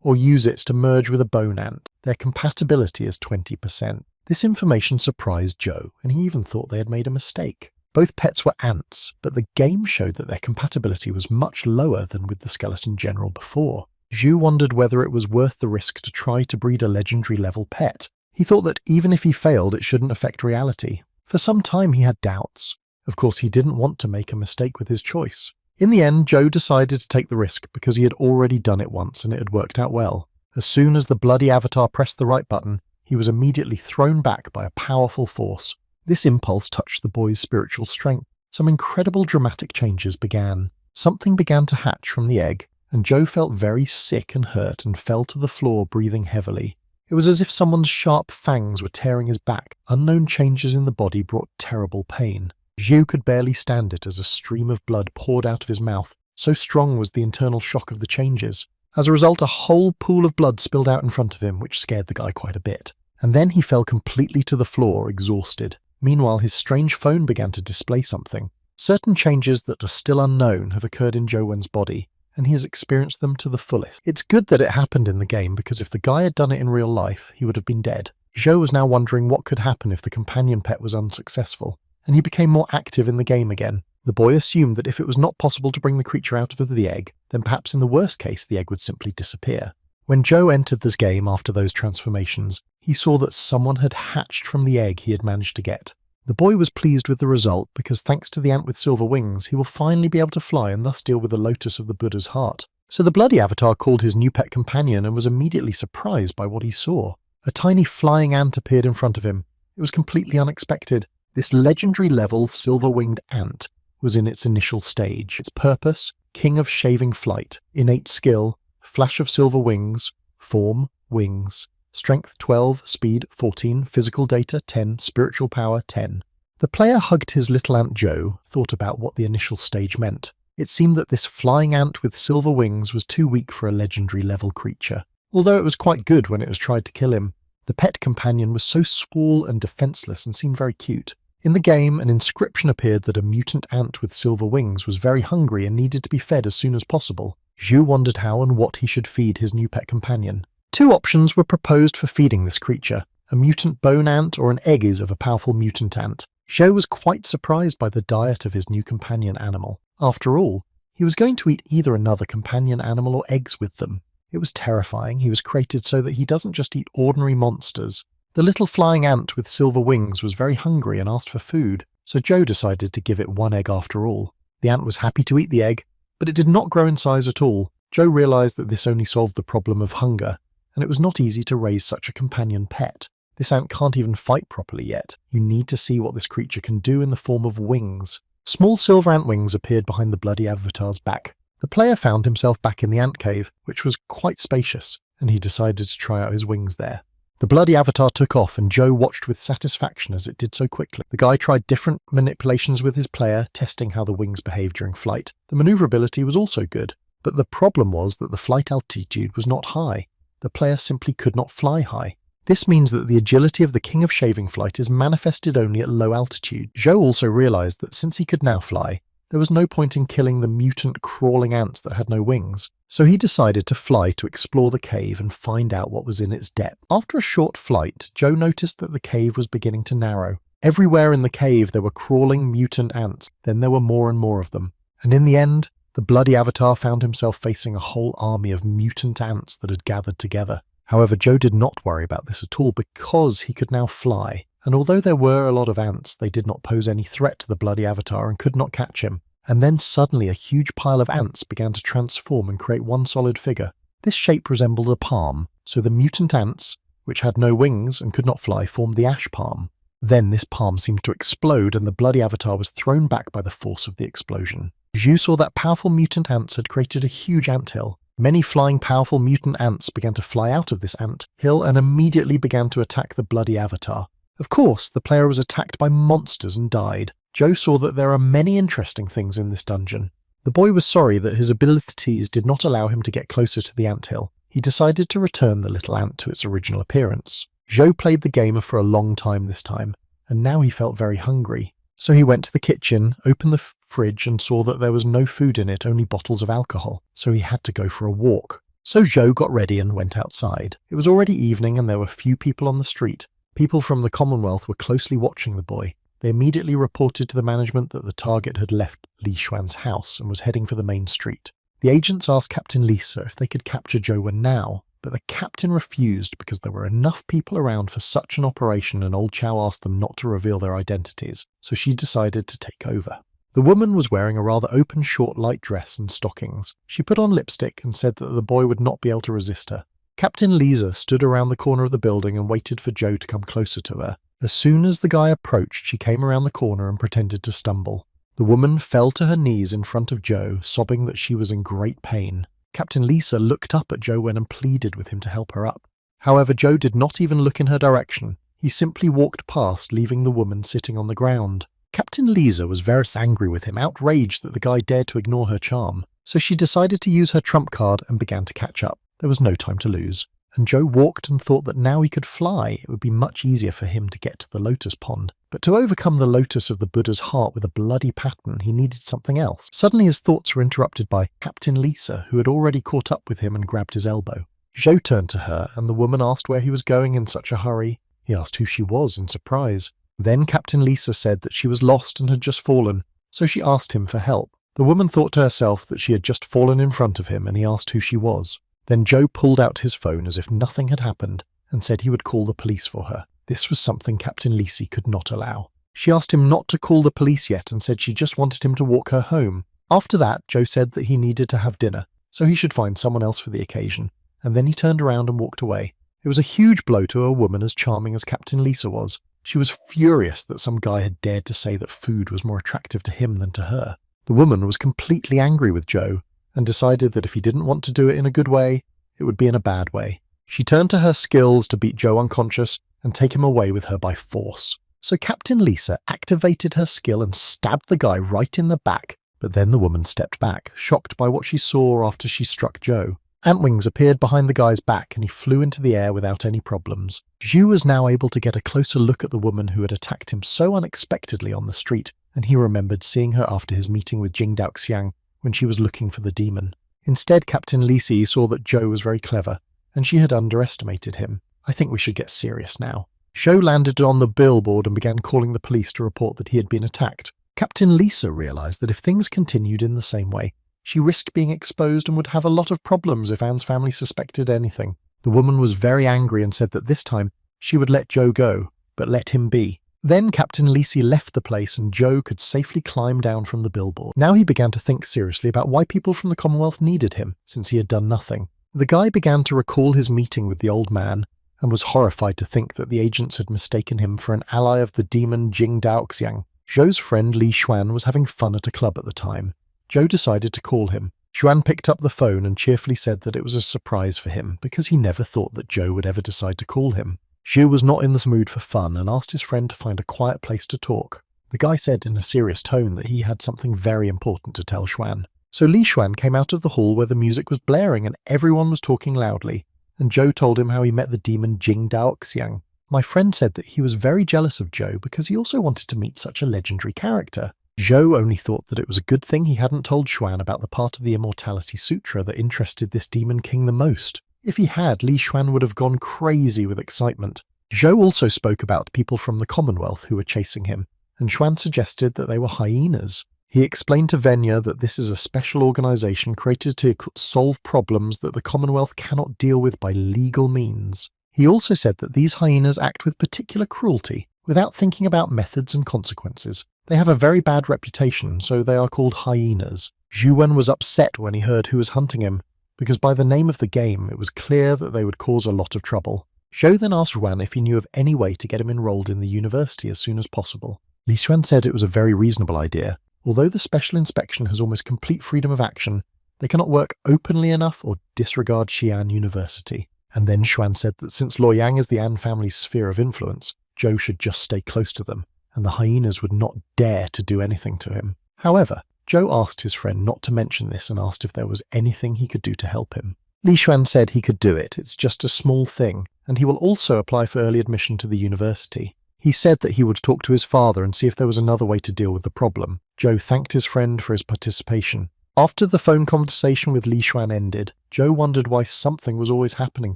or use it to merge with a bone ant. Their compatibility is 20%. This information surprised Zhou, and he even thought they had made a mistake. Both pets were ants, but the game showed that their compatibility was much lower than with the skeleton general before. Zhou wondered whether it was worth the risk to try to breed a legendary level pet. He thought that even if he failed, it shouldn't affect reality. For some time he had doubts. Of course, he didn't want to make a mistake with his choice. In the end, Zhou decided to take the risk because he had already done it once and it had worked out well. As soon as the bloody avatar pressed the right button, he was immediately thrown back by a powerful force. This impulse touched the boy's spiritual strength. Some incredible dramatic changes began. Something began to hatch from the egg, and Zhou felt very sick and hurt and fell to the floor breathing heavily. It was as if someone's sharp fangs were tearing his back. Unknown changes in the body brought terrible pain. Zhou could barely stand it as a stream of blood poured out of his mouth. So strong was the internal shock of the changes. As a result, a whole pool of blood spilled out in front of him, which scared the guy quite a bit. And then he fell completely to the floor, exhausted. Meanwhile, his strange phone began to display something. Certain changes that are still unknown have occurred in Zhou Wen's body, and he has experienced them to the fullest. It's good that it happened in the game, because if the guy had done it in real life, he would have been dead. Zhou was now wondering what could happen if the companion pet was unsuccessful, and he became more active in the game again. The boy assumed that if it was not possible to bring the creature out of the egg, then perhaps in the worst case the egg would simply disappear. When Zhou entered this game after those transformations, he saw that someone had hatched from the egg he had managed to get. The boy was pleased with the result because thanks to the ant with silver wings, he will finally be able to fly and thus deal with the lotus of the Buddha's heart. So the bloody avatar called his new pet companion and was immediately surprised by what he saw. A tiny flying ant appeared in front of him. It was completely unexpected. This legendary level silver-winged ant was in its initial stage. Its purpose, king of shaving flight, innate skill, flash of silver wings, form, wings, strength 12, speed 14, physical data 10, spiritual power 10. The player hugged his little ant Zhou, thought about what the initial stage meant. It seemed that this flying ant with silver wings was too weak for a legendary level creature. Although it was quite good when it was tried to kill him, the pet companion was so small and defenseless and seemed very cute. In the game, an inscription appeared that a mutant ant with silver wings was very hungry and needed to be fed as soon as possible. Zhou wondered how and what he should feed his new pet companion. Two options were proposed for feeding this creature, a mutant bone ant or an eggs of a powerful mutant ant. Zhou was quite surprised by the diet of his new companion animal. After all, he was going to eat either another companion animal or eggs with them. It was terrifying. He was created so that he doesn't just eat ordinary monsters. The little flying ant with silver wings was very hungry and asked for food, so Zhou decided to give it one egg after all. The ant was happy to eat the egg, but it did not grow in size at all. Zhou realized that this only solved the problem of hunger, and it was not easy to raise such a companion pet. This ant can't even fight properly yet. You need to see what this creature can do in the form of wings. Small silver ant wings appeared behind the bloody avatar's back. The player found himself back in the ant cave, which was quite spacious, and he decided to try out his wings there. The bloody avatar took off and Zhou watched with satisfaction as it did so quickly. The guy tried different manipulations with his player, testing how the wings behaved during flight. The maneuverability was also good, but the problem was that the flight altitude was not high. The player simply could not fly high. This means that the agility of the king of shaving flight is manifested only at low altitude. Zhou also realized that since he could now fly, there was no point in killing the mutant crawling ants that had no wings. So he decided to fly to explore the cave and find out what was in its depth. After a short flight, Zhou noticed that the cave was beginning to narrow. Everywhere in the cave there were crawling mutant ants, then there were more and more of them. And in the end, the bloody avatar found himself facing a whole army of mutant ants that had gathered together. However, Zhou did not worry about this at all because he could now fly. And although there were a lot of ants, they did not pose any threat to the bloody avatar and could not catch him. And then suddenly a huge pile of ants began to transform and create one solid figure. This shape resembled a palm, so the mutant ants, which had no wings and could not fly, formed the ash palm. Then this palm seemed to explode and the bloody avatar was thrown back by the force of the explosion. Zhou saw that powerful mutant ants had created a huge anthill. Many flying powerful mutant ants began to fly out of this ant hill and immediately began to attack the bloody avatar. Of course, the player was attacked by monsters and died. Zhou saw that there are many interesting things in this dungeon. The boy was sorry that his abilities did not allow him to get closer to the anthill. He decided to return the little ant to its original appearance. Zhou played the game for a long time this time, and now he felt very hungry. So he went to the kitchen, opened the fridge and saw that there was no food in it, only bottles of alcohol, so he had to go for a walk. So Zhou got ready and went outside. It was already evening and there were few people on the street. People from the Commonwealth were closely watching the boy. They immediately reported to the management that the target had left Li Xuan's house and was heading for the main street. The agents asked Captain Lisa if they could capture Zhou Wen now, but the captain refused because there were enough people around for such an operation and old Chow asked them not to reveal their identities, so she decided to take over. The woman was wearing a rather open short light dress and stockings. She put on lipstick and said that the boy would not be able to resist her. Captain Lisa stood around the corner of the building and waited for Zhou to come closer to her. As soon as the guy approached, she came around the corner and pretended to stumble. The woman fell to her knees in front of Zhou, sobbing that she was in great pain. Captain Lisa looked up at Zhou Wen and pleaded with him to help her up. However, Zhou did not even look in her direction. He simply walked past, leaving the woman sitting on the ground. Captain Lisa was very angry with him, outraged that the guy dared to ignore her charm. So she decided to use her trump card and began to catch up. There was no time to lose. and Joe walked and thought that now he could fly, it would be much easier for him to get to the Lotus Pond. But to overcome the lotus of the Buddha's heart with a bloody pattern, he needed something else. Suddenly his thoughts were interrupted by Captain Lisa, who had already caught up with him and grabbed his elbow. Joe turned to her, and the woman asked where he was going in such a hurry. He asked who she was in surprise. Then Captain Lisa said that she was lost and had just fallen, so she asked him for help. The woman thought to herself that she had just fallen in front of him, and he asked who she was. Then Joe pulled out his phone as if nothing had happened and said he would call the police for her. This was something Captain Lisi could not allow. She asked him not to call the police yet and said she just wanted him to walk her home. After that, Joe said that he needed to have dinner, so he should find someone else for the occasion, and then he turned around and walked away. It was a huge blow to a woman as charming as Captain Lisa was. She was furious that some guy had dared to say that food was more attractive to him than to her. The woman was completely angry with Joe and decided that if he didn't want to do it in a good way, it would be in a bad way. She turned to her skills to beat Joe unconscious and take him away with her by force. So Captain Lisa activated her skill and stabbed the guy right in the back, but then the woman stepped back, shocked by what she saw after she struck Joe. Antwings appeared behind the guy's back and he flew into the air without any problems. Zhu was now able to get a closer look at the woman who had attacked him so unexpectedly on the street, and he remembered seeing her after his meeting with Jing Daoxiang when she was looking for the demon. Instead, Captain Lisi saw that Joe was very clever, and she had underestimated him. I think we should get serious now. Zhou landed on the billboard and began calling the police to report that he had been attacked. Captain Lisa realized that if things continued in the same way, she risked being exposed and would have a lot of problems if Anne's family suspected anything. The woman was very angry and said that this time she would let Joe go, but let him be. Then Captain Lisi left the place and Joe could safely climb down from the billboard. Now he began to think seriously about why people from the Commonwealth needed him, since he had done nothing. The guy began to recall his meeting with the old man, and was horrified to think that the agents had mistaken him for an ally of the demon Jing Daoxiang. Zhou's friend Li Xuan was having fun at a club at the time. Zhou decided to call him. Xuan picked up the phone and cheerfully said that it was a surprise for him, because he never thought that Zhou would ever decide to call him. Zhou was not in the mood for fun and asked his friend to find a quiet place to talk. The guy said in a serious tone that he had something very important to tell Xuan. So Li Xuan came out of the hall where the music was blaring and everyone was talking loudly, and Zhou told him how he met the demon Jing Daoxiang. My friend said that he was very jealous of Zhou because he also wanted to meet such a legendary character. Zhou only thought that it was a good thing he hadn't told Xuan about the part of the Immortality Sutra that interested this demon king the most. If he had, Li Xuan would have gone crazy with excitement. Zhou also spoke about people from the Commonwealth who were chasing him, and Xuan suggested that they were hyenas. He explained to Venya that this is a special organization created to solve problems that the Commonwealth cannot deal with by legal means. He also said that these hyenas act with particular cruelty, without thinking about methods and consequences. They have a very bad reputation, so they are called hyenas. Zhu Wen was upset when he heard who was hunting him, because by the name of the game it was clear that they would cause a lot of trouble. Zhou then asked Xuan if he knew of any way to get him enrolled in the university as soon as possible. Li Xuan said it was a very reasonable idea. Although the Special Inspection has almost complete freedom of action, they cannot work openly enough or disregard Xi'an University. And then Xuan said that since Luoyang is the An family's sphere of influence, Zhou should just stay close to them, and the hyenas would not dare to do anything to him. However, Zhou asked his friend not to mention this and asked if there was anything he could do to help him. Li Xuan said he could do it, it's just a small thing, and he will also apply for early admission to the university. He said that he would talk to his father and see if there was another way to deal with the problem. Zhou thanked his friend for his participation. After the phone conversation with Li Xuan ended, Zhou wondered why something was always happening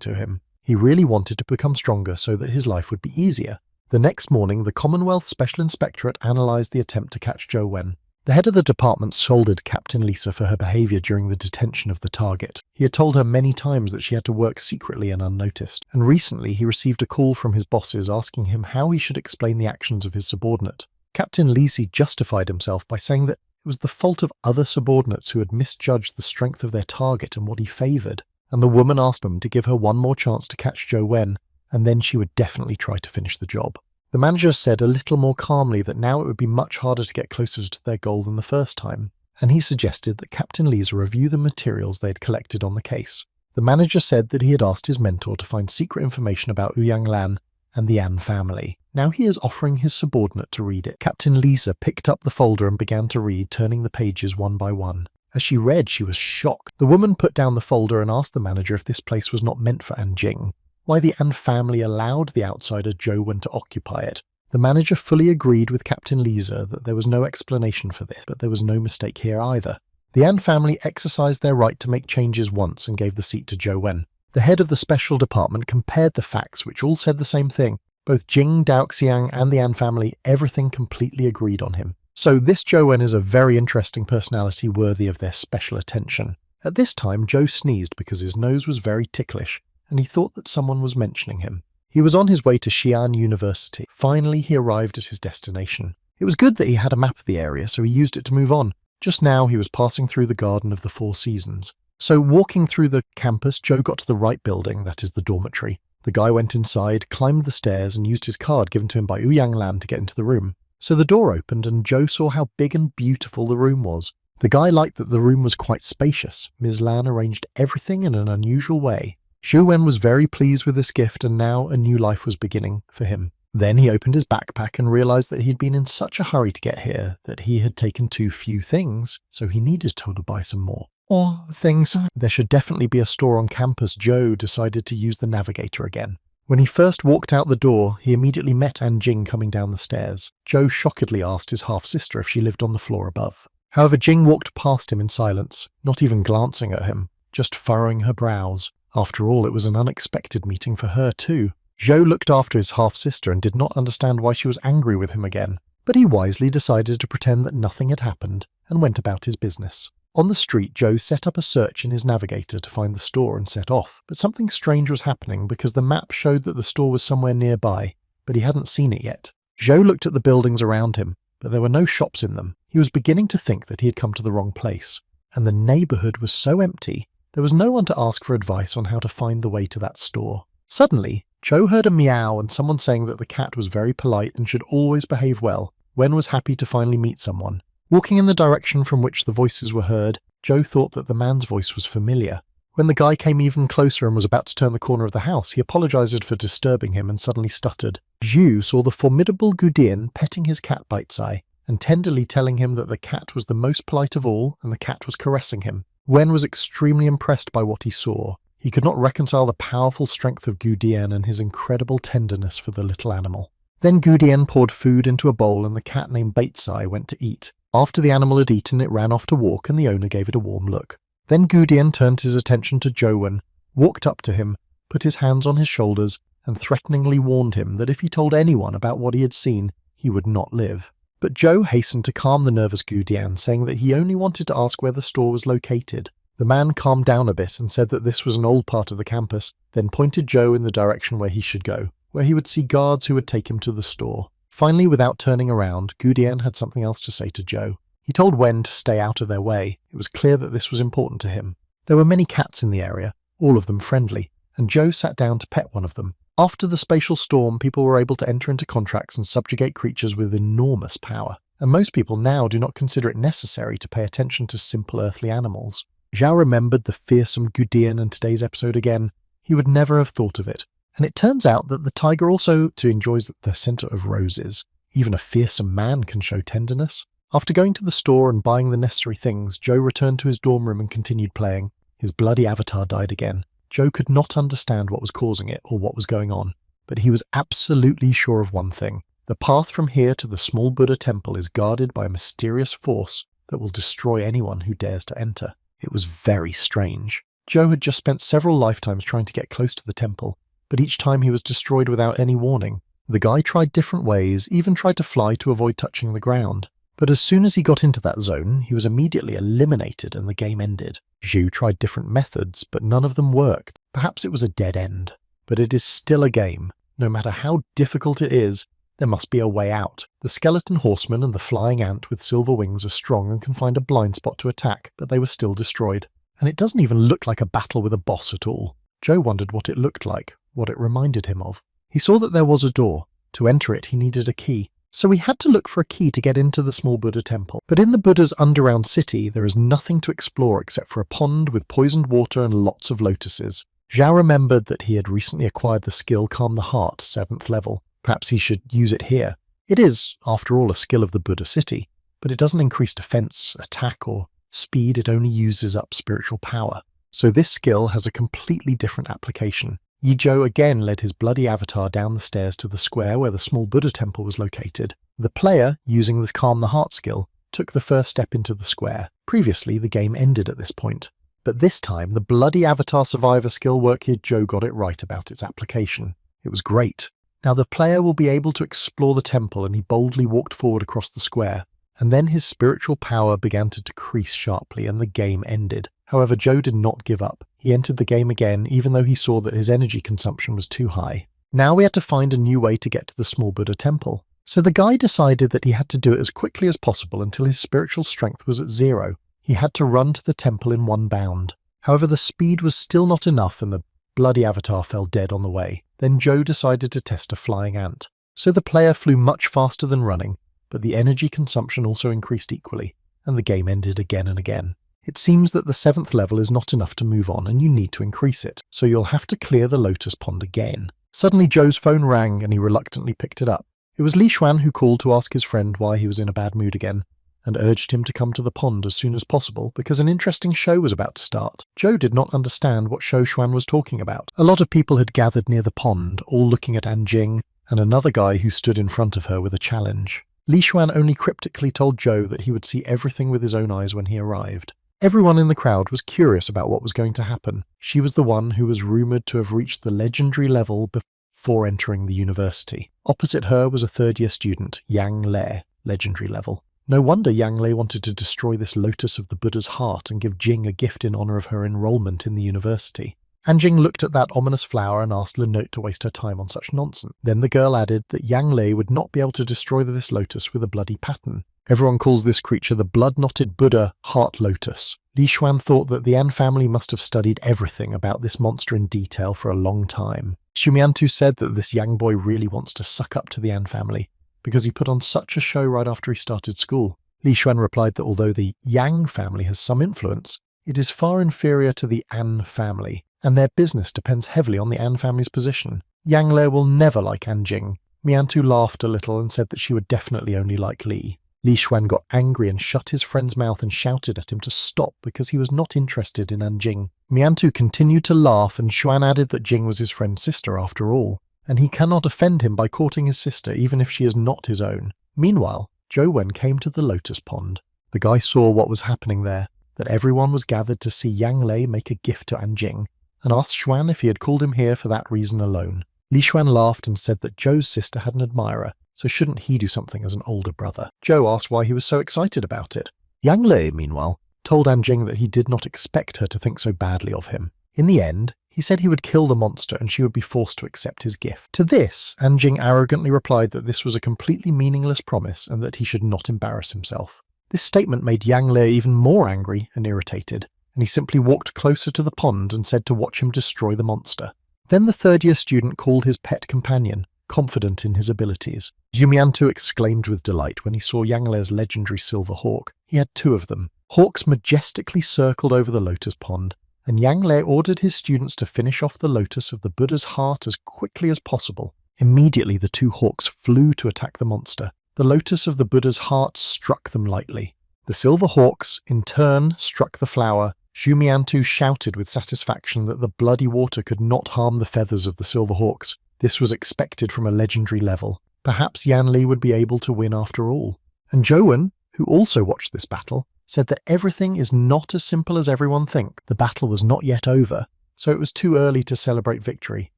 to him. He really wanted to become stronger so that his life would be easier. The next morning, the Commonwealth Special Inspectorate analysed the attempt to catch Zhou Wen. The head of the department scolded Captain Lisa for her behaviour during the detention of the target. He had told her many times that she had to work secretly and unnoticed, and recently he received a call from his bosses asking him how he should explain the actions of his subordinate. Captain Lisi justified himself by saying that it was the fault of other subordinates who had misjudged the strength of their target and what he favoured, and the woman asked him to give her one more chance to catch Zhou Wen, and then she would definitely try to finish the job. The manager said a little more calmly that now it would be much harder to get closer to their goal than the first time, and he suggested that Captain Lisa review the materials they had collected on the case. The manager said that he had asked his mentor to find secret information about Ouyang Lan and the An family. Now he is offering his subordinate to read it. Captain Lisa picked up the folder and began to read, turning the pages one by one. As she read, she was shocked. The woman put down the folder and asked the manager if this place was not meant for Anjing, why the An family allowed the outsider Zhou Wen to occupy it. The manager fully agreed with Captain Lisa that there was no explanation for this, but there was no mistake here either. The An family exercised their right to make changes once and gave the seat to Zhou Wen. The head of the special department compared the facts, which all said the same thing. Both Jing, Daoxiang and the An family, everything completely agreed on him. So this Zhou Wen is a very interesting personality worthy of their special attention. At this time, Zhou sneezed because his nose was very ticklish, and he thought that someone was mentioning him. He was on his way to Xi'an University. Finally, he arrived at his destination. It was good that he had a map of the area, so he used it to move on. Just now, he was passing through the Garden of the Four Seasons. So walking through the campus, Zhou got to the right building, that is the dormitory. The guy went inside, climbed the stairs, and used his card given to him by Ouyang Lan to get into the room. So the door opened and Zhou saw how big and beautiful the room was. The guy liked that the room was quite spacious. Ms. Lan arranged everything in an unusual way. Zhou Wen was very pleased with this gift, and now a new life was beginning for him. Then he opened his backpack and realized that he'd been in such a hurry to get here that he had taken too few things, so he needed to buy some more. Or things. There should definitely be a store on campus. Zhou decided to use the navigator again. When he first walked out the door, he immediately met Anjing coming down the stairs. Zhou shockedly asked his half-sister if she lived on the floor above. However, Jing walked past him in silence, not even glancing at him, just furrowing her brows. After all, it was an unexpected meeting for her too. Zhou looked after his half-sister and did not understand why she was angry with him again, but he wisely decided to pretend that nothing had happened and went about his business. On the street, Zhou set up a search in his navigator to find the store and set off, but something strange was happening because the map showed that the store was somewhere nearby, but he hadn't seen it yet. Zhou looked at the buildings around him, but there were no shops in them. He was beginning to think that he had come to the wrong place, and the neighborhood was so empty, there was no one to ask for advice on how to find the way to that store. Suddenly, Zhou heard a meow and someone saying that the cat was very polite and should always behave well. Wen was happy to finally meet someone. Walking in the direction from which the voices were heard, Zhou thought that the man's voice was familiar. When the guy came even closer and was about to turn the corner of the house, he apologized for disturbing him and suddenly stuttered. Zhu saw the formidable Gueday petting his cat Bite-Sai and tenderly telling him that the cat was the most polite of all and the cat was caressing him. Wen was extremely impressed by what he saw. He could not reconcile the powerful strength of Gueday and his incredible tenderness for the little animal. Then Gueday poured food into a bowl and the cat named Bite-Sai went to eat. After the animal had eaten, it ran off to walk and the owner gave it a warm look. Then Gueday turned his attention to Zhou Wen, walked up to him, put his hands on his shoulders, and threateningly warned him that if he told anyone about what he had seen, he would not live. But Zhou hastened to calm the nervous Gueday, saying that he only wanted to ask where the store was located. The man calmed down a bit and said that this was an old part of the campus, then pointed Zhou in the direction where he should go, where he would see guards who would take him to the store. Finally, without turning around, Gueday had something else to say to Zhou. He told Wen to stay out of their way. It was clear that this was important to him. There were many cats in the area, all of them friendly, and Zhou sat down to pet one of them. After the spatial storm, people were able to enter into contracts and subjugate creatures with enormous power, and most people now do not consider it necessary to pay attention to simple earthly animals. Zhao remembered the fearsome Gueday in today's episode again. He would never have thought of it. And it turns out that the tiger also enjoys the scent of roses. Even a fearsome man can show tenderness. After going to the store and buying the necessary things, Zhou returned to his dorm room and continued playing. His bloody avatar died again. Zhou could not understand what was causing it or what was going on, but he was absolutely sure of one thing. The path from here to the small Buddha temple is guarded by a mysterious force that will destroy anyone who dares to enter. It was very strange. Zhou had just spent several lifetimes trying to get close to the temple, but each time he was destroyed without any warning. The guy tried different ways, even tried to fly to avoid touching the ground. But as soon as he got into that zone, he was immediately eliminated and the game ended. Zhu tried different methods, but none of them worked. Perhaps it was a dead end. But it is still a game. No matter how difficult it is, there must be a way out. The skeleton horseman and the flying ant with silver wings are strong and can find a blind spot to attack, but they were still destroyed. And it doesn't even look like a battle with a boss at all. Zhou wondered what it looked like, what it reminded him of. He saw that there was a door. To enter it, he needed a key. So he had to look for a key to get into the small Buddha temple. But in the Buddha's underground city, there is nothing to explore except for a pond with poisoned water and lots of lotuses. Zhao remembered that he had recently acquired the skill Calm the Heart, 7th level. Perhaps he should use it here. It is, after all, a skill of the Buddha city, but it doesn't increase defense, attack, or Speed, it only uses up spiritual power. So this skill has a completely different application. Yizhou again led his bloody avatar down the stairs to the square where the small Buddha temple was located. The player, using this Calm the Heart skill, took the first step into the square. Previously, the game ended at this point. But this time, the bloody avatar survivor skill work Yizhou got it right about its application. It was great. Now the player will be able to explore the temple, and he boldly walked forward across the square. And then his spiritual power began to decrease sharply and the game ended. However, Joe did not give up. He entered the game again, even though he saw that his energy consumption was too high. Now we had to find a new way to get to the small Buddha temple. So the guy decided that he had to do it as quickly as possible until his spiritual strength was at 0. He had to run to the temple in one bound. However, the speed was still not enough and the bloody avatar fell dead on the way. Then Joe decided to test a flying ant. So the player flew much faster than running, but the energy consumption also increased equally, and the game ended again and again. It seems that the 7th level is not enough to move on and you need to increase it, so you'll have to clear the Lotus Pond again. Suddenly Joe's phone rang and he reluctantly picked it up. It was Li Xuan who called to ask his friend why he was in a bad mood again, and urged him to come to the pond as soon as possible because an interesting show was about to start. Joe did not understand what show Xuan was talking about. A lot of people had gathered near the pond, all looking at Anjing and another guy who stood in front of her with a challenge. Li Xuan only cryptically told Joe that he would see everything with his own eyes when he arrived. Everyone in the crowd was curious about what was going to happen. She was the one who was rumoured to have reached the legendary level before entering the university. Opposite her was a third-year student, Yang Le, legendary level. No wonder Yang Le wanted to destroy this lotus of the Buddha's heart and give Jing a gift in honour of her enrolment in the university. Anjing looked at that ominous flower and asked Le not to waste her time on such nonsense. Then the girl added that Yang Le would not be able to destroy this lotus with a bloody pattern. Everyone calls this creature the blood-knotted Buddha heart lotus. Li Xuan thought that the An family must have studied everything about this monster in detail for a long time. Xumiantu said that this Yang boy really wants to suck up to the An family, because he put on such a show right after he started school. Li Xuan replied that although the Yang family has some influence, it is far inferior to the An family, and their business depends heavily on the An family's position. Yang Le will never like Anjing. Miantu laughed a little and said that she would definitely only like Li. Li Xuan got angry and shut his friend's mouth and shouted at him to stop because he was not interested in Anjing. Miantu continued to laugh and Xuan added that Jing was his friend's sister after all, and he cannot offend him by courting his sister even if she is not his own. Meanwhile, Zhou Wen came to the Lotus Pond. The guy saw what was happening there, that everyone was gathered to see Yang Lei make a gift to Anjing, and asked Xuan if he had called him here for that reason alone. Li Xuan laughed and said that Zhou's sister had an admirer, so shouldn't he do something as an older brother? Zhou asked why he was so excited about it. Yang Lei, meanwhile, told Anjing that he did not expect her to think so badly of him. In the end, he said he would kill the monster and she would be forced to accept his gift. To this, Anjing arrogantly replied that this was a completely meaningless promise and that he should not embarrass himself. This statement made Yang Lei even more angry and irritated, and he simply walked closer to the pond and said to watch him destroy the monster. Then the third-year student called his pet companion, confident in his abilities. Xumiantu exclaimed with delight when he saw Yang Lei's legendary silver hawk. He had 2 of them. Hawks majestically circled over the Lotus Pond, and Yang Lei ordered his students to finish off the lotus of the Buddha's heart as quickly as possible. Immediately the 2 hawks flew to attack the monster. The lotus of the Buddha's heart struck them lightly. The silver hawks, in turn, struck the flower. Xumiantu shouted with satisfaction that the bloody water could not harm the feathers of the silver hawks. This was expected from a legendary level. Perhaps Yan Li would be able to win after all. And Zhou Wen, who also watched this battle, said that everything is not as simple as everyone thinks. The battle was not yet over, so it was too early to celebrate victory.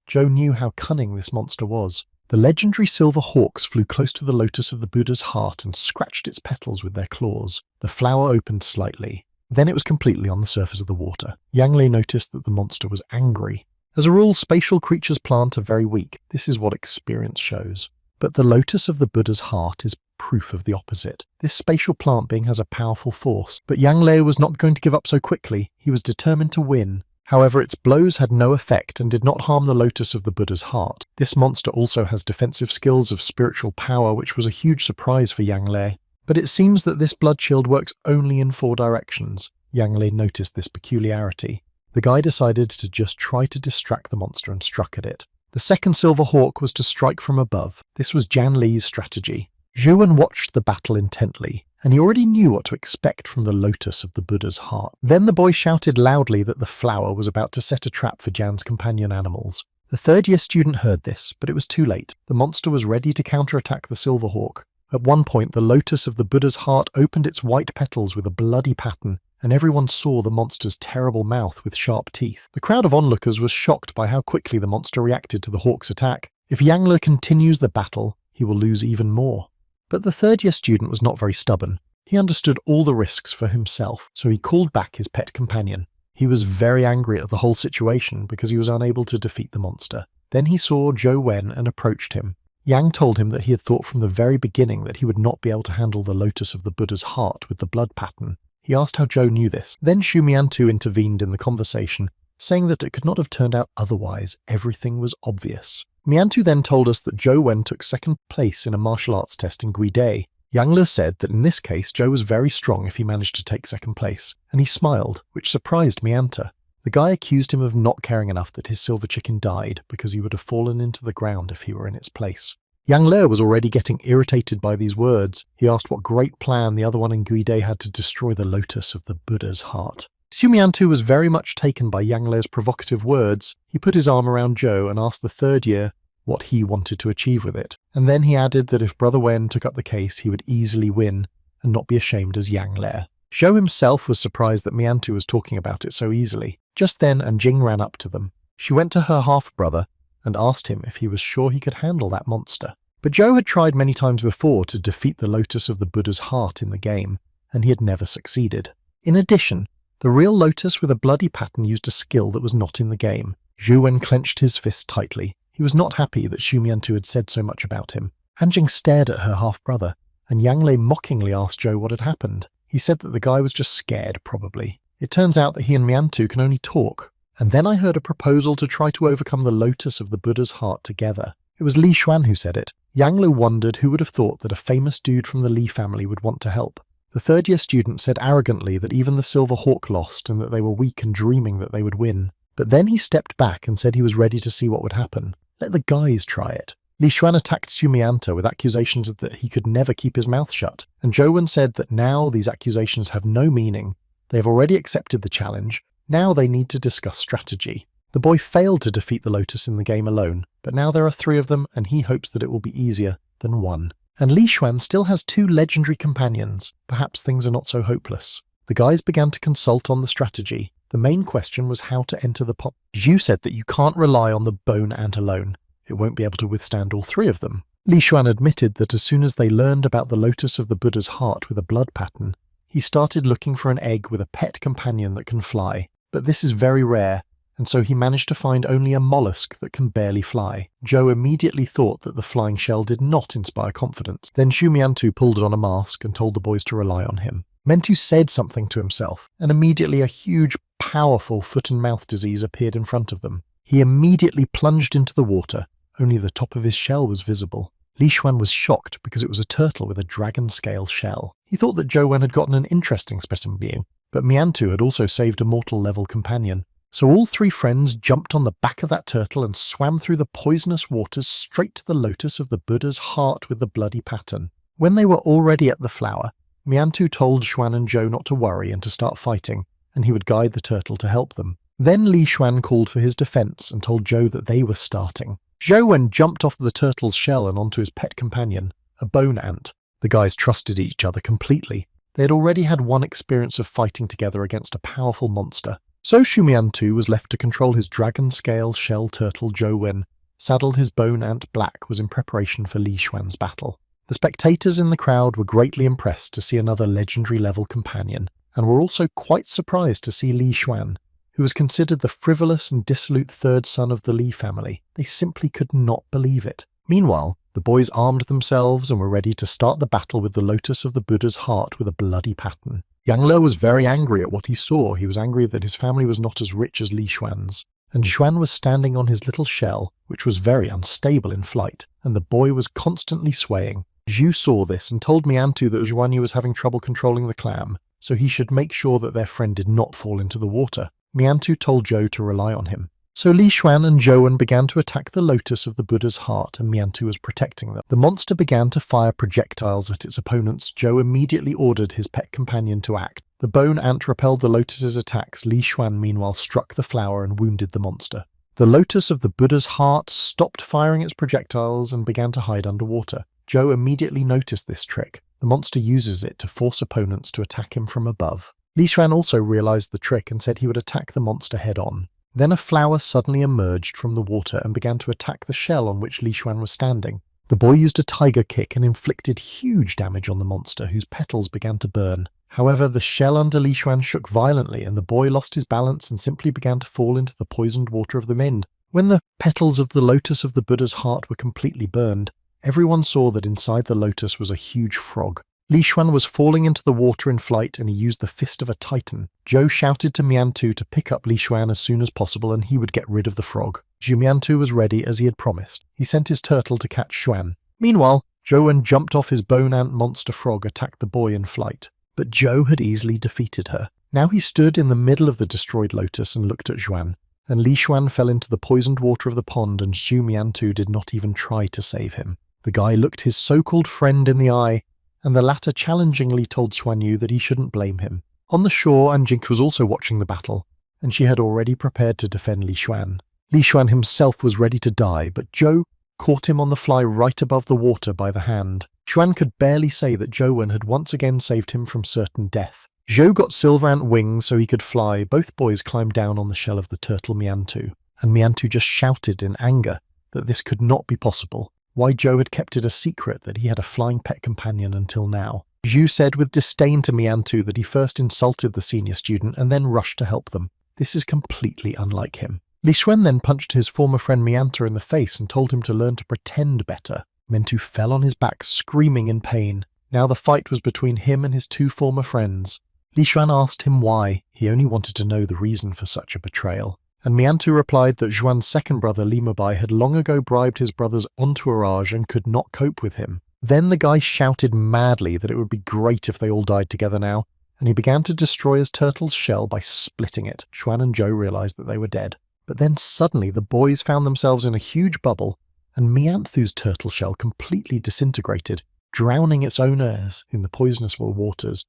Zhou knew how cunning this monster was. The legendary silver hawks flew close to the lotus of the Buddha's heart and scratched its petals with their claws. The flower opened slightly. Then it was completely on the surface of the water. Yang Li noticed that the monster was angry. As a rule, spatial creatures plant are very weak. This is what experience shows. But the lotus of the Buddha's heart is proof of the opposite. This spatial plant being has a powerful force. But Yang Lei was not going to give up so quickly. He was determined to win. However, its blows had no effect and did not harm the lotus of the Buddha's heart. This monster also has defensive skills of spiritual power, which was a huge surprise for Yang Lei. But it seems that this blood shield works only in 4 directions. Yang Lei noticed this peculiarity. The guy decided to just try to distract the monster and struck at it. The second silver hawk was to strike from above. This was Jan Li's strategy. Zhou Wen watched the battle intently. and he already knew what to expect from the lotus of the Buddha's heart. Then the boy shouted loudly that the flower was about to set a trap for Jan's companion animals. The third-year student heard this, but it was too late. The monster was ready to counterattack the Silverhawk. At one point, the lotus of the Buddha's heart opened its white petals with a bloody pattern, and everyone saw the monster's terrible mouth with sharp teeth. The crowd of onlookers was shocked by how quickly the monster reacted to the hawk's attack. If Yangle continues the battle, he will lose even more. But the third-year student was not very stubborn. He understood all the risks for himself, so he called back his pet companion. He was very angry at the whole situation because he was unable to defeat the monster. Then he saw Zhou Wen and approached him. Yang told him that he had thought from the very beginning that he would not be able to handle the lotus of the Buddha's heart with the blood pattern. He asked how Zhou knew this. Then Xu Miantu intervened in the conversation, saying that it could not have turned out otherwise. Everything was obvious. Miantu then told us that Zhou Wen took second place in a martial arts test in Gueday. Yangle said that in this case Zhou was very strong if he managed to take second place, and he smiled, which surprised Mianta. The guy accused him of not caring enough that his silver chicken died because he would have fallen into the ground if he were in its place. Yangle was already getting irritated by these words. He asked what great plan the other one in Gueday had to destroy the lotus of the Buddha's heart. Xu Miantu was very much taken by Yangle's provocative words. He put his arm around Zhou and asked the third year what he wanted to achieve with it, and then he added that if Brother Wen took up the case he would easily win and not be ashamed as Yangle. Zhou himself was surprised that Miantu was talking about it so easily. Just then Anjing ran up to them. She went to her half-brother and asked him if he was sure he could handle that monster. But Zhou had tried many times before to defeat the lotus of the Buddha's heart in the game, and he had never succeeded. In addition, the real lotus with a bloody pattern used a skill that was not in the game. Zhou Wen clenched his fist tightly. He was not happy that Xu Miantu had said so much about him. Anjing stared at her half-brother, and Yangle mockingly asked Zhou what had happened. He said that the guy was just scared, probably. It turns out that he and Miantu can only talk. And then I heard a proposal to try to overcome the lotus of the Buddha's heart together. It was Li Xuan who said it. Yangle wondered who would have thought that a famous dude from the Li family would want to help. The third-year student said arrogantly that even the Silver Hawk lost and that they were weak and dreaming that they would win. But then he stepped back and said he was ready to see what would happen. Let the guys try it. Li Xuan attacked Xu Mianta with accusations that he could never keep his mouth shut, and Zhou Wen said that now these accusations have no meaning. They have already accepted the challenge. Now they need to discuss strategy. The boy failed to defeat the lotus in the game alone, but now there are 3 of them and he hopes that it will be easier than 1. And Li Xuan still has 2 legendary companions. Perhaps things are not so hopeless. The guys began to consult on the strategy. The main question was how to enter the pond. Zhu said that you can't rely on the bone ant alone. It won't be able to withstand all 3 of them. Li Xuan admitted that as soon as they learned about the lotus of the Buddha's heart with a blood pattern, he started looking for an egg with a pet companion that can fly. But this is very rare, and so he managed to find only a mollusk that can barely fly. Zhou immediately thought that the flying shell did not inspire confidence. Then Xu Miantu pulled on a mask and told the boys to rely on him. Mentu said something to himself, and immediately a huge, powerful foot-and-mouth disease appeared in front of them. He immediately plunged into the water. Only the top of his shell was visible. Li Xuan was shocked because it was a turtle with a dragon-scale shell. He thought that Zhou Wen had gotten an interesting specimen view, but Miantu had also saved a mortal-level companion. So all 3 friends jumped on the back of that turtle and swam through the poisonous waters straight to the lotus of the Buddha's heart with the bloody pattern. When they were already at the flower, Miantu told Xuan and Zhou not to worry and to start fighting, and he would guide the turtle to help them. Then Li Xuan called for his defense and told Zhou that they were starting. Zhou Wen jumped off the turtle's shell and onto his pet companion, a bone ant. The guys trusted each other completely. They had already had one experience of fighting together against a powerful monster. So Xu Miantu was left to control his dragon-scale shell turtle Zhou Wen, saddled his bone ant Black was in preparation for Li Xuan's battle. The spectators in the crowd were greatly impressed to see another legendary-level companion, and were also quite surprised to see Li Xuan, who was considered the frivolous and dissolute 3rd son of the Li family. They simply could not believe it. Meanwhile, the boys armed themselves and were ready to start the battle with the lotus of the Buddha's heart with a bloody pattern. Yangle was very angry at what he saw. He was angry that his family was not as rich as Li Xuan's. And Xuan was standing on his little shell, which was very unstable in flight, and the boy was constantly swaying. Zhu saw this and told Miantu that Xuanyu was having trouble controlling the clam, so he should make sure that their friend did not fall into the water. Miantu told Zhou to rely on him. So Li Xuan and Zhou Wen began to attack the Lotus of the Buddha's heart, and Miantu was protecting them. The monster began to fire projectiles at its opponents. Zhou immediately ordered his pet companion to act. The bone ant repelled the Lotus's attacks. Li Xuan meanwhile struck the flower and wounded the monster. The Lotus of the Buddha's heart stopped firing its projectiles and began to hide underwater. Zhou immediately noticed this trick. The monster uses it to force opponents to attack him from above. Li Xuan also realized the trick and said he would attack the monster head-on. Then a flower suddenly emerged from the water and began to attack the shell on which Li Xuan was standing. The boy used a tiger kick and inflicted huge damage on the monster, whose petals began to burn. However, the shell under Li Xuan shook violently, and the boy lost his balance and simply began to fall into the poisoned water of the Mind. When the petals of the Lotus of the Buddha's heart were completely burned, everyone saw that inside the lotus was a huge frog. Li Xuan was falling into the water in flight, and he used the fist of a titan. Zhou shouted to Miantu to pick up Li Xuan as soon as possible and he would get rid of the frog. Miantu was ready as he had promised. He sent his turtle to catch Xuan. Meanwhile, Zhou Wen jumped off his bone ant monster frog, attacked the boy in flight. But Zhou had easily defeated her. Now he stood in the middle of the destroyed lotus and looked at Xuan, and Li Xuan fell into the poisoned water of the pond, and Miantu did not even try to save him. The guy looked his so-called friend in the eye, and the latter challengingly told Xuan Yu that he shouldn't blame him. On the shore, Anjing was also watching the battle, and she had already prepared to defend Li Xuan. Li Xuan himself was ready to die, but Zhou caught him on the fly right above the water by the hand. Xuan could barely say that Zhou Wen had once again saved him from certain death. Zhou got silver ant wings so he could fly. Both boys climbed down on the shell of the turtle Miantu, and Miantu just shouted in anger that this could not be possible. Why Zhou had kept it a secret that he had a flying pet companion until now. Zhu said with disdain to Miantu that he first insulted the senior student and then rushed to help them. This is completely unlike him. Li Xuan then punched his former friend Mianta in the face and told him to learn to pretend better. Miantu fell on his back screaming in pain. Now the fight was between him and his two former friends. Li Xuan asked him why. He only wanted to know the reason for such a betrayal. And Miantu replied that Zhuan's second brother Li Mubai had long ago bribed his brother's entourage and could not cope with him. Then the guy shouted madly that it would be great if they all died together now, and he began to destroy his turtle's shell by splitting it. Xuan and Zhou realized that they were dead. But then suddenly the boys found themselves in a huge bubble, and Mianthu's turtle shell completely disintegrated, drowning its owners in the poisonous waters.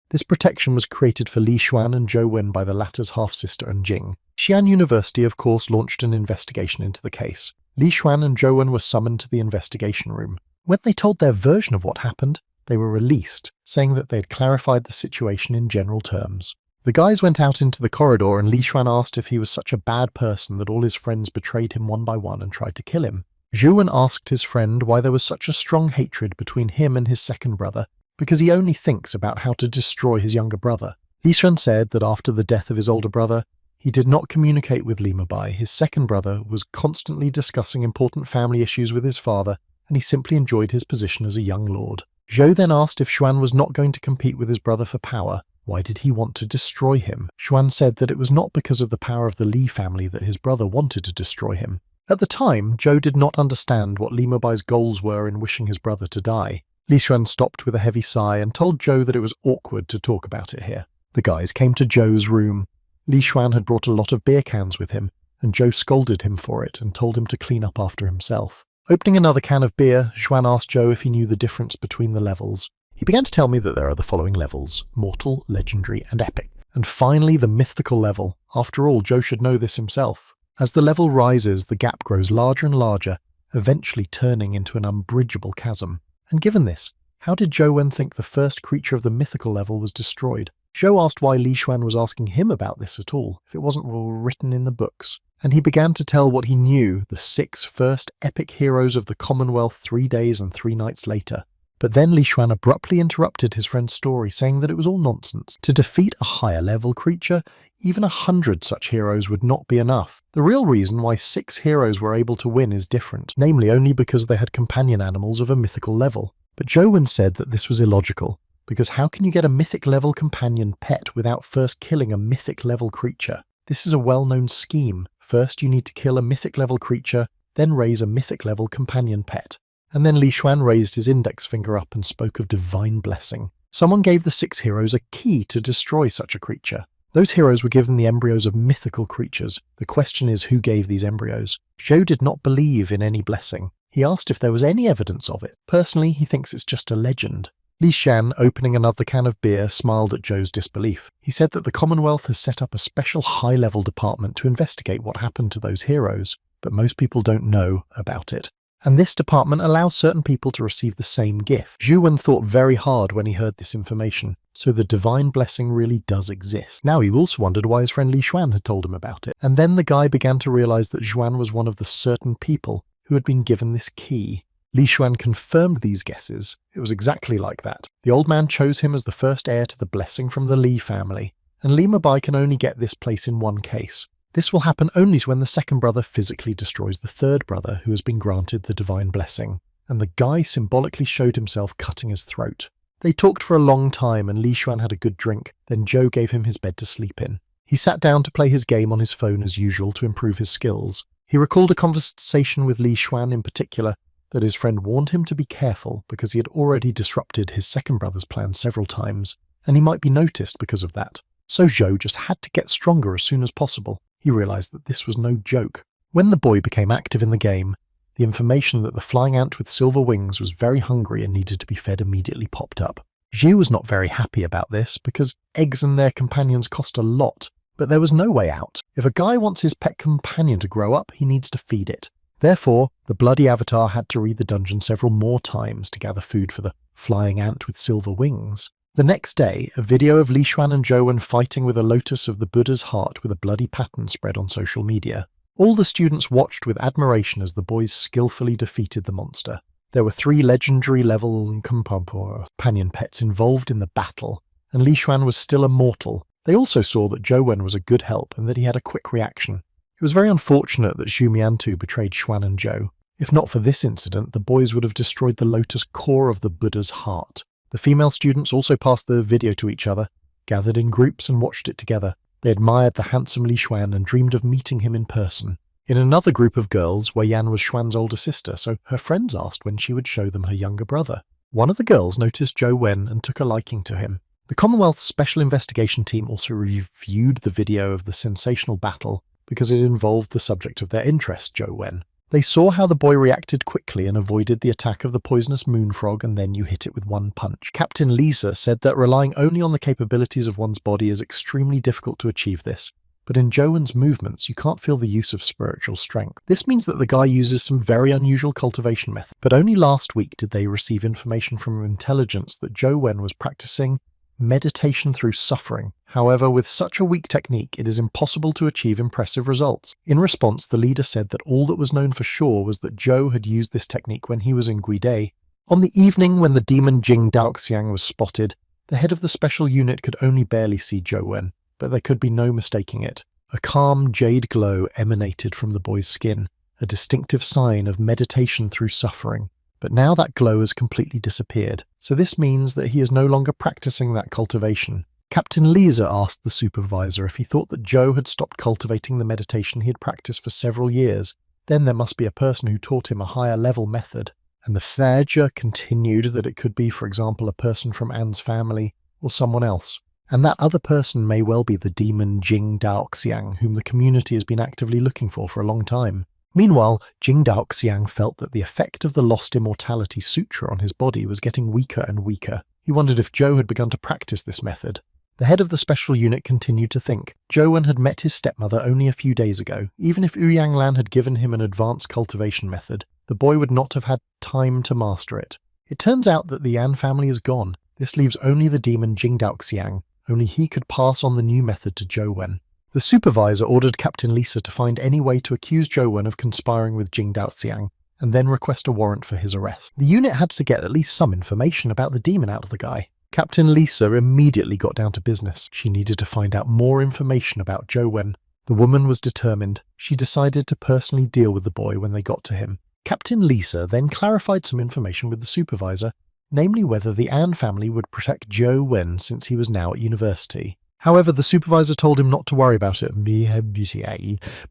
This protection was created for Li Xuan and Zhou Wen by the latter's half-sister Anjing. Xi'an University, of course, launched an investigation into the case. Li Xuan and Zhou Wen were summoned to the investigation room. When they told their version of what happened, they were released, saying that they had clarified the situation in general terms. The guys went out into the corridor, and Li Xuan asked if he was such a bad person that all his friends betrayed him one by one and tried to kill him. Zhou Wen asked his friend why there was such a strong hatred between him and his second brother, because he only thinks about how to destroy his younger brother. Li Xuan said that after the death of his older brother, he did not communicate with Li Mubai. His second brother was constantly discussing important family issues with his father, and he simply enjoyed his position as a young lord. Zhou then asked if Xuan was not going to compete with his brother for power. Why did he want to destroy him? Xuan said that it was not because of the power of the Li family that his brother wanted to destroy him. At the time, Zhou did not understand what Li Mubai's goals were in wishing his brother to die. Li Xuan stopped with a heavy sigh and told Zhou that it was awkward to talk about it here. The guys came to Zhou's room. Li Xuan had brought a lot of beer cans with him, and Zhou scolded him for it and told him to clean up after himself. Opening another can of beer, Xuan asked Zhou if he knew the difference between the levels. He began to tell me that there are the following levels: mortal, legendary, and epic. And finally the mythical level. After all, Zhou should know this himself. As the level rises, the gap grows larger and larger, eventually turning into an unbridgeable chasm. And given this, how did Zhou Wen think the first creature of the mythical level was destroyed? Zhou asked why Li Xuan was asking him about this at all, if it wasn't written in the books. And he began to tell what he knew, the 6 first epic heroes of the Commonwealth 3 days and 3 nights later. But then Li Xuan abruptly interrupted his friend's story, saying that it was all nonsense. To defeat a higher level creature, even 100 such heroes would not be enough. The real reason why 6 heroes were able to win is different, namely only because they had companion animals of a mythical level. But Zhou Wen said that this was illogical, because how can you get a mythic level companion pet without first killing a mythic level creature? This is a well-known scheme. First you need to kill a mythic level creature, then raise a mythic level companion pet. And then Li Xuan raised his index finger up and spoke of divine blessing. Someone gave the 6 heroes a key to destroy such a creature. Those heroes were given the embryos of mythical creatures. The question is who gave these embryos. Zhou did not believe in any blessing. He asked if there was any evidence of it. Personally, he thinks it's just a legend. Li Shan, opening another can of beer, smiled at Zhou's disbelief. He said that the Commonwealth has set up a special high-level department to investigate what happened to those heroes, but most people don't know about it. And this department allows certain people to receive the same gift. Zhu Wen thought very hard when he heard this information, so the divine blessing really does exist. Now he also wondered why his friend Li Xuan had told him about it, and then the guy began to realize that Xuan was one of the certain people who had been given this key. Li Xuan confirmed these guesses. It was exactly like that. The old man chose him as the first heir to the blessing from the Li family, and Li Mabai can only get this place in one case. This will happen only when the second brother physically destroys the third brother who has been granted the divine blessing, and the guy symbolically showed himself cutting his throat. They talked for a long time and Li Xuan had a good drink, then Zhou gave him his bed to sleep in. He sat down to play his game on his phone as usual to improve his skills. He recalled a conversation with Li Xuan in particular that his friend warned him to be careful because he had already disrupted his second brother's plan several times, and he might be noticed because of that. So Zhou just had to get stronger as soon as possible. He realized that this was no joke. When the boy became active in the game, the information that the flying ant with silver wings was very hungry and needed to be fed immediately popped up. Zhu was not very happy about this because eggs and their companions cost a lot, but there was no way out. If a guy wants his pet companion to grow up, he needs to feed it. Therefore, the bloody avatar had to read the dungeon several more times to gather food for the flying ant with silver wings. The next day, a video of Li Xuan and Zhou Wen fighting with a lotus of the Buddha's heart with a bloody pattern spread on social media. All the students watched with admiration as the boys skillfully defeated the monster. There were 3 legendary level companion pets involved in the battle, and Li Xuan was still immortal. They also saw that Zhou Wen was a good help and that he had a quick reaction. It was very unfortunate that Xu Miantu betrayed Xuan and Zhou. If not for this incident, the boys would have destroyed the lotus core of the Buddha's heart. The female students also passed the video to each other, gathered in groups and watched it together. They admired the handsome Li Xuan and dreamed of meeting him in person. In another group of girls, Wei Yan was Xuan's older sister, so her friends asked when she would show them her younger brother. One of the girls noticed Zhou Wen and took a liking to him. The Commonwealth's Special Investigation Team also reviewed the video of the sensational battle because it involved the subject of their interest, Zhou Wen. They saw how the boy reacted quickly and avoided the attack of the poisonous moon frog, and then you hit it with one punch. Captain Lisa said that relying only on the capabilities of one's body is extremely difficult to achieve this, but in Zhou Wen's movements you can't feel the use of spiritual strength. This means that the guy uses some very unusual cultivation methods, but only last week did they receive information from intelligence that Zhou Wen was practicing meditation through suffering. However, with such a weak technique, it is impossible to achieve impressive results. In response, the leader said that all that was known for sure was that Zhou had used this technique when he was in Gueday. On the evening when the demon Jing Daoxiang was spotted, the head of the special unit could only barely see Zhou Wen, but there could be no mistaking it. A calm jade glow emanated from the boy's skin, a distinctive sign of meditation through suffering. But now that glow has completely disappeared, so this means that he is no longer practicing that cultivation. Captain Lisa asked the supervisor if he thought that Zhou had stopped cultivating the meditation he had practiced for several years. Then there must be a person who taught him a higher level method. And the Faja continued that it could be, for example, a person from Anne's family or someone else. And that other person may well be the demon Jing Daoxiang, whom the community has been actively looking for a long time. Meanwhile, Jing Daoxiang felt that the effect of the lost immortality sutra on his body was getting weaker and weaker. He wondered if Zhou had begun to practice this method. The head of the special unit continued to think. Zhou Wen had met his stepmother only a few days ago. Even if Ouyang Lan had given him an advanced cultivation method, the boy would not have had time to master it. It turns out that the Yan family is gone. This leaves only the demon Jing Daoxiang. Only he could pass on the new method to Zhou Wen. The supervisor ordered Captain Lisa to find any way to accuse Zhou Wen of conspiring with Jing Daoxiang, and then request a warrant for his arrest. The unit had to get at least some information about the demon out of the guy. Captain Lisa immediately got down to business. She needed to find out more information about Zhou Wen. The woman was determined. She decided to personally deal with the boy when they got to him. Captain Lisa then clarified some information with the supervisor, namely whether the An family would protect Zhou Wen since he was now at university. However, the supervisor told him not to worry about it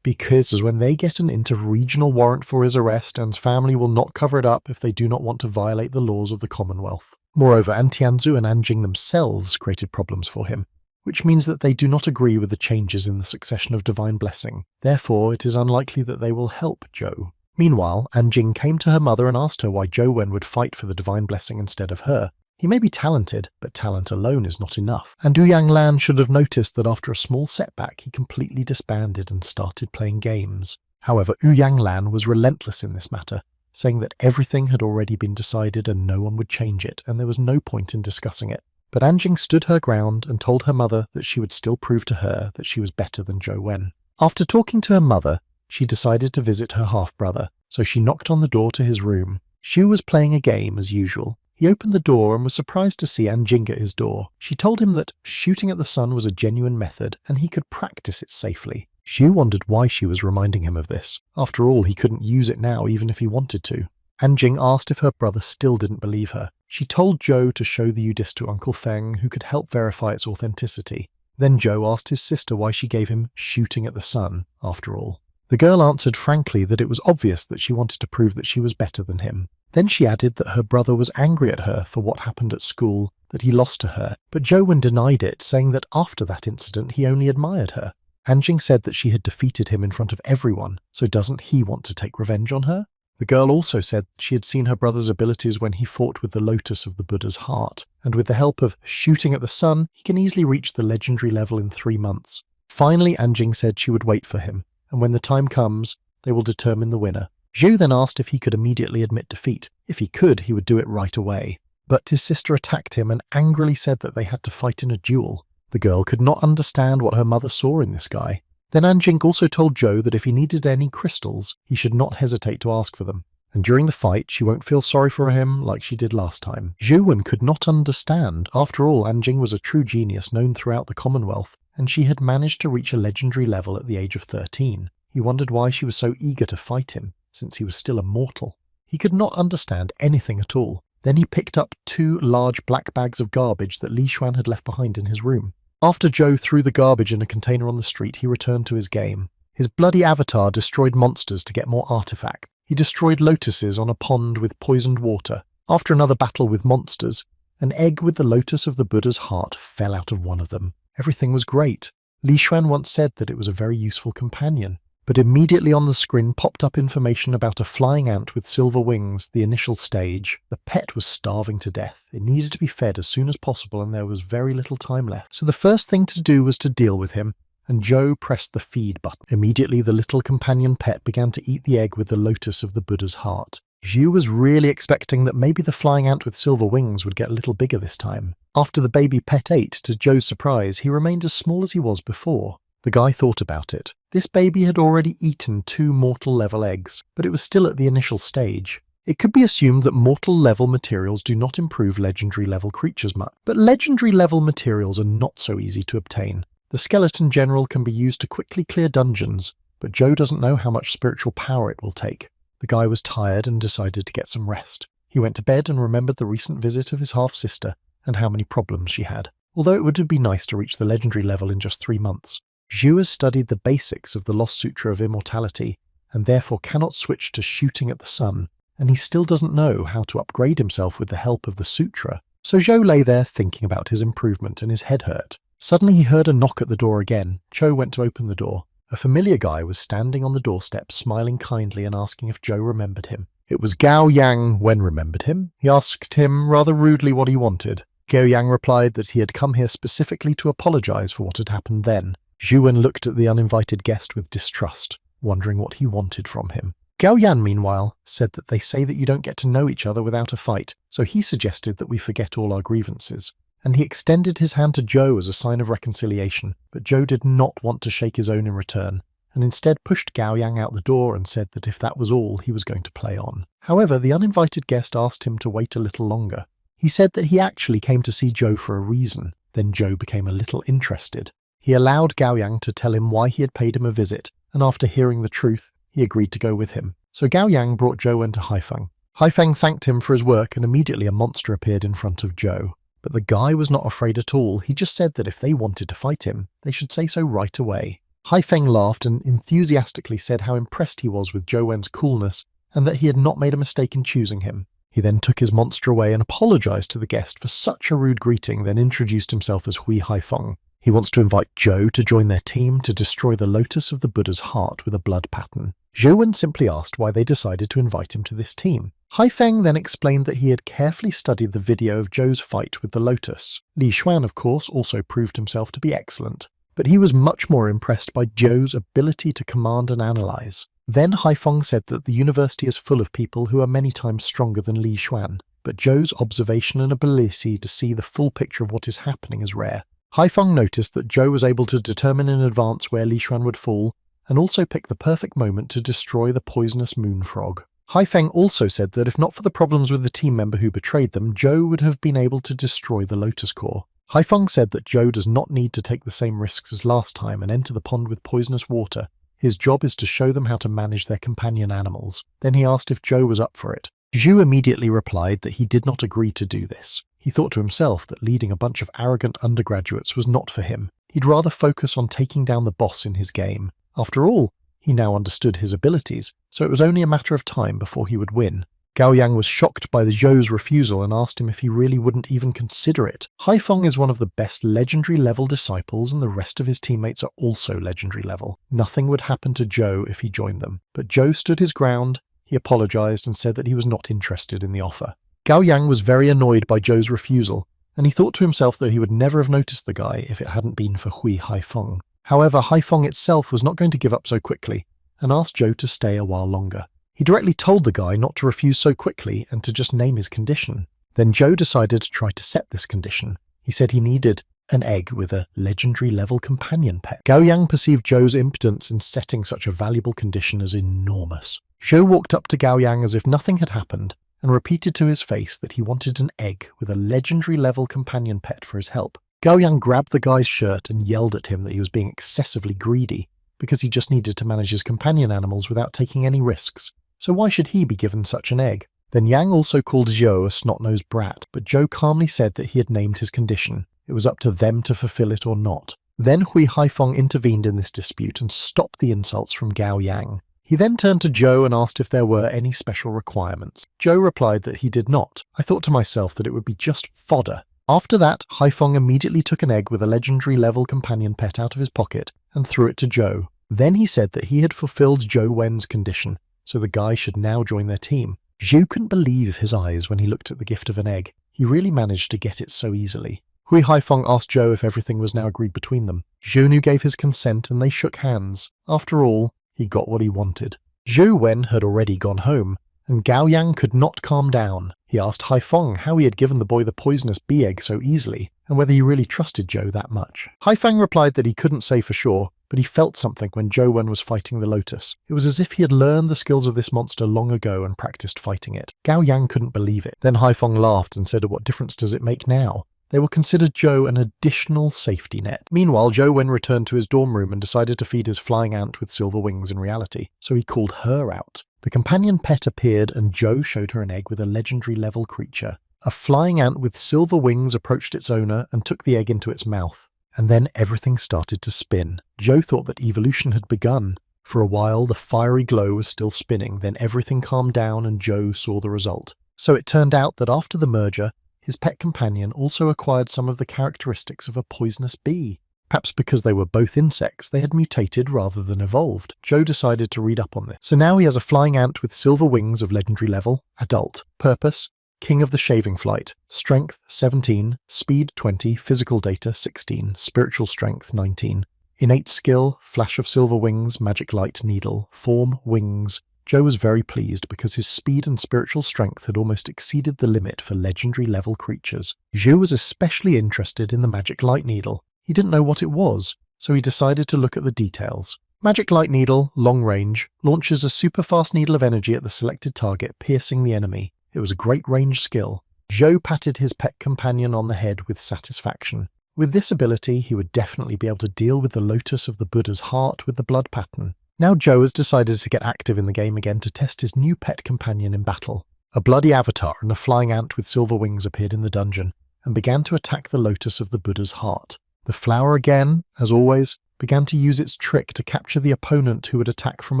because when they get an inter-regional warrant for his arrest, An's family will not cover it up if they do not want to violate the laws of the Commonwealth. Moreover, An Tianzu and Anjing themselves created problems for him. which means that they do not agree with the changes in the succession of divine blessing. Therefore, it is unlikely that they will help Zhou. Meanwhile, Anjing came to her mother and asked her why Zhou Wen would fight for the divine blessing instead of her. He may be talented, but talent alone is not enough, and Ouyang Lan should have noticed that after a small setback he completely disbanded and started playing games. However, Ouyang Lan was relentless in this matter, saying that everything had already been decided and no one would change it, and there was no point in discussing it. But Anjing stood her ground and told her mother that she would still prove to her that she was better than Zhou Wen. After talking to her mother, she decided to visit her half-brother, so she knocked on the door to his room. Xu was playing a game as usual. He opened the door and was surprised to see Anjing at his door. She told him that shooting at the sun was a genuine method and he could practice it safely. Xu wondered why she was reminding him of this. After all, he couldn't use it now even if he wanted to. Anjing asked if her brother still didn't believe her. She told Zhou to show the Udis to Uncle Feng, who could help verify its authenticity. Then Zhou asked his sister why she gave him shooting at the sun, after all. The girl answered frankly that it was obvious that she wanted to prove that she was better than him. Then she added that her brother was angry at her for what happened at school, that he lost to her, but Zhou Wen denied it, saying that after that incident he only admired her. Anjing said that she had defeated him in front of everyone, so doesn't he want to take revenge on her? The girl also said she had seen her brother's abilities when he fought with the Lotus of the Buddha's heart, and with the help of shooting at the sun, he can easily reach the legendary level in 3 months. Finally, Anjing said she would wait for him, and when the time comes, they will determine the winner. Zhou then asked if he could immediately admit defeat. If he could, he would do it right away. But his sister attacked him and angrily said that they had to fight in a duel. The girl could not understand what her mother saw in this guy. Then Anjing also told Zhou that if he needed any crystals, he should not hesitate to ask for them. And during the fight, she won't feel sorry for him like she did last time. Zhou Wen could not understand. After all, Anjing was a true genius known throughout the Commonwealth, and she had managed to reach a legendary level at the age of 13. He wondered why she was so eager to fight him, since he was still a mortal. He could not understand anything at all. Then he picked up 2 large black bags of garbage that Li Xuan had left behind in his room. After Zhou threw the garbage in a container on the street, he returned to his game. His bloody avatar destroyed monsters to get more artifacts. He destroyed lotuses on a pond with poisoned water. After another battle with monsters, an egg with the lotus of the Buddha's heart fell out of one of them. Everything was great. Li Xuan once said that it was a very useful companion. But immediately on the screen popped up information about a flying ant with silver wings, the initial stage. The pet was starving to death. It needed to be fed as soon as possible and there was very little time left. So the first thing to do was to deal with him, and Zhou pressed the feed button. Immediately the little companion pet began to eat the egg with the lotus of the Buddha's heart. Xu was really expecting that maybe the flying ant with silver wings would get a little bigger this time. After the baby pet ate, to Zhou's surprise, he remained as small as he was before. The guy thought about it. This baby had already eaten 2 mortal-level eggs, but it was still at the initial stage. It could be assumed that mortal-level materials do not improve legendary-level creatures much, but legendary-level materials are not so easy to obtain. The skeleton general can be used to quickly clear dungeons, but Zhou doesn't know how much spiritual power it will take. The guy was tired and decided to get some rest. He went to bed and remembered the recent visit of his half-sister and how many problems she had, although it would be nice to reach the legendary level in just 3 months. Zhu has studied the basics of the Lost Sutra of Immortality, and therefore cannot switch to shooting at the sun, and he still doesn't know how to upgrade himself with the help of the Sutra. So Zhou lay there thinking about his improvement and his head hurt. Suddenly he heard a knock at the door again. Zhou went to open the door. A familiar guy was standing on the doorstep, smiling kindly and asking if Zhou remembered him. It was Gao Yang Wen remembered him. He asked him rather rudely what he wanted. Gao Yang replied that he had come here specifically to apologize for what had happened then. Zhu Wen looked at the uninvited guest with distrust, wondering what he wanted from him. Gao Yan, meanwhile, said that they say that you don't get to know each other without a fight, so he suggested that we forget all our grievances. And he extended his hand to Zhou as a sign of reconciliation, but Zhou did not want to shake his own in return, and instead pushed Gao Yang out the door and said that if that was all, he was going to play on. However, the uninvited guest asked him to wait a little longer. He said that he actually came to see Zhou for a reason. Then Zhou became a little interested. He allowed Gao Yang to tell him why he had paid him a visit, and after hearing the truth, he agreed to go with him. So Gao Yang brought Zhou Wen to Haifeng. Haifeng thanked him for his work, and immediately a monster appeared in front of Zhou. But the guy was not afraid at all. He just said that if they wanted to fight him, they should say so right away. Haifeng laughed and enthusiastically said how impressed he was with Zhou Wen's coolness, and that he had not made a mistake in choosing him. He then took his monster away and apologized to the guest for such a rude greeting, then introduced himself as Hui Haifeng. He wants to invite Zhou to join their team to destroy the Lotus of the Buddha's heart with a blood pattern. Zhou Wen simply asked why they decided to invite him to this team. Haifeng then explained that he had carefully studied the video of Zhou's fight with the Lotus. Li Xuan, of course, also proved himself to be excellent, but he was much more impressed by Zhou's ability to command and analyze. Then Haifeng said that the university is full of people who are many times stronger than Li Xuan, but Zhou's observation and ability to see the full picture of what is happening is rare. Haifeng noticed that Zhou was able to determine in advance where Li Xuan would fall, and also pick the perfect moment to destroy the poisonous moon frog. Haifeng also said that if not for the problems with the team member who betrayed them, Zhou would have been able to destroy the Lotus Core. Haifeng said that Zhou does not need to take the same risks as last time and enter the pond with poisonous water. His job is to show them how to manage their companion animals. Then he asked if Zhou was up for it. Zhou immediately replied that he did not agree to do this. He thought to himself that leading a bunch of arrogant undergraduates was not for him. He'd rather focus on taking down the boss in his game. After all, he now understood his abilities, so it was only a matter of time before he would win. Gao Yang was shocked by the Zhou's refusal and asked him if he really wouldn't even consider it. Haifeng is one of the best legendary level disciples, and the rest of his teammates are also legendary level. Nothing would happen to Zhou if he joined them, but Zhou stood his ground. He apologized and said that he was not interested in the offer. Gao Yang was very annoyed by Zhou's refusal, and he thought to himself that he would never have noticed the guy if it hadn't been for Hui Haifeng. However, Haifeng itself was not going to give up so quickly, and asked Zhou to stay a while longer. He directly told the guy not to refuse so quickly and to just name his condition. Then Zhou decided to try to set this condition. He said he needed an egg with a legendary level companion pet. Gao Yang perceived Zhou's impotence in setting such a valuable condition as enormous. Zhou walked up to Gao Yang as if nothing had happened, and repeated to his face that he wanted an egg with a legendary level companion pet for his help. Gao Yang grabbed the guy's shirt and yelled at him that he was being excessively greedy, because he just needed to manage his companion animals without taking any risks. So why should he be given such an egg? Then Yang also called Zhou a snot-nosed brat, but Zhou calmly said that he had named his condition. It was up to them to fulfill it or not. Then Hui Haifeng intervened in this dispute and stopped the insults from Gao Yang. He then turned to Zhou and asked if there were any special requirements. Zhou replied that he did not. I thought to myself that it would be just fodder. After that, Haifeng immediately took an egg with a legendary level companion pet out of his pocket and threw it to Zhou. Then he said that he had fulfilled Zhou Wen's condition, so the guy should now join their team. Zhou couldn't believe his eyes when he looked at the gift of an egg. He really managed to get it so easily. Hui Haifeng asked Zhou if everything was now agreed between them. Zhou gave his consent and they shook hands. After all, he got what he wanted. Zhou Wen had already gone home, and Gao Yang could not calm down. He asked Haifeng how he had given the boy the poisonous bee egg so easily, and whether he really trusted Zhou that much. Haifeng replied that he couldn't say for sure, but he felt something when Zhou Wen was fighting the Lotus. It was as if he had learned the skills of this monster long ago and practiced fighting it. Gao Yang couldn't believe it. Then Haifeng laughed and said, "What difference does it make now?" They will consider Zhou an additional safety net. Meanwhile, Zhou Wen returned to his dorm room and decided to feed his flying ant with silver wings in reality, so he called her out. The companion pet appeared and Zhou showed her an egg with a legendary level creature. A flying ant with silver wings approached its owner and took the egg into its mouth. And then everything started to spin. Zhou thought that evolution had begun. For a while, the fiery glow was still spinning, then everything calmed down and Zhou saw the result. So it turned out that after the merger, his pet companion also acquired some of the characteristics of a poisonous bee. Perhaps because they were both insects, they had mutated rather than evolved. Zhou decided to read up on this. So now he has a flying ant with silver wings of legendary level, adult, purpose, king of the shaving flight, strength 17, speed 20, physical data 16, spiritual strength 19, innate skill, flash of silver wings, magic light needle, form, wings. Zhou was very pleased because his speed and spiritual strength had almost exceeded the limit for legendary level creatures. Zhou was especially interested in the magic light needle. He didn't know what it was, so he decided to look at the details. Magic light needle, long range, launches a super fast needle of energy at the selected target, piercing the enemy. It was a great range skill. Zhou patted his pet companion on the head with satisfaction. With this ability, he would definitely be able to deal with the Lotus of the Buddha's heart with the blood pattern. Now Zhou has decided to get active in the game again to test his new pet companion in battle. A bloody avatar and a flying ant with silver wings appeared in the dungeon and began to attack the Lotus of the Buddha's heart. The flower again, as always, began to use its trick to capture the opponent who would attack from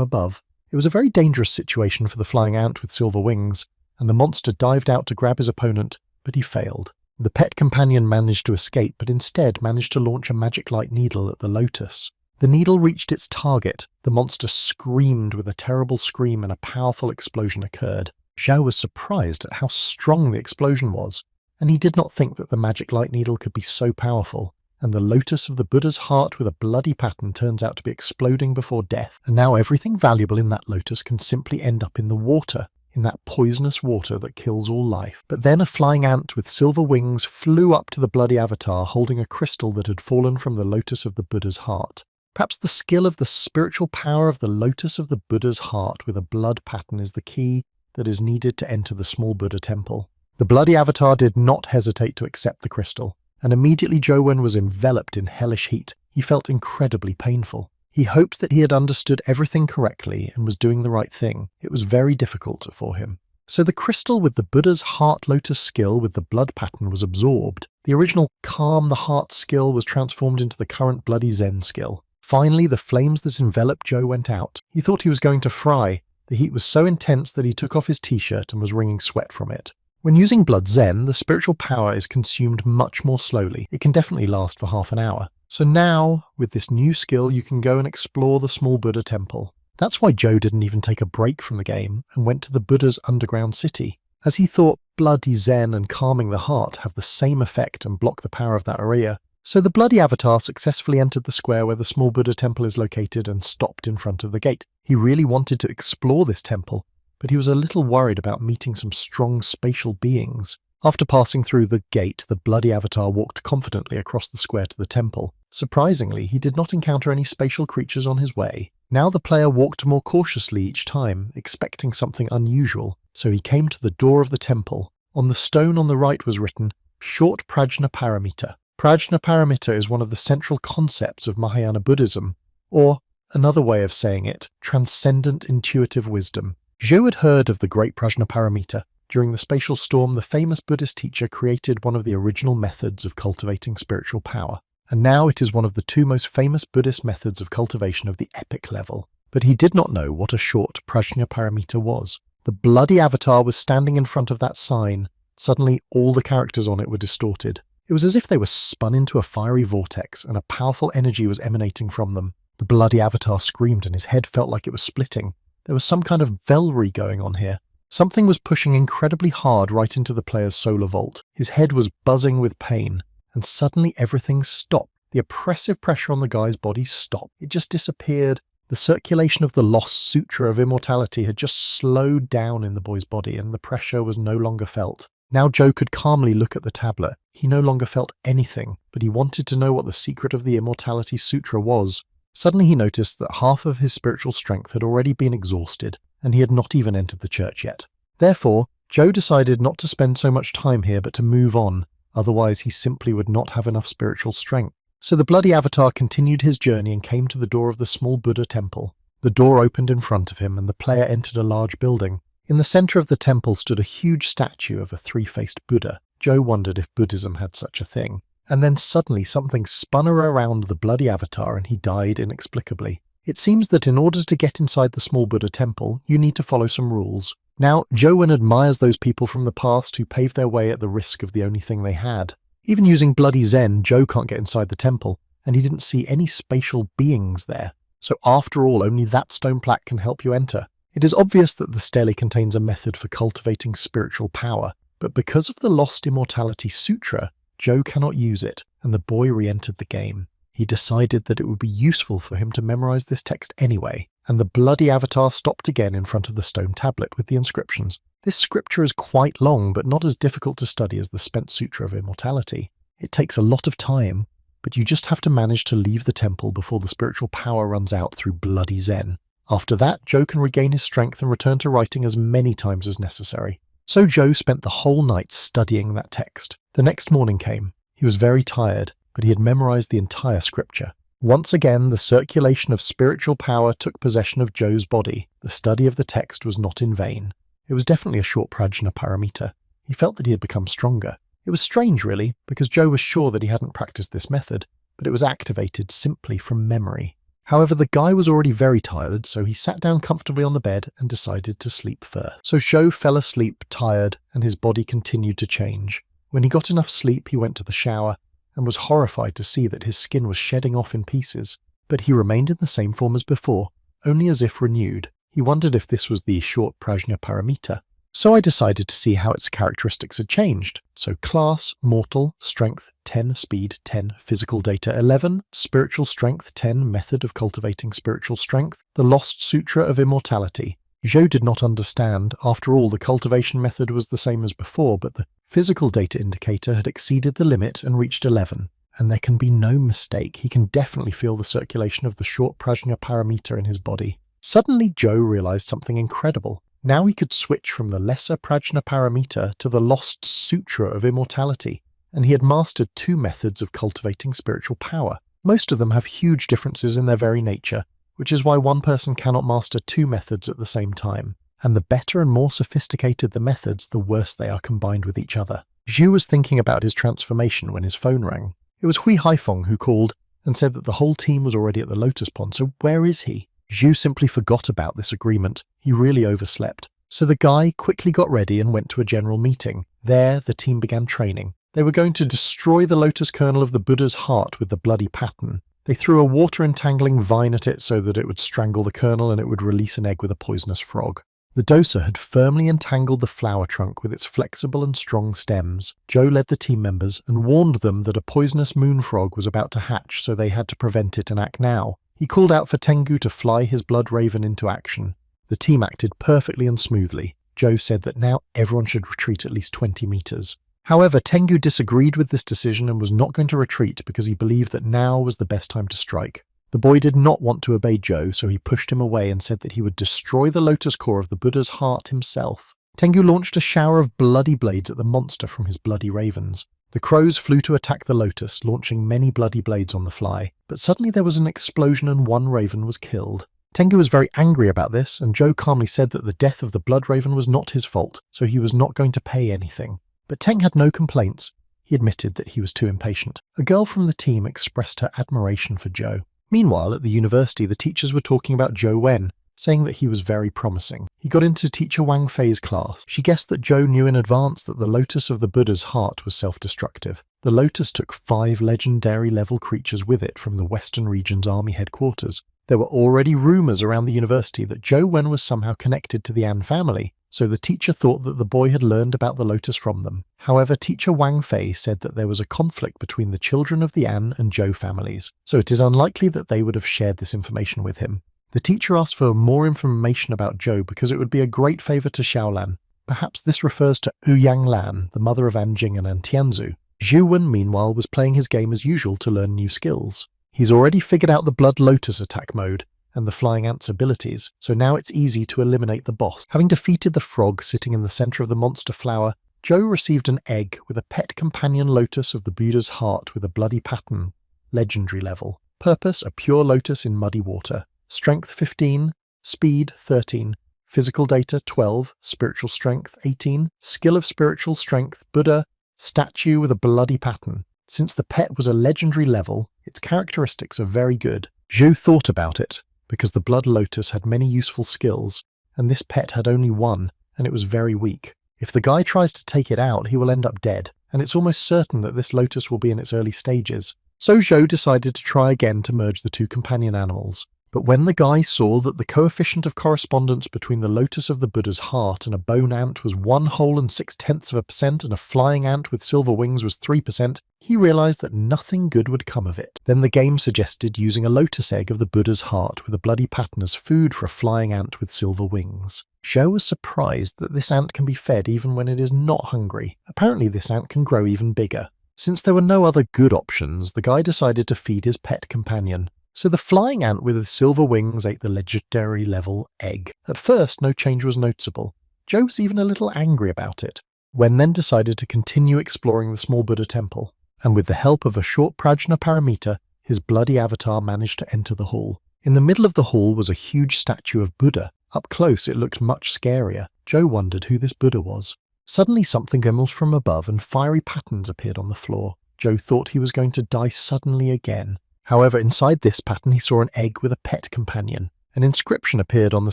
above. It was a very dangerous situation for the flying ant with silver wings, and the monster dived out to grab his opponent, but he failed. The pet companion managed to escape, but instead managed to launch a magic light needle at the Lotus. The needle reached its target, the monster screamed with a terrible scream, and a powerful explosion occurred. Zhao was surprised at how strong the explosion was, and he did not think that the magic light needle could be so powerful. And the Lotus of the Buddha's heart with a bloody pattern turns out to be exploding before death, and now everything valuable in that Lotus can simply end up in the water, in that poisonous water that kills all life. But then a flying ant with silver wings flew up to the bloody avatar holding a crystal that had fallen from the Lotus of the Buddha's heart. Perhaps the skill of the spiritual power of the Lotus of the Buddha's heart with a blood pattern is the key that is needed to enter the small Buddha temple. The bloody avatar did not hesitate to accept the crystal, and immediately Zhou Wen was enveloped in hellish heat. He felt incredibly painful. He hoped that he had understood everything correctly and was doing the right thing. It was very difficult for him. So the crystal with the Buddha's heart Lotus skill with the blood pattern was absorbed. The original calm the heart skill was transformed into the current bloody Zen skill. Finally, the flames that enveloped Zhou went out. He thought he was going to fry. The heat was so intense that he took off his t-shirt and was wringing sweat from it. When using Blood Zen, the spiritual power is consumed much more slowly. It can definitely last for half an hour. So now, with this new skill, you can go and explore the small Buddha temple. That's why Zhou didn't even take a break from the game and went to the Buddha's underground city, as he thought bloody Zen and calming the heart have the same effect and block the power of that area. So the bloody avatar successfully entered the square where the small Buddha temple is located and stopped in front of the gate. He really wanted to explore this temple, but he was a little worried about meeting some strong spatial beings. After passing through the gate, the bloody avatar walked confidently across the square to the temple. Surprisingly, he did not encounter any spatial creatures on his way. Now the player walked more cautiously each time, expecting something unusual, so he came to the door of the temple. On the stone on the right was written, Short Prajna Paramita. Prajna Paramita is one of the central concepts of Mahayana Buddhism, or, another way of saying it, transcendent intuitive wisdom. Zhou had heard of the great Prajna Paramita. During the spatial storm, the famous Buddhist teacher created one of the original methods of cultivating spiritual power, and now it is one of the two most famous Buddhist methods of cultivation of the epic level. But he did not know what a short Prajna Paramita was. The bloody avatar was standing in front of that sign. Suddenly, all the characters on it were distorted. It was as if they were spun into a fiery vortex, and a powerful energy was emanating from them. The bloody avatar screamed, and his head felt like it was splitting. There was some kind of velry going on here. Something was pushing incredibly hard right into the player's solar vault. His head was buzzing with pain, and suddenly everything stopped. The oppressive pressure on the guy's body stopped. It just disappeared. The circulation of the lost Sutra of immortality had just slowed down in the boy's body, and the pressure was no longer felt. Now Zhou could calmly look at the tablet. He no longer felt anything, but he wanted to know what the secret of the Immortality Sutra was. Suddenly he noticed that half of his spiritual strength had already been exhausted, and he had not even entered the church yet. Therefore, Zhou decided not to spend so much time here but to move on, otherwise he simply would not have enough spiritual strength. So the bloody avatar continued his journey and came to the door of the small Buddha temple. The door opened in front of him and the player entered a large building. In the center of the temple stood a huge statue of a three-faced Buddha. Zhou wondered if Buddhism had such a thing. And then suddenly something spun around the bloody avatar and he died inexplicably. It seems that in order to get inside the small Buddha temple, you need to follow some rules. Now, Zhou Wen admires those people from the past who paved their way at the risk of the only thing they had. Even using bloody Zen, Zhou can't get inside the temple, and he didn't see any spatial beings there. So after all, only that stone plaque can help you enter. It is obvious that the stele contains a method for cultivating spiritual power, but because of the lost Immortality Sutra, Zhou cannot use it, and the boy re-entered the game. He decided that it would be useful for him to memorize this text anyway, and the bloody avatar stopped again in front of the stone tablet with the inscriptions. This scripture is quite long, but not as difficult to study as the Spent Sutra of Immortality. It takes a lot of time, but you just have to manage to leave the temple before the spiritual power runs out through bloody Zen. After that, Zhou can regain his strength and return to writing as many times as necessary. So Zhou spent the whole night studying that text. The next morning came. He was very tired, but he had memorized the entire scripture. Once again, the circulation of spiritual power took possession of Zhou's body. The study of the text was not in vain. It was definitely a short Prajna Paramita. He felt that he had become stronger. It was strange, really, because Zhou was sure that he hadn't practiced this method, but it was activated simply from memory. However, the guy was already very tired, so he sat down comfortably on the bed and decided to sleep first. So Zhou fell asleep, tired, and his body continued to change. When he got enough sleep, he went to the shower and was horrified to see that his skin was shedding off in pieces. But he remained in the same form as before, only as if renewed. He wondered if this was the short Prajna Paramita. So I decided to see how its characteristics had changed. So class, mortal, strength 10, speed 10, physical data 11, spiritual strength 10, method of cultivating spiritual strength, the lost Sutra of immortality. Zhou did not understand. After all, the cultivation method was the same as before, but the physical data indicator had exceeded the limit and reached 11. And there can be no mistake. He can definitely feel the circulation of the short Prajna Paramita in his body. Suddenly, Zhou realized something incredible. Now he could switch from the lesser Prajna Paramita to the lost Sutra of immortality, and he had mastered 2 methods of cultivating spiritual power. Most of them have huge differences in their very nature, which is why one person cannot master 2 methods at the same time. And the better and more sophisticated the methods, the worse they are combined with each other. Zhu was thinking about his transformation when his phone rang. It was Hui Haifeng who called and said that the whole team was already at the Lotus Pond, so where is he? Zhu simply forgot about this agreement. He really overslept. So the guy quickly got ready and went to a general meeting. There, the team began training. They were going to destroy the lotus kernel of the Buddha's heart with the bloody pattern. They threw a water-entangling vine at it so that it would strangle the kernel and it would release an egg with a poisonous frog. The dosa had firmly entangled the flower trunk with its flexible and strong stems. Zhou led the team members and warned them that a poisonous moon frog was about to hatch, so they had to prevent it and act now. He called out for Tengu to fly his blood raven into action. The team acted perfectly and smoothly. Zhou said that now everyone should retreat at least 20 meters. However, Tengu disagreed with this decision and was not going to retreat because he believed that now was the best time to strike. The boy did not want to obey Zhou, so he pushed him away and said that he would destroy the lotus core of the Buddha's heart himself. Tengu launched a shower of bloody blades at the monster from his bloody ravens. The crows flew to attack the lotus, launching many bloody blades on the fly. But suddenly there was an explosion and one raven was killed. Tengu was very angry about this, and Zhou calmly said that the death of the blood raven was not his fault, so he was not going to pay anything. But Teng had no complaints. He admitted that he was too impatient. A girl from the team expressed her admiration for Zhou. Meanwhile, at the university, the teachers were talking about Zhou Wen, saying that he was very promising. He got into teacher Wang Fei's class. She guessed that Zhou knew in advance that the lotus of the Buddha's heart was self-destructive. The lotus took 5 legendary level creatures with it from the Western region's army headquarters. There were already rumours around the university that Zhou Wen was somehow connected to the An family, so the teacher thought that the boy had learned about the lotus from them. However, teacher Wang Fei said that there was a conflict between the children of the An and Zhou families, so it is unlikely that they would have shared this information with him. The teacher asked for more information about Zhou because it would be a great favour to Xiaolan. Perhaps this refers to Ouyang Lan, the mother of Anjing and Antianzu. Zhu Wen, meanwhile, was playing his game as usual to learn new skills. He's already figured out the Blood Lotus attack mode and the Flying Ant's abilities, so now it's easy to eliminate the boss. Having defeated the frog sitting in the centre of the monster flower, Zhou received an egg with a pet companion lotus of the Buddha's heart with a bloody pattern. Legendary level. Purpose, a pure lotus in muddy water. Strength 15, speed 13, physical data 12, spiritual strength 18, skill of spiritual strength, Buddha, statue with a bloody pattern. Since the pet was a legendary level, its characteristics are very good. Zhou thought about it, because the blood lotus had many useful skills, and this pet had only one, and it was very weak. If the guy tries to take it out, he will end up dead, and it's almost certain that this lotus will be in its early stages. So Zhou decided to try again to merge the 2 companion animals. But when the guy saw that the coefficient of correspondence between the lotus of the Buddha's heart and a bone ant was 1/6% and a flying ant with silver wings was 3%, he realized that nothing good would come of it. Then the game suggested using a lotus egg of the Buddha's heart with a bloody pattern as food for a flying ant with silver wings. Zhou was surprised that this ant can be fed even when it is not hungry. Apparently this ant can grow even bigger. Since there were no other good options, the guy decided to feed his pet companion. So the flying ant with the silver wings ate the legendary level egg. At first, no change was noticeable. Zhou was even a little angry about it. Wen then decided to continue exploring the small Buddha temple, and with the help of a short Prajna Paramita, his bloody avatar managed to enter the hall. In the middle of the hall was a huge statue of Buddha. Up close it looked much scarier. Zhou wondered who this Buddha was. Suddenly something emerged from above and fiery patterns appeared on the floor. Zhou thought he was going to die suddenly again. However, inside this pattern he saw an egg with a pet companion. An inscription appeared on the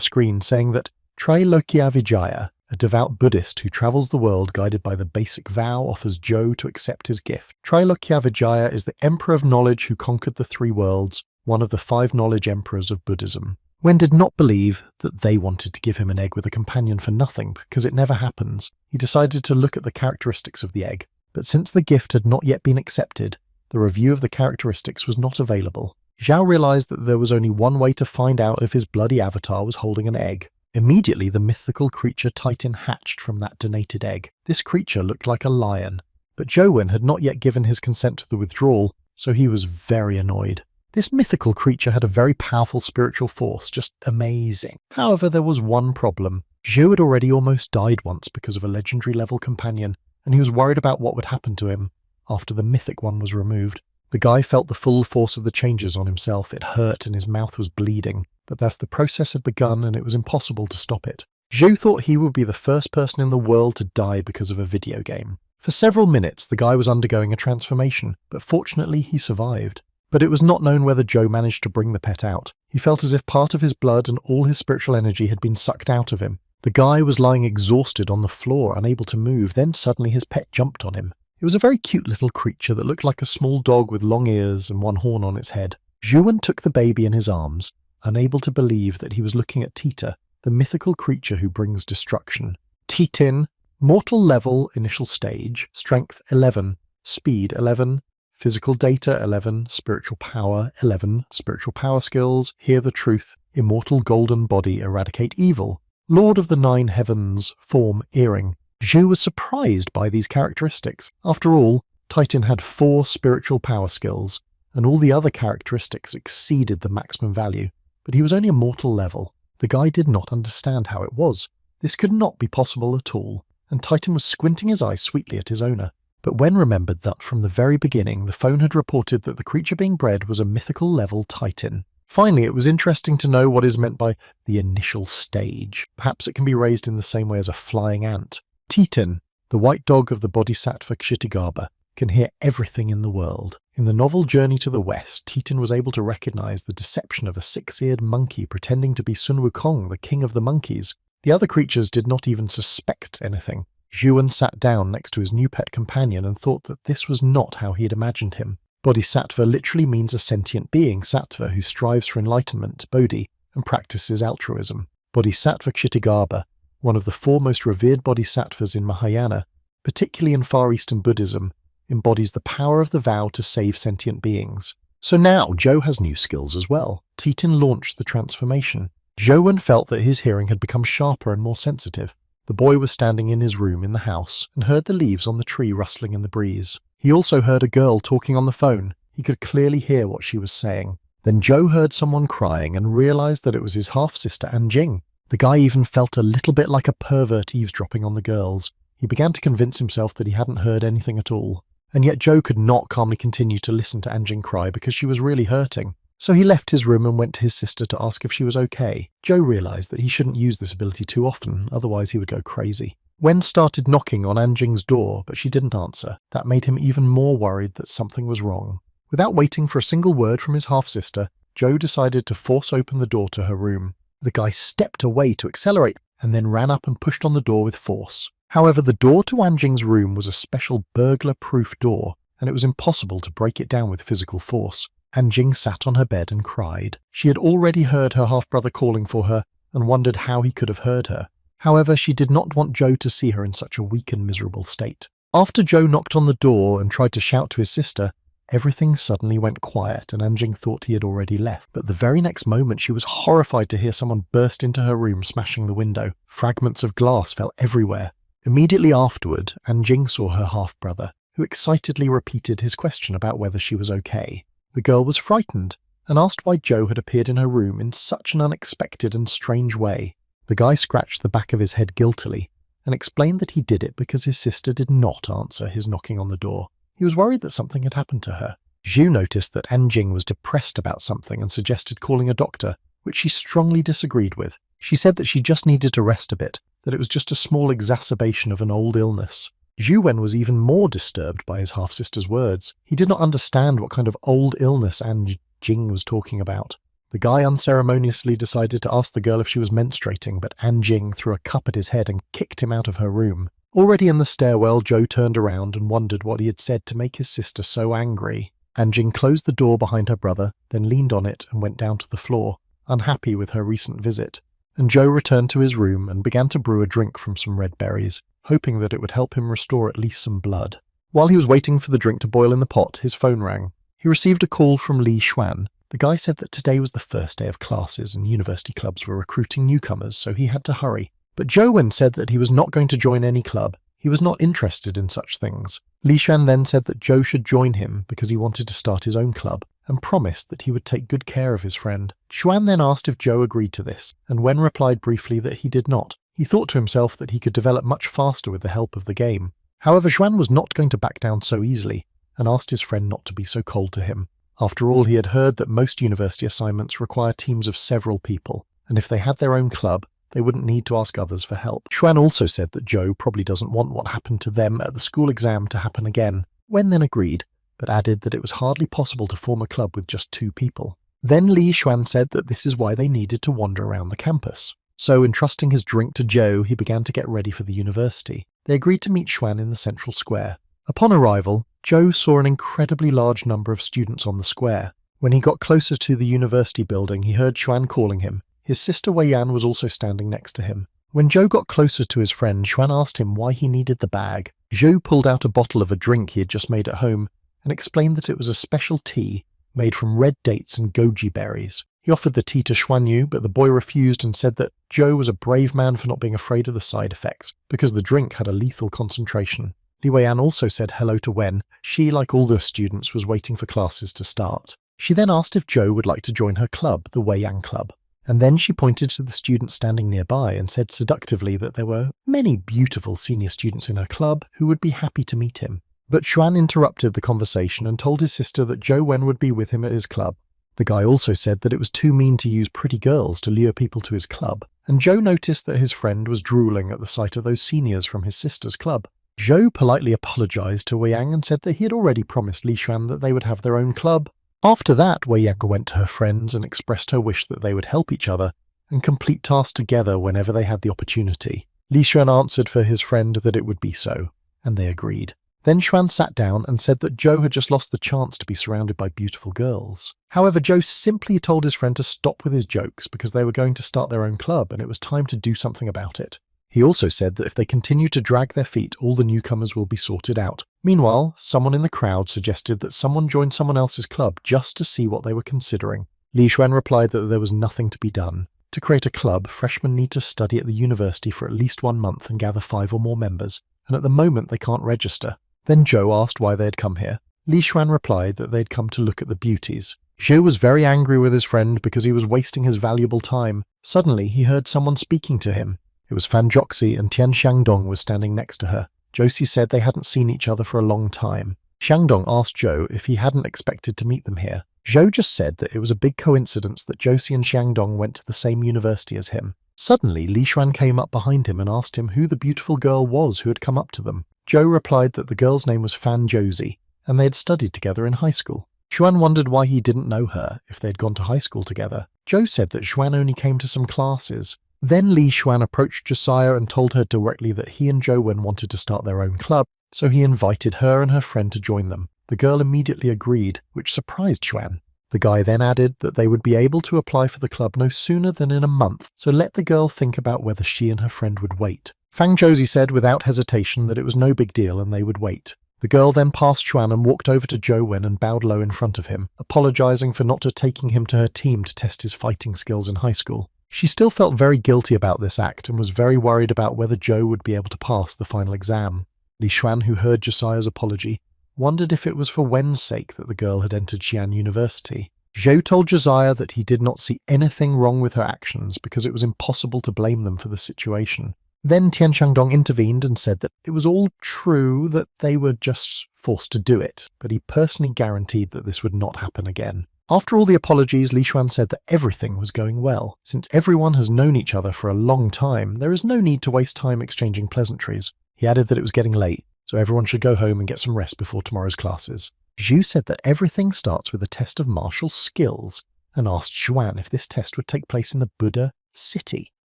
screen saying that Trailokia Vijaya, a devout Buddhist who travels the world guided by the basic vow, offers Joe to accept his gift. Trilokya is the Emperor of Knowledge who conquered the 3 worlds, one of the 5 knowledge emperors of Buddhism. Wen did not believe that they wanted to give him an egg with a companion for nothing, because it never happens. He decided to look at the characteristics of the egg, but since the gift had not yet been accepted, the review of the characteristics was not available. Zhao realized that there was only one way to find out if his bloody avatar was holding an egg. Immediately, the mythical creature Titan hatched from that donated egg. This creature looked like a lion, but Jowen had not yet given his consent to the withdrawal, so he was very annoyed. This mythical creature had a very powerful spiritual force, just amazing. However, there was one problem. Zhou had already almost died once because of a legendary level companion, and he was worried about what would happen to him after the mythic one was removed. The guy felt the full force of the changes on himself. It hurt and his mouth was bleeding, but thus the process had begun and it was impossible to stop it. Zhou thought he would be the first person in the world to die because of a video game. For several minutes, the guy was undergoing a transformation, but fortunately he survived. But it was not known whether Joe managed to bring the pet out. He felt as if part of his blood and all his spiritual energy had been sucked out of him. The guy was lying exhausted on the floor, unable to move, then suddenly his pet jumped on him. It was a very cute little creature that looked like a small dog with long ears and one horn on its head. Zhuan took the baby in his arms, unable to believe that he was looking at Tita, the mythical creature who brings destruction. Titin, mortal level initial stage, strength 11, speed 11, physical data 11, spiritual power 11, spiritual power skills, hear the truth, immortal golden body, eradicate evil, Lord of the 9 heavens, form earring. Zhu was surprised by these characteristics. After all, Titan had 4 spiritual power skills, and all the other characteristics exceeded the maximum value, but he was only a mortal level. The guy did not understand how it was. This could not be possible at all, and Titan was squinting his eyes sweetly at his owner. But Wen remembered that from the very beginning the phone had reported that the creature being bred was a mythical level Titan. Finally, it was interesting to know what is meant by the initial stage. Perhaps it can be raised in the same way as a flying ant. Titan, the white dog of the Bodhisattva Kshitigarbha, can hear everything in the world. In the novel Journey to the West, Titan was able to recognize the deception of a 6-eared monkey pretending to be Sun Wukong, the king of the monkeys. The other creatures did not even suspect anything. Zhuan sat down next to his new pet companion and thought that this was not how he had imagined him. Bodhisattva literally means a sentient being, sattva, who strives for enlightenment, bodhi, and practices altruism. Bodhisattva Kshitigarbha, one of the 4 most revered bodhisattvas in Mahayana, particularly in Far Eastern Buddhism, embodies the power of the vow to save sentient beings. So now Zhou has new skills as well. Titan launched the transformation. Zhouwen felt that his hearing had become sharper and more sensitive. The boy was standing in his room in the house and heard the leaves on the tree rustling in the breeze. He also heard a girl talking on the phone. He could clearly hear what she was saying. Then Zhou heard someone crying and realized that it was his half-sister Anjing. The guy even felt a little bit like a pervert eavesdropping on the girls. He began to convince himself that he hadn't heard anything at all. And yet Zhou could not calmly continue to listen to Anjing cry because she was really hurting. So he left his room and went to his sister to ask if she was okay. Zhou realized that he shouldn't use this ability too often, otherwise he would go crazy. Wen started knocking on Anjing's door, but she didn't answer. That made him even more worried that something was wrong. Without waiting for a single word from his half-sister, Zhou decided to force open the door to her room. The guy stepped away to accelerate and then ran up and pushed on the door with force. However, the door to Anjing's room was a special burglar-proof door, and it was impossible to break it down with physical force. Anjing sat on her bed and cried. She had already heard her half-brother calling for her and wondered how he could have heard her. However, she did not want Zhou to see her in such a weak and miserable state. After Zhou knocked on the door and tried to shout to his sister, everything suddenly went quiet and Anjing thought he had already left. But the very next moment she was horrified to hear someone burst into her room, smashing the window. Fragments of glass fell everywhere. Immediately afterward, Anjing saw her half-brother, who excitedly repeated his question about whether she was okay. The girl was frightened and asked why Zhou had appeared in her room in such an unexpected and strange way. The guy scratched the back of his head guiltily and explained that he did it because his sister did not answer his knocking on the door. He was worried that something had happened to her. Zhu noticed that Anjing was depressed about something and suggested calling a doctor, which she strongly disagreed with. She said that she just needed to rest a bit, that it was just a small exacerbation of an old illness. Zhuwen was even more disturbed by his half-sister's words. He did not understand what kind of old illness Anjing was talking about. The guy unceremoniously decided to ask the girl if she was menstruating, but Anjing threw a cup at his head and kicked him out of her room. Already in the stairwell, Joe turned around and wondered what he had said to make his sister so angry. Anjing closed the door behind her brother, then leaned on it and went down to the floor, unhappy with her recent visit. And Joe returned to his room and began to brew a drink from some red berries, hoping that it would help him restore at least some blood. While he was waiting for the drink to boil in the pot, his phone rang. He received a call from Li Xuan. The guy said that today was the first day of classes and university clubs were recruiting newcomers, so he had to hurry. But Joe Wen said that he was not going to join any club. He was not interested in such things. Li Xuan then said that Joe should join him because he wanted to start his own club, and promised that he would take good care of his friend. Xuan then asked if Joe agreed to this, and Wen replied briefly that he did not. He thought to himself that he could develop much faster with the help of the game. However, Xuan was not going to back down so easily, and asked his friend not to be so cold to him. After all, he had heard that most university assignments require teams of several people, and if they had their own club, they wouldn't need to ask others for help. Xuan also said that Joe probably doesn't want what happened to them at the school exam to happen again. Wen then agreed, but added that it was hardly possible to form a club with just 2 people. Then Li Xuan said that this is why they needed to wander around the campus. So, entrusting his drink to Joe, he began to get ready for the university. They agreed to meet Xuan in the central square. Upon arrival, Joe saw an incredibly large number of students on the square. When he got closer to the university building, he heard Xuan calling him. His sister Wei Yan was also standing next to him. When Joe got closer to his friend, Xuan asked him why he needed the bag. Joe pulled out a bottle of a drink he had just made at home and explained that it was a special tea made from red dates and goji berries. He offered the tea to Xuan Yu, but the boy refused and said that Joe was a brave man for not being afraid of the side effects, because the drink had a lethal concentration. Li Weiyan also said hello to Wen. She, like all the students, was waiting for classes to start. She then asked if Joe would like to join her club, the Weiyang Club. And then she pointed to the students standing nearby and said seductively that there were many beautiful senior students in her club who would be happy to meet him. But Xuan interrupted the conversation and told his sister that Joe Wen would be with him at his club. The guy also said that it was too mean to use pretty girls to lure people to his club, and Joe noticed that his friend was drooling at the sight of those seniors from his sister's club. Joe politely apologized to Weiyang and said that he had already promised Li Xuan that they would have their own club. After that, Weiyang went to her friends and expressed her wish that they would help each other and complete tasks together whenever they had the opportunity. Li Xuan answered for his friend that it would be so, and they agreed. Then Xuan sat down and said that Joe had just lost the chance to be surrounded by beautiful girls. However, Joe simply told his friend to stop with his jokes because they were going to start their own club and it was time to do something about it. He also said that if they continue to drag their feet, all the newcomers will be sorted out. Meanwhile, someone in the crowd suggested that someone join someone else's club just to see what they were considering. Li Xuan replied that there was nothing to be done. To create a club, freshmen need to study at the university for at least 1 month and gather 5 or more members, and at the moment they can't register. Then Joe asked why they had come here. Li Xuan replied that they had come to look at the beauties. Zhou was very angry with his friend because he was wasting his valuable time. Suddenly, he heard someone speaking to him. It was Fan Joxi, and Tian Xiangdong was standing next to her. Josie said they hadn't seen each other for a long time. Xiangdong asked Zhou if he hadn't expected to meet them here. Zhou just said that it was a big coincidence that Josie and Xiangdong went to the same university as him. Suddenly, Li Xuan came up behind him and asked him who the beautiful girl was who had come up to them. Zhou replied that the girl's name was Fan Josie, and they had studied together in high school. Xuan wondered why he didn't know her if they had gone to high school together. Zhou said that Xuan only came to some classes. Then Li Xuan approached Josiah and told her directly that he and Zhou Wen wanted to start their own club, so he invited her and her friend to join them. The girl immediately agreed, which surprised Xuan. The guy then added that they would be able to apply for the club no sooner than in a month, so let the girl think about whether she and her friend would wait. Fang Josie said without hesitation that it was no big deal and they would wait. The girl then passed Xuan and walked over to Zhou Wen and bowed low in front of him, apologizing for not taking him to her team to test his fighting skills in high school. She still felt very guilty about this act and was very worried about whether Zhou would be able to pass the final exam. Li Xuan, who heard Josiah's apology, wondered if it was for Wen's sake that the girl had entered Xi'an University. Zhou told Josiah that he did not see anything wrong with her actions because it was impossible to blame them for the situation. Then Tian Xiangdong intervened and said that it was all true that they were just forced to do it, but he personally guaranteed that this would not happen again. After all the apologies, Li Xuan said that everything was going well. Since everyone has known each other for a long time, there is no need to waste time exchanging pleasantries. He added that it was getting late, so everyone should go home and get some rest before tomorrow's classes. Zhu said that everything starts with a test of martial skills, and asked Xuan if this test would take place in the Buddha city.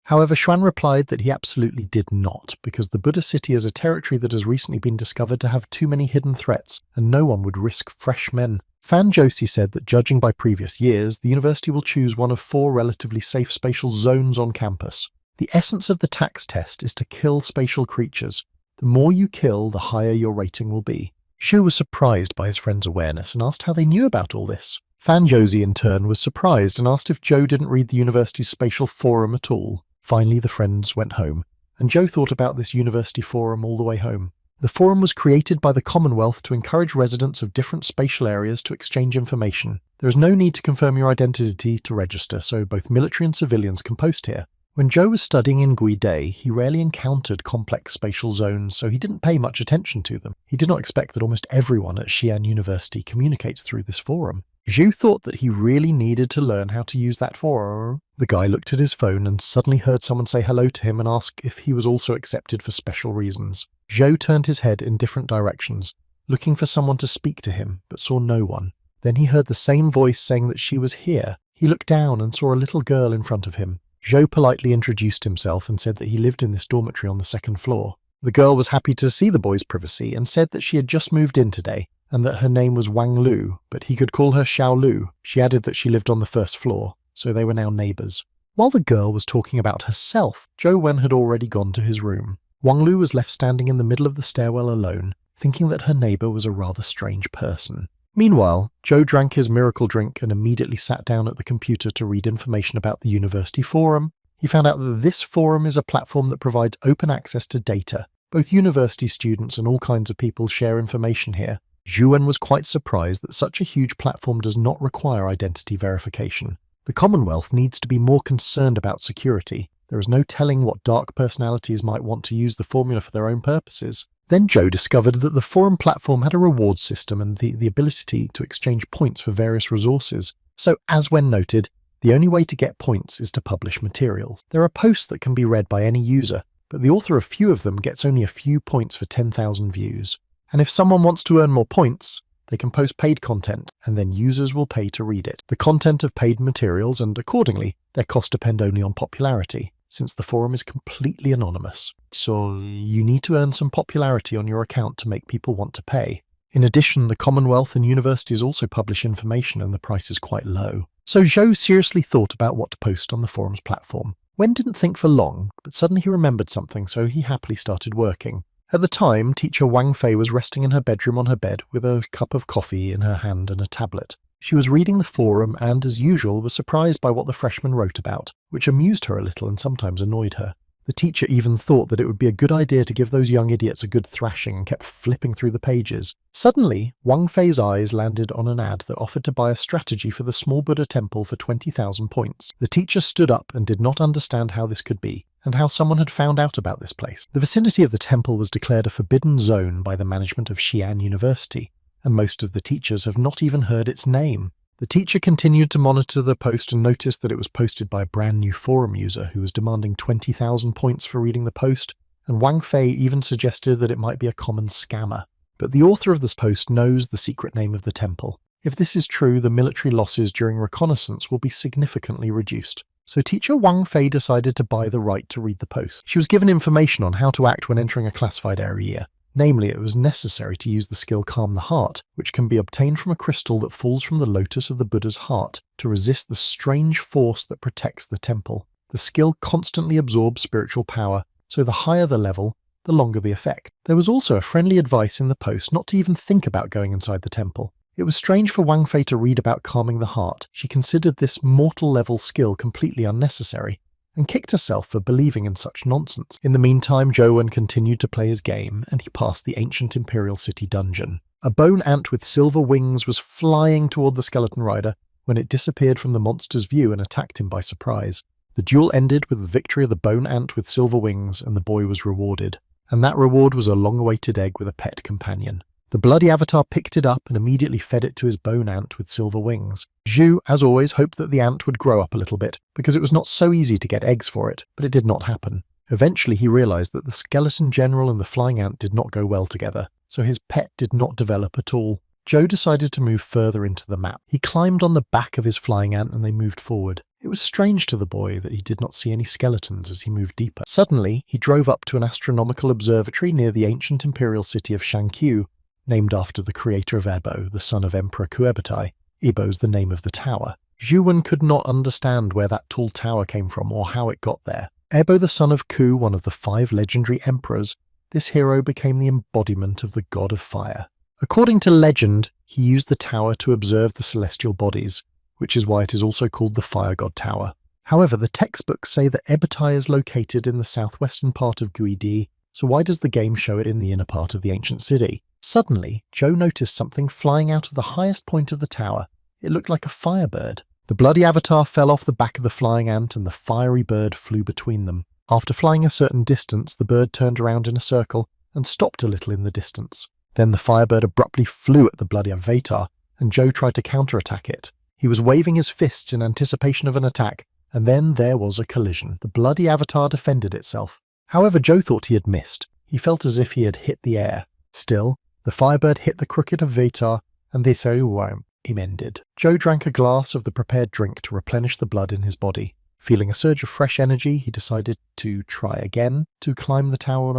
However, Xuan replied that he absolutely did not, because the Buddha city is a territory that has recently been discovered to have too many hidden threats, and no one would risk fresh men. Fan Josie said that judging by previous years, the university will choose one of 4 relatively safe spatial zones on campus. The essence of the tax test is to kill spatial creatures. The more you kill, the higher your rating will be. Zhou was surprised by his friend's awareness and asked how they knew about all this. Fan Josie in turn was surprised and asked if Zhou didn't read the university's spatial forum at all. Finally, the friends went home, and Zhou thought about this university forum all the way home. The forum was created by the Commonwealth to encourage residents of different spatial areas to exchange information. There is no need to confirm your identity to register, so both military and civilians can post here. When Zhou was studying in Gueday, he rarely encountered complex spatial zones, so he didn't pay much attention to them. He did not expect that almost everyone at Xi'an University communicates through this forum. Zhu thought that he really needed to learn how to use that forum. The guy looked at his phone and suddenly heard someone say hello to him and ask if he was also accepted for special reasons. Zhou turned his head in different directions, looking for someone to speak to him, but saw no one. Then he heard the same voice saying that she was here. He looked down and saw a little girl in front of him. Zhou politely introduced himself and said that he lived in this dormitory on the 2nd floor. The girl was happy to see the boy's privacy and said that she had just moved in today and that her name was Wang Lu, but he could call her Xiao Lu. She added that she lived on the 1st floor, so they were now neighbours. While the girl was talking about herself, Zhou Wen had already gone to his room. Wang Lu was left standing in the middle of the stairwell alone, thinking that her neighbour was a rather strange person. Meanwhile, Zhou drank his miracle drink and immediately sat down at the computer to read information about the university forum. He found out that this forum is a platform that provides open access to data. Both university students and all kinds of people share information here. Zhu Wen was quite surprised that such a huge platform does not require identity verification. The Commonwealth needs to be more concerned about security. There is no telling what dark personalities might want to use the formula for their own purposes. Then Zhou discovered that the forum platform had a reward system and the ability to exchange points for various resources. So, as Wen noted, the only way to get points is to publish materials. There are posts that can be read by any user, but the author of few of them gets only a few points for 10,000 views. And if someone wants to earn more points, they can post paid content, and then users will pay to read it. The content of paid materials, and accordingly, their cost depend only on popularity, since the forum is completely anonymous. So you need to earn some popularity on your account to make people want to pay. In addition, the Commonwealth and universities also publish information and the price is quite low. So Zhou seriously thought about what to post on the forum's platform. Wen didn't think for long, but suddenly he remembered something, so he happily started working. At the time, teacher Wang Fei was resting in her bedroom on her bed with a cup of coffee in her hand and a tablet. She was reading the forum and, as usual, was surprised by what the freshmen wrote about, which amused her a little and sometimes annoyed her. The teacher even thought that it would be a good idea to give those young idiots a good thrashing and kept flipping through the pages. Suddenly, Wang Fei's eyes landed on an ad that offered to buy a strategy for the small Buddha temple for 20,000 points. The teacher stood up and did not understand how this could be, and how someone had found out about this place. The vicinity of the temple was declared a forbidden zone by the management of Xi'an University, and most of the teachers have not even heard its name. The teacher continued to monitor the post and noticed that it was posted by a brand new forum user who was demanding 20,000 points for reading the post, and Wang Fei even suggested that it might be a common scammer. But the author of this post knows the secret name of the temple. If this is true, the military losses during reconnaissance will be significantly reduced. So teacher Wang Fei decided to buy the right to read the post. She was given information on how to act when entering a classified area. Namely, it was necessary to use the skill Calm the Heart, which can be obtained from a crystal that falls from the lotus of the Buddha's heart to resist the strange force that protects the temple. The skill constantly absorbs spiritual power, so the higher the level, the longer the effect. There was also a friendly advice in the post not to even think about going inside the temple. It was strange for Wang Fei to read about calming the heart. She considered this mortal-level skill completely unnecessary, and kicked herself for believing in such nonsense. In the meantime, Zhou Wen continued to play his game, and he passed the ancient Imperial City dungeon. A bone ant with silver wings was flying toward the skeleton rider when it disappeared from the monster's view and attacked him by surprise. The duel ended with the victory of the bone ant with silver wings, and the boy was rewarded. And that reward was a long-awaited egg with a pet companion. The bloody avatar picked it up and immediately fed it to his bone ant with silver wings. Zhu, as always, hoped that the ant would grow up a little bit, because it was not so easy to get eggs for it, but it did not happen. Eventually he realized that the skeleton general and the flying ant did not go well together, so his pet did not develop at all. Joe decided to move further into the map. He climbed on the back of his flying ant and they moved forward. It was strange to the boy that he did not see any skeletons as he moved deeper. Suddenly, he drove up to an astronomical observatory near the ancient imperial city of Shankyu, named after the creator of Ebo, the son of Emperor Kuebatai. Ebo's the name of the tower. Zhuwen could not understand where that tall tower came from or how it got there. Ebo, the son of Ku, one of the 5 legendary emperors, this hero became the embodiment of the god of fire. According to legend, he used the tower to observe the celestial bodies, which is why it is also called the Fire God Tower. However, the textbooks say that Ebatai is located in the southwestern part of Gueday, so why does the game show it in the inner part of the ancient city? Suddenly, Joe noticed something flying out of the highest point of the tower. It looked like a firebird. The bloody avatar fell off the back of the flying ant and the fiery bird flew between them. After flying a certain distance, the bird turned around in a circle and stopped a little in the distance. Then the firebird abruptly flew at the bloody avatar, and Joe tried to counterattack it. He was waving his fists in anticipation of an attack, and then there was a collision. The bloody avatar defended itself. However, Joe thought he had missed. He felt as if he had hit the air. Still, the firebird hit the crooked avatar, and this ended. Joe drank a glass of the prepared drink to replenish the blood in his body. Feeling a surge of fresh energy, he decided to try again to climb the tower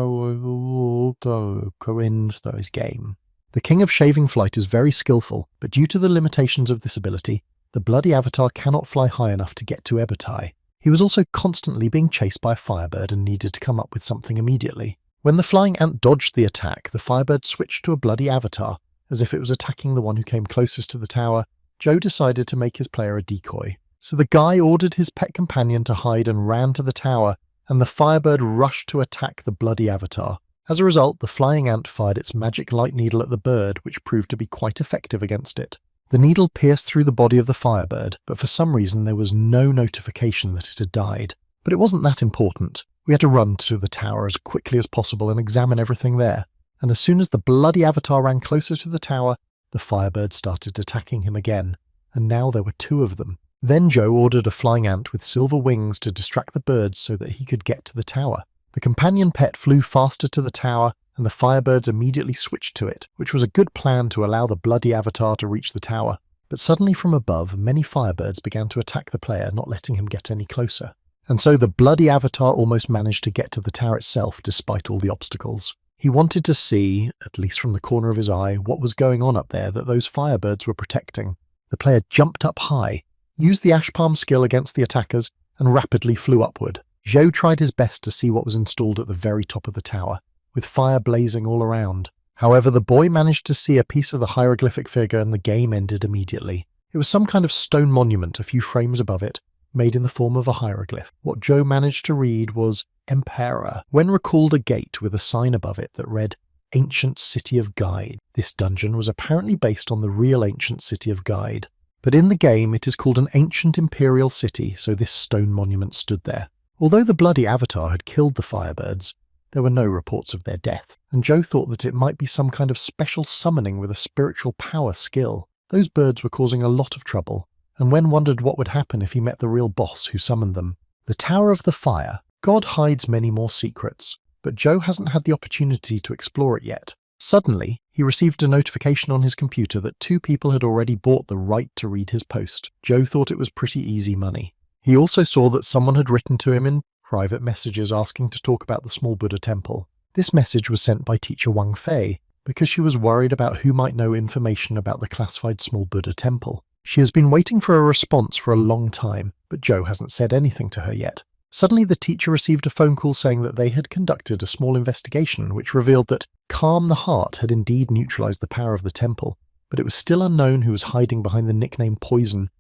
in his game. The King of Shaving Flight is very skillful, but due to the limitations of this ability, the bloody avatar cannot fly high enough to get to Ebatai. He was also constantly being chased by a firebird and needed to come up with something immediately. When the flying ant dodged the attack, the firebird switched to a bloody avatar. As if it was attacking the one who came closest to the tower, Joe decided to make his player a decoy. So the guy ordered his pet companion to hide and ran to the tower, and the firebird rushed to attack the bloody avatar. As a result, the flying ant fired its magic light needle at the bird, which proved to be quite effective against it. The needle pierced through the body of the firebird, but for some reason there was no notification that it had died. But it wasn't that important. We had to run to the tower as quickly as possible and examine everything there. And as soon as the bloody avatar ran closer to the tower, the firebird started attacking him again, and now there were 2 of them. Then Joe ordered a flying ant with silver wings to distract the birds so that he could get to the tower. The companion pet flew faster to the tower, and the firebirds immediately switched to it, which was a good plan to allow the bloody avatar to reach the tower. But suddenly from above, many firebirds began to attack the player, not letting him get any closer. And so the bloody avatar almost managed to get to the tower itself despite all the obstacles. He wanted to see, at least from the corner of his eye, what was going on up there that those firebirds were protecting. The player jumped up high, used the ash palm skill against the attackers, and rapidly flew upward. Joe tried his best to see what was installed at the very top of the tower, with fire blazing all around. However, the boy managed to see a piece of the hieroglyphic figure and the game ended immediately. It was some kind of stone monument a few frames above it, made in the form of a hieroglyph. What Joe managed to read was Emperor, when recalled a gate with a sign above it that read Ancient City of Guide. This dungeon was apparently based on the real ancient city of Guide, but in the game it is called an ancient imperial city, so this stone monument stood there. Although the bloody avatar had killed the firebirds, there were no reports of their death, and Joe thought that it might be some kind of special summoning with a spiritual power skill. Those birds were causing a lot of trouble, and Wen wondered what would happen if he met the real boss who summoned them. The Tower of the Fire. God hides many more secrets, but Joe hasn't had the opportunity to explore it yet. Suddenly, he received a notification on his computer that 2 people had already bought the right to read his post. Joe thought it was pretty easy money. He also saw that someone had written to him in private messages asking to talk about the small Buddha temple. This message was sent by teacher Wang Fei because she was worried about who might know information about the classified small Buddha temple. She has been waiting for a response for a long time, but Joe hasn't said anything to her yet. Suddenly the teacher received a phone call saying that they had conducted a small investigation which revealed that Calm the Heart had indeed neutralized the power of the temple, but it was still unknown who was hiding behind the nickname Poison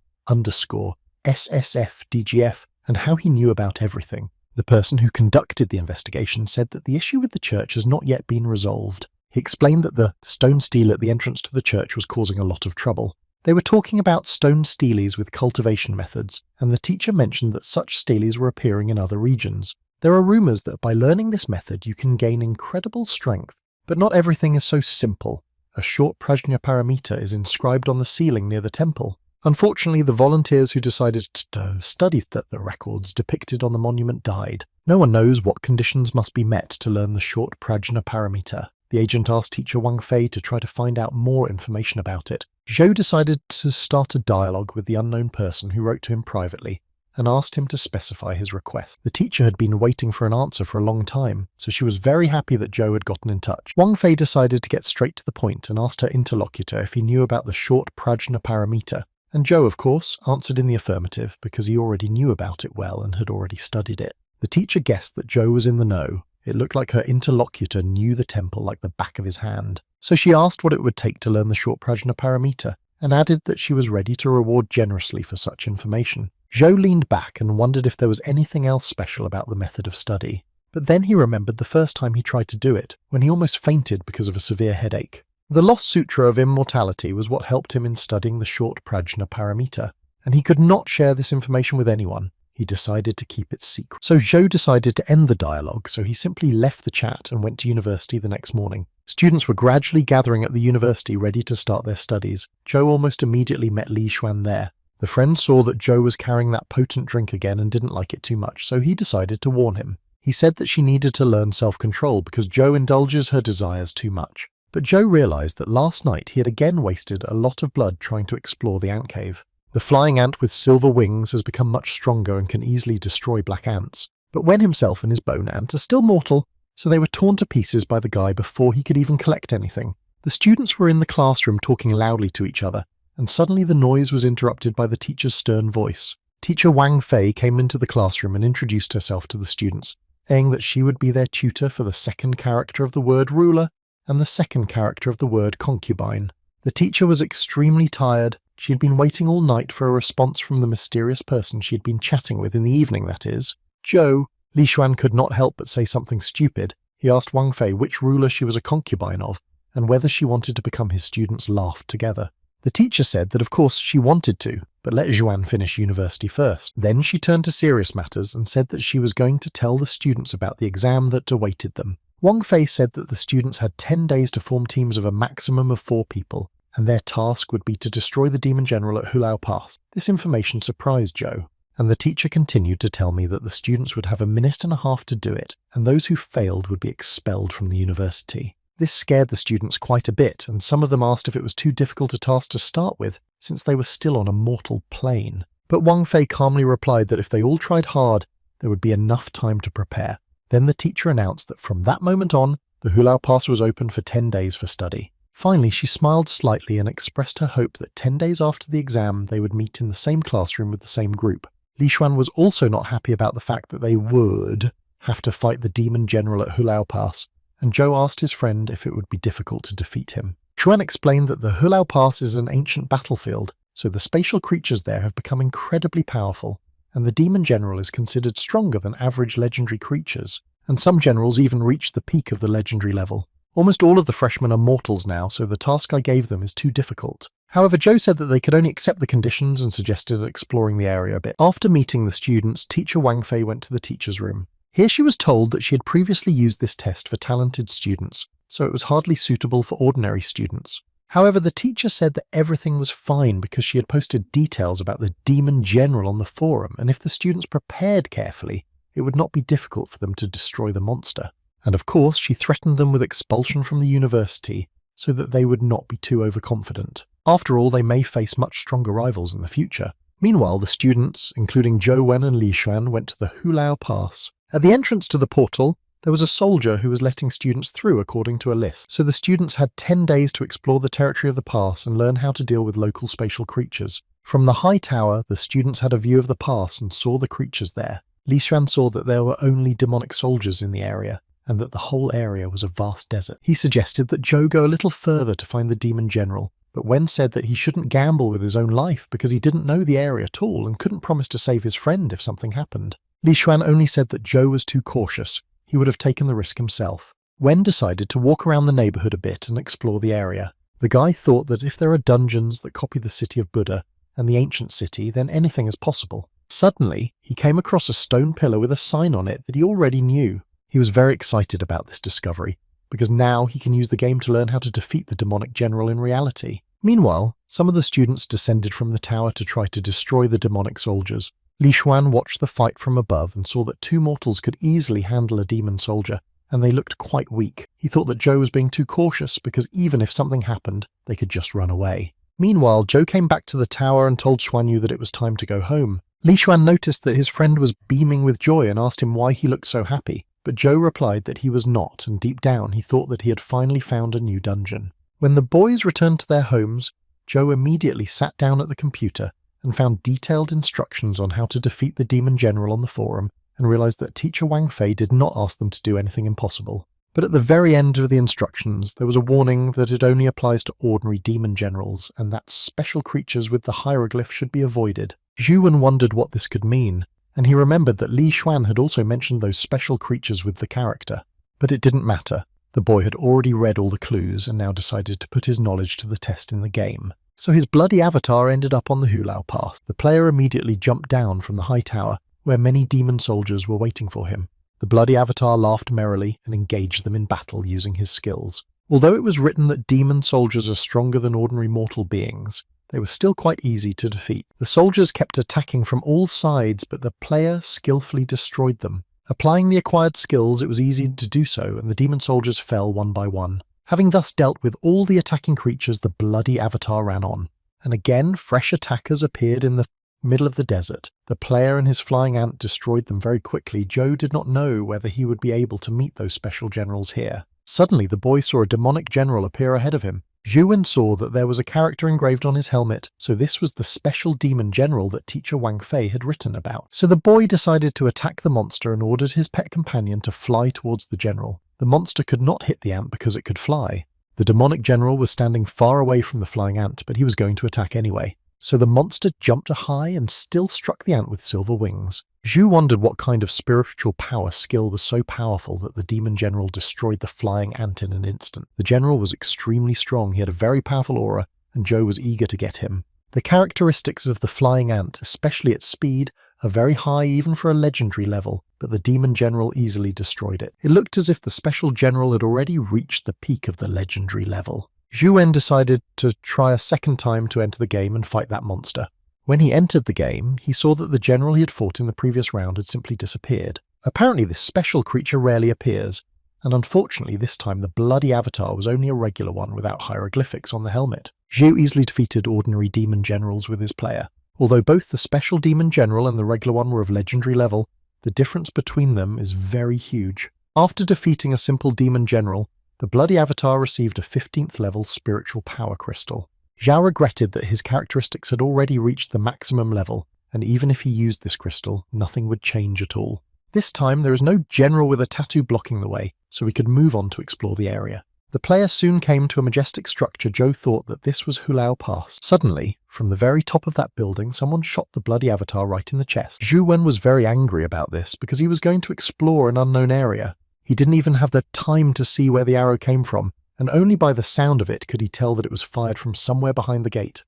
_SSFDGF and how he knew about everything. The person who conducted the investigation said that the issue with the church has not yet been resolved. He explained that the stone stele at the entrance to the church was causing a lot of trouble. They were talking about stone steles with cultivation methods, and the teacher mentioned that such steles were appearing in other regions. There are rumours that by learning this method you can gain incredible strength, but not everything is so simple. A short prajna paramita is inscribed on the ceiling near the temple. Unfortunately, the volunteers who decided to study the records depicted on the monument died. No one knows what conditions must be met to learn the short prajna paramita. The agent asked teacher Wang Fei to try to find out more information about it. Zhou decided to start a dialogue with the unknown person who wrote to him privately and asked him to specify his request. The teacher had been waiting for an answer for a long time, so she was very happy that Zhou had gotten in touch. Wang Fei decided to get straight to the point and asked her interlocutor if he knew about the short prajna parameter. And Zhou, of course, answered in the affirmative because he already knew about it well and had already studied it. The teacher guessed that Zhou was in the know. It looked like her interlocutor knew the temple like the back of his hand. So she asked what it would take to learn the short prajna parameter, and added that she was ready to reward generously for such information. Zhou leaned back and wondered if there was anything else special about the method of study. But then he remembered the first time he tried to do it, when he almost fainted because of a severe headache. The lost Sutra of Immortality was what helped him in studying the short prajna parameter, and he could not share this information with anyone. He decided to keep it secret. So Zhou decided to end the dialogue, so he simply left the chat and went to university the next morning. Students were gradually gathering at the university ready to start their studies. Zhou almost immediately met Li Xuan there. The friend saw that Zhou was carrying that potent drink again and didn't like it too much, so he decided to warn him. He said that she needed to learn self-control because Zhou indulges her desires too much. But Zhou realized that last night he had again wasted a lot of blood trying to explore the ant cave. The flying ant with silver wings has become much stronger and can easily destroy black ants. But Wen himself and his bone ant are still mortal, so they were torn to pieces by the guy before he could even collect anything. The students were in the classroom talking loudly to each other, and suddenly the noise was interrupted by the teacher's stern voice. Teacher Wang Fei came into the classroom and introduced herself to the students, saying that she would be their tutor for the second character of the word ruler and the second character of the word concubine. The teacher was extremely tired. She had been waiting all night for a response from the mysterious person she had been chatting with in the evening, that is. Zhou. Li Xuan could not help but say something stupid. He asked Wang Fei which ruler she was a concubine of, and whether she wanted to become his students laughed together. The teacher said that of course she wanted to, but let Zhuan finish university first. Then she turned to serious matters and said that she was going to tell the students about the exam that awaited them. Wang Fei said that the students had 10 days to form teams of a maximum of 4 people, and their task would be to destroy the demon general at Hula Pass. This information surprised Zhou, and the teacher continued to tell me that the students would have a minute and a half to do it, and those who failed would be expelled from the university. This scared the students quite a bit, and some of them asked if it was too difficult a task to start with, since they were still on a mortal plane. But Wang Fei calmly replied that if they all tried hard, there would be enough time to prepare. Then the teacher announced that from that moment on, the Hula Pass was open for 10 days for study. Finally, she smiled slightly and expressed her hope that 10 days after the exam they would meet in the same classroom with the same group. Li Xuan was also not happy about the fact that they would have to fight the demon general at Hula Pass, and Zhou asked his friend if it would be difficult to defeat him. Xuan explained that the Hula Pass is an ancient battlefield, so the spatial creatures there have become incredibly powerful, and the demon general is considered stronger than average legendary creatures, and some generals even reach the peak of the legendary level. Almost all of the freshmen are mortals now, so the task I gave them is too difficult. However, Zhou said that they could only accept the conditions and suggested exploring the area a bit. After meeting the students, teacher Wang Fei went to the teacher's room. Here she was told that she had previously used this test for talented students, so it was hardly suitable for ordinary students. However, the teacher said that everything was fine because she had posted details about the demon general on the forum, and if the students prepared carefully, it would not be difficult for them to destroy the monster. And of course, she threatened them with expulsion from the university so that they would not be too overconfident. After all, they may face much stronger rivals in the future. Meanwhile, the students, including Zhou Wen and Li Xuan, went to the Hula Pass. At the entrance to the portal, there was a soldier who was letting students through according to a list. So the students had 10 days to explore the territory of the pass and learn how to deal with local spatial creatures. From the high tower, the students had a view of the pass and saw the creatures there. Li Xuan saw that there were only demonic soldiers in the area, and that the whole area was a vast desert. He suggested that Zhou go a little further to find the demon general, but Wen said that he shouldn't gamble with his own life because he didn't know the area at all and couldn't promise to save his friend if something happened. Li Xuan only said that Zhou was too cautious. He would have taken the risk himself. Wen decided to walk around the neighborhood a bit and explore the area. The guy thought that if there are dungeons that copy the city of Buddha and the ancient city, then anything is possible. Suddenly, he came across a stone pillar with a sign on it that he already knew. He was very excited about this discovery, because now he can use the game to learn how to defeat the demonic general in reality. Meanwhile, some of the students descended from the tower to try to destroy the demonic soldiers. Li Xuan watched the fight from above and saw that 2 mortals could easily handle a demon soldier, and they looked quite weak. He thought that Joe was being too cautious because even if something happened, they could just run away. Meanwhile, Joe came back to the tower and told Xuanyu that it was time to go home. Li Xuan noticed that his friend was beaming with joy and asked him why he looked so happy, but Joe replied that he was not, and deep down he thought that he had finally found a new dungeon. When the boys returned to their homes, Joe immediately sat down at the computer and found detailed instructions on how to defeat the demon general on the forum, and realized that teacher Wang Fei did not ask them to do anything impossible. But at the very end of the instructions, there was a warning that it only applies to ordinary demon generals, and that special creatures with the hieroglyph should be avoided. Zhuwen wondered what this could mean, and he remembered that Li Xuan had also mentioned those special creatures with the character. But it didn't matter. The boy had already read all the clues and now decided to put his knowledge to the test in the game. So his bloody avatar ended up on the Hula Pass. The player immediately jumped down from the high tower, where many demon soldiers were waiting for him. The bloody avatar laughed merrily and engaged them in battle using his skills. Although it was written that demon soldiers are stronger than ordinary mortal beings, they were still quite easy to defeat. The soldiers kept attacking from all sides, but the player skillfully destroyed them. Applying the acquired skills, it was easy to do so, and the demon soldiers fell one by one. Having thus dealt with all the attacking creatures, the bloody avatar ran on. And again, fresh attackers appeared in the middle of the desert. The player and his flying ant destroyed them very quickly. Joe did not know whether he would be able to meet those special generals here. Suddenly, the boy saw a demonic general appear ahead of him. Zhuwen saw that there was a character engraved on his helmet, so this was the special demon general that teacher Wang Fei had written about. So the boy decided to attack the monster and ordered his pet companion to fly towards the general. The monster could not hit the ant because it could fly. The demonic general was standing far away from the flying ant, but he was going to attack anyway. So the monster jumped high and still struck the ant with silver wings. Zhu wondered what kind of spiritual power skill was so powerful that the demon general destroyed the flying ant in an instant. The general was extremely strong, he had a very powerful aura, and Joe was eager to get him. The characteristics of the flying ant, especially its speed, are very high even for a legendary level, but the demon general easily destroyed it. It looked as if the special general had already reached the peak of the legendary level. Zhuwen decided to try a second time to enter the game and fight that monster. When he entered the game, he saw that the general he had fought in the previous round had simply disappeared. Apparently this special creature rarely appears, and unfortunately this time the bloody avatar was only a regular one without hieroglyphics on the helmet. Zhu easily defeated ordinary demon generals with his player. Although both the special demon general and the regular one were of legendary level, the difference between them is very huge. After defeating a simple demon general, the bloody avatar received a 15th level spiritual power crystal. Zhao regretted that his characteristics had already reached the maximum level, and even if he used this crystal, nothing would change at all. This time there is no general with a tattoo blocking the way, so we could move on to explore the area. The player soon came to a majestic structure. Joe thought that this was Hula Pass. Suddenly, from the very top of that building, someone shot the bloody avatar right in the chest. Zhuwen was very angry about this because he was going to explore an unknown area. He didn't even have the time to see where the arrow came from, and only by the sound of it could he tell that it was fired from somewhere behind the gate.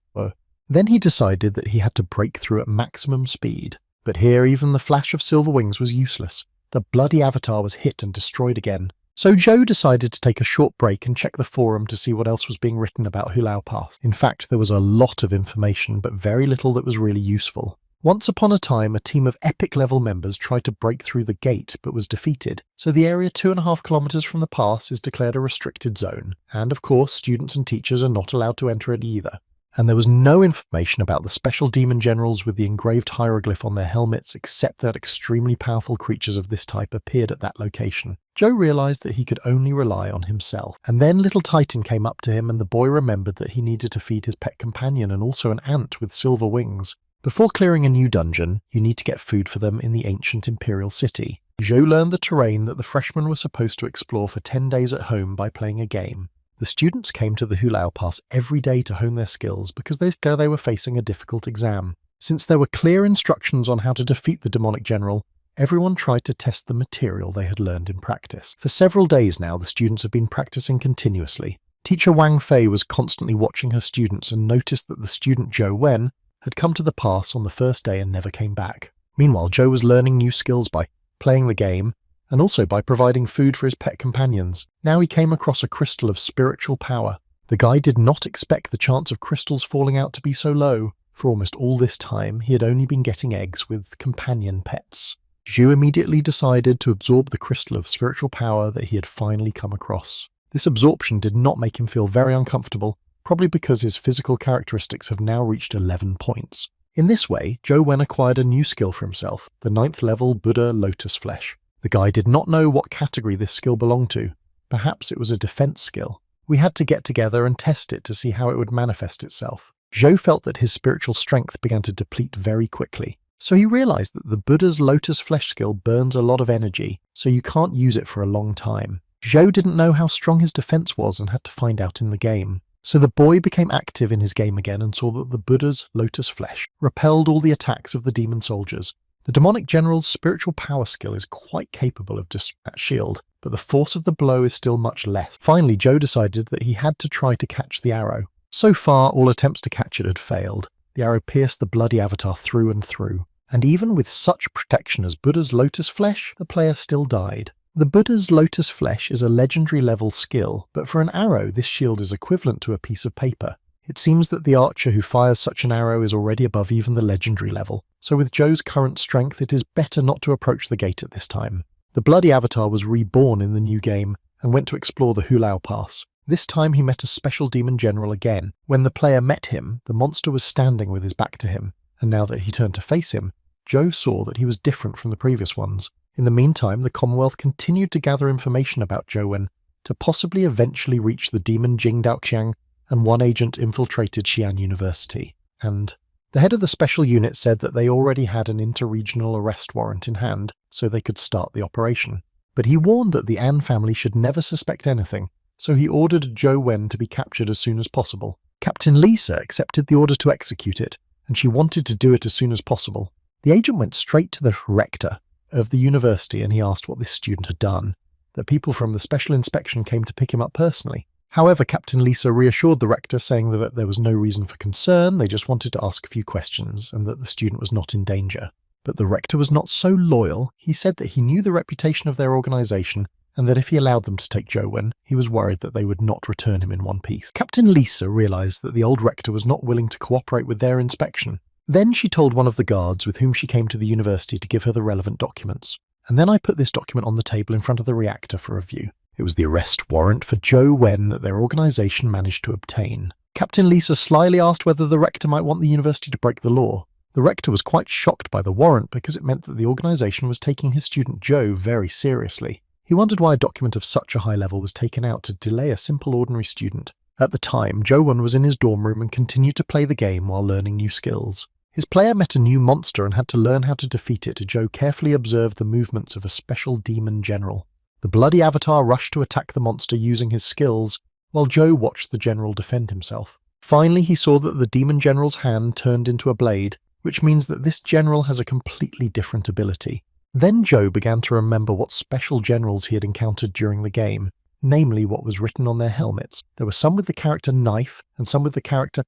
Then he decided that he had to break through at maximum speed. But here even the flash of silver wings was useless. The bloody avatar was hit and destroyed again. So Joe decided to take a short break and check the forum to see what else was being written about Hula Pass. In fact, there was a lot of information, but very little that was really useful. Once upon a time, a team of epic level members tried to break through the gate, but was defeated. So the area 2.5 kilometers from the pass is declared a restricted zone. And of course, students and teachers are not allowed to enter it either. And there was no information about the special demon generals with the engraved hieroglyph on their helmets, except that extremely powerful creatures of this type appeared at that location. Joe realized that he could only rely on himself. And then little Titan came up to him, and the boy remembered that he needed to feed his pet companion and also an ant with silver wings. Before clearing a new dungeon, you need to get food for them in the ancient imperial city. Joe learned the terrain that the freshmen were supposed to explore for 10 days at home by playing a game. The students came to the Hula Pass every day to hone their skills because they were facing a difficult exam. Since there were clear instructions on how to defeat the demonic general, everyone tried to test the material they had learned in practice. For several days now, the students have been practicing continuously. Teacher Wang Fei was constantly watching her students and noticed that the student Joe Wen had come to the pass on the first day and never came back. Meanwhile, Joe was learning new skills by playing the game, and also by providing food for his pet companions. Now he came across a crystal of spiritual power. The guy did not expect the chance of crystals falling out to be so low. For almost all this time, he had only been getting eggs with companion pets. Zhu immediately decided to absorb the crystal of spiritual power that he had finally come across. This absorption did not make him feel very uncomfortable, probably because his physical characteristics have now reached 11 points. In this way, Zhou Wen acquired a new skill for himself, the 9th level Buddha Lotus Flesh. The guy did not know what category this skill belonged to. Perhaps it was a defense skill. We had to get together and test it to see how it would manifest itself. Zhou felt that his spiritual strength began to deplete very quickly. So he realized that the Buddha's Lotus Flesh skill burns a lot of energy, so you can't use it for a long time. Zhou didn't know how strong his defense was and had to find out in the game. So the boy became active in his game again and saw that the Buddha's Lotus Flesh repelled all the attacks of the demon soldiers. The demonic general's spiritual power skill is quite capable of destroying that shield, but the force of the blow is still much less. Finally, Zhou decided that he had to try to catch the arrow. So far, all attempts to catch it had failed. The arrow pierced the bloody avatar through and through. And even with such protection as Buddha's Lotus Flesh, the player still died. The Buddha's Lotus Flesh is a legendary level skill, but for an arrow this shield is equivalent to a piece of paper. It seems that the archer who fires such an arrow is already above even the legendary level, so with Zhou's current strength it is better not to approach the gate at this time. The bloody avatar was reborn in the new game and went to explore the Hula Pass. This time he met a special demon general again. When the player met him, the monster was standing with his back to him, and now that he turned to face him, Zhou saw that he was different from the previous ones. In the meantime, the Commonwealth continued to gather information about Zhou Wen to possibly eventually reach the demon Jing Daoqiang, and one agent infiltrated Xi'an University. And the head of the special unit said that they already had an interregional arrest warrant in hand, so they could start the operation. But he warned that the An family should never suspect anything, so he ordered Zhou Wen to be captured as soon as possible. Captain Lisa accepted the order to execute it, and she wanted to do it as soon as possible. The agent went straight to the rector of the university and he asked what this student had done, that people from the special inspection came to pick him up personally. However, Captain Lisa reassured the rector, saying that there was no reason for concern, they just wanted to ask a few questions, and that the student was not in danger. But the rector was not so loyal. He said that he knew the reputation of their organisation, and that if he allowed them to take Zhou Wen, he was worried that they would not return him in one piece. Captain Lisa realised that the old rector was not willing to cooperate with their inspection. Then she told one of the guards with whom she came to the university to give her the relevant documents. And then I put this document on the table in front of the reactor for review. It was the arrest warrant for Zhou Wen that their organisation managed to obtain. Captain Lisa slyly asked whether the rector might want the university to break the law. The rector was quite shocked by the warrant because it meant that the organisation was taking his student Zhou very seriously. He wondered why a document of such a high level was taken out to delay a simple ordinary student. At the time, Zhou Wen was in his dorm room and continued to play the game while learning new skills. His player met a new monster and had to learn how to defeat it. Zhou carefully observed the movements of a special demon general. The bloody avatar rushed to attack the monster using his skills, while Zhou watched the general defend himself. Finally, he saw that the demon general's hand turned into a blade, which means that this general has a completely different ability. Then Zhou began to remember what special generals he had encountered during the game, namely what was written on their helmets. There were some with the character knife and some with the character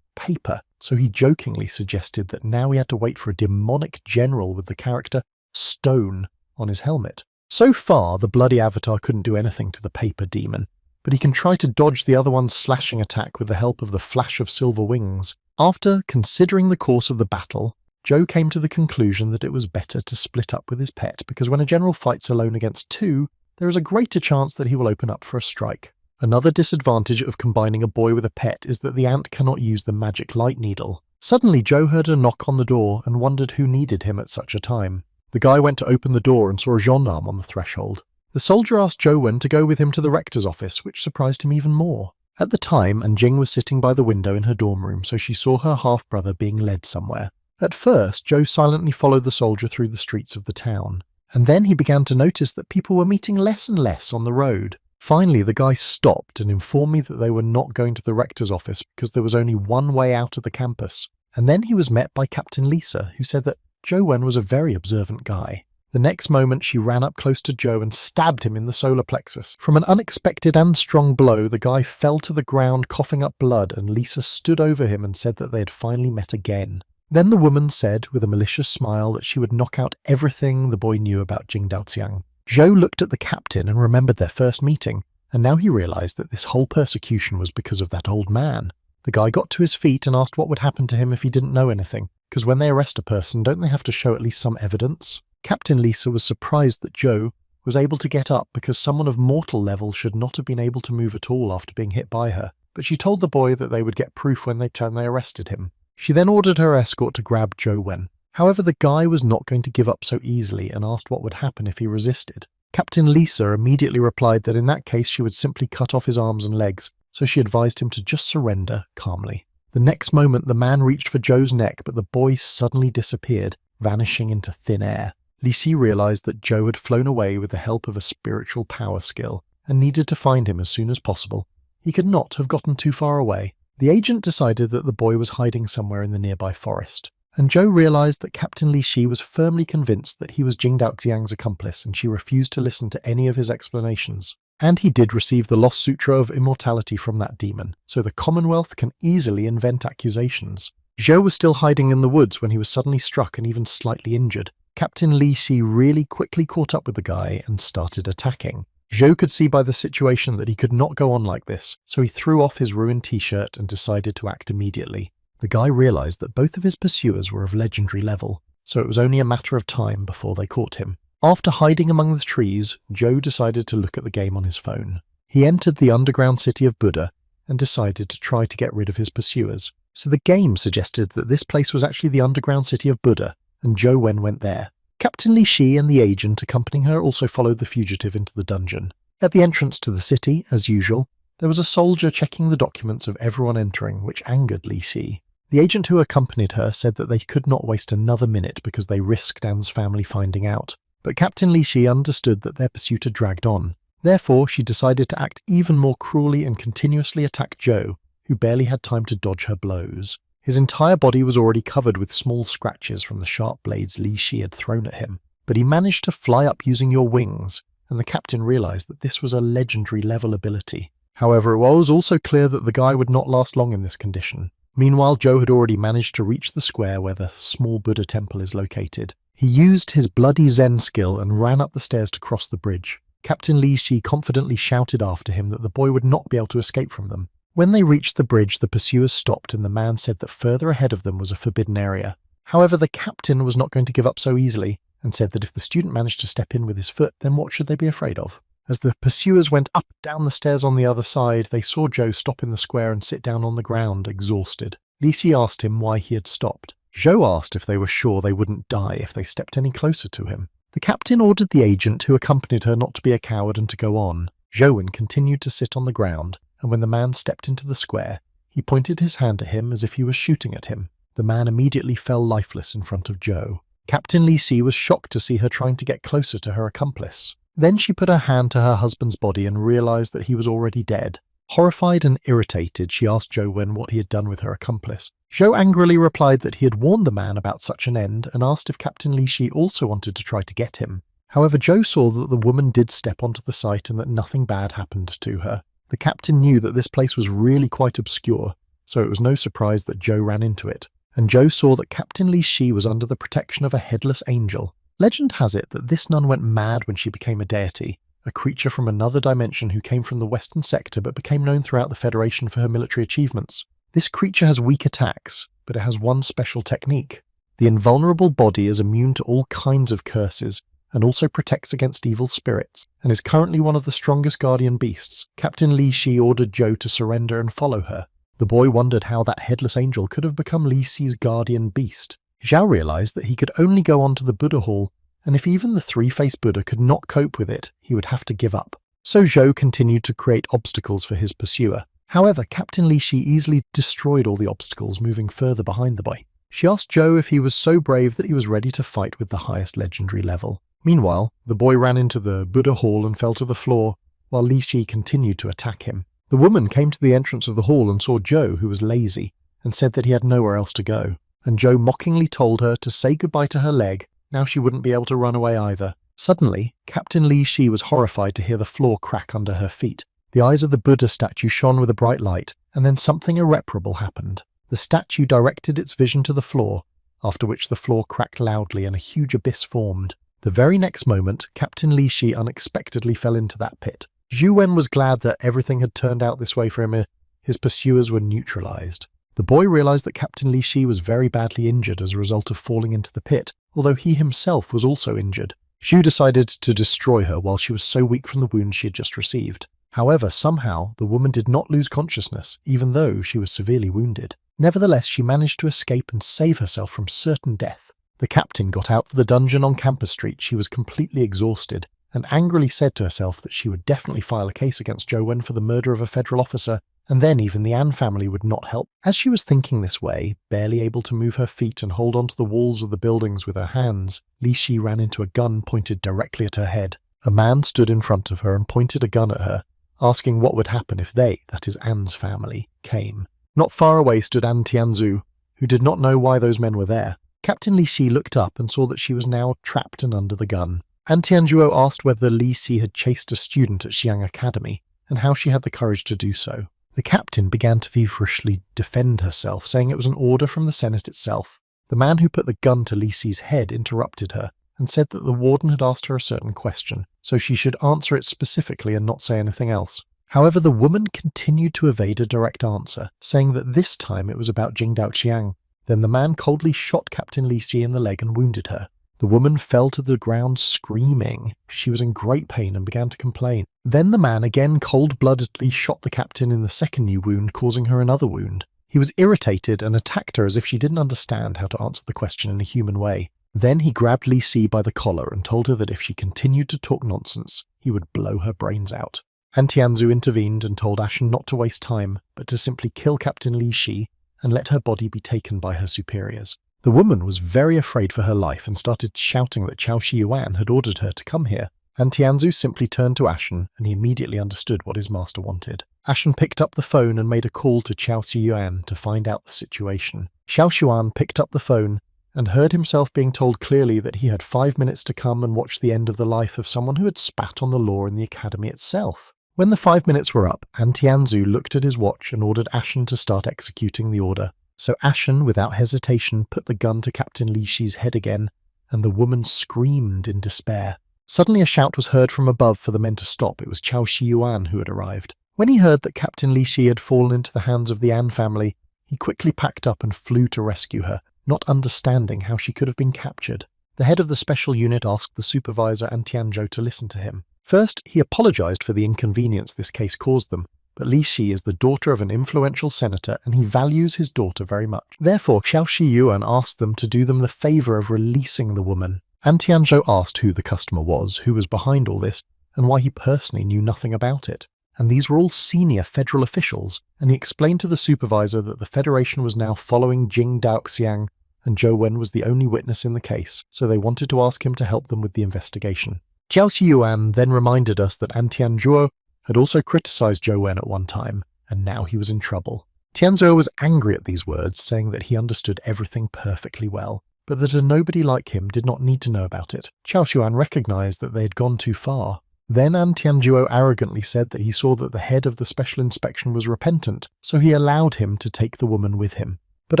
paper. So he jokingly suggested that now he had to wait for a demonic general with the character stone on his helmet. So far, the bloody avatar couldn't do anything to the paper demon, but he can try to dodge the other one's slashing attack with the help of the flash of silver wings. After considering the course of the battle, Zhou came to the conclusion that it was better to split up with his pet, because when a general fights alone against two, there is a greater chance that he will open up for a strike. Another disadvantage of combining a boy with a pet is that the ant cannot use the magic light needle. Suddenly, Zhou heard a knock on the door and wondered who needed him at such a time. The guy went to open the door and saw a gendarme on the threshold. The soldier asked Zhou Wen to go with him to the rector's office, which surprised him even more. At the time, Anjing was sitting by the window in her dorm room, so she saw her half-brother being led somewhere. At first, Zhou silently followed the soldier through the streets of the town, and then he began to notice that people were meeting less and less on the road. Finally, the guy stopped and informed me that they were not going to the rector's office because there was only one way out of the campus. And then he was met by Captain Lisa, who said that Zhou Wen was a very observant guy. The next moment, she ran up close to Zhou and stabbed him in the solar plexus. From an unexpected and strong blow, the guy fell to the ground coughing up blood, and Lisa stood over him and said that they had finally met again. Then the woman said, with a malicious smile, that she would knock out everything the boy knew about Jing Daoqiang. Zhou looked at the captain and remembered their first meeting, and now he realized that this whole persecution was because of that old man. The guy got to his feet and asked what would happen to him if he didn't know anything, because when they arrest a person, don't they have to show at least some evidence? Captain Lisa was surprised that Joe was able to get up because someone of mortal level should not have been able to move at all after being hit by her, but she told the boy that they would get proof when they arrested him. She then ordered her escort to grab Joe Wen. However, the guy was not going to give up so easily and asked what would happen if he resisted. Captain Lisa immediately replied that in that case she would simply cut off his arms and legs, so she advised him to just surrender calmly. The next moment the man reached for Joe's neck, but the boy suddenly disappeared, vanishing into thin air. Lisi realized that Joe had flown away with the help of a spiritual power skill and needed to find him as soon as possible. He could not have gotten too far away. The agent decided that the boy was hiding somewhere in the nearby forest, and Joe realized that Captain Li Shi was firmly convinced that he was Jing Daoxiang's accomplice, and she refused to listen to any of his explanations. And he did receive the Lost Sutra of Immortality from that demon, so the Commonwealth can easily invent accusations. Zhou was still hiding in the woods when he was suddenly struck and even slightly injured. Captain Li Shi really quickly caught up with the guy and started attacking. Zhou could see by the situation that he could not go on like this, so he threw off his ruined t-shirt and decided to act immediately. The guy realized that both of his pursuers were of legendary level, so it was only a matter of time before they caught him. After hiding among the trees, Zhou decided to look at the game on his phone. He entered the underground city of Buddha and decided to try to get rid of his pursuers. So the game suggested that this place was actually the underground city of Buddha, and Zhou Wen went there. Captain Li Shi and the agent accompanying her also followed the fugitive into the dungeon. At the entrance to the city, as usual, there was a soldier checking the documents of everyone entering, which angered Li Shi. The agent who accompanied her said that they could not waste another minute because they risked Anne's family finding out. But Captain Li Shi understood that their pursuit had dragged on. Therefore, she decided to act even more cruelly and continuously attack Zhou, who barely had time to dodge her blows. His entire body was already covered with small scratches from the sharp blades Li Shi had thrown at him, but he managed to fly up using your wings, and the captain realized that this was a legendary level ability. However, it was also clear that the guy would not last long in this condition. Meanwhile, Zhou had already managed to reach the square where the small Buddha temple is located. He used his bloody Zen skill and ran up the stairs to cross the bridge. Captain Li Shi confidently shouted after him that the boy would not be able to escape from them. When they reached the bridge, the pursuers stopped and the man said that further ahead of them was a forbidden area. However, the captain was not going to give up so easily and said that if the student managed to step in with his foot, then what should they be afraid of? As the pursuers went up down the stairs on the other side, they saw Zhou stop in the square and sit down on the ground, exhausted. Li Shi asked him why he had stopped. Zhou asked if they were sure they wouldn't die if they stepped any closer to him. The captain ordered the agent who accompanied her not to be a coward and to go on. Zhou continued to sit on the ground, and when the man stepped into the square, he pointed his hand at him as if he was shooting at him. The man immediately fell lifeless in front of Zhou. Captain Li Shi was shocked to see her trying to get closer to her accomplice. Then she put her hand to her husband's body and realized that he was already dead. Horrified and irritated, she asked Zhou Wen what he had done with her accomplice. Zhou angrily replied that he had warned the man about such an end and asked if Captain Li Shi also wanted to try to get him. However, Zhou saw that the woman did step onto the site and that nothing bad happened to her. The captain knew that this place was really quite obscure, so it was no surprise that Zhou ran into it. And Zhou saw that Captain Li Shi was under the protection of a headless angel. Legend has it that this nun went mad when she became a deity, a creature from another dimension who came from the western sector but became known throughout the Federation for her military achievements. This creature has weak attacks, but it has one special technique. The invulnerable body is immune to all kinds of curses, and also protects against evil spirits, and is currently one of the strongest guardian beasts. Captain Li Shi ordered Zhou to surrender and follow her. The boy wondered how that headless angel could have become Li Shi's guardian beast. Zhao realized that he could only go on to the Buddha Hall, and if even the three-faced Buddha could not cope with it, he would have to give up. So Zhou continued to create obstacles for his pursuer. However, Captain Li Shi easily destroyed all the obstacles, moving further behind the boy. She asked Zhou if he was so brave that he was ready to fight with the highest legendary level. Meanwhile, the boy ran into the Buddha Hall and fell to the floor, while Li Shi continued to attack him. The woman came to the entrance of the hall and saw Zhou, who was lazy, and said that he had nowhere else to go. And Zhou mockingly told her to say goodbye to her leg. Now she wouldn't be able to run away either. Suddenly, Captain Li Shi was horrified to hear the floor crack under her feet. The eyes of the Buddha statue shone with a bright light, and then something irreparable happened. The statue directed its vision to the floor, after which the floor cracked loudly and a huge abyss formed. The very next moment, Captain Li Shi unexpectedly fell into that pit. Zhou Wen was glad that everything had turned out this way for him. His pursuers were neutralized. The boy realized that Captain Li Shi was very badly injured as a result of falling into the pit, although he himself was also injured. Xu decided to destroy her while she was so weak from the wound she had just received. However, somehow, the woman did not lose consciousness, even though she was severely wounded. Nevertheless, she managed to escape and save herself from certain death. The captain got out of the dungeon on Campus Street. She was completely exhausted, and angrily said to herself that she would definitely file a case against Zhou Wen for the murder of a federal officer, and then even the An family would not help. As she was thinking this way, barely able to move her feet and hold onto the walls of the buildings with her hands, Li Shi ran into a gun pointed directly at her head. A man stood in front of her and pointed a gun at her, asking what would happen if they, that is An's family, came. Not far away stood An Tianzu, who did not know why those men were there. Captain Li Shi looked up and saw that she was now trapped and under the gun. An Tianzuo asked whether Li Shi had chased a student at Xiang Academy, and how she had the courage to do so. The captain began to feverishly defend herself, saying it was an order from the Senate itself. The man who put the gun to Li Shi's head interrupted her, and said that the warden had asked her a certain question, so she should answer it specifically and not say anything else. However, the woman continued to evade a direct answer, saying that this time it was about Jingdao Xiang. Then the man coldly shot Captain Li Shi in the leg and wounded her. The woman fell to the ground screaming. She was in great pain and began to complain. Then the man again cold-bloodedly shot the captain in the second new wound, causing her another wound. He was irritated and attacked her as if she didn't understand how to answer the question in a human way. Then he grabbed Li Shi by the collar and told her that if she continued to talk nonsense, he would blow her brains out. An Tianzu intervened and told Ashen not to waste time, but to simply kill Captain Li Shi and let her body be taken by her superiors. The woman was very afraid for her life and started shouting that Chao Shiyuan had ordered her to come here. An Tianzu simply turned to Ashen, and he immediately understood what his master wanted. Ashen picked up the phone and made a call to Chao Shiyuan to find out the situation. Chao Shiyuan picked up the phone and heard himself being told clearly that he had 5 minutes to come and watch the end of the life of someone who had spat on the law in the academy itself. When the 5 minutes were up, An Tianzu looked at his watch and ordered Ashen to start executing the order. So Ashen, without hesitation, put the gun to Captain Li Shi's head again, and the woman screamed in despair. Suddenly a shout was heard from above for the men to stop. It was Chao Shiyuan who had arrived. When he heard that Captain Li Shi had fallen into the hands of the An family, he quickly packed up and flew to rescue her, not understanding how she could have been captured. The head of the special unit asked the supervisor An Tianzhou to listen to him. First, he apologized for the inconvenience this case caused them, but Li Shi is the daughter of an influential senator and he values his daughter very much. Therefore, Chao Shiyuan asked them to do them the favor of releasing the woman. An Tianzhou asked who the customer was, who was behind all this, and why he personally knew nothing about it. And these were all senior federal officials, and he explained to the supervisor that the Federation was now following Jing Daoxiang, and Zhou Wen was the only witness in the case, so they wanted to ask him to help them with the investigation. Chao Shiyuan then reminded us that An Tianzhuo had also criticized Zhou Wen at one time, and now he was in trouble. Tianzhuo was angry at these words, saying that he understood everything perfectly well, but that a nobody like him did not need to know about it. Chao Xuan recognized that they had gone too far. Then An Tianzhuo arrogantly said that he saw that the head of the special inspection was repentant, so he allowed him to take the woman with him. But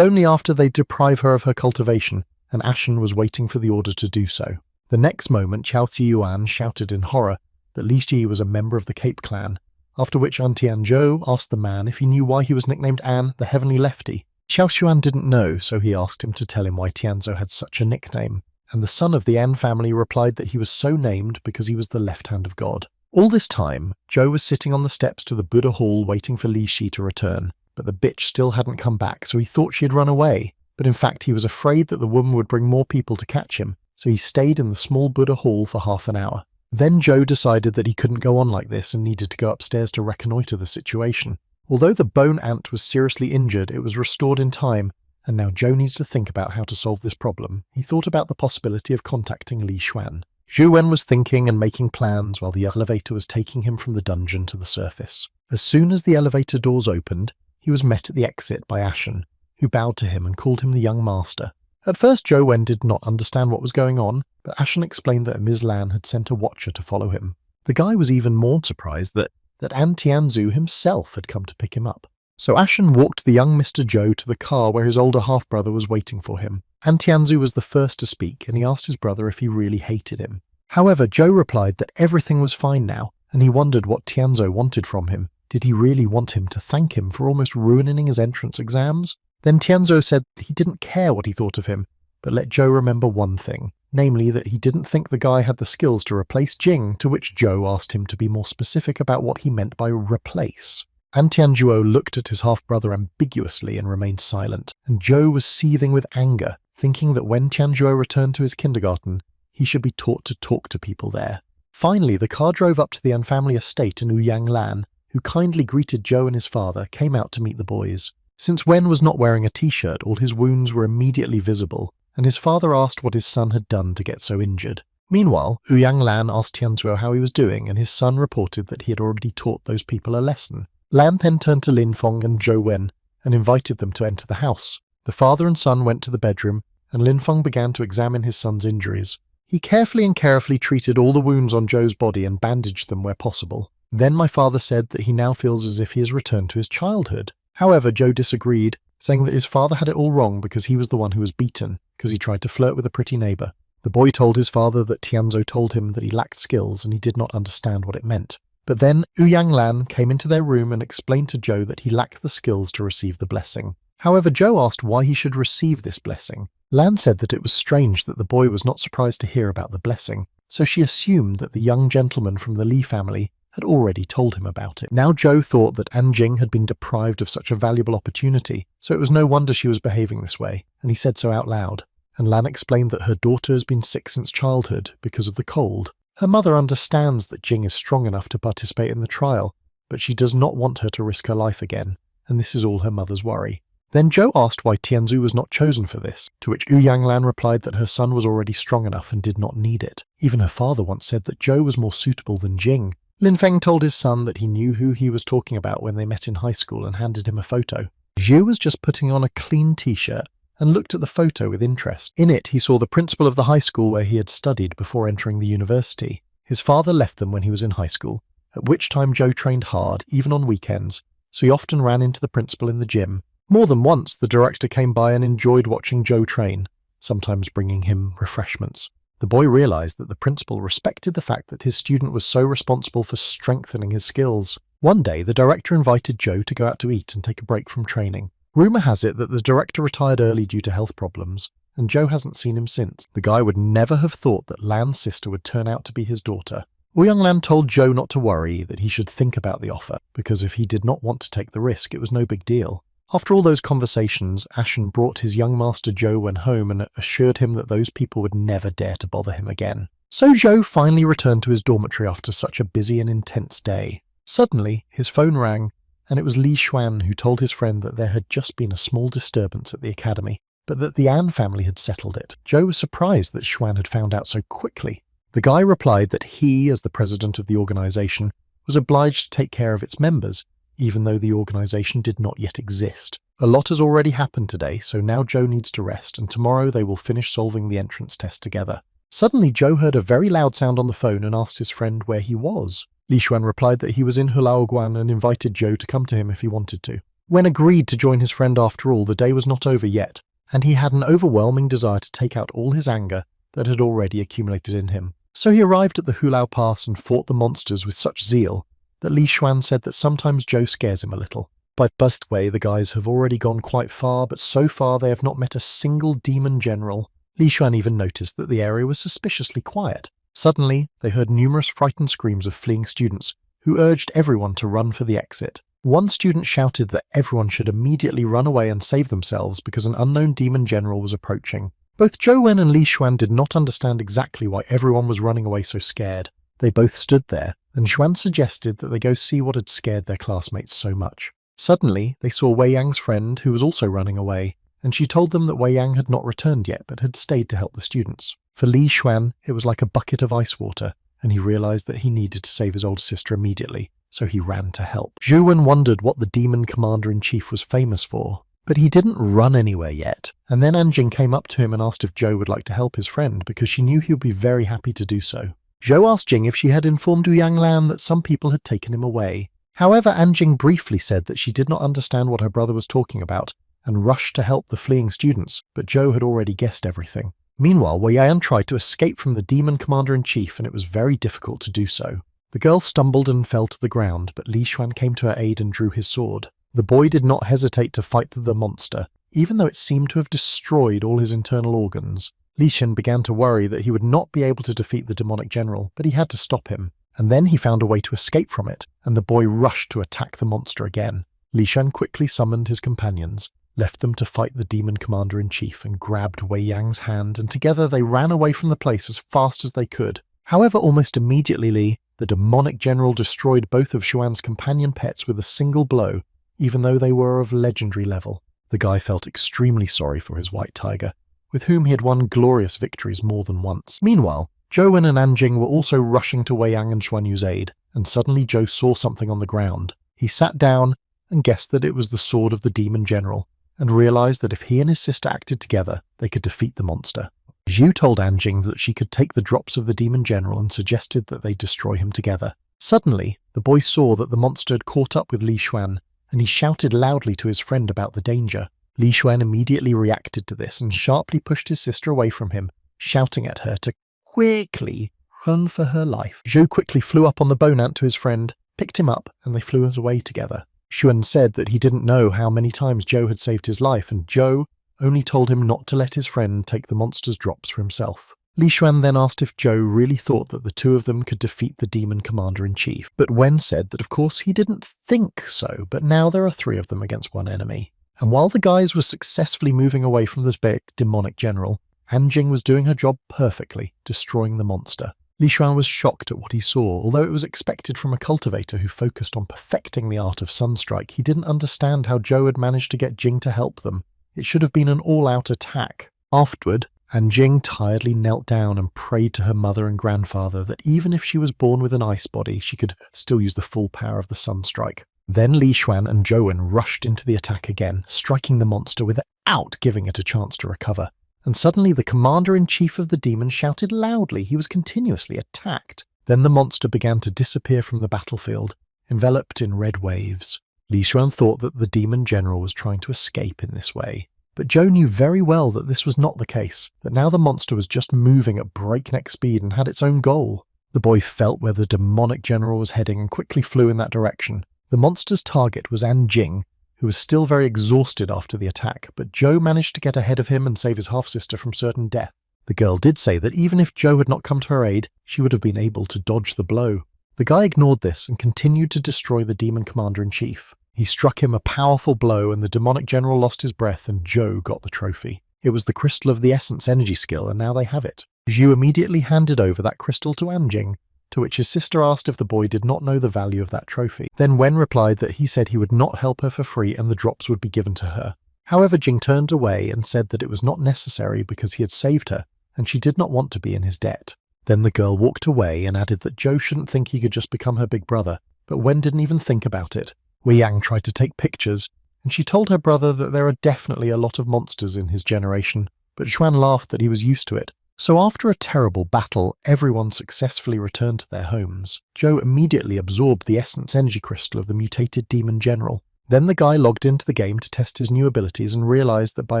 only after they deprive her of her cultivation, and Ashen was waiting for the order to do so. The next moment, Chao Ziyuan shouted in horror that Li Shi was a member of the Cape clan, after which An Tianzhou asked the man if he knew why he was nicknamed An, the Heavenly Lefty. Chao Xuan didn't know, so he asked him to tell him why Tianzhou had such a nickname, and the son of the An family replied that he was so named because he was the left hand of God. All this time, Zhou was sitting on the steps to the Buddha Hall waiting for Li Shi to return, but the bitch still hadn't come back, so he thought she had run away, but in fact he was afraid that the woman would bring more people to catch him, so he stayed in the small Buddha Hall for half an hour. Then Zhou decided that he couldn't go on like this and needed to go upstairs to reconnoitre the situation. Although the bone ant was seriously injured, it was restored in time, and now Zhou needs to think about how to solve this problem. He thought about the possibility of contacting Li Xuan. Zhu Wen was thinking and making plans while the elevator was taking him from the dungeon to the surface. As soon as the elevator doors opened, he was met at the exit by Ashen, who bowed to him and called him the young master. At first Zhou Wen did not understand what was going on, but Ashen explained that Ms. Lan had sent a watcher to follow him. The guy was even more surprised that An Tianzhu himself had come to pick him up. So Ashen walked the young Mr. Zhou to the car where his older half-brother was waiting for him. An Tianzhu was the first to speak, and he asked his brother if he really hated him. However, Zhou replied that everything was fine now, and he wondered what Tianzhu wanted from him. Did he really want him to thank him for almost ruining his entrance exams? Then Tianzhu said he didn't care what he thought of him, but let Zhou remember one thing, namely that he didn't think the guy had the skills to replace Jing, to which Zhou asked him to be more specific about what he meant by replace. An Tianzhuo looked at his half-brother ambiguously and remained silent, and Zhou was seething with anger, thinking that when Tianzhuo returned to his kindergarten, he should be taught to talk to people there. Finally, the car drove up to the An family estate, and Ouyang Lan, who kindly greeted Zhou and his father, came out to meet the boys. Since Wen was not wearing a t-shirt, all his wounds were immediately visible, and his father asked what his son had done to get so injured. Meanwhile, Ouyang Lan asked Tianzhuo how he was doing, and his son reported that he had already taught those people a lesson. Lan then turned to Lin Feng and Zhou Wen and invited them to enter the house. The father and son went to the bedroom, and Lin Feng began to examine his son's injuries. He carefully treated all the wounds on Zhou's body and bandaged them where possible. Then my father said that he now feels as if he has returned to his childhood. However, Zhou disagreed, saying that his father had it all wrong because he was the one who was beaten, because he tried to flirt with a pretty neighbour. The boy told his father that Tianzhuo told him that he lacked skills and he did not understand what it meant. But then Ouyang Lan came into their room and explained to Zhou that he lacked the skills to receive the blessing. However, Zhou asked why he should receive this blessing. Lan said that it was strange that the boy was not surprised to hear about the blessing, so she assumed that the young gentleman from the Li family had already told him about it. Now Zhou thought that Anjing had been deprived of such a valuable opportunity, so it was no wonder she was behaving this way, and he said so out loud. And Lan explained that her daughter has been sick since childhood because of the cold. Her mother understands that Jing is strong enough to participate in the trial, but she does not want her to risk her life again, and this is all her mother's worry. Then Zhou asked why Tianzhu was not chosen for this, to which Ouyang Lan replied that her son was already strong enough and did not need it. Even her father once said that Zhou was more suitable than Jing. Lin Feng told his son that he knew who he was talking about when they met in high school and handed him a photo. Zhu was just putting on a clean t-shirt and looked at the photo with interest. In it, he saw the principal of the high school where he had studied before entering the university. His father left them when he was in high school, at which time Zhou trained hard, even on weekends, so he often ran into the principal in the gym. More than once, the director came by and enjoyed watching Zhou train, sometimes bringing him refreshments. The boy realized that the principal respected the fact that his student was so responsible for strengthening his skills. One day, the director invited Zhou to go out to eat and take a break from training. Rumor has it that the director retired early due to health problems, and Zhou hasn't seen him since. The guy would never have thought that Lan's sister would turn out to be his daughter. Ouyang Lan told Zhou not to worry, that he should think about the offer, because if he did not want to take the risk, it was no big deal. After all those conversations, Ashen brought his young master Zhou Wen home and assured him that those people would never dare to bother him again. So Zhou finally returned to his dormitory after such a busy and intense day. Suddenly, his phone rang, and it was Li Xuan who told his friend that there had just been a small disturbance at the academy, but that the An family had settled it. Zhou was surprised that Xuan had found out so quickly. The guy replied that he, as the president of the organization, was obliged to take care of its members, even though the organization did not yet exist. A lot has already happened today, so now Zhou needs to rest, and tomorrow they will finish solving the entrance test together. Suddenly Zhou heard a very loud sound on the phone and asked his friend where he was. Li Xuan replied that he was in Hula and invited Zhou to come to him if he wanted to. Wen agreed to join his friend after all. The day was not over yet, and he had an overwhelming desire to take out all his anger that had already accumulated in him. So he arrived at the Hulao Pass and fought the monsters with such zeal that Li Xuan said that sometimes Zhou scares him a little. By the way, the guys have already gone quite far, but so far they have not met a single demon general. Li Xuan even noticed that the area was suspiciously quiet. Suddenly, they heard numerous frightened screams of fleeing students, who urged everyone to run for the exit. One student shouted that everyone should immediately run away and save themselves because an unknown demon general was approaching. Both Zhou Wen and Li Xuan did not understand exactly why everyone was running away so scared. They both stood there, and Xuan suggested that they go see what had scared their classmates so much. Suddenly, they saw Wei Yang's friend, who was also running away, and she told them that Wei Yang had not returned yet but had stayed to help the students. For Li Xuan, it was like a bucket of ice water, and he realized that he needed to save his older sister immediately, so he ran to help. Zhu Wen wondered what the demon commander-in-chief was famous for, but he didn't run anywhere yet, and then Anjing came up to him and asked if Zhou would like to help his friend because she knew he would be very happy to do so. Zhou asked Jing if she had informed Ouyang Lan that some people had taken him away. However, Anjing briefly said that she did not understand what her brother was talking about and rushed to help the fleeing students, but Zhou had already guessed everything. Meanwhile, Wei Yan tried to escape from the demon commander-in-chief, and it was very difficult to do so. The girl stumbled and fell to the ground, but Li Xuan came to her aid and drew his sword. The boy did not hesitate to fight the monster, even though it seemed to have destroyed all his internal organs. Li Shen began to worry that he would not be able to defeat the demonic general, but he had to stop him. And then he found a way to escape from it, and the boy rushed to attack the monster again. Li Shen quickly summoned his companions, left them to fight the demon commander-in-chief, and grabbed Wei Yang's hand, and together they ran away from the place as fast as they could. However, almost immediately, the demonic general destroyed both of Xuan's companion pets with a single blow, even though they were of legendary level. The guy felt extremely sorry for his white tiger, with whom he had won glorious victories more than once. Meanwhile, Zhou Wen and Anjing were also rushing to Wei Yang and Xuan Yu's aid, and suddenly Zhou saw something on the ground. He sat down and guessed that it was the sword of the demon general, and realized that if he and his sister acted together, they could defeat the monster. Zhu told Anjing that she could take the drops of the demon general and suggested that they destroy him together. Suddenly, the boy saw that the monster had caught up with Li Xuan, and he shouted loudly to his friend about the danger. Li Xuan immediately reacted to this and sharply pushed his sister away from him, shouting at her to quickly run for her life. Zhou quickly flew up on the bone ant to his friend, picked him up, and they flew away together. Xuan said that he didn't know how many times Zhou had saved his life, and Zhou only told him not to let his friend take the monster's drops for himself. Li Xuan then asked if Zhou really thought that the two of them could defeat the demon commander-in-chief, but Wen said that of course he didn't think so, but now there are three of them against one enemy. And while the guys were successfully moving away from the big demonic general, Anjing was doing her job perfectly, destroying the monster. Li Xuan was shocked at what he saw. Although it was expected from a cultivator who focused on perfecting the art of Sunstrike, he didn't understand how Zhou had managed to get Jing to help them. It should have been an all-out attack. Afterward, Anjing tiredly knelt down and prayed to her mother and grandfather that even if she was born with an ice body, she could still use the full power of the Sunstrike. Then Li Xuan and Zhou Wen rushed into the attack again, striking the monster without giving it a chance to recover. And suddenly the commander-in-chief of the demons shouted loudly. He was continuously attacked. Then the monster began to disappear from the battlefield, enveloped in red waves. Li Xuan thought that the demon general was trying to escape in this way. But Zhou knew very well that this was not the case, that now the monster was just moving at breakneck speed and had its own goal. The boy felt where the demonic general was heading and quickly flew in that direction. The monster's target was Anjing, who was still very exhausted after the attack, but Zhou managed to get ahead of him and save his half-sister from certain death. The girl did say that even if Zhou had not come to her aid, she would have been able to dodge the blow. The guy ignored this and continued to destroy the demon commander-in-chief. He struck him a powerful blow and the demonic general lost his breath and Zhou got the trophy. It was the crystal of the essence energy skill, and now they have it. Zhu immediately handed over that crystal to Anjing, to which his sister asked if the boy did not know the value of that trophy. Then Wen replied that he said he would not help her for free and the drops would be given to her. However, Jing turned away and said that it was not necessary because he had saved her, and she did not want to be in his debt. Then the girl walked away and added that Zhou shouldn't think he could just become her big brother, but Wen didn't even think about it. Wei Yang tried to take pictures, and she told her brother that there are definitely a lot of monsters in his generation, but Xuan laughed that he was used to it. So after a terrible battle, everyone successfully returned to their homes. Zhou immediately absorbed the essence energy crystal of the mutated demon general. Then the guy logged into the game to test his new abilities and realized that by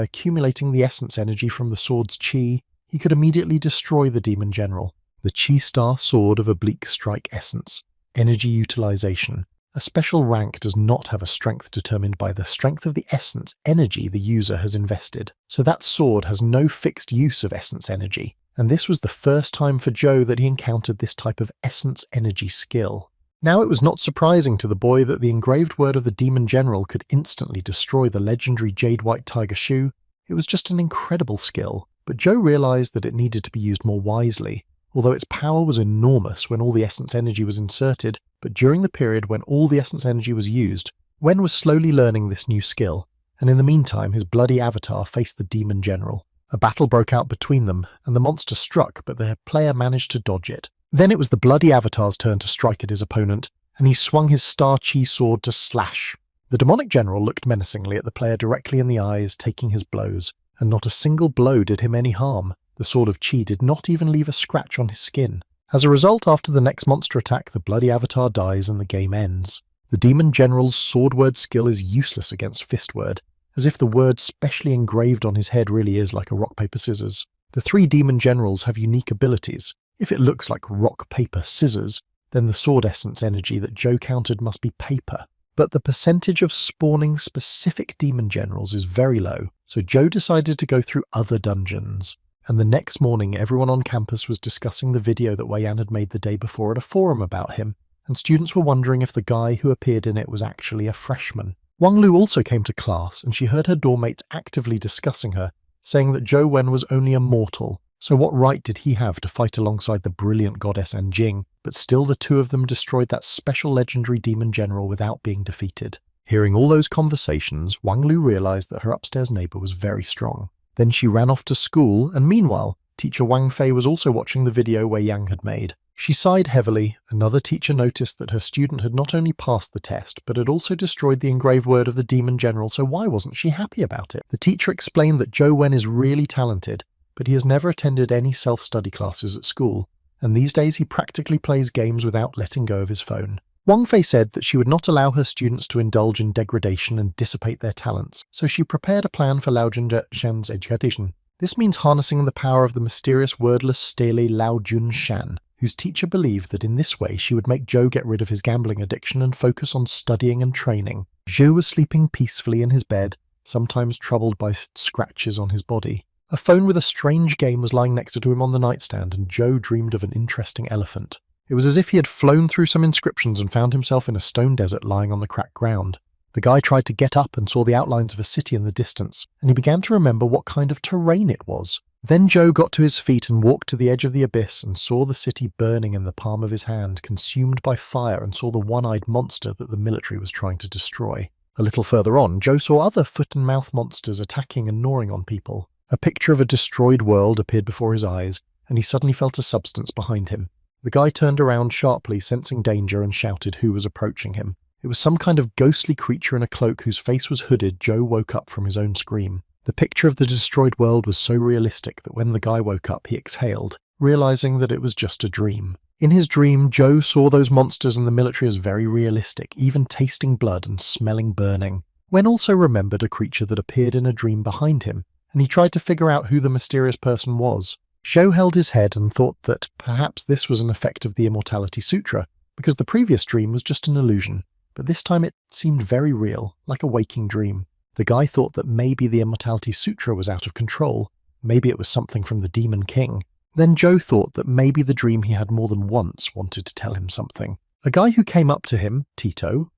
accumulating the essence energy from the sword's chi, he could immediately destroy the demon general. The Chi Star Sword of Oblique Strike Essence. Energy Utilization. A special rank does not have a strength determined by the strength of the essence energy the user has invested, so that sword has no fixed use of essence energy, and this was the first time for Zhou that he encountered this type of essence energy skill. Now it was not surprising to the boy that the engraved word of the demon general could instantly destroy the legendary Jade White Tiger shoe. It was just an incredible skill, but Zhou realized that it needed to be used more wisely. Although its power was enormous when all the essence energy was inserted, but during the period when all the essence energy was used, Wen was slowly learning this new skill, and in the meantime his bloody avatar faced the demon general. A battle broke out between them, and the monster struck, but the player managed to dodge it. Then it was the bloody avatar's turn to strike at his opponent, and he swung his Star Chi sword to slash. The demonic general looked menacingly at the player directly in the eyes, taking his blows, and not a single blow did him any harm. The sword of Chi did not even leave a scratch on his skin. As a result, after the next monster attack, the bloody avatar dies and the game ends. The demon general's sword word skill is useless against fist word, as if the word specially engraved on his head really is like a rock, paper, scissors. The three demon generals have unique abilities. If it looks like rock, paper, scissors, then the sword essence energy that Zhou countered must be paper. But the percentage of spawning specific demon generals is very low, so Joe decided to go through other dungeons. And the next morning, everyone on campus was discussing the video that Wei Yan had made the day before at a forum about him, and students were wondering if the guy who appeared in it was actually a freshman. Wang Lu also came to class, and she heard her dormmates actively discussing her, saying that Zhou Wen was only a mortal, so what right did he have to fight alongside the brilliant goddess Anjing? But still the two of them destroyed that special legendary demon general without being defeated. Hearing all those conversations, Wang Lu realized that her upstairs neighbor was very strong. Then she ran off to school, and meanwhile, teacher Wang Fei was also watching the video Wei Yang had made. She sighed heavily. Another teacher noticed that her student had not only passed the test, but had also destroyed the engraved word of the demon general, so why wasn't she happy about it? The teacher explained that Zhou Wen is really talented, but he has never attended any self-study classes at school, and these days he practically plays games without letting go of his phone. Wang Fei said that she would not allow her students to indulge in degradation and dissipate their talents, so she prepared a plan for Lao Junshan's education. This means harnessing the power of the mysterious wordless steely Lao Junshan, whose teacher believed that in this way she would make Zhou get rid of his gambling addiction and focus on studying and training. Zhou was sleeping peacefully in his bed, sometimes troubled by scratches on his body. A phone with a strange game was lying next to him on the nightstand, and Zhou dreamed of an interesting elephant. It was as if he had flown through some inscriptions and found himself in a stone desert lying on the cracked ground. The guy tried to get up and saw the outlines of a city in the distance, and he began to remember what kind of terrain it was. Then Zhou got to his feet and walked to the edge of the abyss and saw the city burning in the palm of his hand, consumed by fire, and saw the one-eyed monster that the military was trying to destroy. A little further on, Zhou saw other foot-and-mouth monsters attacking and gnawing on people. A picture of a destroyed world appeared before his eyes, and he suddenly felt a substance behind him. The guy turned around sharply, sensing danger, and shouted who was approaching him. It was some kind of ghostly creature in a cloak whose face was hooded. Zhou woke up from his own scream. The picture of the destroyed world was so realistic that when the guy woke up, he exhaled, realizing that it was just a dream. In his dream, Zhou saw those monsters and the military as very realistic, even tasting blood and smelling burning. Wen also remembered a creature that appeared in a dream behind him, and he tried to figure out who the mysterious person was. Zhou held his head and thought that perhaps this was an effect of the Immortality Sutra, because the previous dream was just an illusion, but this time it seemed very real, like a waking dream. The guy thought that maybe the Immortality Sutra was out of control, maybe it was something from the Demon King. Then Zhou thought that maybe the dream he had more than once wanted to tell him something. A guy who came up to him, Tito,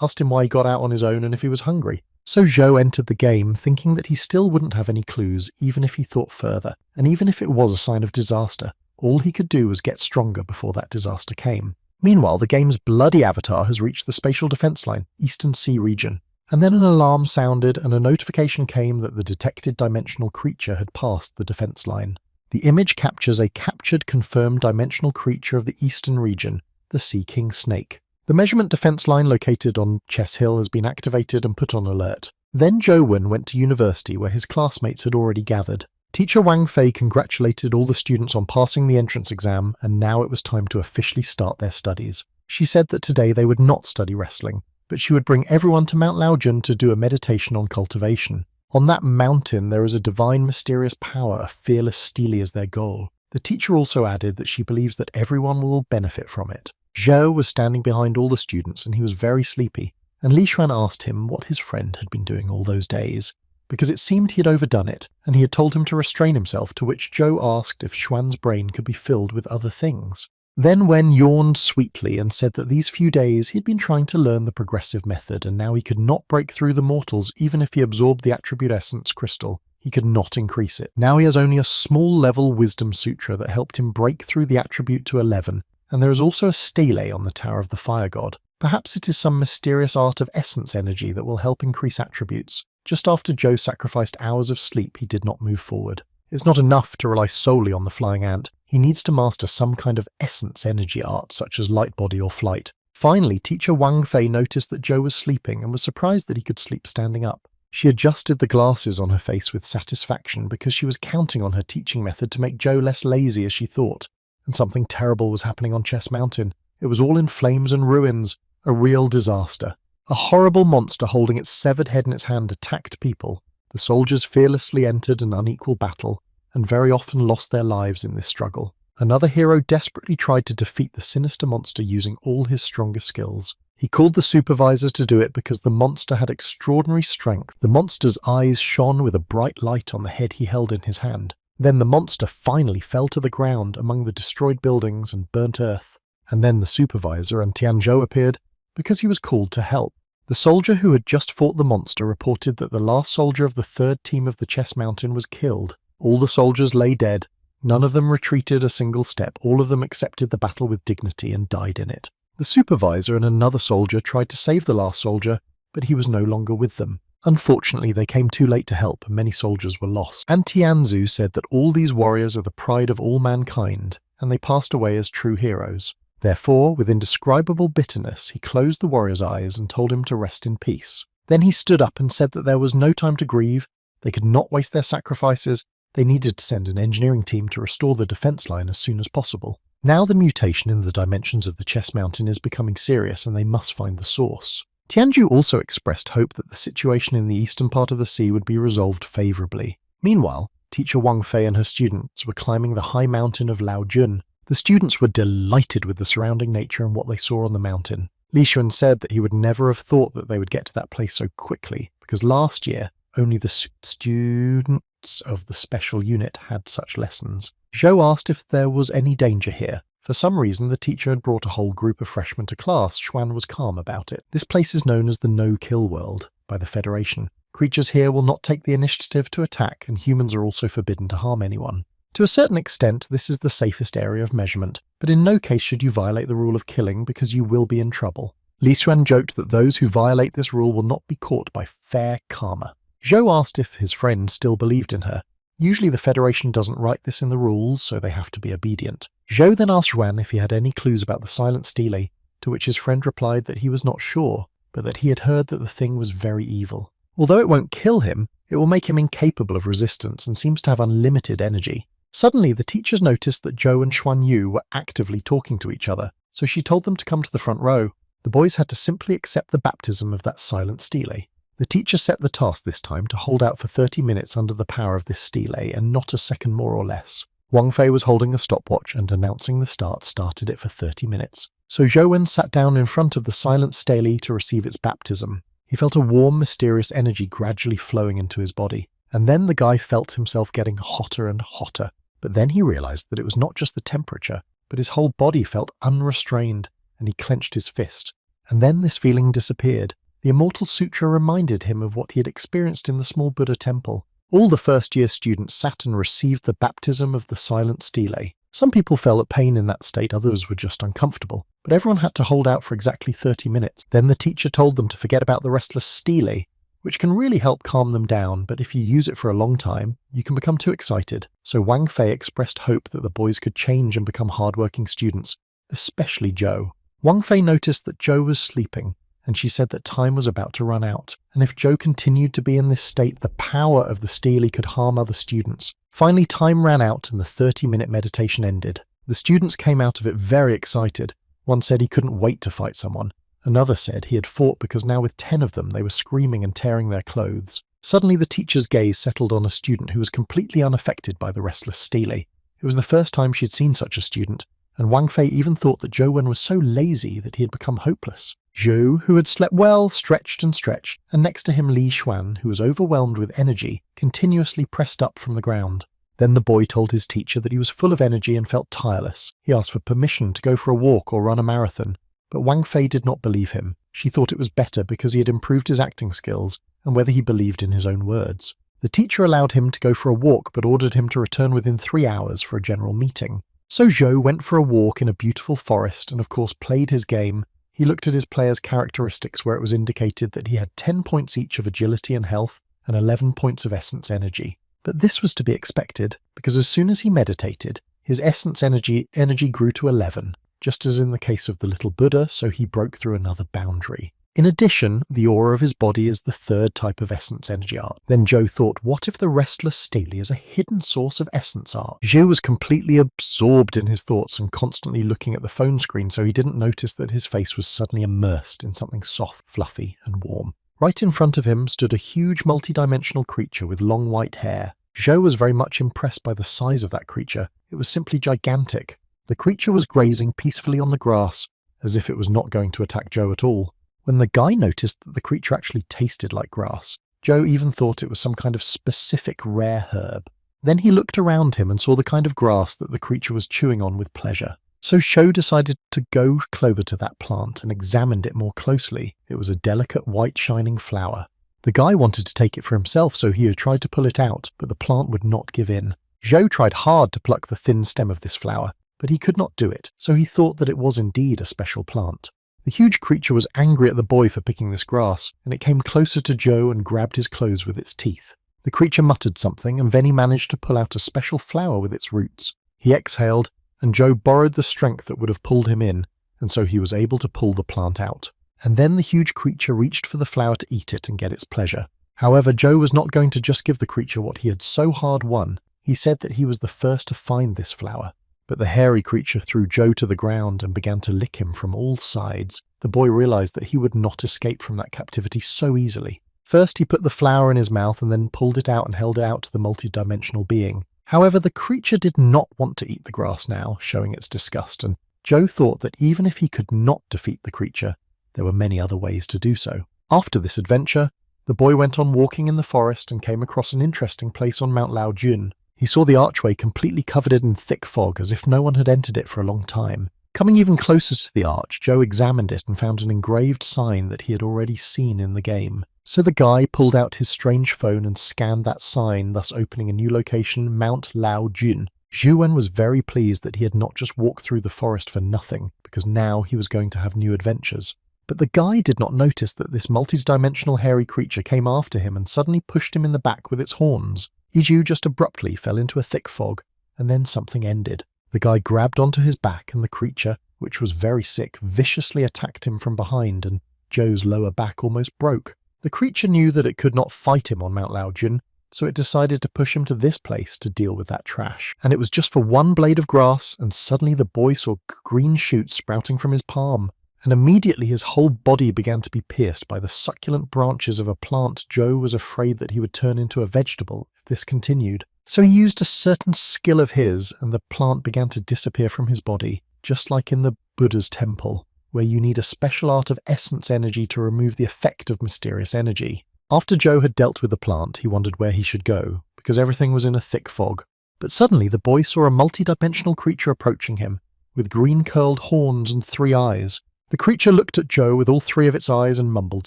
asked him why he got out on his own and if he was hungry. So Zhou entered the game thinking that he still wouldn't have any clues even if he thought further, and even if it was a sign of disaster, all he could do was get stronger before that disaster came. Meanwhile, the game's bloody avatar has reached the Spatial Defense Line, Eastern Sea region, and then an alarm sounded and a notification came that the detected dimensional creature had passed the defense line. The image captures a captured confirmed dimensional creature of the Eastern region, the Sea King Snake. The measurement defense line located on Chess Hill has been activated and put on alert. Then Zhou Wen went to university where his classmates had already gathered. Teacher Wang Fei congratulated all the students on passing the entrance exam, and now it was time to officially start their studies. She said that today they would not study wrestling, but she would bring everyone to Mount Laojun to do a meditation on cultivation. On that mountain there is a divine mysterious power, a fearless steely as their goal. The teacher also added that she believes that everyone will benefit from it. Zhou was standing behind all the students and he was very sleepy, and Li Xuan asked him what his friend had been doing all those days, because it seemed he had overdone it, and he had told him to restrain himself, to which Zhou asked if Xuan's brain could be filled with other things. Then Wen yawned sweetly and said that these few days he'd been trying to learn the progressive method, and now he could not break through the mortals even if he absorbed the attribute essence crystal. He could not increase it. Now he has only a small level wisdom sutra that helped him break through the attribute to 11, and there is also a stele on the Tower of the Fire God. Perhaps it is some mysterious art of essence energy that will help increase attributes. Just after Zhou sacrificed hours of sleep, he did not move forward. It's not enough to rely solely on the flying ant. He needs to master some kind of essence energy art, such as light body or flight. Finally, teacher Wang Fei noticed that Zhou was sleeping and was surprised that he could sleep standing up. She adjusted the glasses on her face with satisfaction because she was counting on her teaching method to make Zhou less lazy as she thought. And something terrible was happening on Chess Mountain. It was all in flames and ruins. A real disaster. A horrible monster holding its severed head in its hand attacked people. The soldiers fearlessly entered an unequal battle, and very often lost their lives in this struggle. Another hero desperately tried to defeat the sinister monster using all his strongest skills. He called the supervisor to do it because the monster had extraordinary strength. The monster's eyes shone with a bright light on the head he held in his hand. Then the monster finally fell to the ground among the destroyed buildings and burnt earth. And then the supervisor and Tianzhou appeared because he was called to help. The soldier who had just fought the monster reported that the last soldier of the third team of the Chess Mountain was killed. All the soldiers lay dead. None of them retreated a single step. All of them accepted the battle with dignity and died in it. The supervisor and another soldier tried to save the last soldier, but he was no longer with them. Unfortunately, they came too late to help, and many soldiers were lost. And Tianzhu said that all these warriors are the pride of all mankind, and they passed away as true heroes. Therefore, with indescribable bitterness, he closed the warrior's eyes and told him to rest in peace. Then he stood up and said that there was no time to grieve, they could not waste their sacrifices, they needed to send an engineering team to restore the defense line as soon as possible. Now the mutation in the dimensions of the Chess Mountain is becoming serious and they must find the source. Tianzhu also expressed hope that the situation in the eastern part of the sea would be resolved favourably. Meanwhile, teacher Wang Fei and her students were climbing the high mountain of Laojun. The students were delighted with the surrounding nature and what they saw on the mountain. Li Xuan said that he would never have thought that they would get to that place so quickly, because last year only the students of the special unit had such lessons. Zhou asked if there was any danger here. For some reason, the teacher had brought a whole group of freshmen to class. Xuan was calm about it. This place is known as the No-Kill World by the Federation. Creatures here will not take the initiative to attack, and humans are also forbidden to harm anyone. To a certain extent, this is the safest area of measurement, but in no case should you violate the rule of killing because you will be in trouble. Li Xuan joked that those who violate this rule will not be caught by fair karma. Zhou asked if his friend still believed in her. Usually the Federation doesn't write this in the rules, so they have to be obedient. Zhou then asked Xuan if he had any clues about the silent stele, to which his friend replied that he was not sure, but that he had heard that the thing was very evil. Although it won't kill him, it will make him incapable of resistance and seems to have unlimited energy. Suddenly, the teachers noticed that Zhou and Xuan Yu were actively talking to each other, so she told them to come to the front row. The boys had to simply accept the baptism of that silent stele. The teacher set the task this time to hold out for 30 minutes under the power of this stele, and not a second more or less. Wang Fei was holding a stopwatch and announcing the start started it for 30 minutes. So Zhou Wen sat down in front of the silent stele to receive its baptism. He felt a warm, mysterious energy gradually flowing into his body. And then the guy felt himself getting hotter and hotter. But then he realized that it was not just the temperature, but his whole body felt unrestrained, and he clenched his fist. And then this feeling disappeared. The immortal Sutra reminded him of what he had experienced in the small Buddha temple. All the first-year students sat and received the baptism of the silent stele. Some people felt pain in that state, others were just uncomfortable. But everyone had to hold out for exactly 30 minutes. Then the teacher told them to forget about the restless stele, which can really help calm them down, but if you use it for a long time, you can become too excited. So Wang Fei expressed hope that the boys could change and become hardworking students, especially Zhou. Wang Fei noticed that Zhou was sleeping, and she said that time was about to run out, and if Zhou continued to be in this state, the power of the stele could harm other students. Finally, time ran out and the 30-minute meditation ended. The students came out of it very excited. One said he couldn't wait to fight someone. Another said he had fought because now with 10 of them they were screaming and tearing their clothes. Suddenly the teacher's gaze settled on a student who was completely unaffected by the restless stele. It was the first time she had seen such a student, and Wang Fei even thought that Zhou Wen was so lazy that he had become hopeless. Zhou, who had slept well, stretched, and next to him Li Xuan, who was overwhelmed with energy, continuously pressed up from the ground. Then the boy told his teacher that he was full of energy and felt tireless. He asked for permission to go for a walk or run a marathon. But Wang Fei did not believe him. She thought it was better because he had improved his acting skills and whether he believed in his own words. The teacher allowed him to go for a walk but ordered him to return within 3 hours for a general meeting. So Zhou went for a walk in a beautiful forest and of course played his game. He looked at his players' characteristics where it was indicated that he had 10 points each of agility and health and 11 points of essence energy. But this was to be expected because as soon as he meditated, his essence energy grew to 11. Just as in the case of the little Buddha, so he broke through another boundary. In addition, the aura of his body is the third type of essence energy art. Then Zhou thought, what if the restless stele is a hidden source of essence art? Zhou was completely absorbed in his thoughts and constantly looking at the phone screen, so he didn't notice that his face was suddenly immersed in something soft, fluffy, and warm. Right in front of him stood a huge multidimensional creature with long white hair. Zhou was very much impressed by the size of that creature. It was simply gigantic. The creature was grazing peacefully on the grass, as if it was not going to attack Joe at all. When the guy noticed that the creature actually tasted like grass, Joe even thought it was some kind of specific rare herb. Then he looked around him and saw the kind of grass that the creature was chewing on with pleasure. So Joe decided to go closer to that plant and examined it more closely. It was a delicate white shining flower. The guy wanted to take it for himself, so he had tried to pull it out, but the plant would not give in. Joe tried hard to pluck the thin stem of this flower, but he could not do it, so he thought that it was indeed a special plant. The huge creature was angry at the boy for picking this grass, and it came closer to Joe and grabbed his clothes with its teeth. The creature muttered something, and then he managed to pull out a special flower with its roots. He exhaled, and Joe borrowed the strength that would have pulled him in, and so he was able to pull the plant out. And then the huge creature reached for the flower to eat it and get its pleasure. However, Joe was not going to just give the creature what he had so hard won. He said that he was the first to find this flower. But the hairy creature threw Joe to the ground and began to lick him from all sides. The boy realized that he would not escape from that captivity so easily. First, he put the flower in his mouth and then pulled it out and held it out to the multi-dimensional being. However, the creature did not want to eat the grass now, showing its disgust, and Joe thought that even if he could not defeat the creature, there were many other ways to do so. After this adventure, the boy went on walking in the forest and came across an interesting place on Mount Laojun. He saw the archway completely covered in thick fog, as if no one had entered it for a long time. Coming even closer to the arch, Joe examined it and found an engraved sign that he had already seen in the game. So the guy pulled out his strange phone and scanned that sign, thus opening a new location, Mount Laojun. Zhuwen was very pleased that he had not just walked through the forest for nothing, because now he was going to have new adventures. But the guy did not notice that this multi-dimensional hairy creature came after him and suddenly pushed him in the back with its horns. Iju just abruptly fell into a thick fog, and then something ended. The guy grabbed onto his back, and the creature, which was very sick, viciously attacked him from behind, and Joe's lower back almost broke. The creature knew that it could not fight him on Mount Laojun, so it decided to push him to this place to deal with that trash. And it was just for one blade of grass, and suddenly the boy saw green shoots sprouting from his palm. And immediately his whole body began to be pierced by the succulent branches of a plant. Joe was afraid that he would turn into a vegetable if this continued. So he used a certain skill of his, and the plant began to disappear from his body, just like in the Buddha's temple, where you need a special art of essence energy to remove the effect of mysterious energy. After Joe had dealt with the plant, he wondered where he should go, because everything was in a thick fog. But suddenly the boy saw a multi-dimensional creature approaching him, with green curled horns and 3 eyes. The creature looked at Joe with all 3 of its eyes and mumbled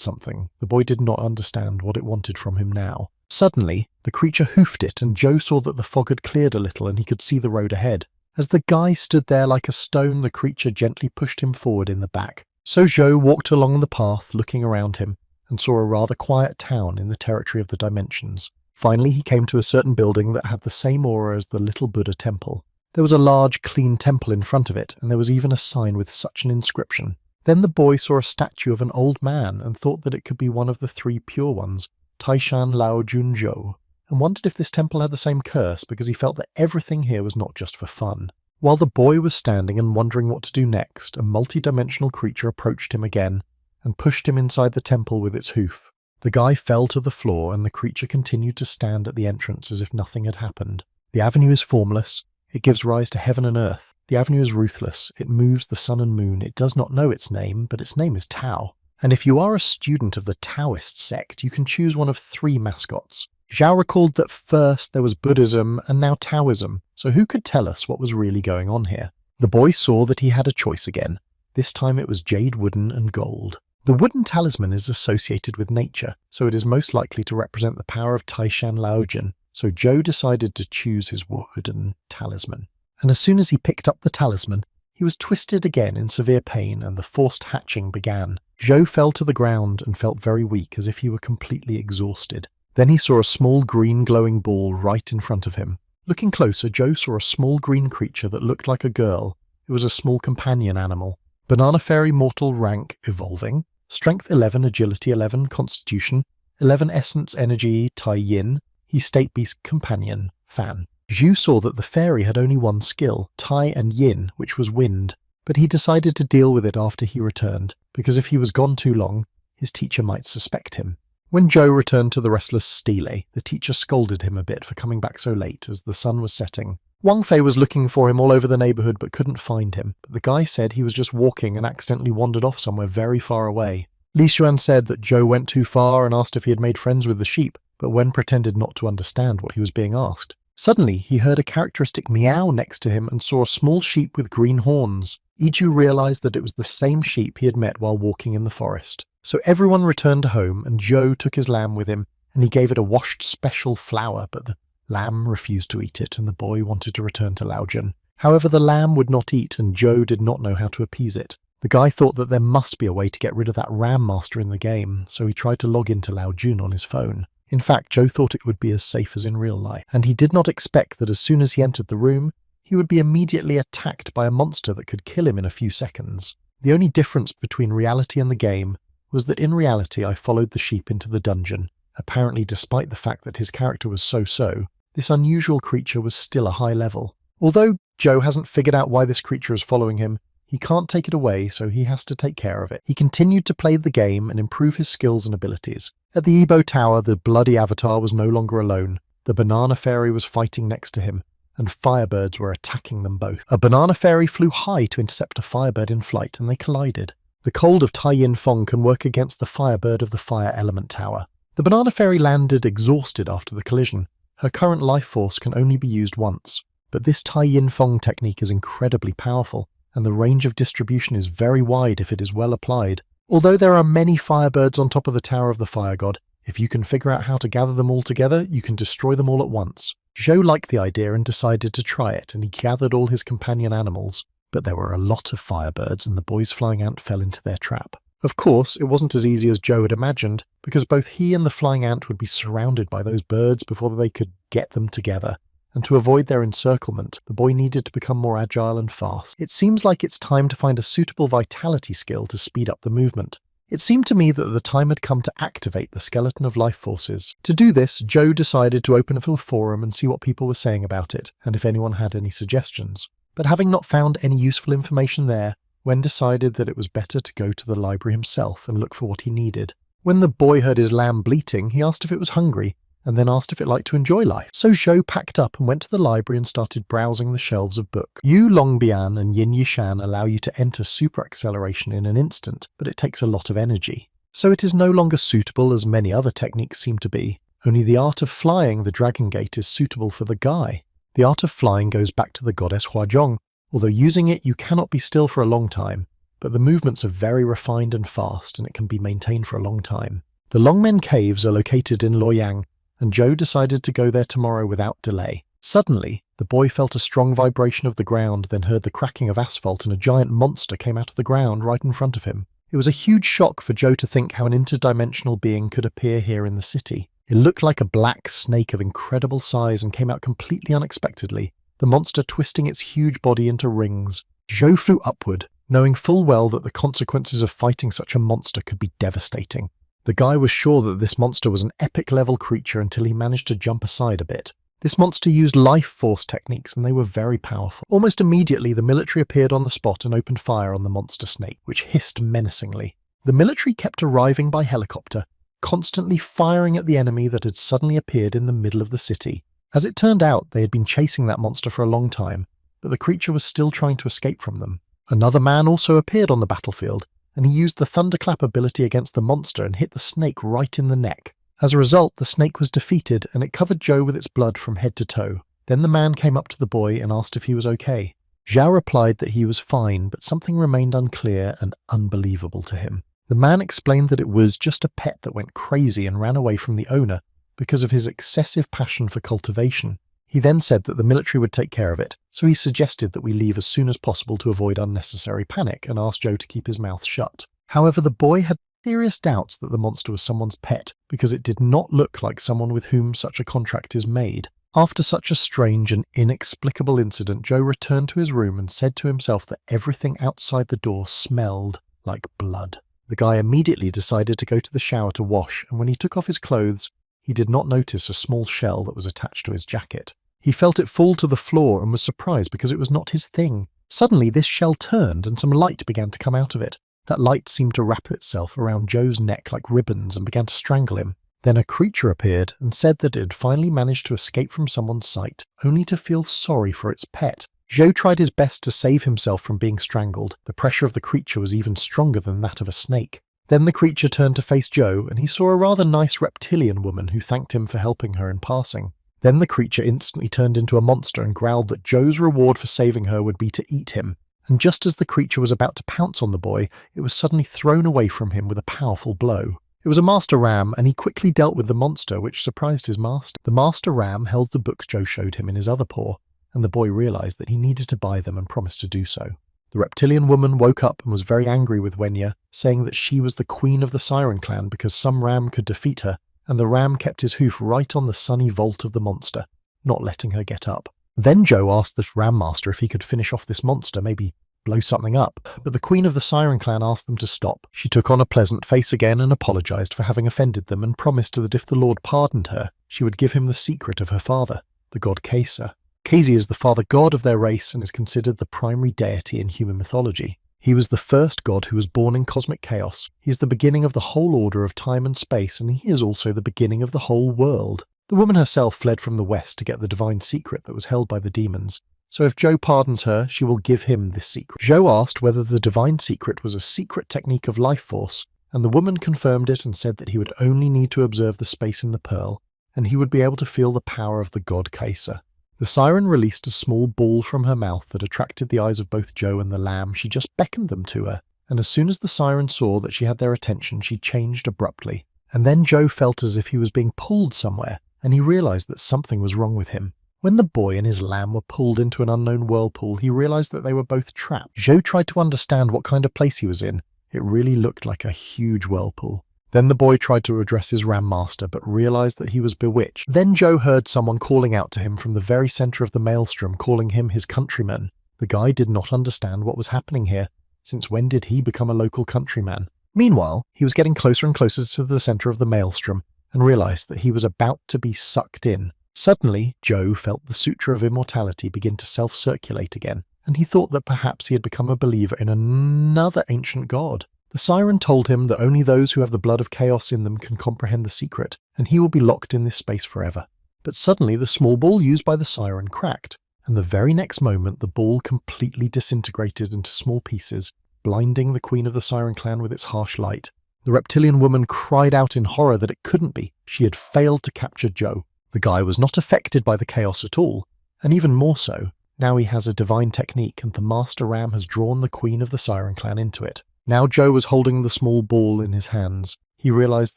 something. The boy did not understand what it wanted from him now. Suddenly, the creature hoofed it, and Joe saw that the fog had cleared a little and he could see the road ahead. As the guy stood there like a stone, the creature gently pushed him forward in the back. So Joe walked along the path, looking around him, and saw a rather quiet town in the territory of the dimensions. Finally, he came to a certain building that had the same aura as the little Buddha temple. There was a large, clean temple in front of it, and there was even a sign with such an inscription. Then the boy saw a statue of an old man and thought that it could be one of the 3 pure ones, Taishan Lao Junzhou, and wondered if this temple had the same curse because he felt that everything here was not just for fun. While the boy was standing and wondering what to do next, a multi-dimensional creature approached him again and pushed him inside the temple with its hoof. The guy fell to the floor and the creature continued to stand at the entrance as if nothing had happened. The avenue is formless. It gives rise to heaven and earth. The avenue is ruthless. It moves the sun and moon. It does not know its name, but its name is Tao. And if you are a student of the Taoist sect, you can choose one of 3 mascots. Zhao recalled that first there was Buddhism and now Taoism, so who could tell us what was really going on here? The boy saw that he had a choice again. This time it was jade wooden and gold. The wooden talisman is associated with nature, so it is most likely to represent the power of Taishan Laojun, so Joe decided to choose his wooden talisman. And as soon as he picked up the talisman, he was twisted again in severe pain and the forced hatching began. Joe fell to the ground and felt very weak, as if he were completely exhausted. Then he saw a small green glowing ball right in front of him. Looking closer, Joe saw a small green creature that looked like a girl. It was a small companion animal. Banana Fairy Mortal Rank Evolving. Strength 11, Agility 11, Constitution 11, Essence Energy Tai Yin. He State Beast Companion Fan. Zhu saw that the fairy had only one skill, Tai and Yin, which was wind, but he decided to deal with it after he returned, because if he was gone too long, his teacher might suspect him. When Joe returned to the restless stele, the teacher scolded him a bit for coming back so late as the sun was setting. Wang Fei was looking for him all over the neighborhood but couldn't find him, but the guy said he was just walking and accidentally wandered off somewhere very far away. Li Xuan said that Zhou went too far and asked if he had made friends with the sheep, but Wen pretended not to understand what he was being asked. Suddenly, he heard a characteristic meow next to him and saw a small sheep with green horns. Iju realized that it was the same sheep he had met while walking in the forest. So everyone returned home and Zhou took his lamb with him and he gave it a washed special flour, but the lamb refused to eat it and the boy wanted to return to Laojun. However, the lamb would not eat and Zhou did not know how to appease it. The guy thought that there must be a way to get rid of that ram master in the game, so he tried to log into Laojun on his phone. In fact, Zhou thought it would be as safe as in real life, and he did not expect that as soon as he entered the room, he would be immediately attacked by a monster that could kill him in a few seconds. The only difference between reality and the game was that in reality I followed the sheep into the dungeon. Apparently, despite the fact that his character was so-so, this unusual creature was still a high level. Although Zhou hasn't figured out why this creature is following him, he can't take it away, so he has to take care of it. He continued to play the game and improve his skills and abilities. At the Ebo Tower, the bloody avatar was no longer alone. The banana fairy was fighting next to him, and firebirds were attacking them both. A banana fairy flew high to intercept a firebird in flight, and they collided. The cold of Tai Yin Feng can work against the firebird of the Fire Element Tower. The banana fairy landed exhausted after the collision. Her current life force can only be used once, but this Tai Yin Feng technique is incredibly powerful, and the range of distribution is very wide if it is well applied. Although there are many firebirds on top of the Tower of the Fire God, if you can figure out how to gather them all together, you can destroy them all at once. Zhou liked the idea and decided to try it, and he gathered all his companion animals. But there were a lot of firebirds, and the boy's flying ant fell into their trap. Of course, it wasn't as easy as Zhou had imagined, because both he and the flying ant would be surrounded by those birds before they could get them together. And to avoid their encirclement, the boy needed to become more agile and fast. It seems like it's time to find a suitable vitality skill to speed up the movement. It seemed to me that the time had come to activate the skeleton of life forces. To do this, Zhou decided to open up a forum and see what people were saying about it, and if anyone had any suggestions. But having not found any useful information there, Wen decided that it was better to go to the library himself and look for what he needed. When the boy heard his lamb bleating, he asked if it was hungry, and then asked if it liked to enjoy life. So Zhou packed up and went to the library and started browsing the shelves of books. Yu Longbian and Yin Yishan allow you to enter super acceleration in an instant, but it takes a lot of energy. So it is no longer suitable as many other techniques seem to be. Only the art of flying the Dragon Gate is suitable for the guy. The art of flying goes back to the goddess Huazhong. Although using it you cannot be still for a long time, but the movements are very refined and fast and it can be maintained for a long time. The Longmen Caves are located in Luoyang, and Zhou decided to go there tomorrow without delay. Suddenly, the boy felt a strong vibration of the ground, then heard the cracking of asphalt and a giant monster came out of the ground right in front of him. It was a huge shock for Zhou to think how an interdimensional being could appear here in the city. It looked like a black snake of incredible size and came out completely unexpectedly, the monster twisting its huge body into rings. Zhou flew upward, knowing full well that the consequences of fighting such a monster could be devastating. The guy was sure that this monster was an epic-level creature until he managed to jump aside a bit. This monster used life force techniques and they were very powerful. Almost immediately, the military appeared on the spot and opened fire on the monster snake, which hissed menacingly. The military kept arriving by helicopter, constantly firing at the enemy that had suddenly appeared in the middle of the city. As it turned out, they had been chasing that monster for a long time, but the creature was still trying to escape from them. Another man also appeared on the battlefield, and he used the thunderclap ability against the monster and hit the snake right in the neck. As a result, the snake was defeated and it covered Zhou with its blood from head to toe. Then the man came up to the boy and asked if he was okay. Zhao replied that he was fine, but something remained unclear and unbelievable to him. The man explained that it was just a pet that went crazy and ran away from the owner because of his excessive passion for cultivation. He then said that the military would take care of it, so he suggested that we leave as soon as possible to avoid unnecessary panic and asked Zhou to keep his mouth shut. However, the boy had serious doubts that the monster was someone's pet because it did not look like someone with whom such a contract is made. After such a strange and inexplicable incident, Zhou returned to his room and said to himself that everything outside the door smelled like blood. The guy immediately decided to go to the shower to wash, and when he took off his clothes, he did not notice a small shell that was attached to his jacket. He felt it fall to the floor and was surprised because it was not his thing. Suddenly, this shell turned and some light began to come out of it. That light seemed to wrap itself around Zhou's neck like ribbons and began to strangle him. Then a creature appeared and said that it had finally managed to escape from someone's sight, only to feel sorry for its pet. Zhou tried his best to save himself from being strangled. The pressure of the creature was even stronger than that of a snake. Then the creature turned to face Zhou, and he saw a rather nice reptilian woman who thanked him for helping her in passing. Then the creature instantly turned into a monster and growled that Zhou's reward for saving her would be to eat him. And just as the creature was about to pounce on the boy, it was suddenly thrown away from him with a powerful blow. It was a master ram, and he quickly dealt with the monster, which surprised his master. The master ram held the books Zhou showed him in his other paw, and the boy realized that he needed to buy them and promised to do so. The reptilian woman woke up and was very angry with Wenya, saying that she was the queen of the Siren clan because some ram could defeat her, and the ram kept his hoof right on the sunny vault of the monster, not letting her get up. Then Zhou asked the ram master if he could finish off this monster, maybe blow something up, but the queen of the Siren clan asked them to stop. She took on a pleasant face again and apologized for having offended them and promised that if the Lord pardoned her, she would give him the secret of her father, the god Kesa. Kesa is the father god of their race and is considered the primary deity in human mythology. He was the first god who was born in cosmic chaos. He is the beginning of the whole order of time and space, and he is also the beginning of the whole world. The woman herself fled from the west to get the divine secret that was held by the demons. So if Zhou pardons her, she will give him this secret. Zhou asked whether the divine secret was a secret technique of life force, and the woman confirmed it and said that he would only need to observe the space in the pearl, and he would be able to feel the power of the god Kesa. The siren released a small ball from her mouth that attracted the eyes of both Zhou and the lamb. She just beckoned them to her, and as soon as the siren saw that she had their attention, she changed abruptly. And then Zhou felt as if he was being pulled somewhere, and he realized that something was wrong with him. When the boy and his lamb were pulled into an unknown whirlpool, he realized that they were both trapped. Zhou tried to understand what kind of place he was in. It really looked like a huge whirlpool. Then the boy tried to address his ram master, but realized that he was bewitched. Then Zhou heard someone calling out to him from the very center of the maelstrom, calling him his countryman. The guy did not understand what was happening here. Since when did he become a local countryman? Meanwhile, he was getting closer and closer to the center of the maelstrom and realized that he was about to be sucked in. Suddenly, Zhou felt the Sutra of Immortality begin to self-circulate again, and he thought that perhaps he had become a believer in another ancient god. The siren told him that only those who have the blood of chaos in them can comprehend the secret, and he will be locked in this space forever. But suddenly the small ball used by the siren cracked, and the very next moment the ball completely disintegrated into small pieces, blinding the queen of the Siren clan with its harsh light. The reptilian woman cried out in horror that it couldn't be. She had failed to capture Zhou. The guy was not affected by the chaos at all, and even more so, now he has a divine technique and the master ram has drawn the queen of the Siren clan into it. Now Zhou was holding the small ball in his hands. He realized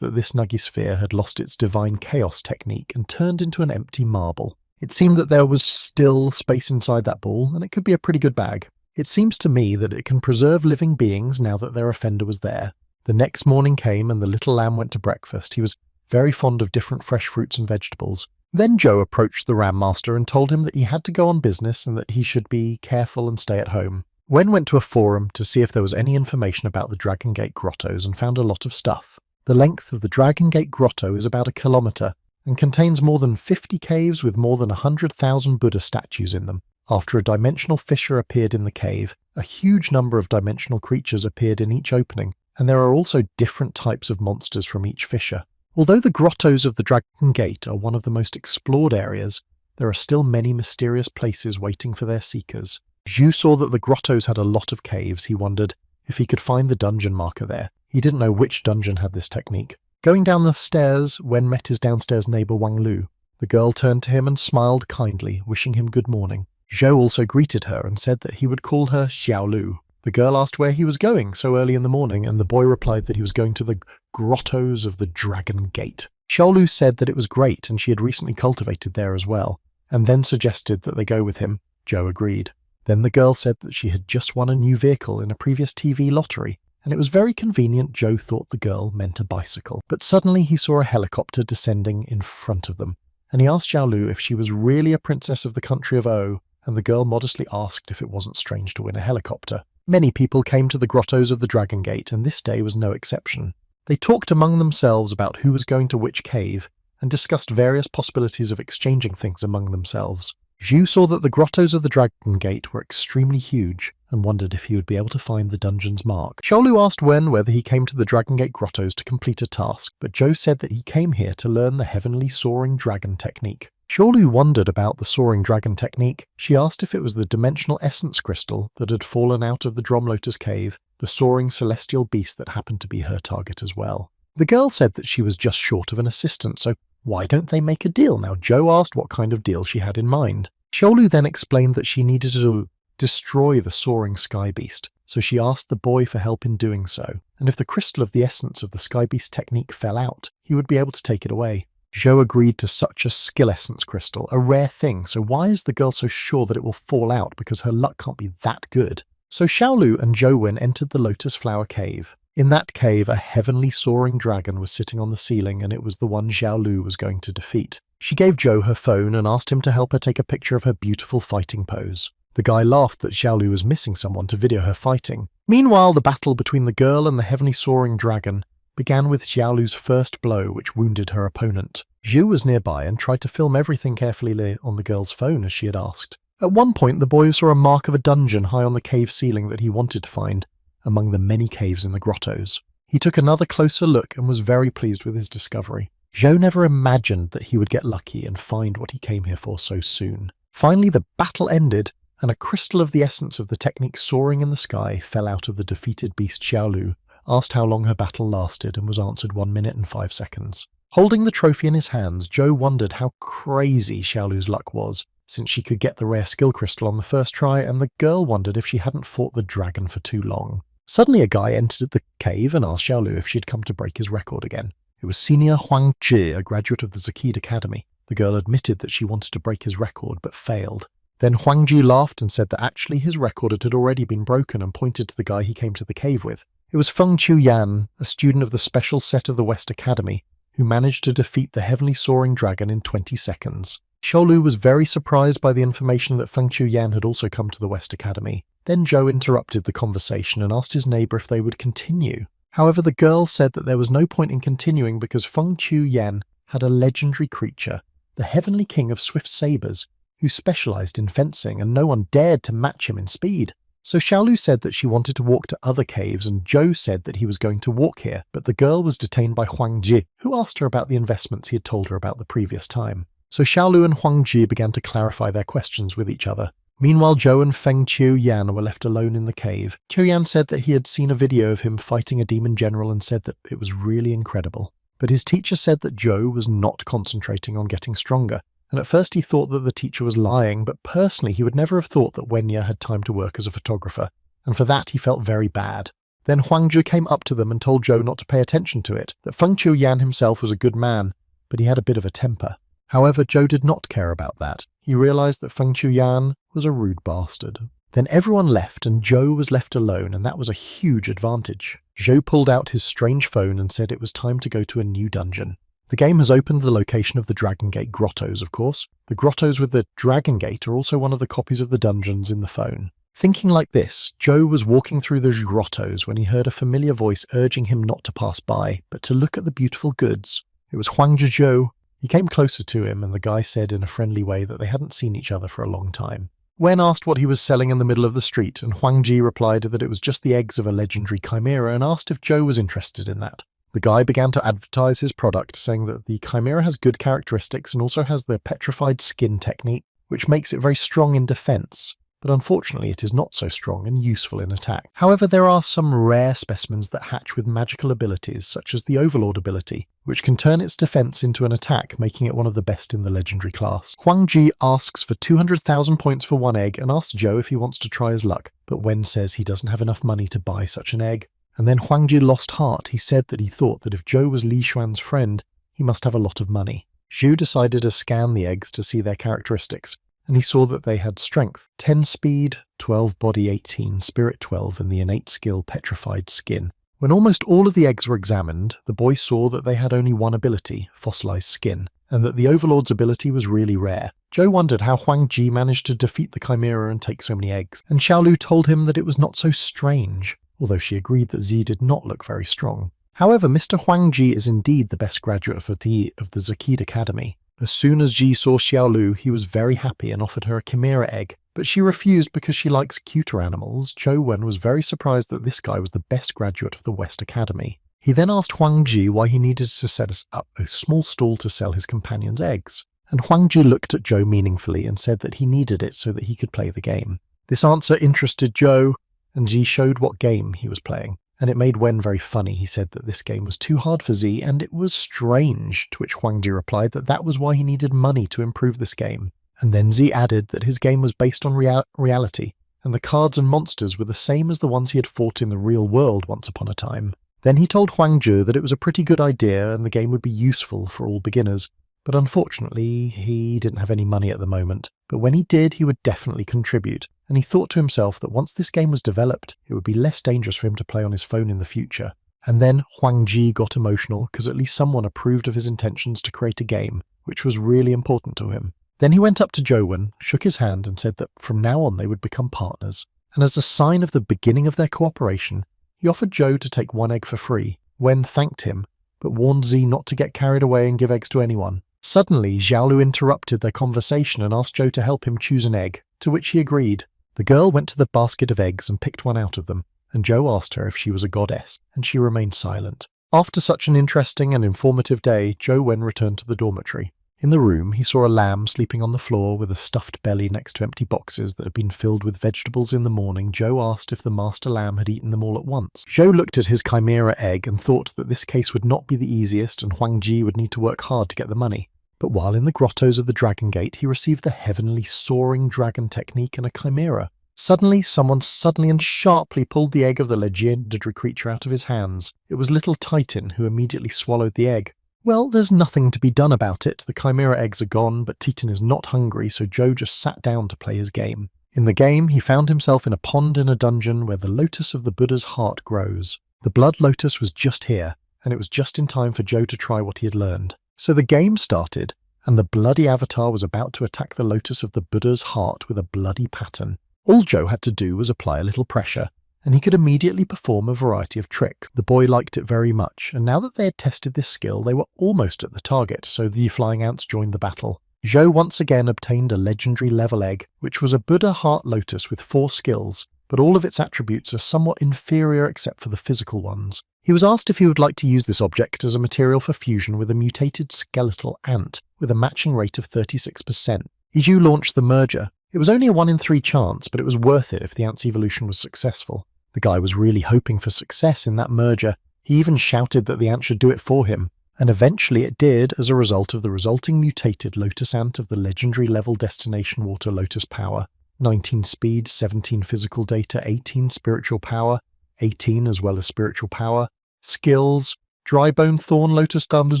that this nuggy sphere had lost its divine chaos technique and turned into an empty marble. It seemed that there was still space inside that ball, and it could be a pretty good bag. It seems to me that it can preserve living beings now that their offender was there. The next morning came and the little lamb went to breakfast. He was very fond of different fresh fruits and vegetables. Then Zhou approached the ram master and told him that he had to go on business and that he should be careful and stay at home. Wen went to a forum to see if there was any information about the Dragon Gate grottos and found a lot of stuff. The length of the Dragon Gate grotto is about 1 kilometer and contains more than 50 caves with more than 100,000 Buddha statues in them. After a dimensional fissure appeared in the cave, a huge number of dimensional creatures appeared in each opening, and there are also different types of monsters from each fissure. Although the grottos of the Dragon Gate are one of the most explored areas, there are still many mysterious places waiting for their seekers. Zhu saw that the grottos had a lot of caves. He wondered if he could find the dungeon marker there. He didn't know which dungeon had this technique. Going down the stairs, Wen met his downstairs neighbor Wang Lu. The girl turned to him and smiled kindly, wishing him good morning. Zhou also greeted her and said that he would call her Xiao Lu. The girl asked where he was going so early in the morning, and the boy replied that he was going to the grottos of the Dragon Gate. Xiao Lu said that it was great and she had recently cultivated there as well, and then suggested that they go with him. Zhou agreed. Then the girl said that she had just won a new vehicle in a previous TV lottery, and it was very convenient. Zhou thought the girl meant a bicycle. But suddenly he saw a helicopter descending in front of them, and he asked Xiao Lu if she was really a princess of the country of O, and the girl modestly asked if it wasn't strange to win a helicopter. Many people came to the grottos of the Dragon Gate, and this day was no exception. They talked among themselves about who was going to which cave, and discussed various possibilities of exchanging things among themselves. Zhu saw that the grottos of the Dragon Gate were extremely huge. and wondered if he would be able to find the dungeon's mark. Xiaolu asked Wen whether he came to the Dragon Gate Grottos to complete a task, but Zhou said that he came here to learn the heavenly soaring dragon technique. Xiaolu wondered about the soaring dragon technique. She asked if it was the dimensional essence crystal that had fallen out of the Drom Lotus cave, the soaring celestial beast that happened to be her target as well. The girl said that she was just short of an assistant, so why don't they make a deal? Now Zhou asked what kind of deal she had in mind. Xiaolu then explained that she needed to destroy the soaring sky beast, so she asked the boy for help in doing so, and if the crystal of the essence of the sky beast technique fell out, he would be able to take it away. Zhou agreed to such a skill essence crystal, a rare thing, so why is the girl so sure that it will fall out because her luck can't be that good? So Xiaolu and Zhou Wen entered the Lotus Flower Cave. In that cave, a heavenly soaring dragon was sitting on the ceiling, and it was the one Xiaolu was going to defeat. She gave Zhou her phone and asked him to help her take a picture of her beautiful fighting pose. The guy laughed that Xiaolu was missing someone to video her fighting. Meanwhile, the battle between the girl and the heavenly soaring dragon began with Xiaolu's first blow, which wounded her opponent. Zhu was nearby and tried to film everything carefully on the girl's phone as she had asked. At one point, the boy saw a mark of a dungeon high on the cave ceiling that he wanted to find, among the many caves in the grottos. He took another closer look and was very pleased with his discovery. Zhou never imagined that he would get lucky and find what he came here for so soon. Finally, the battle ended, and a crystal of the essence of the technique soaring in the sky fell out of the defeated beast Xiaolu, asked how long her battle lasted, and was answered 1 minute and 5 seconds. Holding the trophy in his hands, Zhou wondered how crazy Xiaolu's luck was, since she could get the rare skill crystal on the first try, and the girl wondered if she hadn't fought the dragon for too long. Suddenly a guy entered the cave and asked Xiaolu if she'd come to break his record again. It was Senior Huang Zhi, a graduate of the Zakid Academy. The girl admitted that she wanted to break his record, but failed. Then Huang Zhi laughed and said that actually his record had already been broken, and pointed to the guy he came to the cave with. It was Feng Qiuyan, a student of the special set of the West Academy, who managed to defeat the heavenly soaring dragon in 20 seconds. Xiaolu was very surprised by the information that Feng Qiuyan had also come to the West Academy. Then Zhou interrupted the conversation and asked his neighbour if they would continue. However, the girl said that there was no point in continuing because Feng Qiuyan had a legendary creature, the heavenly king of swift sabres, who specialised in fencing, and no one dared to match him in speed. So Xiaolu said that she wanted to walk to other caves, and Zhou said that he was going to walk here, but the girl was detained by Huang Zhi, who asked her about the investments he had told her about the previous time. So Xiaolu and Huang Zhi began to clarify their questions with each other. Meanwhile, Zhou and Feng Qiuyan were left alone in the cave. Qiuyan said that he had seen a video of him fighting a demon general and said that it was really incredible. But his teacher said that Zhou was not concentrating on getting stronger, and at first he thought that the teacher was lying, but personally he would never have thought that Wenya had time to work as a photographer, and for that he felt very bad. Then Huang Zhi came up to them and told Zhou not to pay attention to it, that Feng Qiuyan himself was a good man, but he had a bit of a temper. However, Zhou did not care about that. He realised that Feng Qiuyan was a rude bastard. Then everyone left and Zhou was left alone, and that was a huge advantage. Zhou pulled out his strange phone and said it was time to go to a new dungeon. The game has opened the location of the Dragon Gate Grottos, of course. The grottos with the Dragon Gate are also one of the copies of the dungeons in the phone. Thinking like this, Zhou was walking through the grottos when he heard a familiar voice urging him not to pass by, but to look at the beautiful goods. It was Huang Zhi. He came closer to him, and the guy said in a friendly way that they hadn't seen each other for a long time. Wen asked what he was selling in the middle of the street, and Huang Zhi replied that it was just the eggs of a legendary chimera, and asked if Zhou was interested in that. The guy began to advertise his product, saying that the chimera has good characteristics and also has the petrified skin technique, which makes it very strong in defense. But unfortunately it is not so strong and useful in attack. However, there are some rare specimens that hatch with magical abilities, such as the Overlord ability, which can turn its defense into an attack, making it one of the best in the legendary class. Huang Zhi asks for 200,000 points for one egg and asks Zhou if he wants to try his luck, but Wen says he doesn't have enough money to buy such an egg. And then Huang Zhi lost heart. He said that he thought that if Zhou was Li Xuan's friend, he must have a lot of money. Zhu decided to scan the eggs to see their characteristics, and he saw that they had strength 10 speed, 12 body 18, spirit 12, and the innate skill petrified skin. When almost all of the eggs were examined, the boy saw that they had only one ability, fossilized skin, and that the Overlord's ability was really rare. Zhou wondered how Huang Zhi managed to defeat the chimera and take so many eggs, and Xiaolu told him that it was not so strange, although she agreed that Zi did not look very strong. However, Mr. Huang Zhi is indeed the best graduate of the Zakid Academy. As soon as Zhi saw Xiaolu, he was very happy and offered her a chimera egg, but she refused because she likes cuter animals. Zhou Wen was very surprised that this guy was the best graduate of the West Academy. He then asked Huang Ji why he needed to set up a small stall to sell his companion's eggs, and Huang Ji looked at Zhou meaningfully and said that he needed it so that he could play the game. This answer interested Zhou, and Ji showed what game he was playing, and it made Wen very funny. He said that this game was too hard for Zi, and it was strange, to which Huang Ji replied that that was why he needed money to improve this game. And then Zi added that his game was based on reality, and the cards and monsters were the same as the ones he had fought in the real world once upon a time. Then he told Huang Ji that it was a pretty good idea and the game would be useful for all beginners, but unfortunately he didn't have any money at the moment. But when he did, he would definitely contribute, and he thought to himself that once this game was developed, it would be less dangerous for him to play on his phone in the future. And then Huang Ji got emotional because at least someone approved of his intentions to create a game, which was really important to him. Then he went up to Zhou Wen, shook his hand and said that from now on they would become partners. And as a sign of the beginning of their cooperation, he offered Zhou to take one egg for free. Wen thanked him, but warned Zi not to get carried away and give eggs to anyone. Suddenly, Xiaolu interrupted their conversation and asked Zhou to help him choose an egg, to which he agreed. The girl went to the basket of eggs and picked one out of them, and Zhou asked her if she was a goddess, and she remained silent. After such an interesting and informative day, Zhou Wen returned to the dormitory. In the room, he saw a lamb sleeping on the floor with a stuffed belly next to empty boxes that had been filled with vegetables in the morning. Zhou asked if the master lamb had eaten them all at once. Zhou looked at his chimera egg and thought that this case would not be the easiest and Huang Ji would need to work hard to get the money. But while in the grottos of the Dragon Gate, he received the heavenly soaring dragon technique and a chimera. Suddenly, someone and sharply pulled the egg of the legendary creature out of his hands. It was little Titan, who immediately swallowed the egg. Well, there's nothing to be done about it. The chimera eggs are gone, but Titan is not hungry, so Zhou just sat down to play his game. In the game, he found himself in a pond in a dungeon where the lotus of the Buddha's heart grows. The blood lotus was just here, and it was just in time for Zhou to try what he had learned. So the game started, and the bloody avatar was about to attack the lotus of the Buddha's heart with a bloody pattern. All Zhou had to do was apply a little pressure, and he could immediately perform a variety of tricks. The boy liked it very much, and now that they had tested this skill, they were almost at the target, so the flying ants joined the battle. Zhou once again obtained a legendary level egg, which was a Buddha heart lotus with 4 skills, but all of its attributes are somewhat inferior except for the physical ones. He was asked if he would like to use this object as a material for fusion with a mutated skeletal ant, with a matching rate of 36%. Zhou launched the merger. It was only a 1 in 3 chance, but it was worth it if the ant's evolution was successful. The guy was really hoping for success in that merger. He even shouted that the ant should do it for him, and eventually it did as a result of the resulting mutated lotus ant of the legendary level destination water lotus power. 19 speed, 17 physical data, 18 spiritual power, 18 as well as spiritual power. Skills: Dry Bone Thorn Lotus Thumbs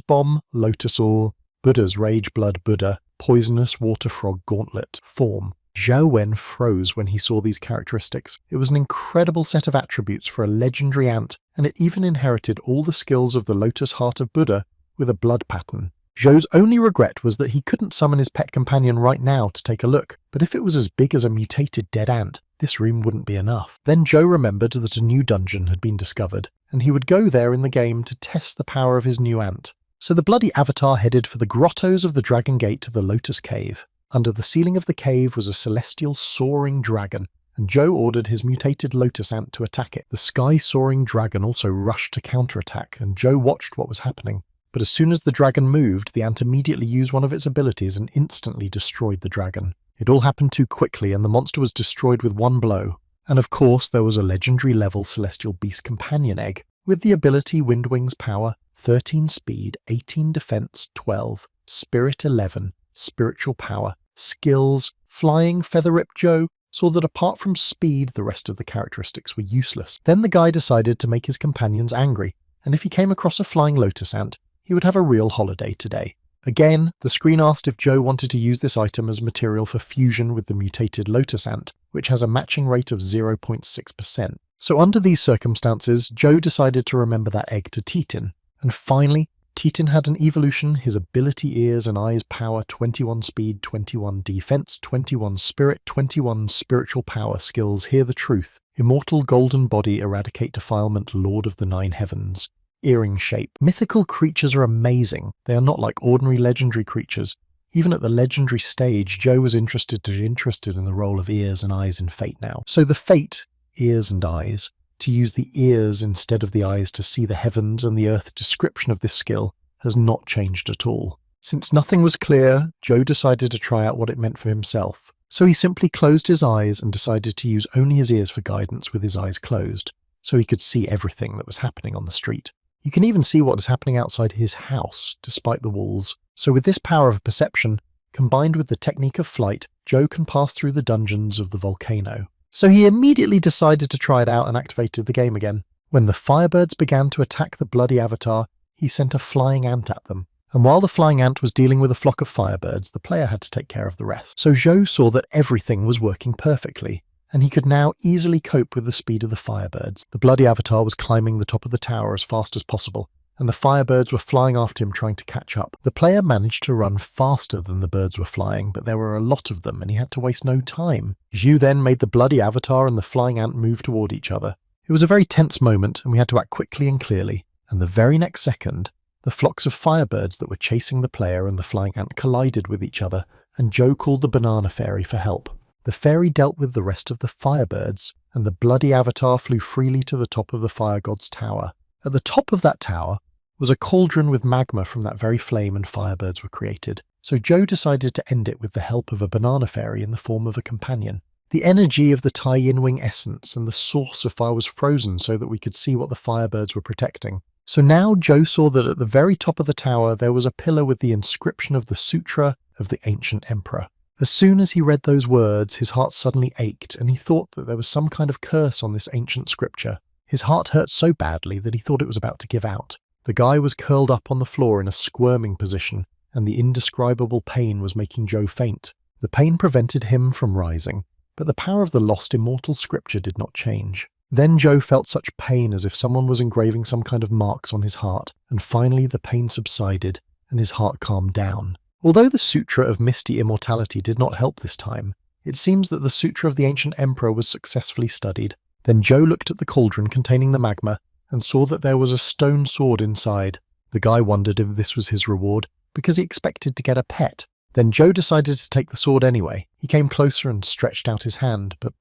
Bomb, Lotus Ore, Buddha's Rage Blood Buddha, Poisonous Water Frog Gauntlet. Form: Zhou Wen froze when he saw these characteristics. It was an incredible set of attributes for a legendary ant, and it even inherited all the skills of the Lotus Heart of Buddha with a blood pattern. Zhou's only regret was that he couldn't summon his pet companion right now to take a look, but if it was as big as a mutated dead ant, this room wouldn't be enough. Then Zhou remembered that a new dungeon had been discovered, and he would go there in the game to test the power of his new ant. So the bloody avatar headed for the grottos of the Dragon Gate to the Lotus Cave. Under the ceiling of the cave was a celestial soaring dragon, and Zhou ordered his mutated lotus ant to attack it. The sky-soaring dragon also rushed to counterattack, and Zhou watched what was happening. But as soon as the dragon moved, the ant immediately used one of its abilities and instantly destroyed the dragon. It all happened too quickly, and the monster was destroyed with one blow. And of course, there was a legendary level Celestial Beast Companion egg, with the ability Windwing's power, 13 speed, 18 defense, 12, spirit 11, spiritual power, skills. Flying Feather-Rip Zhou saw that apart from speed, the rest of the characteristics were useless. Then the guy decided to make his companions angry, and if he came across a flying lotus ant, he would have a real holiday today. Again, the screen asked if Zhou wanted to use this item as material for fusion with the mutated lotus ant, which has a matching rate of 0.6%. So under these circumstances, Zhou decided to remember that egg to Titan. And finally, Titan had an evolution, his ability ears and eyes power 21 speed, 21 defense, 21 spirit, 21 spiritual power skills hear the truth, immortal golden body eradicate defilement lord of the 9 heavens. Earring shape. Mythical creatures are amazing. They are not like ordinary legendary creatures. Even at the legendary stage, Joe was interested in the role of ears and eyes in Fate now. So the Fate, ears and eyes, to use the ears instead of the eyes to see the heavens and the earth description of this skill has not changed at all. Since nothing was clear, Joe decided to try out what it meant for himself. So he simply closed his eyes and decided to use only his ears for guidance with his eyes closed, so he could see everything that was happening on the street. You can even see what is happening outside his house, despite the walls. So with this power of perception, combined with the technique of flight, Joe can pass through the dungeons of the volcano. So he immediately decided to try it out and activated the game again. When the firebirds began to attack the bloody avatar, he sent a flying ant at them. And while the flying ant was dealing with a flock of firebirds, the player had to take care of the rest. So Joe saw that everything was working perfectly, and he could now easily cope with the speed of the firebirds. The bloody avatar was climbing the top of the tower as fast as possible, and the firebirds were flying after him trying to catch up. The player managed to run faster than the birds were flying, but there were a lot of them and he had to waste no time. Zhu then made the bloody avatar and the flying ant move toward each other. It was a very tense moment and we had to act quickly and clearly, and the very next second, the flocks of firebirds that were chasing the player and the flying ant collided with each other, and Joe called the banana fairy for help. The fairy dealt with the rest of the firebirds, and the bloody avatar flew freely to the top of the fire god's tower. At the top of that tower was a cauldron with magma from that very flame, and firebirds were created. So Joe decided to end it with the help of a banana fairy in the form of a companion. The energy of the Tai Yin Wing essence and the source of fire was frozen so that we could see what the firebirds were protecting. So now Joe saw that at the very top of the tower there was a pillar with the inscription of the Sutra of the Ancient Emperor. As soon as he read those words, his heart suddenly ached, and he thought that there was some kind of curse on this ancient scripture. His heart hurt so badly that he thought it was about to give out. The guy was curled up on the floor in a squirming position, and the indescribable pain was making Joe faint. The pain prevented him from rising, but the power of the lost immortal scripture did not change. Then Joe felt such pain as if someone was engraving some kind of marks on his heart, and finally the pain subsided and his heart calmed down. Although the Sutra of Misty Immortality did not help this time, it seems that the Sutra of the Ancient Emperor was successfully studied. Then Joe looked at the cauldron containing the magma and saw that there was a stone sword inside. The guy wondered if this was his reward, because he expected to get a pet. Then Joe decided to take the sword anyway. He came closer and stretched out his hand, but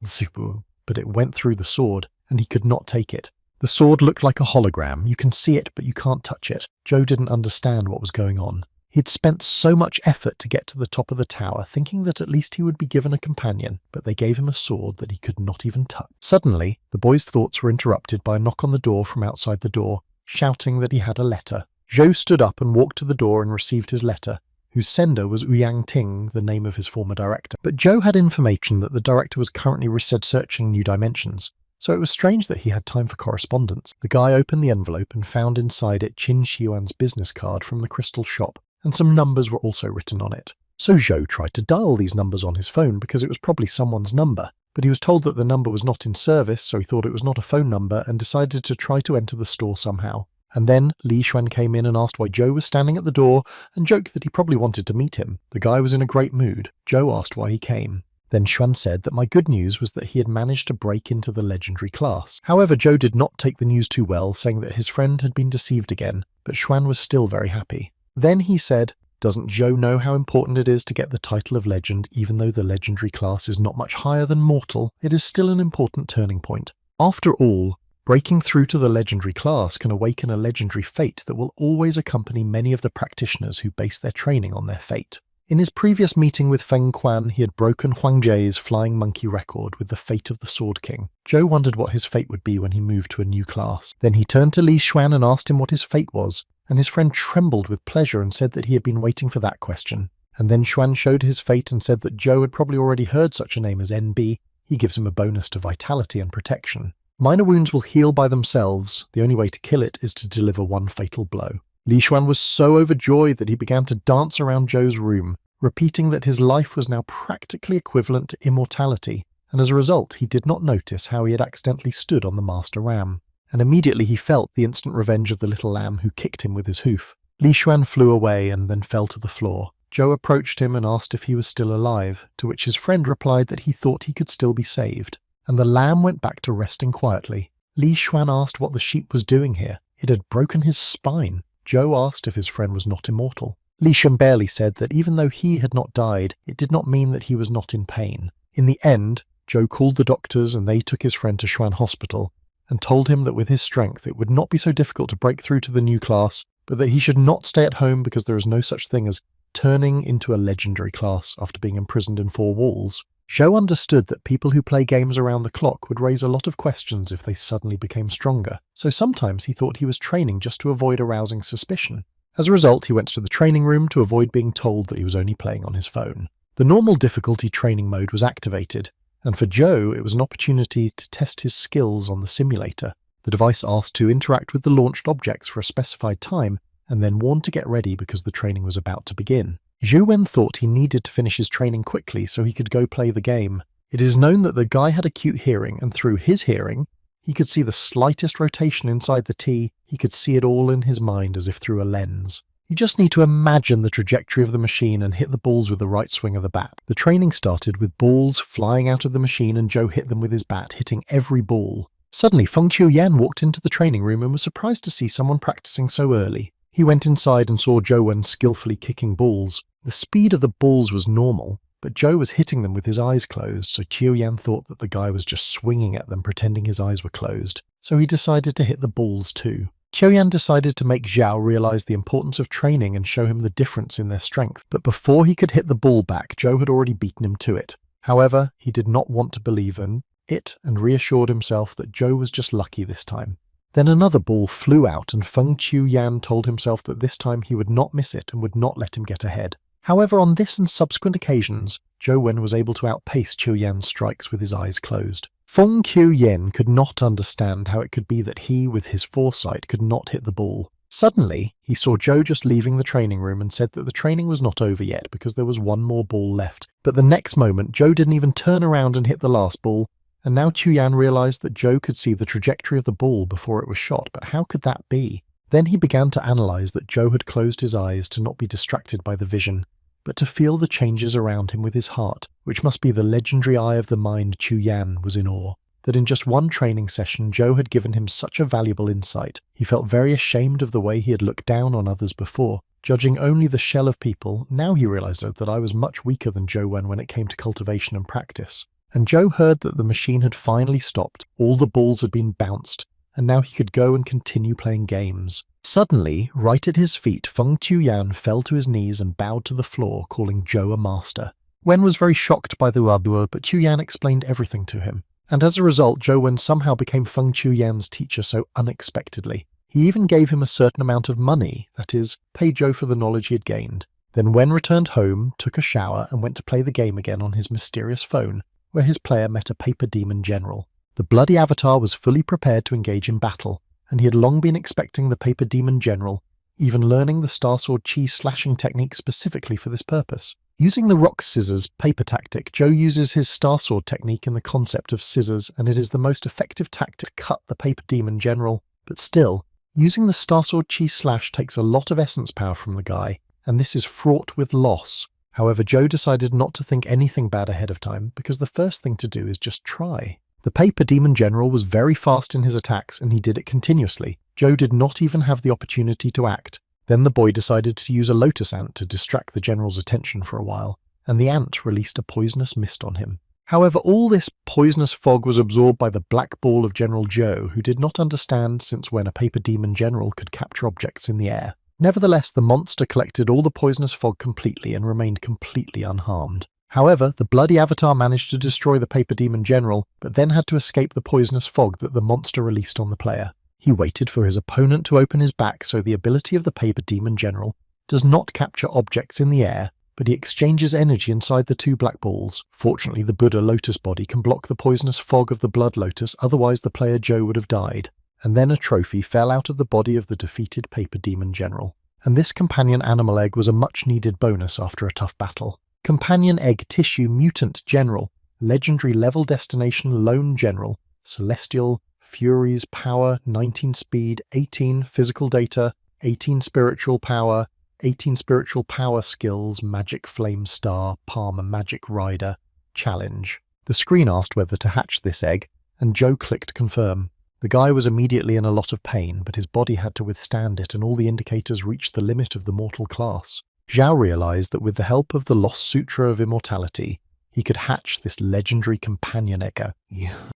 it went through the sword, and he could not take it. The sword looked like a hologram. You can see it, but you can't touch it. Joe didn't understand what was going on. He'd spent so much effort to get to the top of the tower, thinking that at least he would be given a companion, but they gave him a sword that he could not even touch. Suddenly, the boy's thoughts were interrupted by a knock on the door from outside the door, shouting that he had a letter. Joe stood up and walked to the door and received his letter, whose sender was Ouyang Ting, the name of his former director. But Joe had information that the director was currently researching new dimensions, so it was strange that he had time for correspondence. The guy opened the envelope and found inside it Qin Shiyuan's business card from the crystal shop, and some numbers were also written on it. So Joe tried to dial these numbers on his phone because it was probably someone's number, but he was told that the number was not in service, so he thought it was not a phone number and decided to try to enter the store somehow. And then Li Xuan came in and asked why Joe was standing at the door and joked that he probably wanted to meet him. The guy was in a great mood. Joe asked why he came. Then Xuan said that my good news was that he had managed to break into the legendary class. However, Joe did not take the news too well, saying that his friend had been deceived again, but Xuan was still very happy. Then he said, "Doesn't Joe know how important it is to get the title of legend? Even though the legendary class is not much higher than mortal, it is still an important turning point. After all, breaking through to the legendary class can awaken a legendary fate that will always accompany many of the practitioners who base their training on their fate." In his previous meeting with Feng Quan, he had broken Huang Jie's flying monkey record with the fate of the Sword King. Joe wondered what his fate would be when he moved to a new class. Then he turned to Li Xuan and asked him what his fate was, and his friend trembled with pleasure and said that he had been waiting for that question. And then Xuan showed his fate and said that Joe had probably already heard such a name as NB. He gives him a bonus to vitality and protection. Minor wounds will heal by themselves. The only way to kill it is to deliver one fatal blow. Li Xuan was so overjoyed that he began to dance around Joe's room, repeating that his life was now practically equivalent to immortality, and as a result he did not notice how he had accidentally stood on the master ram. And immediately he felt the instant revenge of the little lamb who kicked him with his hoof. Li Xuan flew away and then fell to the floor. Joe approached him and asked if he was still alive, to which his friend replied that he thought he could still be saved. And the lamb went back to resting quietly. Li Xuan asked what the sheep was doing here. It had broken his spine. Joe asked if his friend was not immortal. Li Shen barely said that even though he had not died, it did not mean that he was not in pain. In the end, Zhou called the doctors and they took his friend to Xuan Hospital and told him that with his strength it would not be so difficult to break through to the new class, but that he should not stay at home because there is no such thing as turning into a legendary class after being imprisoned in 4 walls. Zhou understood that people who play games around the clock would raise a lot of questions if they suddenly became stronger, so sometimes he thought he was training just to avoid arousing suspicion. As a result, he went to the training room to avoid being told that he was only playing on his phone. The normal difficulty training mode was activated, and for Zhou it was an opportunity to test his skills on the simulator. The device asked to interact with the launched objects for a specified time, and then warned to get ready because the training was about to begin. Zhou Wen thought he needed to finish his training quickly so he could go play the game. It is known that the guy had acute hearing, and through his hearing, he could see the slightest rotation inside the T. He could see it all in his mind as if through a lens. You just need to imagine the trajectory of the machine and hit the balls with the right swing of the bat. The training started with balls flying out of the machine and Zhou hit them with his bat, hitting every ball. Suddenly, Feng Qiuyan walked into the training room and was surprised to see someone practicing so early. He went inside and saw Zhou Wen skillfully kicking balls. The speed of the balls was normal, but Zhou was hitting them with his eyes closed, so Qiuyan thought that the guy was just swinging at them pretending his eyes were closed. So he decided to hit the balls too. Qiuyan decided to make Zhao realize the importance of training and show him the difference in their strength, but before he could hit the ball back, Zhou had already beaten him to it. However, he did not want to believe in it and reassured himself that Zhou was just lucky this time. Then another ball flew out and Feng Qiuyan told himself that this time he would not miss it and would not let him get ahead. However, on this and subsequent occasions, Zhou Wen was able to outpace Qiuyan's strikes with his eyes closed. Feng Qiuyan could not understand how it could be that he, with his foresight, could not hit the ball. Suddenly, he saw Zhou just leaving the training room and said that the training was not over yet because there was one more ball left. But the next moment, Zhou didn't even turn around and hit the last ball, and now Qiuyan realized that Zhou could see the trajectory of the ball before it was shot, but how could that be? Then he began to analyze that Zhou had closed his eyes to not be distracted by the vision, but to feel the changes around him with his heart, which must be the legendary eye of the mind. Qiuyan was in awe. That in just one training session, Zhou had given him such a valuable insight. He felt very ashamed of the way he had looked down on others before, judging only the shell of people. Now he realized that I was much weaker than Zhou Wen when it came to cultivation and practice. And Zhou heard that the machine had finally stopped, all the balls had been bounced, and now he could go and continue playing games. Suddenly, right at his feet, Feng Qiuyan fell to his knees and bowed to the floor, calling Zhou a master. Wen was very shocked by the Duel, but Qiuyan explained everything to him. And as a result, Zhou Wen somehow became Feng Qiuyan's teacher so unexpectedly. He even gave him a certain amount of money, that is, paid Zhou for the knowledge he had gained. Then Wen returned home, took a shower, and went to play the game again on his mysterious phone, where his player met a paper demon general. The bloody avatar was fully prepared to engage in battle, and he had long been expecting the paper demon general, even learning the Star Sword Chi slashing technique specifically for this purpose. Using the rock scissors paper tactic, Zhou uses his Star Sword technique in the concept of scissors, and it is the most effective tactic to cut the paper demon general. But still, using the Star Sword Chi slash takes a lot of essence power from the guy, and this is fraught with loss. However, Zhou decided not to think anything bad ahead of time, because the first thing to do is just try. The paper demon general was very fast in his attacks, and he did it continuously. Zhou did not even have the opportunity to act. Then the boy decided to use a lotus ant to distract the general's attention for a while, and the ant released a poisonous mist on him. However, all this poisonous fog was absorbed by the black ball of General Zhou, who did not understand since when a paper demon general could capture objects in the air. Nevertheless, the monster collected all the poisonous fog completely and remained completely unharmed. However, the bloody avatar managed to destroy the paper demon general, but then had to escape the poisonous fog that the monster released on the player. He waited for his opponent to open his back, so the ability of the paper demon general does not capture objects in the air, but he exchanges energy inside the two black balls. Fortunately, the Buddha lotus body can block the poisonous fog of the blood lotus, otherwise the player Zhou would have died. And then a trophy fell out of the body of the defeated paper demon general. And this companion animal egg was a much-needed bonus after a tough battle. Companion egg tissue mutant general, legendary level destination lone general, celestial, Furies, power, 19 speed, 18 physical data, 18 spiritual power, 18 spiritual power skills, magic flame star, Palmer magic rider, challenge. The screen asked whether to hatch this egg, and Zhou clicked confirm. The guy was immediately in a lot of pain, but his body had to withstand it and all the indicators reached the limit of the mortal class. Zhao realized that with the help of the lost Sutra of Immortality, he could hatch this legendary companion egg.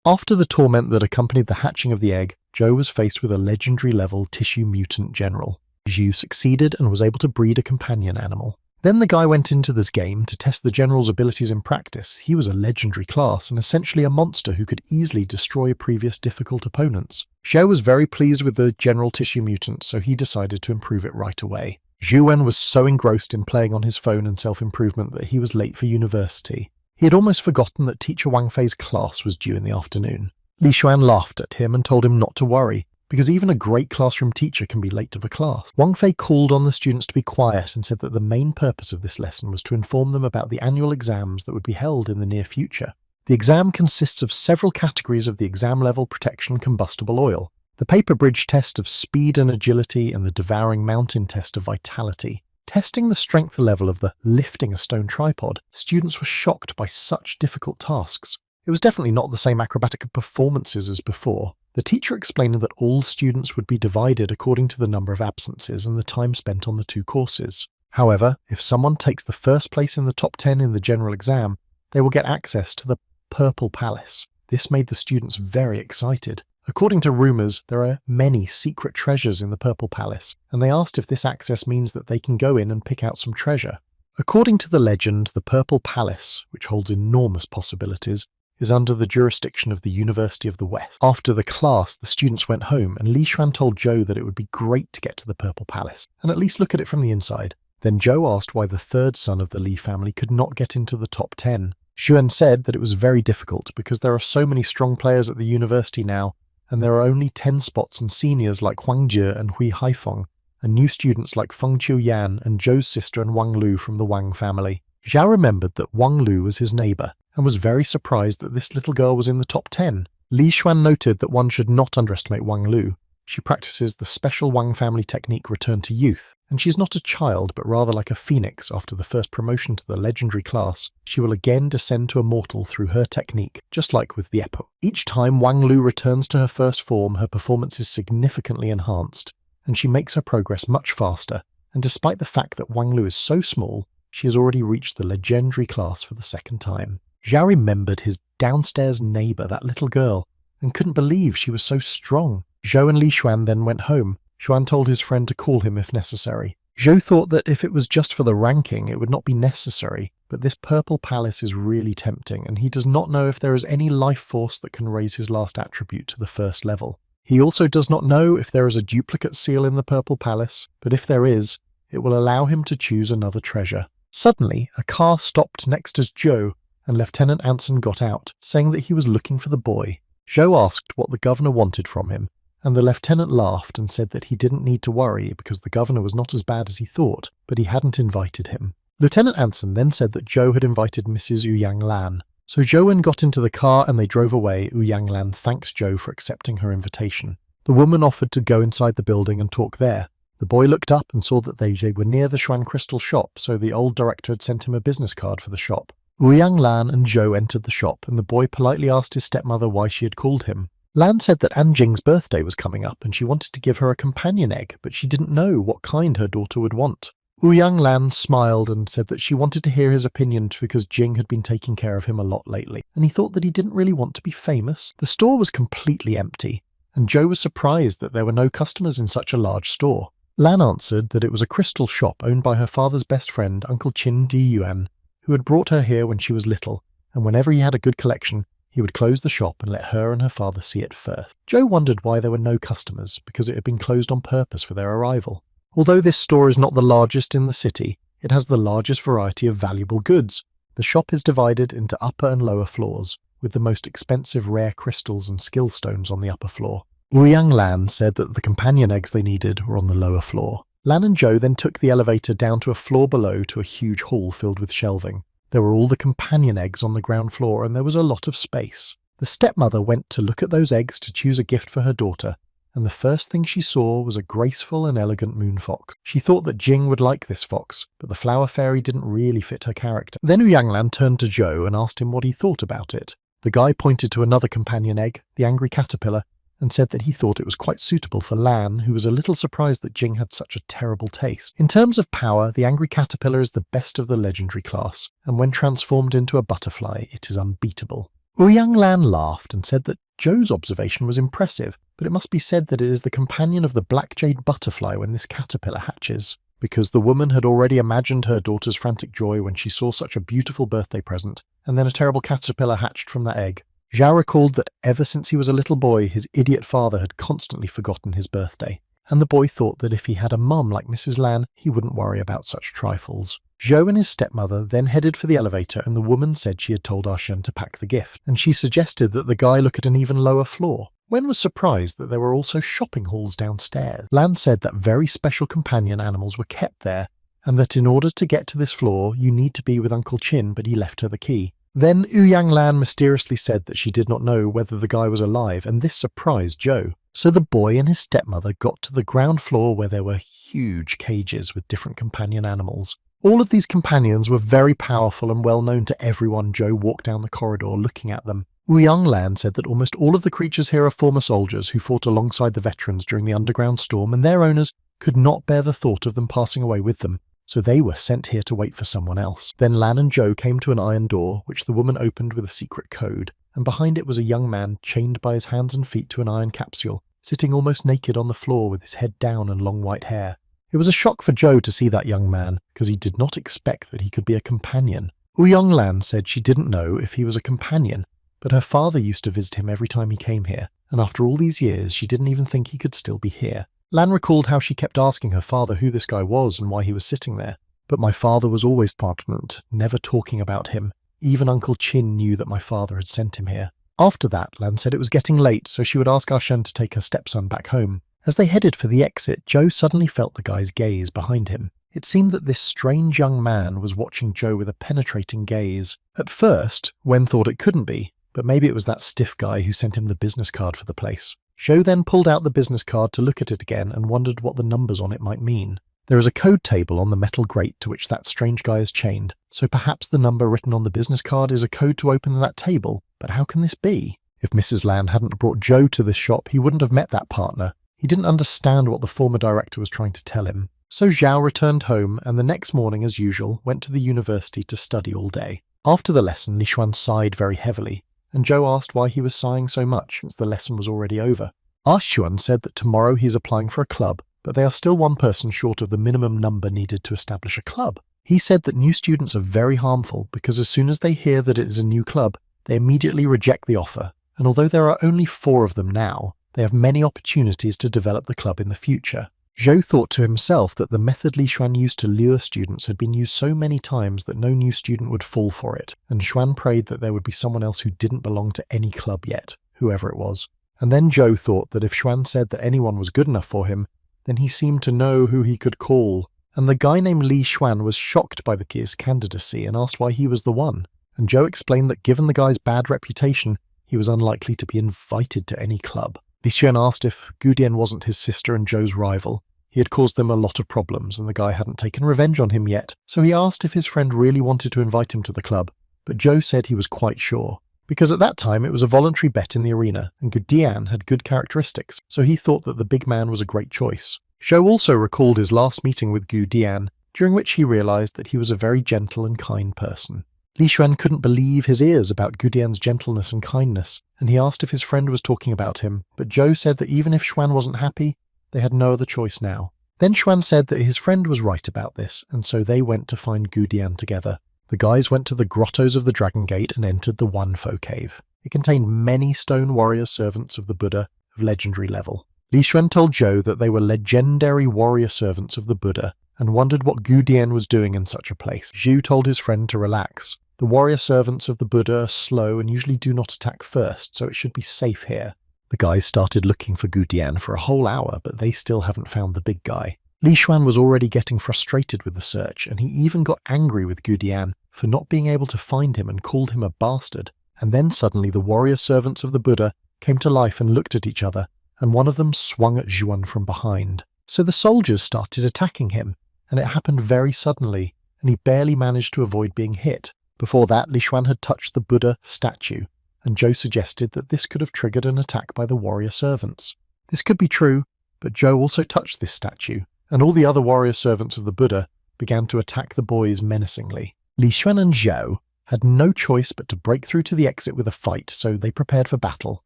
After the torment that accompanied the hatching of the egg, Zhou was faced with a legendary level tissue mutant general. Zhu succeeded and was able to breed a companion animal. Then the guy went into this game to test the general's abilities in practice. He was a legendary class and essentially a monster who could easily destroy previous difficult opponents. Zhou was very pleased with the general tissue mutant, so he decided to improve it right away. Zhu Wen was so engrossed in playing on his phone and self-improvement that he was late for university. He had almost forgotten that teacher Wang Fei's class was due in the afternoon. Li Xuan laughed at him and told him not to worry, because even a great classroom teacher can be late to the class. Wang Fei called on the students to be quiet and said that the main purpose of this lesson was to inform them about the annual exams that would be held in the near future. The exam consists of several categories of the exam level protection combustible oil, the paper bridge test of speed and agility, and the devouring mountain test of vitality. Testing the strength level of the lifting a stone tripod, students were shocked by such difficult tasks. It was definitely not the same acrobatic performances as before. The teacher explained that all students would be divided according to the number of absences and the time spent on the two courses. However, if someone takes the first place in the top 10 in the general exam, they will get access to the Purple Palace. This made the students very excited. According to rumours, there are many secret treasures in the Purple Palace, and they asked if this access means that they can go in and pick out some treasure. According to the legend, the Purple Palace, which holds enormous possibilities, is under the jurisdiction of the University of the West. After the class, the students went home, and Li Xuan told Zhou that it would be great to get to the Purple Palace, and at least look at it from the inside. Then Zhou asked why the third son of the Li family could not get into the top 10. Xuan said that it was very difficult because there are so many strong players at the university now, and there are only 10 spots and seniors like Huang Jie and Hui Haifeng, and new students like Feng Qiuyan and Zhou's sister and Wang Lu from the Wang family. Zhao remembered that Wang Lu was his neighbour, and was very surprised that this little girl was in the top 10. Li Xuan noted that one should not underestimate Wang Lu. She practices the special Wang family technique Return to Youth, and she's not a child but rather like a phoenix. After the first promotion to the legendary class, she will again descend to a mortal through her technique, just like with the Epo. Each time Wang Lu returns to her first form, her performance is significantly enhanced, and she makes her progress much faster, and despite the fact that Wang Lu is so small, she has already reached the legendary class for the second time. Zhao remembered his downstairs neighbour, that little girl, and couldn't believe she was so strong. Zhou and Li Xuan then went home. Xuan told his friend to call him if necessary. Zhou thought that if it was just for the ranking, it would not be necessary, but this Purple Palace is really tempting, and he does not know if there is any life force that can raise his last attribute to the first level. He also does not know if there is a duplicate seal in the Purple Palace, but if there is, it will allow him to choose another treasure. Suddenly, a car stopped next to Zhou, and Lieutenant Anson got out, saying that he was looking for the boy. Zhou asked what the governor wanted from him, and the lieutenant laughed and said that he didn't need to worry because the governor was not as bad as he thought, but he hadn't invited him. Lieutenant Anson then said that Zhou had invited Mrs. Ouyang Lan. So Zhou got into the car and they drove away. Ouyang Lan thanked Zhou for accepting her invitation. The woman offered to go inside the building and talk there. The boy looked up and saw that they were near the Xuan Crystal shop, so the old director had sent him a business card for the shop. Ouyang Lan and Zhou entered the shop, and the boy politely asked his stepmother why she had called him. Lan said that Anjing's birthday was coming up and she wanted to give her a companion egg, but she didn't know what kind her daughter would want. Ouyang Lan smiled and said that she wanted to hear his opinion because Jing had been taking care of him a lot lately, and he thought that he didn't really want to be famous. The store was completely empty, and Zhou was surprised that there were no customers in such a large store. Lan answered that it was a crystal shop owned by her father's best friend, Uncle Qin Di Yuan, who had brought her here when she was little, and whenever he had a good collection, he would close the shop and let her and her father see it first. Zhou wondered why there were no customers, because it had been closed on purpose for their arrival. Although this store is not the largest in the city, it has the largest variety of valuable goods. The shop is divided into upper and lower floors, with the most expensive rare crystals and skill stones on the upper floor. Ouyang Lan said that the companion eggs they needed were on the lower floor. Lan and Zhou then took the elevator down to a floor below to a huge hall filled with shelving. There were all the companion eggs on the ground floor, and there was a lot of space. The stepmother went to look at those eggs to choose a gift for her daughter, and the first thing she saw was a graceful and elegant moon fox. She thought that Jing would like this fox, but the flower fairy didn't really fit her character. Then Ouyang Lan turned to Zhou and asked him what he thought about it. The guy pointed to another companion egg, the angry caterpillar, and said that he thought it was quite suitable for Lan, who was a little surprised that Jing had such a terrible taste. In terms of power, the Angry Caterpillar is the best of the legendary class, and when transformed into a butterfly, it is unbeatable. Ouyang Lan laughed and said that Zhou's observation was impressive, but it must be said that it is the companion of the black jade butterfly when this caterpillar hatches, because the woman had already imagined her daughter's frantic joy when she saw such a beautiful birthday present, and then a terrible caterpillar hatched from that egg. Zhao recalled that ever since he was a little boy, his idiot father had constantly forgotten his birthday, and the boy thought that if he had a mum like Mrs. Lan, he wouldn't worry about such trifles. Zhou and his stepmother then headed for the elevator, and the woman said she had told Arshen to pack the gift, and she suggested that the guy look at an even lower floor. Wen was surprised that there were also shopping halls downstairs. Lan said that very special companion animals were kept there, and that in order to get to this floor, you need to be with Uncle Chin, but he left her the key. Then Ouyang Lan mysteriously said that she did not know whether the guy was alive, and this surprised Zhou. So the boy and his stepmother got to the ground floor where there were huge cages with different companion animals. All of these companions were very powerful and well known to everyone. Zhou walked down the corridor looking at them. Ouyang Lan said that almost all of the creatures here are former soldiers who fought alongside the veterans during the underground storm, and their owners could not bear the thought of them passing away with them, so they were sent here to wait for someone else. Then Lan and Zhou came to an iron door, which the woman opened with a secret code, and behind it was a young man chained by his hands and feet to an iron capsule, sitting almost naked on the floor with his head down and long white hair. It was a shock for Zhou to see that young man, because he did not expect that he could be a companion. Ouyang Lan said she didn't know if he was a companion, but her father used to visit him every time he came here, and after all these years she didn't even think he could still be here. Lan recalled how she kept asking her father who this guy was and why he was sitting there, but my father was always partnered, never talking about him. Even Uncle Chin knew that my father had sent him here. After that, Lan said it was getting late, so she would ask Arshen to take her stepson back home. As they headed for the exit, Zhou suddenly felt the guy's gaze behind him. It seemed that this strange young man was watching Zhou with a penetrating gaze. At first, Wen thought it couldn't be, but maybe it was that stiff guy who sent him the business card for the place. Zhou then pulled out the business card to look at it again and wondered what the numbers on it might mean. There is a code table on the metal grate to which that strange guy is chained, so perhaps the number written on the business card is a code to open that table. But how can this be? If Mrs. Lan hadn't brought Zhou to this shop, he wouldn't have met that partner. He didn't understand what the former director was trying to tell him. So Zhao returned home, and the next morning, as usual, went to the university to study all day. After the lesson, Li Xuan sighed very heavily, and Zhou asked why he was sighing so much, since the lesson was already over. Xuan said that tomorrow he is applying for a club, but they are still one person short of the minimum number needed to establish a club. He said that new students are very harmful because as soon as they hear that it is a new club, they immediately reject the offer, and although there are only 4 of them now, they have many opportunities to develop the club in the future. Zhou thought to himself that the method Li Xuan used to lure students had been used so many times that no new student would fall for it, and Xuan prayed that there would be someone else who didn't belong to any club yet, whoever it was. And then Zhou thought that if Xuan said that anyone was good enough for him, then he seemed to know who he could call. And the guy named Li Xuan was shocked by the kid's candidacy and asked why he was the one. And Zhou explained that given the guy's bad reputation, he was unlikely to be invited to any club. Li Xuan asked if Gueday wasn't his sister and Zhou's rival. He had caused them a lot of problems, and the guy hadn't taken revenge on him yet, so he asked if his friend really wanted to invite him to the club, but Zhou said he was quite sure. Because at that time it was a voluntary bet in the arena, and Gueday had good characteristics, so he thought that the big man was a great choice. Zhou also recalled his last meeting with Gueday, during which he realized that he was a very gentle and kind person. Li Xuan couldn't believe his ears about Guday's gentleness and kindness, and he asked if his friend was talking about him, but Zhou said that even if Xuan wasn't happy, they had no other choice now. Then Xuan said that his friend was right about this, and so they went to find Gueday together. The guys went to the grottos of the Dragon Gate and entered the Wanfo cave. It contained many stone warrior servants of the Buddha of legendary level. Li Xuan told Zhou that they were legendary warrior servants of the Buddha and wondered what Gueday was doing in such a place. Zhu told his friend to relax. The warrior servants of the Buddha are slow and usually do not attack first, so it should be safe here. The guys started looking for Gueday for a whole hour, but they still haven't found the big guy. Li Xuan was already getting frustrated with the search, and he even got angry with Gueday for not being able to find him and called him a bastard. And then suddenly the warrior servants of the Buddha came to life and looked at each other, and one of them swung at Xuan from behind. So the soldiers started attacking him, and it happened very suddenly, and he barely managed to avoid being hit. Before that, Li Xuan had touched the Buddha statue, and Joe suggested that this could have triggered an attack by the warrior servants. This could be true, but Joe also touched this statue, and all the other warrior servants of the Buddha began to attack the boys menacingly. Li Xuan and Zhao had no choice but to break through to the exit with a fight, so they prepared for battle.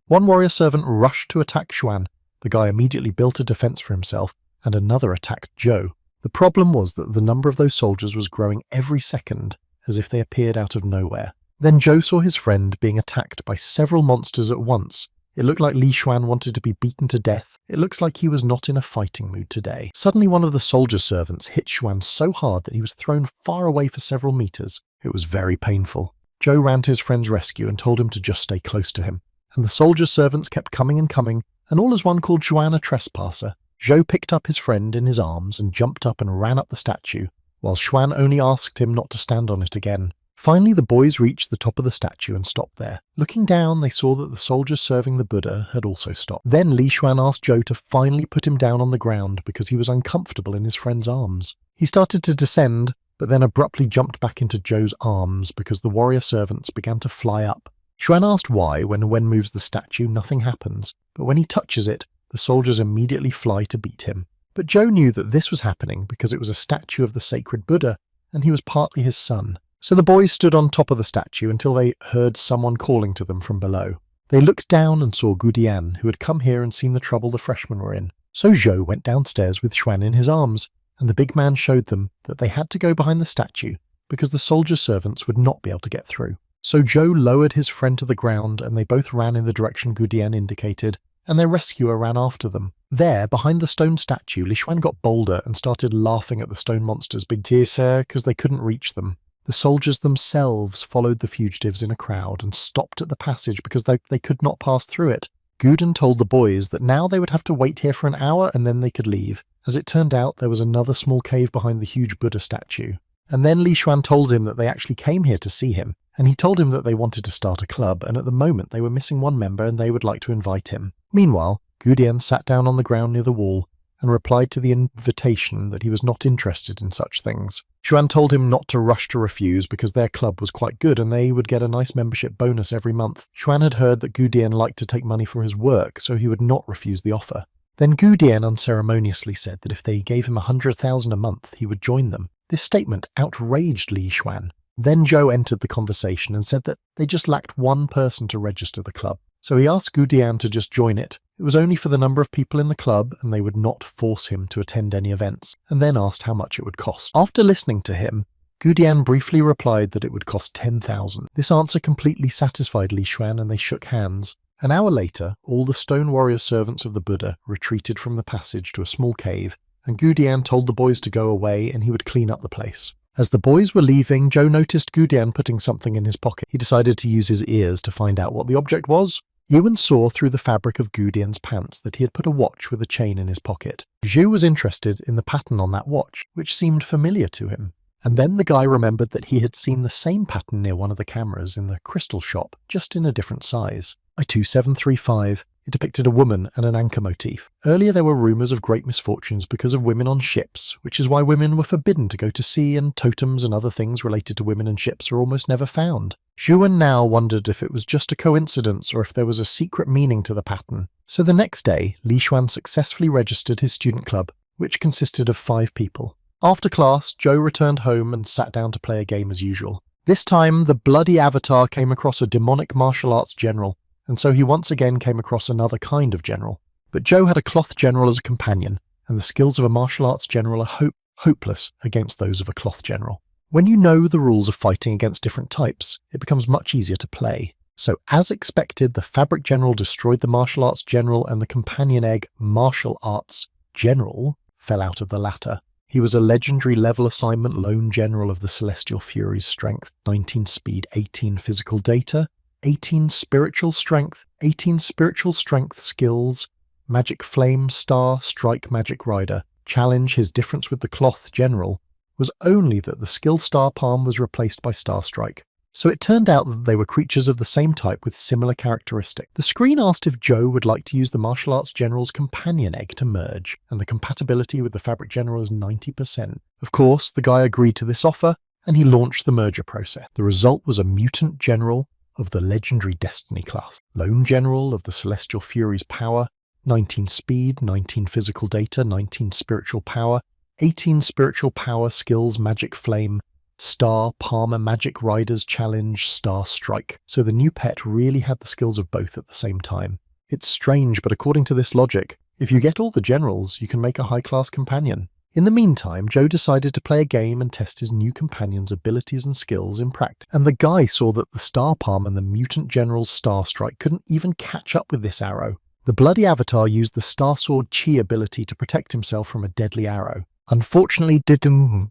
One warrior servant rushed to attack Xuan. The guy immediately built a defense for himself, and another attacked Joe. The problem was that the number of those soldiers was growing every second, as if they appeared out of nowhere. Then Joe saw his friend being attacked by several monsters at once. It looked like Li Xuan wanted to be beaten to death. It looks like he was not in a fighting mood today. Suddenly one of the soldier servants hit Xuan so hard that he was thrown far away for several meters. It was very painful. Joe ran to his friend's rescue and told him to just stay close to him. And the soldier servants kept coming and coming, and all as one called Xuan a trespasser. Joe picked up his friend in his arms and jumped up and ran up the statue, while Xuan only asked him not to stand on it again. Finally, the boys reached the top of the statue and stopped there. Looking down, they saw that the soldiers serving the Buddha had also stopped. Then Li Xuan asked Joe to finally put him down on the ground because he was uncomfortable in his friend's arms. He started to descend, but then abruptly jumped back into Joe's arms because the warrior servants began to fly up. Xuan asked why, when Wen moves the statue, nothing happens, but when he touches it, the soldiers immediately fly to beat him. But Joe knew that this was happening because it was a statue of the sacred Buddha, and he was partly his son. So the boys stood on top of the statue until they heard someone calling to them from below. They looked down and saw Gueday, who had come here and seen the trouble the freshmen were in. So Zhou went downstairs with Xuan in his arms, and the big man showed them that they had to go behind the statue because the soldier servants would not be able to get through. So Zhou lowered his friend to the ground, and they both ran in the direction Gueday indicated, and their rescuer ran after them. There, behind the stone statue, Li Xuan got bolder and started laughing at the stone monsters because they couldn't reach them. The soldiers themselves followed the fugitives in a crowd and stopped at the passage because they could not pass through it. Gueday told the boys that now they would have to wait here for an hour and then they could leave. As it turned out, there was another small cave behind the huge Buddha statue. And then Li Xuan told him that they actually came here to see him, and he told him that they wanted to start a club, and at the moment they were missing one member and they would like to invite him. Meanwhile, Gueday sat down on the ground near the wall and replied to the invitation that he was not interested in such things. Xuan told him not to rush to refuse because their club was quite good and they would get a nice membership bonus every month. Xuan had heard that Gueday liked to take money for his work, so he would not refuse the offer. Then Gueday unceremoniously said that if they gave him 100,000 a month, he would join them. This statement outraged Li Xuan. Then Zhou entered the conversation and said that they just lacked one person to register the club. So he asked Gueday to just join it. It was only for the number of people in the club and they would not force him to attend any events, and then asked how much it would cost. After listening to him, Gueday briefly replied that it would cost 10,000. This answer completely satisfied Li Xuan and they shook hands. An hour later, all the stone warrior servants of the Buddha retreated from the passage to a small cave, and Gueday told the boys to go away and he would clean up the place. As the boys were leaving, Zhou noticed Gueday putting something in his pocket. He decided to use his ears to find out what the object was. Ewan saw through the fabric of Gueday pants that he had put a watch with a chain in his pocket. Zhou was interested in the pattern on that watch, which seemed familiar to him. And then the guy remembered that he had seen the same pattern near one of the cameras in the crystal shop, just in a different size. I-2735. It depicted a woman and an anchor motif. Earlier there were rumours of great misfortunes because of women on ships, which is why women were forbidden to go to sea, and totems and other things related to women and ships are almost never found. Zhuan now wondered if it was just a coincidence or if there was a secret meaning to the pattern. So the next day, Li Xuan successfully registered his student club, which consisted of 5 people. After class, Zhou returned home and sat down to play a game as usual. This time, the bloody avatar came across a demonic martial arts general, and so he once again came across another kind of general. But Zhou had a cloth general as a companion, and the skills of a martial arts general are hopeless against those of a cloth general. When you know the rules of fighting against different types, it becomes much easier to play. So as expected, the fabric general destroyed the martial arts general, and the companion egg martial arts general fell out of the latter. He was a legendary level assignment lone general of the Celestial Furies, strength 19 speed, 18 physical data, 18 spiritual strength, 18 spiritual strength skills, magic flame, star, strike, magic rider. Challenge: his difference with the cloth general was only that the skill star palm was replaced by star strike. So it turned out that they were creatures of the same type with similar characteristics. The screen asked if Zhou would like to use the martial arts general's companion egg to merge, and the compatibility with the fabric general is 90%. Of course, the guy agreed to this offer, and he launched the merger process. The result was a mutant general of the legendary Destiny class, Lone General of the Celestial Fury's power, 19 speed, 19 physical data, 19 spiritual power, 18 spiritual power, skills, magic flame, Star, Palmer, Magic Rider's Challenge, Star Strike. So the new pet really had the skills of both at the same time. It's strange, but according to this logic, if you get all the generals, you can make a high-class companion. In the meantime, Joe decided to play a game and test his new companion's abilities and skills in practice. And the guy saw that the Star Palm and the Mutant General's Star Strike couldn't even catch up with this arrow. The bloody avatar used the Star Sword Chi ability to protect himself from a deadly arrow. Unfortunately, didn't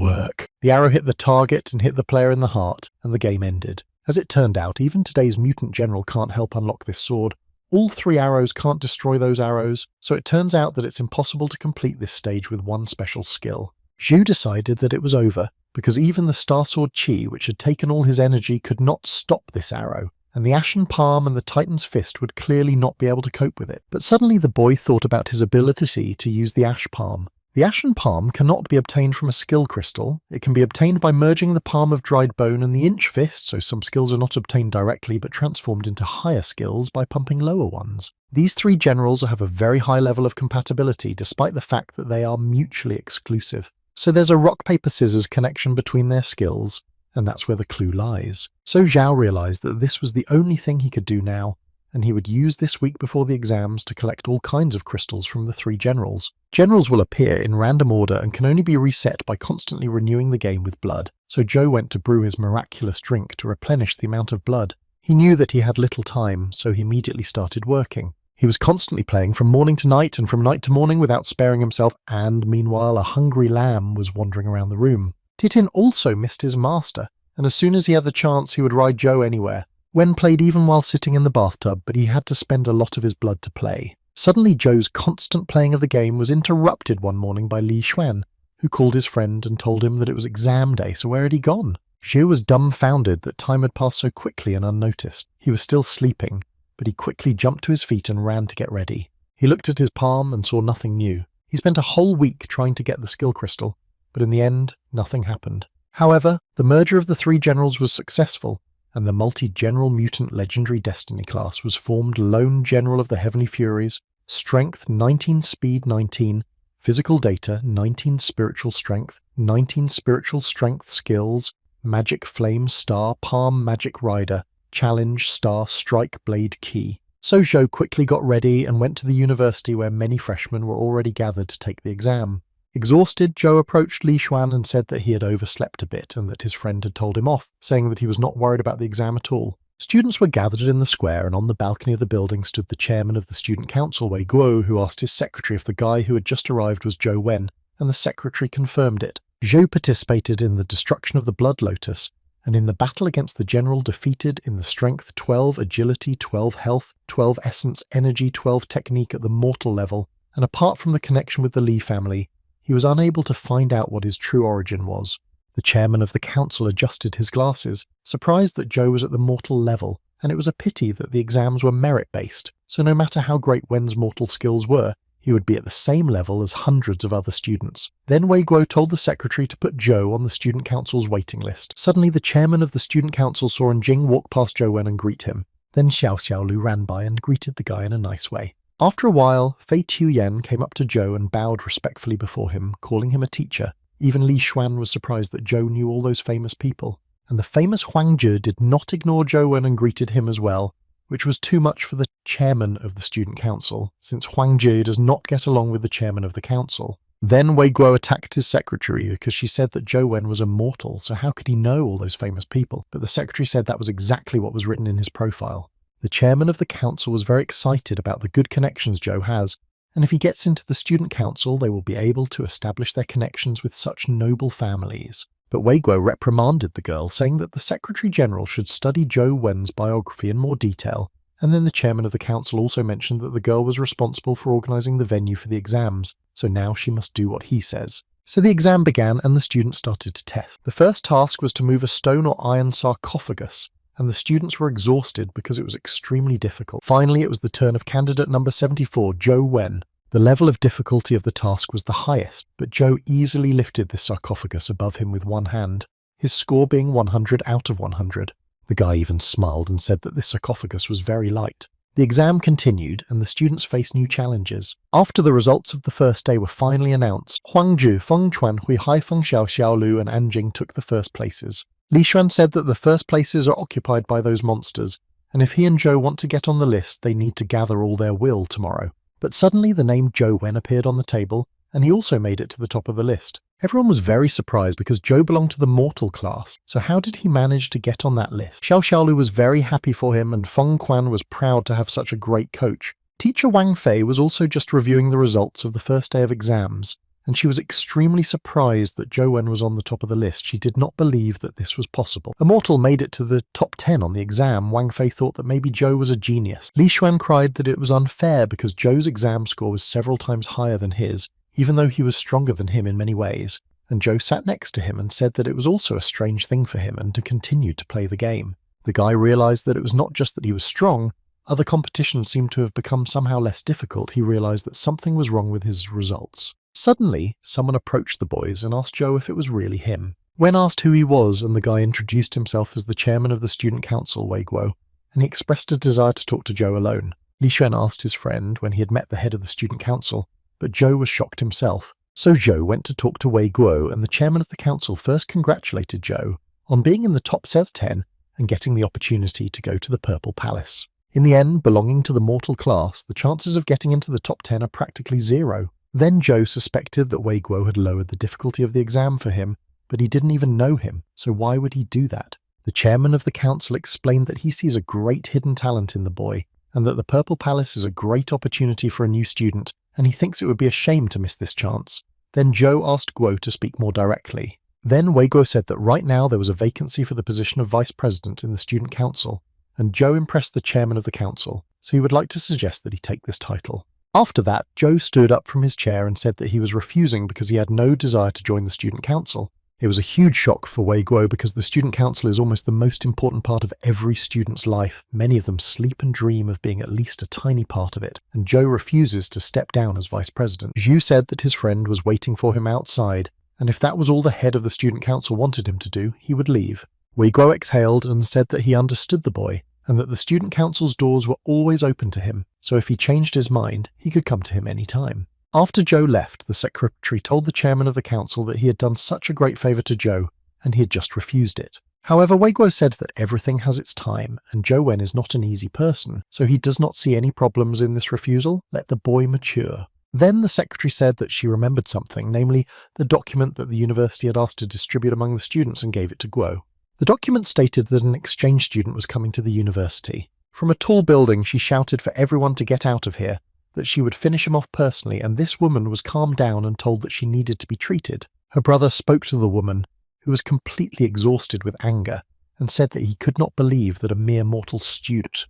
work. The arrow hit the target and hit the player in the heart, and the game ended. As it turned out, even today's Mutant General can't help unlock this sword. All 3 arrows can't destroy those arrows, so it turns out that it's impossible to complete this stage with one special skill. Zhu decided that it was over, because even the Star Sword Chi, which had taken all his energy, could not stop this arrow, and the Ashen Palm and the Titan's Fist would clearly not be able to cope with it. But suddenly the boy thought about his ability to use the Ash Palm. The Ashen Palm cannot be obtained from a skill crystal. It can be obtained by merging the Palm of Dried Bone and the Inch Fist, so some skills are not obtained directly but transformed into higher skills by pumping lower ones. These 3 generals have a very high level of compatibility despite the fact that they are mutually exclusive. So there's a rock-paper-scissors connection between their skills, and that's where the clue lies. So Zhao realized that this was the only thing he could do now, and he would use this week before the exams to collect all kinds of crystals from the 3 generals. Generals will appear in random order and can only be reset by constantly renewing the game with blood, so Joe went to brew his miraculous drink to replenish the amount of blood. He knew that he had little time, so he immediately started working. He was constantly playing from morning to night and from night to morning without sparing himself, and meanwhile a hungry lamb was wandering around the room. Titin also missed his master, and as soon as he had the chance he would ride Joe anywhere. Wen played even while sitting in the bathtub, but he had to spend a lot of his blood to play. Suddenly Joe's constant playing of the game was interrupted one morning by Li Xuan, who called his friend and told him that it was exam day, so where had he gone? Zhu was dumbfounded that time had passed so quickly and unnoticed. He was still sleeping, but he quickly jumped to his feet and ran to get ready. He looked at his palm and saw nothing new. He spent a whole week trying to get the skill crystal, but in the end, nothing happened. However, the merger of the 3 generals was successful, and the multi-general mutant legendary Destiny class was formed Lone General of the Heavenly Furies, Strength 19, Speed 19, Physical Data 19 Spiritual Strength, 19 Spiritual Strength Skills, Magic Flame Star Palm Magic Rider, Challenge Star Strike Blade Key. So Zhou quickly got ready and went to the university where many freshmen were already gathered to take the exam. Exhausted, Zhou approached Li Xuan and said that he had overslept a bit and that his friend had told him off, saying that he was not worried about the exam at all. Students were gathered in the square, and on the balcony of the building stood the chairman of the student council, Wei Guo, who asked his secretary if the guy who had just arrived was Zhou Wen, and the secretary confirmed it. Zhou participated in the destruction of the Blood Lotus, and in the battle against the general defeated in the Strength 12, Agility 12, Health 12, Essence, Energy 12 technique at the mortal level, and apart from the connection with the Li family, he was unable to find out what his true origin was. The chairman of the council adjusted his glasses, surprised that Zhou was at the mortal level, and it was a pity that the exams were merit-based, so no matter how great Wen's mortal skills were, he would be at the same level as hundreds of other students. Then Wei Guo told the secretary to put Zhou on the student council's waiting list. Suddenly the chairman of the student council saw Anjing walk past Zhou Wen and greet him. Then Xiao Xiaolu ran by and greeted the guy in a nice way. After a while, Fei Qiuyan came up to Zhou and bowed respectfully before him, calling him a teacher. Even Li Xuan was surprised that Zhou knew all those famous people. And the famous Huang Zhi did not ignore Zhou Wen and greeted him as well, which was too much for the chairman of the student council, since Huang Zhi does not get along with the chairman of the council. Then Wei Guo attacked his secretary because she said that Zhou Wen was immortal, so how could he know all those famous people? But the secretary said that was exactly what was written in his profile. The chairman of the council was very excited about the good connections Zhou has, and if he gets into the student council, they will be able to establish their connections with such noble families. But Wei Guo reprimanded the girl, saying that the Secretary General should study Zhou Wen's biography in more detail, and then the chairman of the council also mentioned that the girl was responsible for organising the venue for the exams, so now she must do what he says. So the exam began and the students started to test. The first task was to move a stone or iron sarcophagus, and the students were exhausted because it was extremely difficult. Finally, it was the turn of candidate number 74, Zhou Wen. The level of difficulty of the task was the highest, but Zhou easily lifted this sarcophagus above him with one hand, his score being 100 out of 100. The guy even smiled and said that this sarcophagus was very light. The exam continued, and the students faced new challenges. After the results of the first day were finally announced, Huang Zhu, Feng Chuan, Hui Hai, Feng Xiao, Xiao Lu, and Anjing took the first places. Li Xuan said that the first places are occupied by those monsters, and if he and Zhou want to get on the list, they need to gather all their will tomorrow. But suddenly the name Zhou Wen appeared on the table, and he also made it to the top of the list. Everyone was very surprised because Zhou belonged to the mortal class, so how did he manage to get on that list? Xiao Xiaolu was very happy for him, and Feng Quan was proud to have such a great coach. Teacher Wang Fei was also just reviewing the results of the first day of exams, and she was extremely surprised that Zhou Wen was on the top of the list. She did not believe that this was possible. A mortal made it to the top 10 on the exam. Wang Fei thought that maybe Zhou was a genius. Li Xuan cried that it was unfair because Zhou's exam score was several times higher than his, even though he was stronger than him in many ways. And Zhou sat next to him and said that it was also a strange thing for him and to continue to play the game. The guy realized that it was not just that he was strong, other competitions seemed to have become somehow less difficult. He realized that something was wrong with his results. Suddenly, someone approached the boys and asked Zhou if it was really him. When asked who he was, and the guy introduced himself as the chairman of the student council, Wei Guo, and he expressed a desire to talk to Zhou alone. Li Xuan asked his friend when he had met the head of the student council, but Zhou was shocked himself. So Zhou went to talk to Wei Guo, and the chairman of the council first congratulated Zhou on being in the top set of 10 and getting the opportunity to go to the Purple Palace. In the end, belonging to the mortal class, the chances of getting into the top 10 are practically zero. Then Zhou suspected that Wei Guo had lowered the difficulty of the exam for him, but he didn't even know him, so why would he do that? The chairman of the council explained that he sees a great hidden talent in the boy, and that the Purple Palace is a great opportunity for a new student, and he thinks it would be a shame to miss this chance. Then Zhou asked Guo to speak more directly. Then Wei Guo said that right now there was a vacancy for the position of vice president in the student council, and Zhou impressed the chairman of the council, so he would like to suggest that he take this title. After that, Zhou stood up from his chair and said that he was refusing because he had no desire to join the student council. It was a huge shock for Wei Guo because the student council is almost the most important part of every student's life. Many of them sleep and dream of being at least a tiny part of it, and Zhou refuses to step down as vice president. Zhu said that his friend was waiting for him outside, and if that was all the head of the student council wanted him to do, he would leave. Wei Guo exhaled and said that he understood the boy, and that the student council's doors were always open to him, so if he changed his mind, he could come to him any time. After Zhou left, the secretary told the chairman of the council that he had done such a great favour to Zhou, and he had just refused it. However, Wei Guo said that everything has its time, and Zhou Wen is not an easy person, so he does not see any problems in this refusal. Let the boy mature. Then the secretary said that she remembered something, namely the document that the university had asked to distribute among the students, and gave it to Guo. The document stated that an exchange student was coming to the university. From a tall building, she shouted for everyone to get out of here, that she would finish him off personally, and this woman was calmed down and told that she needed to be treated. Her brother spoke to the woman, who was completely exhausted with anger, and said that he could not believe that a mere mortal student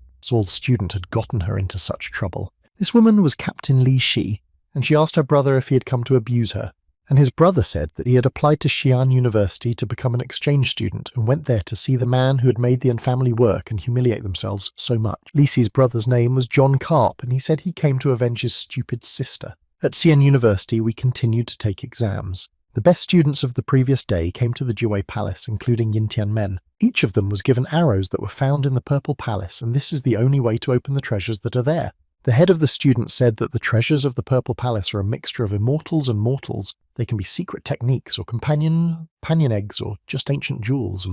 had gotten her into such trouble. This woman was Captain Li Shi, and she asked her brother if he had come to abuse her, and his brother said that he had applied to Xi'an University to become an exchange student and went there to see the man who had made the family work and humiliate themselves so much. Li Xi's brother's name was John Karp, and he said he came to avenge his stupid sister. At Xi'an University, we continued to take exams. The best students of the previous day came to the Duel Palace, including Yin Tianmen. Each of them was given arrows that were found in the Purple Palace, and this is the only way to open the treasures that are there. The head of the students said that the treasures of the Purple Palace are a mixture of immortals and mortals. They can be secret techniques, or companion eggs, or just ancient jewels.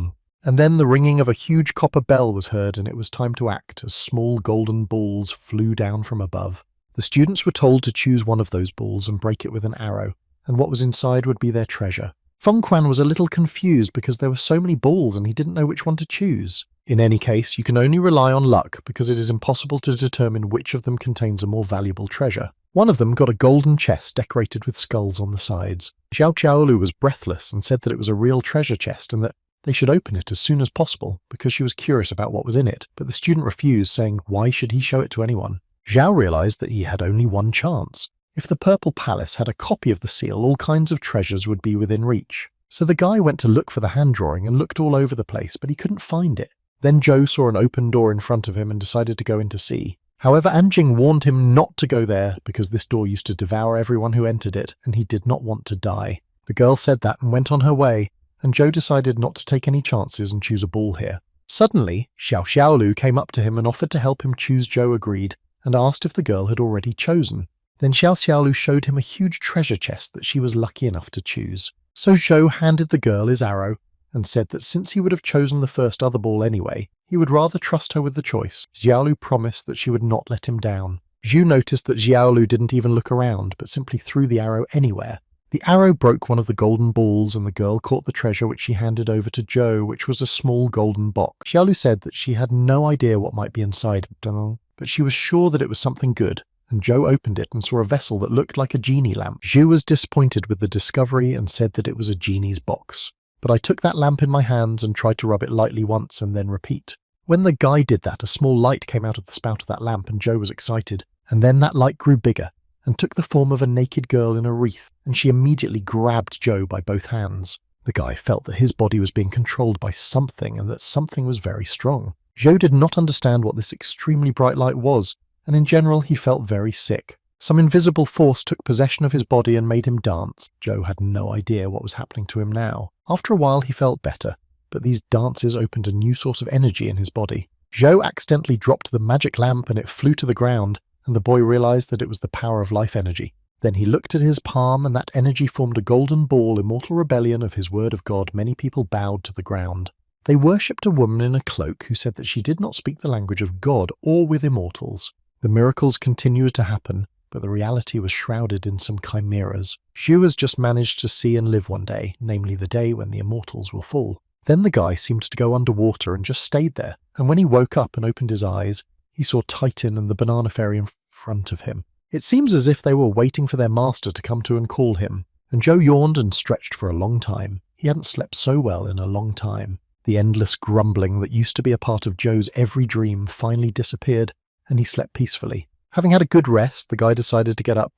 And then the ringing of a huge copper bell was heard, and it was time to act, as small golden balls flew down from above. The students were told to choose one of those balls and break it with an arrow, and what was inside would be their treasure. Feng Quan was a little confused because there were so many balls and he didn't know which one to choose. In any case, you can only rely on luck because it is impossible to determine which of them contains a more valuable treasure. One of them got a golden chest decorated with skulls on the sides. Xiao Qiaolu was breathless and said that it was a real treasure chest and that they should open it as soon as possible because she was curious about what was in it, but the student refused, saying why should he show it to anyone? Zhao realized that he had only one chance. If the Purple Palace had a copy of the seal, all kinds of treasures would be within reach. So the guy went to look for the hand drawing and looked all over the place, but he couldn't find it. Then Zhou saw an open door in front of him and decided to go in to see. However, Anjing warned him not to go there because this door used to devour everyone who entered it, and he did not want to die. The girl said that and went on her way, and Zhou decided not to take any chances and choose a ball here. Suddenly, Xiaoxiaolu came up to him and offered to help him choose. Zhou agreed and asked if the girl had already chosen. Then Xiaoxiaolu showed him a huge treasure chest that she was lucky enough to choose. So Zhou handed the girl his arrow and said that since he would have chosen the first other ball anyway, he would rather trust her with the choice. Xiaolu promised that she would not let him down. Zhu noticed that Xiaolu didn't even look around, but simply threw the arrow anywhere. The arrow broke one of the golden balls, and the girl caught the treasure, which she handed over to Zhou, which was a small golden box. Xiaolu said that she had no idea what might be inside, but she was sure that it was something good, and Zhou opened it and saw a vessel that looked like a genie lamp. Zhu was disappointed with the discovery and said that it was a genie's box. But I took that lamp in my hands and tried to rub it lightly once and then repeat. When the guy did that, a small light came out of the spout of that lamp, and Zhou was excited. And then that light grew bigger and took the form of a naked girl in a wreath, and she immediately grabbed Zhou by both hands. The guy felt that his body was being controlled by something and that something was very strong. Zhou did not understand what this extremely bright light was, and in general he felt very sick. Some invisible force took possession of his body and made him dance. Zhou had no idea what was happening to him now. After a while he felt better, but these dances opened a new source of energy in his body. Zhou accidentally dropped the magic lamp and it flew to the ground, and the boy realized that it was the power of life energy. Then he looked at his palm, and that energy formed a golden ball. Immortal rebellion of his word of God. Many people bowed to the ground. They worshipped a woman in a cloak who said that she did not speak the language of God or with immortals. The miracles continued to happen, but the reality was shrouded in some chimeras. Zhu has just managed to see and live one day, namely the day when the immortals will fall. Then the guy seemed to go underwater and just stayed there, and when he woke up and opened his eyes, he saw Titan and the banana fairy in front of him. It seems as if they were waiting for their master to come to and call him, and Zhou yawned and stretched for a long time. He hadn't slept so well in a long time. The endless grumbling that used to be a part of Zhou's every dream finally disappeared, and he slept peacefully. Having had a good rest, the guy decided to get up.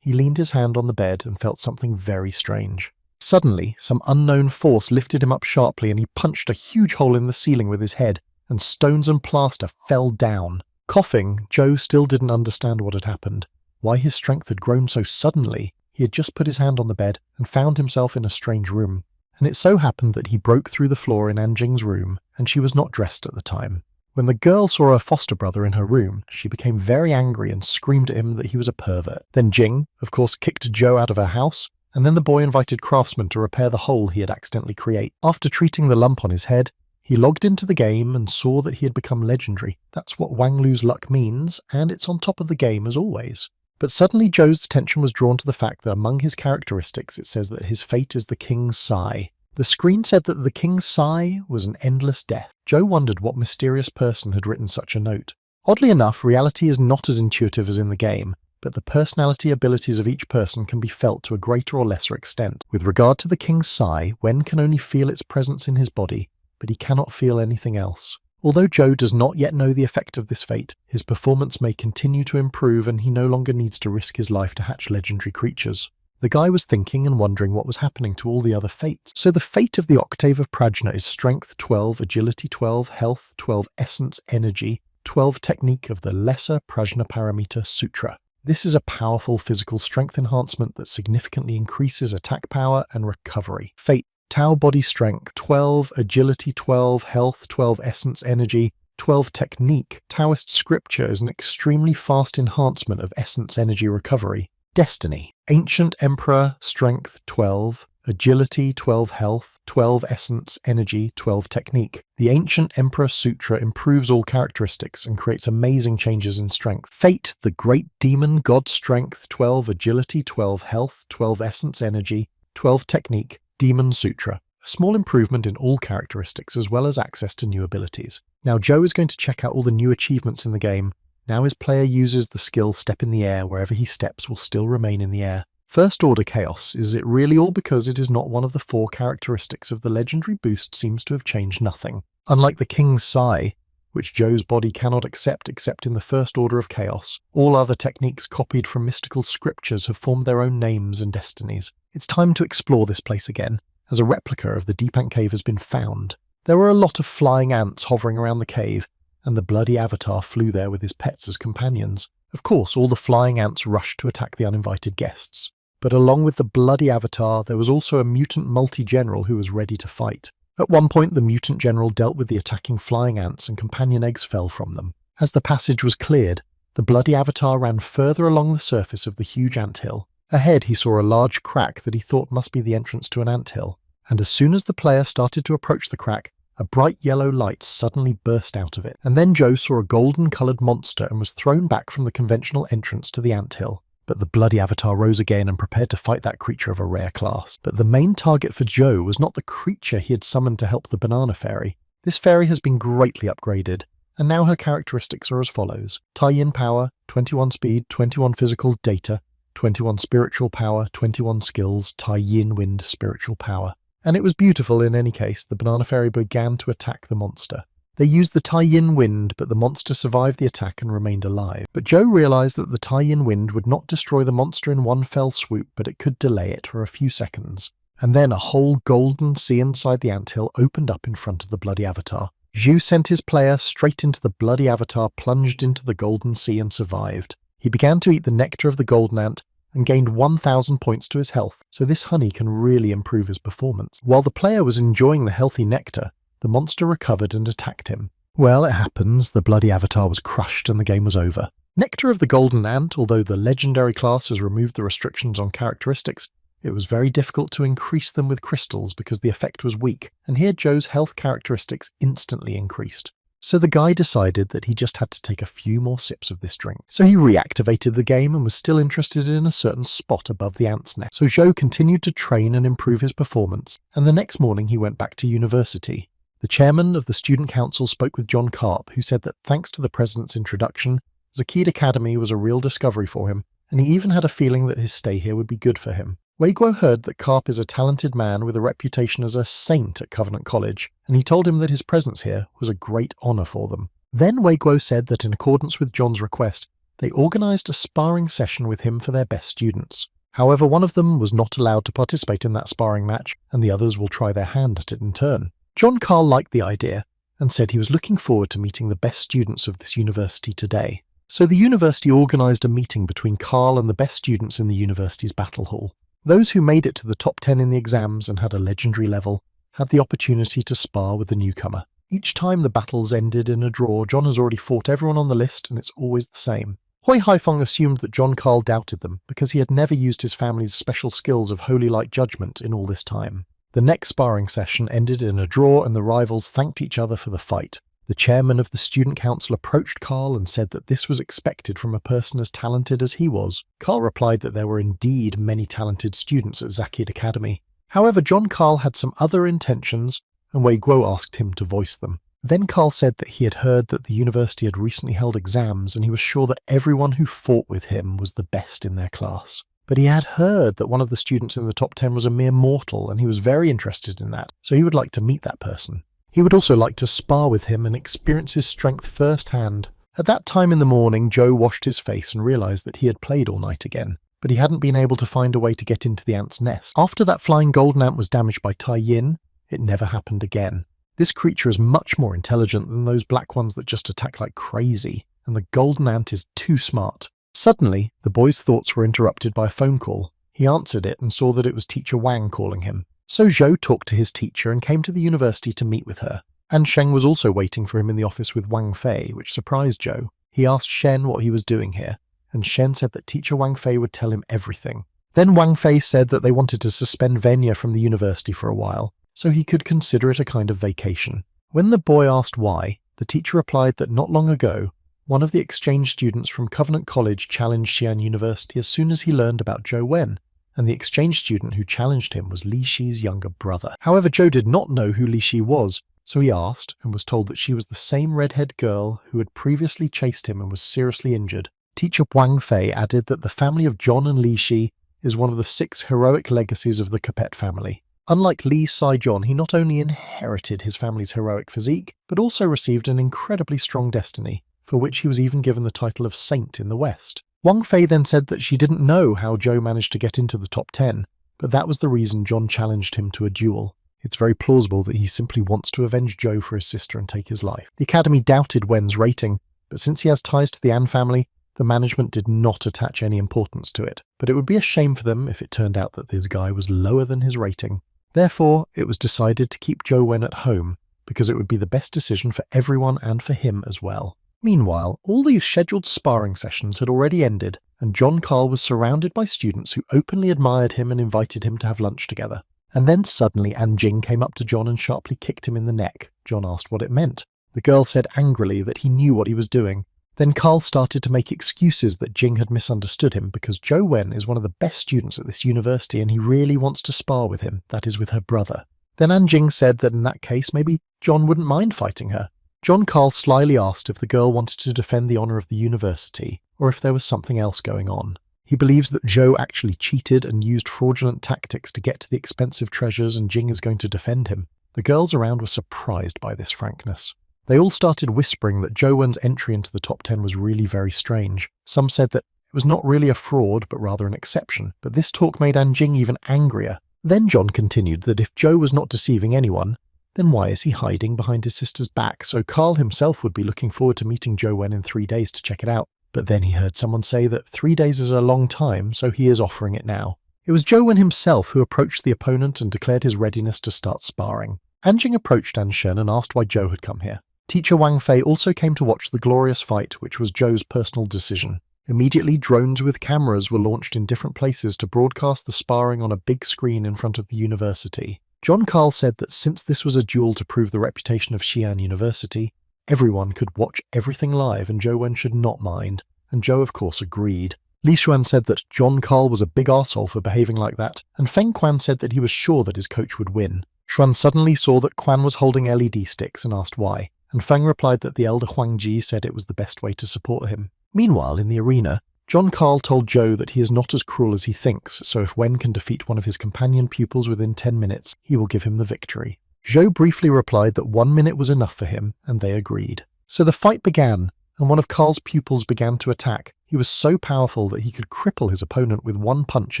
He leaned his hand on the bed and felt something very strange. Suddenly, some unknown force lifted him up sharply, and he punched a huge hole in the ceiling with his head, and stones and plaster fell down. Coughing, Zhou still didn't understand what had happened, why his strength had grown so suddenly. He had just put his hand on the bed and found himself in a strange room, and it so happened that he broke through the floor in Anjing's room, and she was not dressed at the time. When the girl saw her foster brother in her room, she became very angry and screamed at him that he was a pervert. Then Jing, of course, kicked Zhou out of her house, and then the boy invited craftsmen to repair the hole he had accidentally created. After treating the lump on his head, he logged into the game and saw that he had become legendary. That's what Wang Lu's luck means, and it's on top of the game as always. But suddenly Zhou's attention was drawn to the fact that among his characteristics it says that his fate is the King's Sigh. The screen said that the King's Sigh was an endless death. Zhou wondered what mysterious person had written such a note. Oddly enough, reality is not as intuitive as in the game, but the personality abilities of each person can be felt to a greater or lesser extent. With regard to the King's Sigh, Wen can only feel its presence in his body, but he cannot feel anything else. Although Zhou does not yet know the effect of this fate, his performance may continue to improve and he no longer needs to risk his life to hatch legendary creatures. The guy was thinking and wondering what was happening to all the other fates. So the fate of the octave of Prajna is Strength 12, Agility 12, Health 12, Essence Energy, 12 Technique of the Lesser Prajna Parameter Sutra. This is a powerful physical strength enhancement that significantly increases attack power and recovery. Fate: Tau Body Strength 12, Agility 12, Health 12, Essence Energy, 12 Technique. Taoist scripture is an extremely fast enhancement of Essence Energy recovery. Destiny: Ancient Emperor Strength 12, Agility 12, Health 12, Essence Energy 12, Technique. The Ancient Emperor Sutra improves all characteristics and creates amazing changes in strength. Fate: The Great Demon God Strength 12, Agility 12, Health 12, Essence Energy 12, Technique. Demon Sutra. A small improvement in all characteristics as well as access to new abilities. Now Zhou is going to check out all the new achievements in the game. Now his player uses the skill Step in the Air. Wherever he steps will still remain in the air. First Order Chaos. Is it really all because it is not one of the 4 characteristics of the legendary boost seems to have changed nothing? Unlike the King's Sigh, which Zhou's body cannot accept except in the First Order of Chaos, all other techniques copied from mystical scriptures have formed their own names and destinies. It's time to explore this place again, as a replica of the Deepank Cave has been found. There were a lot of flying ants hovering around the cave, and the bloody avatar flew there with his pets as companions. Of course, all the flying ants rushed to attack the uninvited guests. But along with the bloody avatar, there was also a mutant multi-general who was ready to fight. At one point, the mutant general dealt with the attacking flying ants and companion eggs fell from them. As the passage was cleared, the bloody avatar ran further along the surface of the huge anthill. Ahead, he saw a large crack that he thought must be the entrance to an anthill, and as soon as the player started to approach the crack, a bright yellow light suddenly burst out of it. And then Joe saw a golden-coloured monster and was thrown back from the conventional entrance to the anthill. But the bloody avatar rose again and prepared to fight that creature of a rare class. But the main target for Joe was not the creature he had summoned to help the banana fairy. This fairy has been greatly upgraded, and now her characteristics are as follows: tie-in power, 21 speed, 21 physical data, 21 spiritual power, 21 skills, tie-in wind, spiritual power. And it was beautiful in any case. The banana fairy began to attack the monster. They used the tie-in wind, but the monster survived the attack and remained alive. But Joe realised that the tie-in wind would not destroy the monster in one fell swoop, but it could delay it for a few seconds. And then a whole golden sea inside the anthill opened up in front of the bloody avatar. Zhu sent his player straight into the bloody avatar, plunged into the golden sea and survived. He began to eat the nectar of the golden ant and gained 1,000 points to his health, so this honey can really improve his performance. While the player was enjoying the healthy nectar, the monster recovered and attacked him. Well, it happens, the bloody avatar was crushed and the game was over. Nectar of the Golden Ant, although the legendary class has removed the restrictions on characteristics, it was very difficult to increase them with crystals because the effect was weak, and here Joe's health characteristics instantly increased. So the guy decided that he just had to take a few more sips of this drink. So he reactivated the game and was still interested in a certain spot above the ant's nest. So Joe continued to train and improve his performance, and the next morning he went back to university. The chairman of the student council spoke with John Karp, who said that thanks to the president's introduction, Zakid Academy was a real discovery for him, and he even had a feeling that his stay here would be good for him. Weiguo heard that Karp is a talented man with a reputation as a saint at Covenant College, and he told him that his presence here was a great honour for them. Then Weiguo said that in accordance with John's request, they organised a sparring session with him for their best students. However, one of them was not allowed to participate in that sparring match, and the others will try their hand at it in turn. John Carl liked the idea, and said he was looking forward to meeting the best students of this university today. So the university organised a meeting between Carl and the best students in the university's battle hall. Those who made it to the top 10 in the exams and had a legendary level had the opportunity to spar with the newcomer. Each time the battles ended in a draw, John has already fought everyone on the list, and it's always the same. Hui Haifeng assumed that John Carl doubted them because he had never used his family's special skills of holy light judgment in all this time. The next sparring session ended in a draw and the rivals thanked each other for the fight. The chairman of the student council approached Carl and said that this was expected from a person as talented as he was. Carl replied that there were indeed many talented students at Zakid Academy. However, John Carl had some other intentions, and Wei Guo asked him to voice them. Then Carl said that he had heard that the university had recently held exams, and he was sure that everyone who fought with him was the best in their class. But he had heard that one of the students in the top 10 was a mere mortal, and he was very interested in that, so he would like to meet that person. He would also like to spar with him and experience his strength firsthand. At that time in the morning, Joe washed his face and realised that he had played all night again, but he hadn't been able to find a way to get into the ant's nest. After that flying golden ant was damaged by Tai Yin, it never happened again. This creature is much more intelligent than those black ones that just attack like crazy, and the golden ant is too smart. Suddenly, the boy's thoughts were interrupted by a phone call. He answered it and saw that it was Teacher Wang calling him. So Zhou talked to his teacher and came to the university to meet with her. And Sheng was also waiting for him in the office with Wang Fei, which surprised Zhou. He asked Shen what he was doing here, and Shen said that Teacher Wang Fei would tell him everything. Then Wang Fei said that they wanted to suspend Venya from the university for a while, so he could consider it a kind of vacation. When the boy asked why, the teacher replied that not long ago, one of the exchange students from Covenant College challenged Xi'an University as soon as he learned about Zhou Wen, and the exchange student who challenged him was Li Shi's younger brother. However, Zhou did not know who Li Shi was, so he asked and was told that she was the same redhead girl who had previously chased him and was seriously injured. Teacher Wang Fei added that the family of John and Li Shi is one of the 6 heroic legacies of the Capet family. Unlike Li Saijon, he not only inherited his family's heroic physique, but also received an incredibly strong destiny, for which he was even given the title of Saint in the West. Wang Fei then said that she didn't know how Zhou managed to get into the top 10, but that was the reason John challenged him to a duel. It's very plausible that he simply wants to avenge Zhou for his sister and take his life. The Academy doubted Wen's rating, but since he has ties to the An family, the management did not attach any importance to it. But it would be a shame for them if it turned out that this guy was lower than his rating. Therefore, it was decided to keep Zhou Wen at home because it would be the best decision for everyone and for him as well. Meanwhile, all these scheduled sparring sessions had already ended, and John Carl was surrounded by students who openly admired him and invited him to have lunch together. And then suddenly Anjing came up to John and sharply kicked him in the neck. John asked what it meant. The girl said angrily that he knew what he was doing. Then Carl started to make excuses that Jing had misunderstood him because Zhou Wen is one of the best students at this university and he really wants to spar with him, that is with her brother. Then Anjing said that in that case maybe John wouldn't mind fighting her. John Carl slyly asked if the girl wanted to defend the honour of the university or if there was something else going on. He believes that Zhou actually cheated and used fraudulent tactics to get to the expensive treasures and Jing is going to defend him. The girls around were surprised by this frankness. They all started whispering that Zhou Wen's entry into the top 10 was really very strange. Some said that it was not really a fraud but rather an exception, but this talk made Anjing even angrier. Then John continued that if Zhou was not deceiving anyone, then why is he hiding behind his sister's back? So Carl himself would be looking forward to meeting Zhou Wen in 3 days to check it out. But then he heard someone say that 3 days is a long time, so he is offering it now. It was Zhou Wen himself who approached the opponent and declared his readiness to start sparring. Anjing approached Anshen and asked why Zhou had come here. Teacher Wang Fei also came to watch the glorious fight, which was Zhou's personal decision. Immediately, drones with cameras were launched in different places to broadcast the sparring on a big screen in front of the university. John Carl said that since this was a duel to prove the reputation of Xi'an University, everyone could watch everything live and Zhou Wen should not mind, and Zhou of course agreed. Li Xuan said that John Carl was a big arsehole for behaving like that, and Feng Quan said that he was sure that his coach would win. Xuan suddenly saw that Quan was holding LED sticks and asked why, and Feng replied that the elder Huang Ji said it was the best way to support him. Meanwhile, in the arena, John Carl told Zhou that he is not as cruel as he thinks, so if Wen can defeat one of his companion pupils within 10 minutes, he will give him the victory. Zhou briefly replied that 1 minute was enough for him, and they agreed. So the fight began, and one of Carl's pupils began to attack. He was so powerful that he could cripple his opponent with 1 punch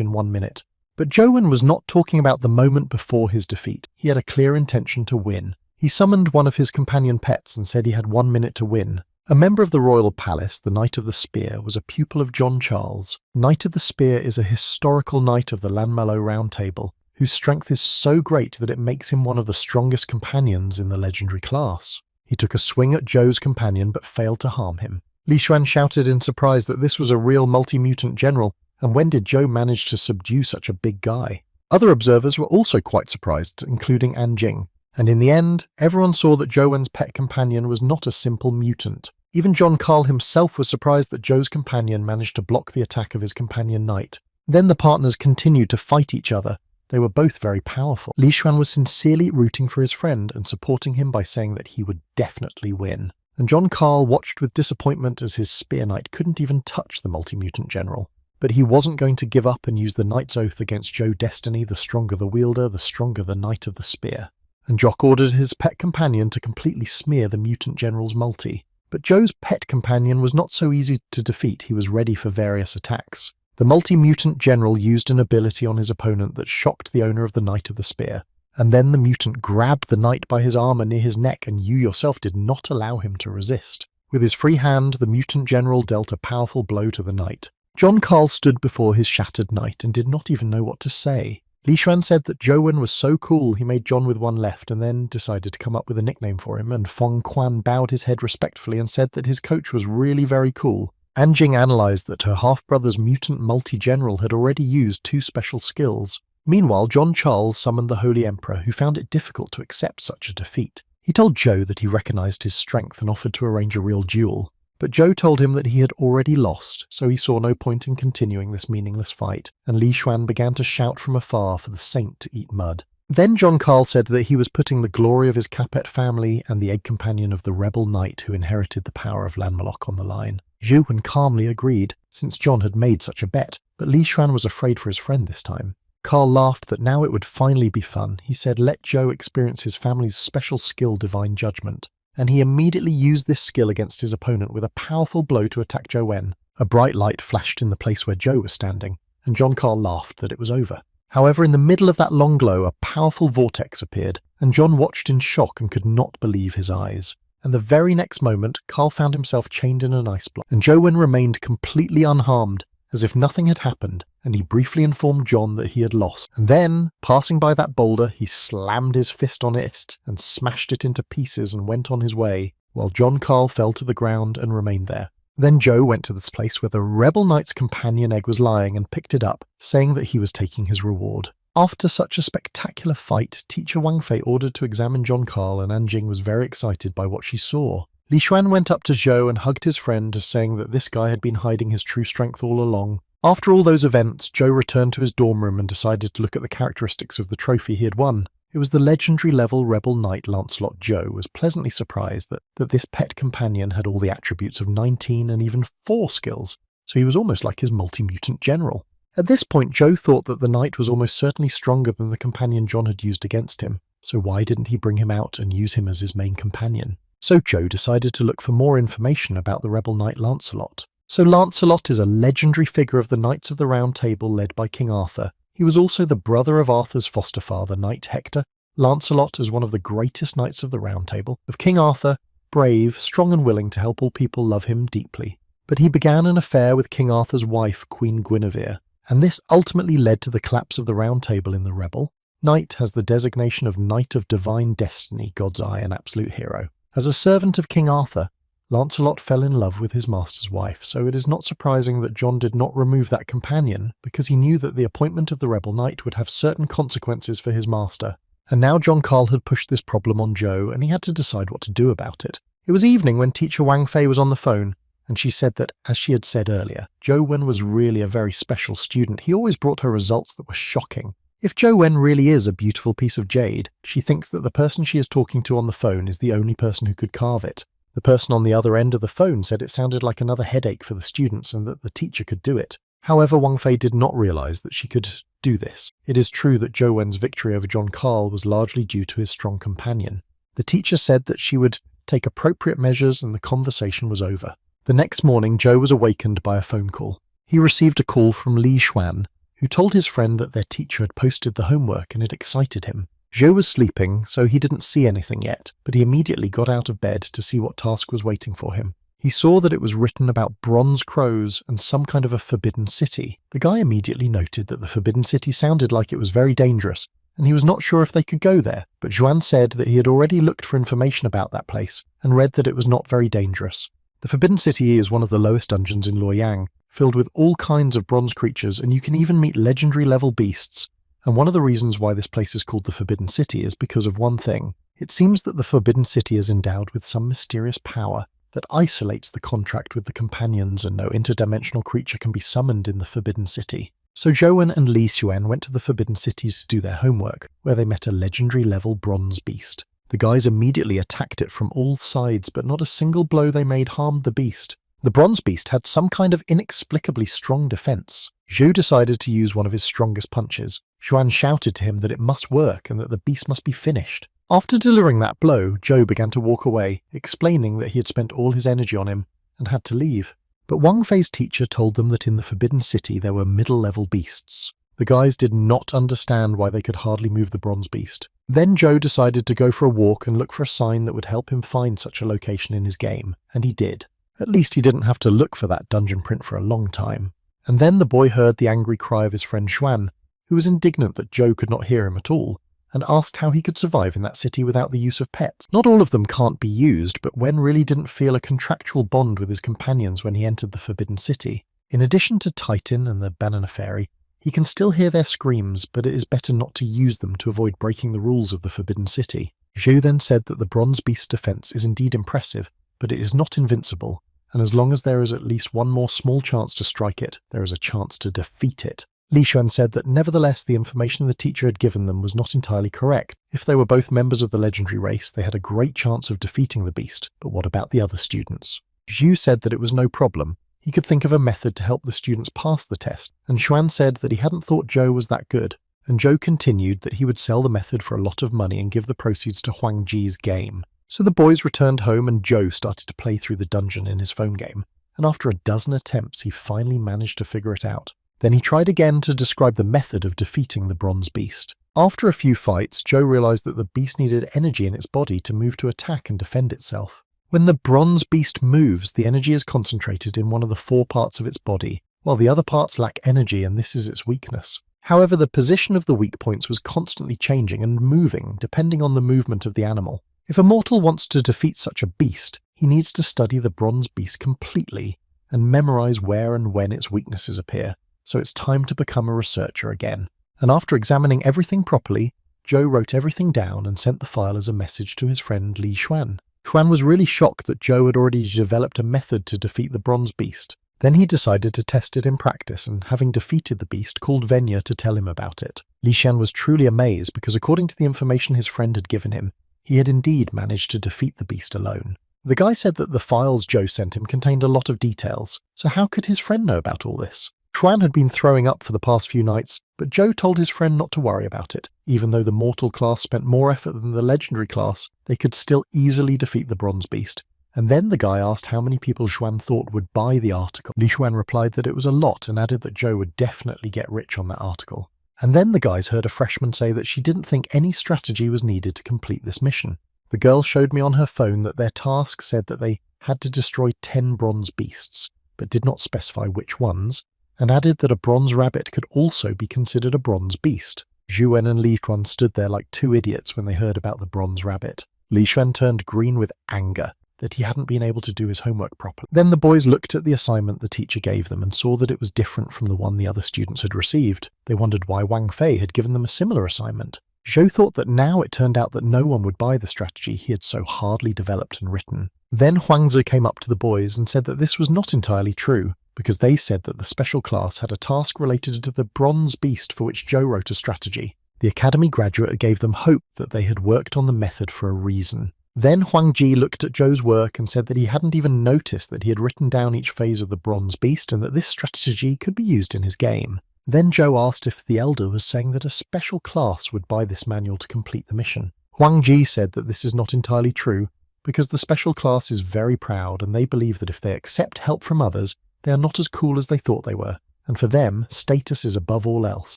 in 1 minute. But Zhou Wen was not talking about the moment before his defeat. He had a clear intention to win. He summoned one of his companion pets and said he had 1 minute to win. A member of the royal palace, the Knight of the Spear, was a pupil of John Charles. Knight of the Spear is a historical knight of the Lanmalo Round Table, whose strength is so great that it makes him one of the strongest companions in the legendary class. He took a swing at Zhou's companion but failed to harm him. Li Xuan shouted in surprise that this was a real multi-mutant general, and when did Zhou manage to subdue such a big guy? Other observers were also quite surprised, including Anjing. And in the end, everyone saw that Zhou Wen's pet companion was not a simple mutant. Even John Carl himself was surprised that Zhou's companion managed to block the attack of his companion knight. Then the partners continued to fight each other. They were both very powerful. Li Xuan was sincerely rooting for his friend and supporting him by saying that he would definitely win. And John Carl watched with disappointment as his spear knight couldn't even touch the multi-mutant general. But he wasn't going to give up and use the knight's oath against Zhou Destiny, the stronger the wielder, the stronger the knight of the spear. And Jock ordered his pet companion to completely smear the mutant general's multi. But Zhou's pet companion was not so easy to defeat. He was ready for various attacks. The multi-mutant general used an ability on his opponent that shocked the owner of the Knight of the Spear, and then the mutant grabbed the knight by his armor near his neck and you yourself did not allow him to resist. With his free hand, the mutant general dealt a powerful blow to the knight. John Carl stood before his shattered knight and did not even know what to say. Li Xuan said that Zhou Wen was so cool he made John with one left and then decided to come up with a nickname for him, and Feng Quan bowed his head respectfully and said that his coach was really very cool. Anjing analysed that her half-brother's mutant multi-general had already used 2 special skills. Meanwhile, John Charles summoned the Holy Emperor, who found it difficult to accept such a defeat. He told Zhou that he recognised his strength and offered to arrange a real duel. But Zhou told him that he had already lost, so he saw no point in continuing this meaningless fight, and Li Xuan began to shout from afar for the saint to eat mud. Then John Carl said that he was putting the glory of his Capet family and the egg companion of the rebel knight who inherited the power of Lanmalok on the line. Zhu Wen calmly agreed, since John had made such a bet, but Li Xuan was afraid for his friend this time. Carl laughed that now it would finally be fun. He said let Zhou experience his family's special skill, Divine Judgment. And he immediately used this skill against his opponent with a powerful blow to attack Zhou Wen. A bright light flashed in the place where Zhou was standing, and John Carl laughed that it was over. However, in the middle of that long glow, a powerful vortex appeared, and John watched in shock and could not believe his eyes. And the very next moment, Carl found himself chained in an ice block, and Zhou Wen remained completely unharmed, as if nothing had happened, and he briefly informed John that he had lost. And then, passing by that boulder, he slammed his fist on it and smashed it into pieces and went on his way, while John Carl fell to the ground and remained there. Then Joe went to this place where the rebel knight's companion egg was lying and picked it up, saying that he was taking his reward. After such a spectacular fight, teacher Wang Fei ordered to examine John Carl, and Anjing was very excited by what she saw. Li Xuan went up to Zhou and hugged his friend, saying that this guy had been hiding his true strength all along. After all those events, Zhou returned to his dorm room and decided to look at the characteristics of the trophy he had won. It was the legendary level rebel knight Lancelot. Zhou was pleasantly surprised that this pet companion had all the attributes of 19 and even 4 skills, so he was almost like his multi-mutant general. At this point, Zhou thought that the knight was almost certainly stronger than the companion John had used against him, so why didn't he bring him out and use him as his main companion? So Zhou decided to look for more information about the rebel knight Lancelot. So Lancelot is a legendary figure of the Knights of the Round Table led by King Arthur. He was also the brother of Arthur's foster father, Knight Hector. Lancelot is one of the greatest Knights of the Round Table, of King Arthur, brave, strong and willing to help all people love him deeply. But he began an affair with King Arthur's wife, Queen Guinevere, and this ultimately led to the collapse of the Round Table in the Rebel. Knight has the designation of Knight of Divine Destiny, God's Eye, and absolute hero. As a servant of King Arthur, Lancelot fell in love with his master's wife, so it is not surprising that John did not remove that companion, because he knew that the appointment of the Rebel Knight would have certain consequences for his master. And now John Carl had pushed this problem on Zhou, and he had to decide what to do about it. It was evening when teacher Wang Fei was on the phone, and she said that, as she had said earlier, Zhou Wen was really a very special student. He always brought her results that were shocking. If Zhou Wen really is a beautiful piece of jade, she thinks that the person she is talking to on the phone is the only person who could carve it. The person on the other end of the phone said it sounded like another headache for the students and that the teacher could do it. However, Wang Fei did not realize that she could do this. It is true that Zhou Wen's victory over John Carl was largely due to his strong companion. The teacher said that she would take appropriate measures and the conversation was over. The next morning, Zhou was awakened by a phone call. He received a call from Li Xuan, who told his friend that their teacher had posted the homework and it excited him. Zhou was sleeping, so he didn't see anything yet, but he immediately got out of bed to see what task was waiting for him. He saw that it was written about bronze crows and some kind of a forbidden city. The guy immediately noted that the forbidden city sounded like it was very dangerous, and he was not sure if they could go there, but Zhuan said that he had already looked for information about that place and read that it was not very dangerous. The Forbidden City is one of the lowest dungeons in Luoyang, filled with all kinds of bronze creatures, and you can even meet legendary level beasts. And one of the reasons why this place is called the Forbidden City is because of one thing. It seems that the Forbidden City is endowed with some mysterious power that isolates the contract with the companions, and no interdimensional creature can be summoned in the Forbidden City. So Zhou and Li Xuan went to the Forbidden City to do their homework, where they met a legendary level bronze beast. The guys immediately attacked it from all sides, but not a single blow they made harmed the beast. The bronze beast had some kind of inexplicably strong defense. Zhou decided to use one of his strongest punches. Xuan shouted to him that it must work and that the beast must be finished. After delivering that blow, Zhou began to walk away, explaining that he had spent all his energy on him and had to leave. But Wang Fei's teacher told them that in the Forbidden City there were middle-level beasts. The guys did not understand why they could hardly move the bronze beast. Then Zhou decided to go for a walk and look for a sign that would help him find such a location in his game, and he did. At least he didn't have to look for that dungeon print for a long time. And then the boy heard the angry cry of his friend Xuan, who was indignant that Zhou could not hear him at all, and asked how he could survive in that city without the use of pets. Not all of them can't be used, but Wen really didn't feel a contractual bond with his companions when he entered the Forbidden City. In addition to Titan and the Banana Fairy, he can still hear their screams, but it is better not to use them to avoid breaking the rules of the Forbidden City. Zhou then said that the bronze beast's defense is indeed impressive, but it is not invincible, and as long as there is at least one more small chance to strike it, there is a chance to defeat it. Li Xuan said that nevertheless the information the teacher had given them was not entirely correct. If they were both members of the legendary race, they had a great chance of defeating the beast, but what about the other students? Zhou said that it was no problem. He could think of a method to help the students pass the test, and Xuan said that he hadn't thought Zhou was that good, and Zhou continued that he would sell the method for a lot of money and give the proceeds to Huang Ji's game. So the boys returned home and Zhou started to play through the dungeon in his phone game, and after a dozen attempts he finally managed to figure it out. Then he tried again to describe the method of defeating the bronze beast. After a few fights, Zhou realized that the beast needed energy in its body to move to attack and defend itself. When the bronze beast moves, the energy is concentrated in one of the 4 parts of its body, while the other parts lack energy and this is its weakness. However, the position of the weak points was constantly changing and moving depending on the movement of the animal. If a mortal wants to defeat such a beast, he needs to study the bronze beast completely and memorize where and when its weaknesses appear, so it's time to become a researcher again. And after examining everything properly, Joe wrote everything down and sent the file as a message to his friend Li Xuan. Xuan was really shocked that Joe had already developed a method to defeat the bronze beast. Then he decided to test it in practice and, having defeated the beast, called Venya to tell him about it. Li Xuan was truly amazed because according to the information his friend had given him, he had indeed managed to defeat the beast alone. The guy said that the files Joe sent him contained a lot of details, so how could his friend know about all this? Xuan had been throwing up for the past few nights, but Joe told his friend not to worry about it. Even though the mortal class spent more effort than the legendary class, they could still easily defeat the bronze beast. And then the guy asked how many people Xuan thought would buy the article. Li Xuan replied that it was a lot and added that Joe would definitely get rich on that article. And then the guys heard a freshman say that she didn't think any strategy was needed to complete this mission. The girl showed me on her phone that their task said that they had to destroy 10 bronze beasts, but did not specify which ones, and added that a bronze rabbit could also be considered a bronze beast. Zhu Wen and Li Xuan stood there like two idiots when they heard about the bronze rabbit. Li Xuan turned green with anger that he hadn't been able to do his homework properly. Then the boys looked at the assignment the teacher gave them and saw that it was different from the one the other students had received. They wondered why Wang Fei had given them a similar assignment. Zhou thought that now it turned out that no one would buy the strategy he had so hardly developed and written. Then Huangzi came up to the boys and said that this was not entirely true, because they said that the special class had a task related to the bronze beast for which Zhou wrote a strategy. The academy graduate gave them hope that they had worked on the method for a reason. Then Huang Ji looked at Zhou's work and said that he hadn't even noticed that he had written down each phase of the bronze beast and that this strategy could be used in his game. Then Zhou asked if the elder was saying that a special class would buy this manual to complete the mission. Huang Ji said that this is not entirely true, because the special class is very proud and they believe that if they accept help from others, they are not as cool as they thought they were, and for them, status is above all else.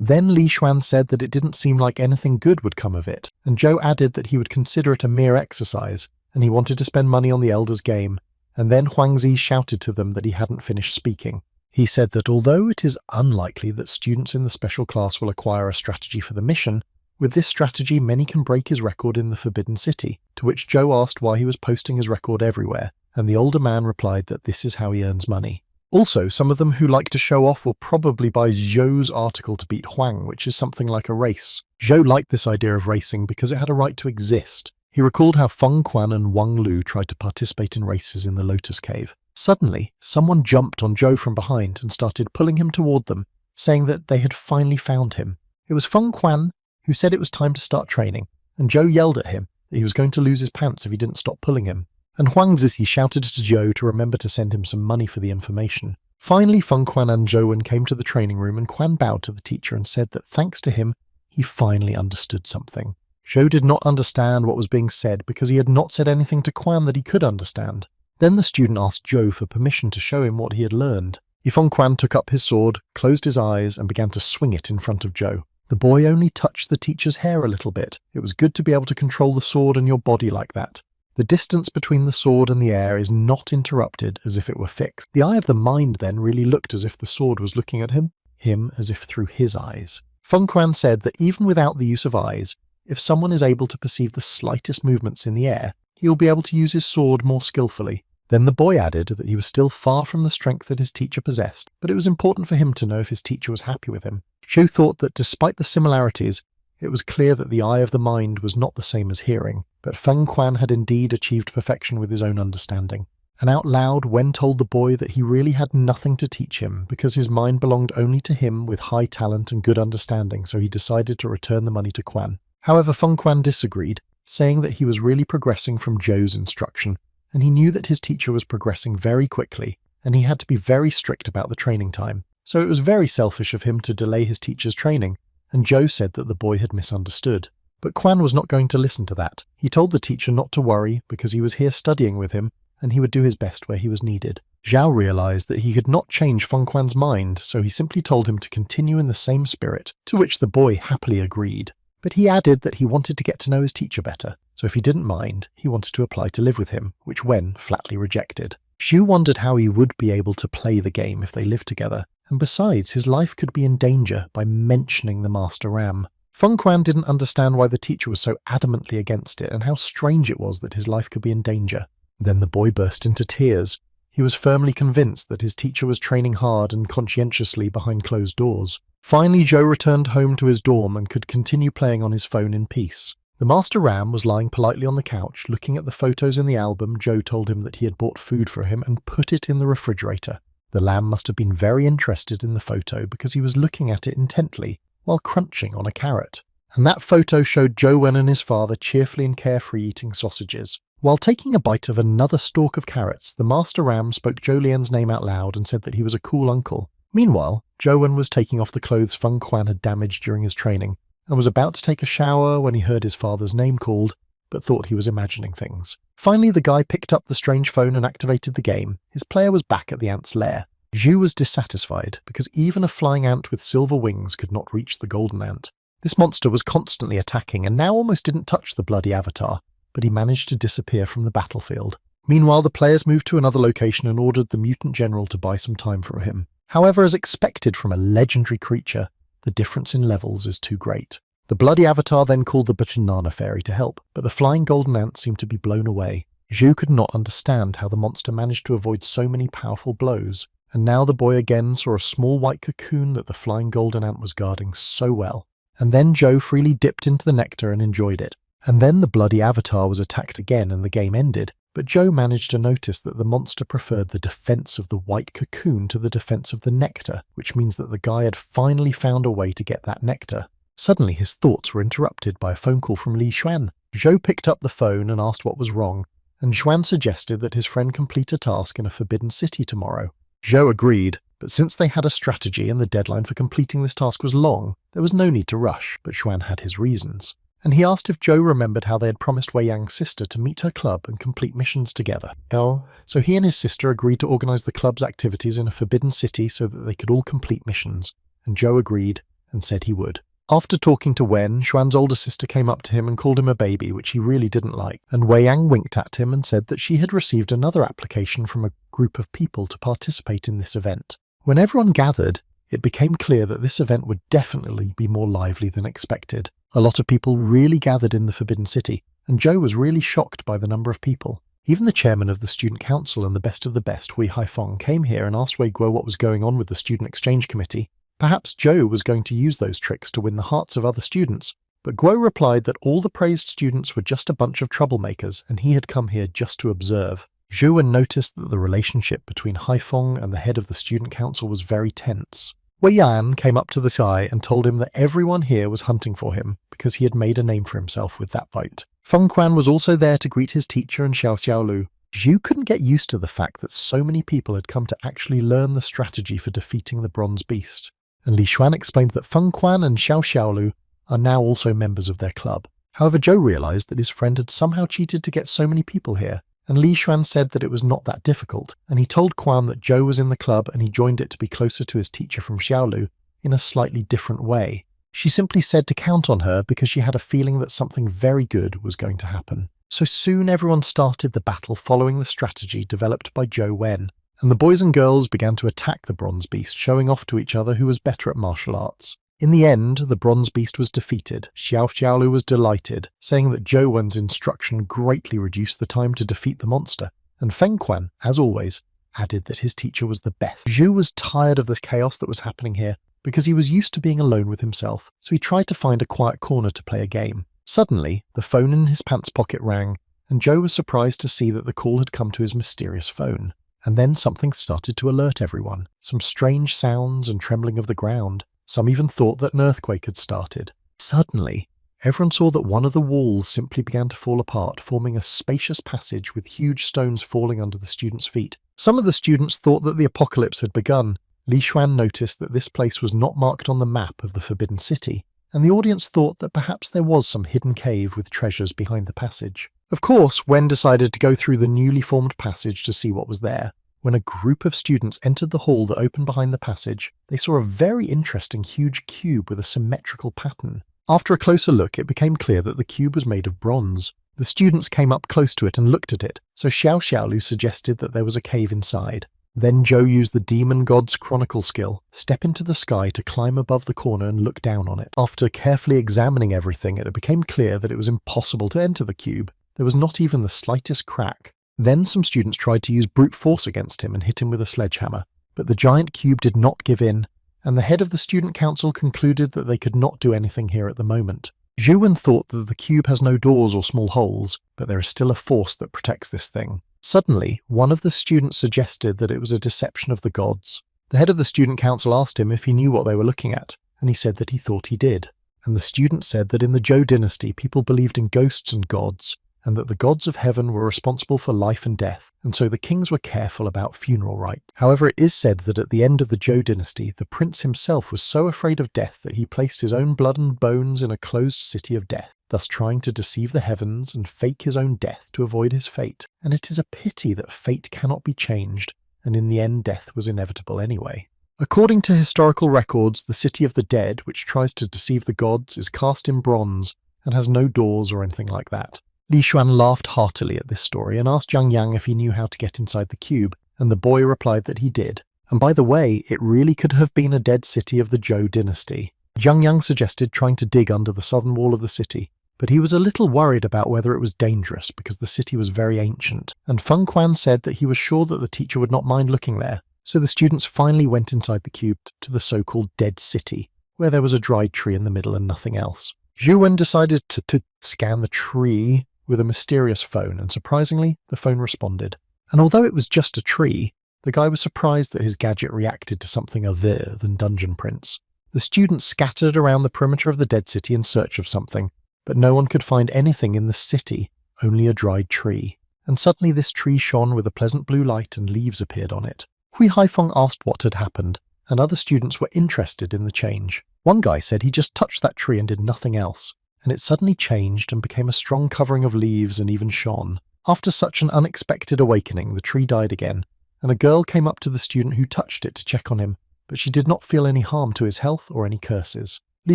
Then Li Xuan said that it didn't seem like anything good would come of it, and Zhou added that he would consider it a mere exercise, and he wanted to spend money on the elder's game, and then Huangzi shouted to them that he hadn't finished speaking. He said that although it is unlikely that students in the special class will acquire a strategy for the mission, with this strategy many can break his record in the Forbidden City, to which Zhou asked why he was posting his record everywhere, and the older man replied that this is how he earns money. Also, some of them who like to show off will probably buy Zhou's article to beat Huang, which is something like a race. Zhou liked this idea of racing because it had a right to exist. He recalled how Feng Quan and Wang Lu tried to participate in races in the Lotus Cave. Suddenly, someone jumped on Zhou from behind and started pulling him toward them, saying that they had finally found him. It was Feng Quan who said it was time to start training, and Zhou yelled at him that he was going to lose his pants if he didn't stop pulling him. And Huang Zizi shouted to Zhou to remember to send him some money for the information. Finally, Feng Quan and Zhou Wen came to the training room and Quan bowed to the teacher and said that thanks to him, he finally understood something. Zhou did not understand what was being said because he had not said anything to Quan that he could understand. Then the student asked Zhou for permission to show him what he had learned. Feng Quan took up his sword, closed his eyes, and began to swing it in front of Zhou. The boy only touched the teacher's hair a little bit. It was good to be able to control the sword and your body like that. The distance between the sword and the air is not interrupted as if it were fixed. The eye of the mind then really looked as if the sword was looking at him as if through his eyes. Feng Quan said that even without the use of eyes, if someone is able to perceive the slightest movements in the air, he will be able to use his sword more skillfully. Then the boy added that he was still far from the strength that his teacher possessed, but it was important for him to know if his teacher was happy with him. Zhou thought that despite the similarities, it was clear that the eye of the mind was not the same as hearing, but Feng Quan had indeed achieved perfection with his own understanding. And out loud, Wen told the boy that he really had nothing to teach him because his mind belonged only to him with high talent and good understanding, so he decided to return the money to Quan. However, Feng Quan disagreed, saying that he was really progressing from Zhou's instruction, and he knew that his teacher was progressing very quickly, and he had to be very strict about the training time. So it was very selfish of him to delay his teacher's training, and Zhou said that the boy had misunderstood. But Quan was not going to listen to that. He told the teacher not to worry because he was here studying with him, and he would do his best where he was needed. Zhao realized that he could not change Feng Quan's mind, so he simply told him to continue in the same spirit, to which the boy happily agreed. But he added that he wanted to get to know his teacher better, so if he didn't mind, he wanted to apply to live with him, which Wen flatly rejected. Xu wondered how he would be able to play the game if they lived together, and besides, his life could be in danger by mentioning the Master Ram. Feng Quan didn't understand why the teacher was so adamantly against it and how strange it was that his life could be in danger. Then the boy burst into tears. He was firmly convinced that his teacher was training hard and conscientiously behind closed doors. Finally, Joe returned home to his dorm and could continue playing on his phone in peace. The Master Ram was lying politely on the couch, looking at the photos in the album Joe told him that he had bought food for him and put it in the refrigerator. The lamb must have been very interested in the photo because he was looking at it intently while crunching on a carrot. And that photo showed Joe Wen and his father cheerfully and carefree eating sausages. While taking a bite of another stalk of carrots, the Master Ram spoke Zhou Lian's name out loud and said that he was a cool uncle. Meanwhile, Joe Wen was taking off the clothes Feng Quan had damaged during his training, and was about to take a shower when he heard his father's name called, but thought he was imagining things. Finally, the guy picked up the strange phone and activated the game. His player was back at the ant's lair. Zhu was dissatisfied, because even a flying ant with silver wings could not reach the golden ant. This monster was constantly attacking and now almost didn't touch the bloody avatar, but he managed to disappear from the battlefield. Meanwhile, the players moved to another location and ordered the mutant general to buy some time for him. However, as expected from a legendary creature, the difference in levels is too great. The bloody avatar then called the banana fairy to help, but the flying golden ant seemed to be blown away. Zhu could not understand how the monster managed to avoid so many powerful blows, and now the boy again saw a small white cocoon that the flying golden ant was guarding so well. And then Joe freely dipped into the nectar and enjoyed it. And then the bloody avatar was attacked again and the game ended, but Joe managed to notice that the monster preferred the defense of the white cocoon to the defense of the nectar, which means that the guy had finally found a way to get that nectar. Suddenly his thoughts were interrupted by a phone call from Li Xuan. Joe picked up the phone and asked what was wrong, and Xuan suggested that his friend complete a task in a forbidden city tomorrow. Joe agreed, but since they had a strategy and the deadline for completing this task was long, there was no need to rush, but Xuan had his reasons. And he asked if Joe remembered how they had promised Wei Yang's sister to meet her club and complete missions together. So he and his sister agreed to organize the club's activities in a forbidden city so that they could all complete missions, and Joe agreed and said he would. After talking to Wen, Xuan's older sister came up to him and called him a baby, which he really didn't like, and Wei Yang winked at him and said that she had received another application from a group of people to participate in this event. When everyone gathered, it became clear that this event would definitely be more lively than expected. A lot of people really gathered in the Forbidden City, and Joe was really shocked by the number of people. Even the chairman of the student council and the best of the best, Hui Haifeng, came here and asked Wei Guo what was going on with the student exchange committee. Perhaps Joe was going to use those tricks to win the hearts of other students, but Guo replied that all the praised students were just a bunch of troublemakers and he had come here just to observe. Zhu noticed that the relationship between Haifeng and the head of the student council was very tense. Wei Yan came up to the guy and told him that everyone here was hunting for him because he had made a name for himself with that fight. Feng Quan was also there to greet his teacher and Xiao Xiaolu. Zhu couldn't get used to the fact that so many people had come to actually learn the strategy for defeating the bronze beast. And Li Xuan explained that Feng Quan and Xiao Xiaolu are now also members of their club. However, Zhou realized that his friend had somehow cheated to get so many people here, and Li Xuan said that it was not that difficult, and he told Quan that Zhou was in the club and he joined it to be closer to his teacher from Xiaolu in a slightly different way. She simply said to count on her because she had a feeling that something very good was going to happen. So soon everyone started the battle following the strategy developed by Zhou Wen, and the boys and girls began to attack the bronze beast, showing off to each other who was better at martial arts. In the end, the bronze beast was defeated. Xiao Xiaolu was delighted, saying that Zhou Wen's instruction greatly reduced the time to defeat the monster, and Feng Quan, as always, added that his teacher was the best. Zhu was tired of this chaos that was happening here, because he was used to being alone with himself, so he tried to find a quiet corner to play a game. Suddenly, the phone in his pants pocket rang, and Zhou was surprised to see that the call had come to his mysterious phone. And then something started to alert everyone. Some strange sounds and trembling of the ground. Some even thought that an earthquake had started. Suddenly, everyone saw that one of the walls simply began to fall apart, forming a spacious passage with huge stones falling under the students' feet. Some of the students thought that the apocalypse had begun. Li Xuan noticed that this place was not marked on the map of the Forbidden City, and the audience thought that perhaps there was some hidden cave with treasures behind the passage. Of course, Wen decided to go through the newly formed passage to see what was there. When a group of students entered the hall that opened behind the passage, they saw a very interesting huge cube with a symmetrical pattern. After a closer look, it became clear that the cube was made of bronze. The students came up close to it and looked at it, so Xiao Xiaolu suggested that there was a cave inside. Then Zhou used the Demon God's Chronicle skill, step into the sky to climb above the corner and look down on it. After carefully examining everything, it became clear that it was impossible to enter the cube. There was not even the slightest crack. Then some students tried to use brute force against him and hit him with a sledgehammer. But the giant cube did not give in, and the head of the student council concluded that they could not do anything here at the moment. Zhuwen thought that the cube has no doors or small holes, but there is still a force that protects this thing. Suddenly, one of the students suggested that it was a deception of the gods. The head of the student council asked him if he knew what they were looking at, and he said that he thought he did. And the student said that in the Zhou dynasty people believed in ghosts and gods, and that the gods of heaven were responsible for life and death, and so the kings were careful about funeral rites. However, it is said that at the end of the Zhou dynasty, the prince himself was so afraid of death that he placed his own blood and bones in a closed city of death, thus trying to deceive the heavens and fake his own death to avoid his fate. And it is a pity that fate cannot be changed, and in the end death was inevitable anyway. According to historical records, the city of the dead, which tries to deceive the gods, is cast in bronze and has no doors or anything like that. Li Xuan laughed heartily at this story and asked Zhang Yang if he knew how to get inside the cube, and the boy replied that he did. And by the way, it really could have been a dead city of the Zhou dynasty. Zhang Yang suggested trying to dig under the southern wall of the city, but he was a little worried about whether it was dangerous because the city was very ancient, and Feng Quan said that he was sure that the teacher would not mind looking there. So the students finally went inside the cube to the so-called Dead City, where there was a dried tree in the middle and nothing else. Zhuwen decided to scan the tree with a mysterious phone, and surprisingly, the phone responded. And although it was just a tree, the guy was surprised that his gadget reacted to something other than Dungeon Prince. The students scattered around the perimeter of the Dead City in search of something, but no one could find anything in the city, only a dried tree. And suddenly this tree shone with a pleasant blue light and leaves appeared on it. Hui Haifeng asked what had happened, and other students were interested in the change. One guy said he just touched that tree and did nothing else, and it suddenly changed and became a strong covering of leaves and even shone. After such an unexpected awakening, the tree died again, and a girl came up to the student who touched it to check on him, but she did not feel any harm to his health or any curses. Li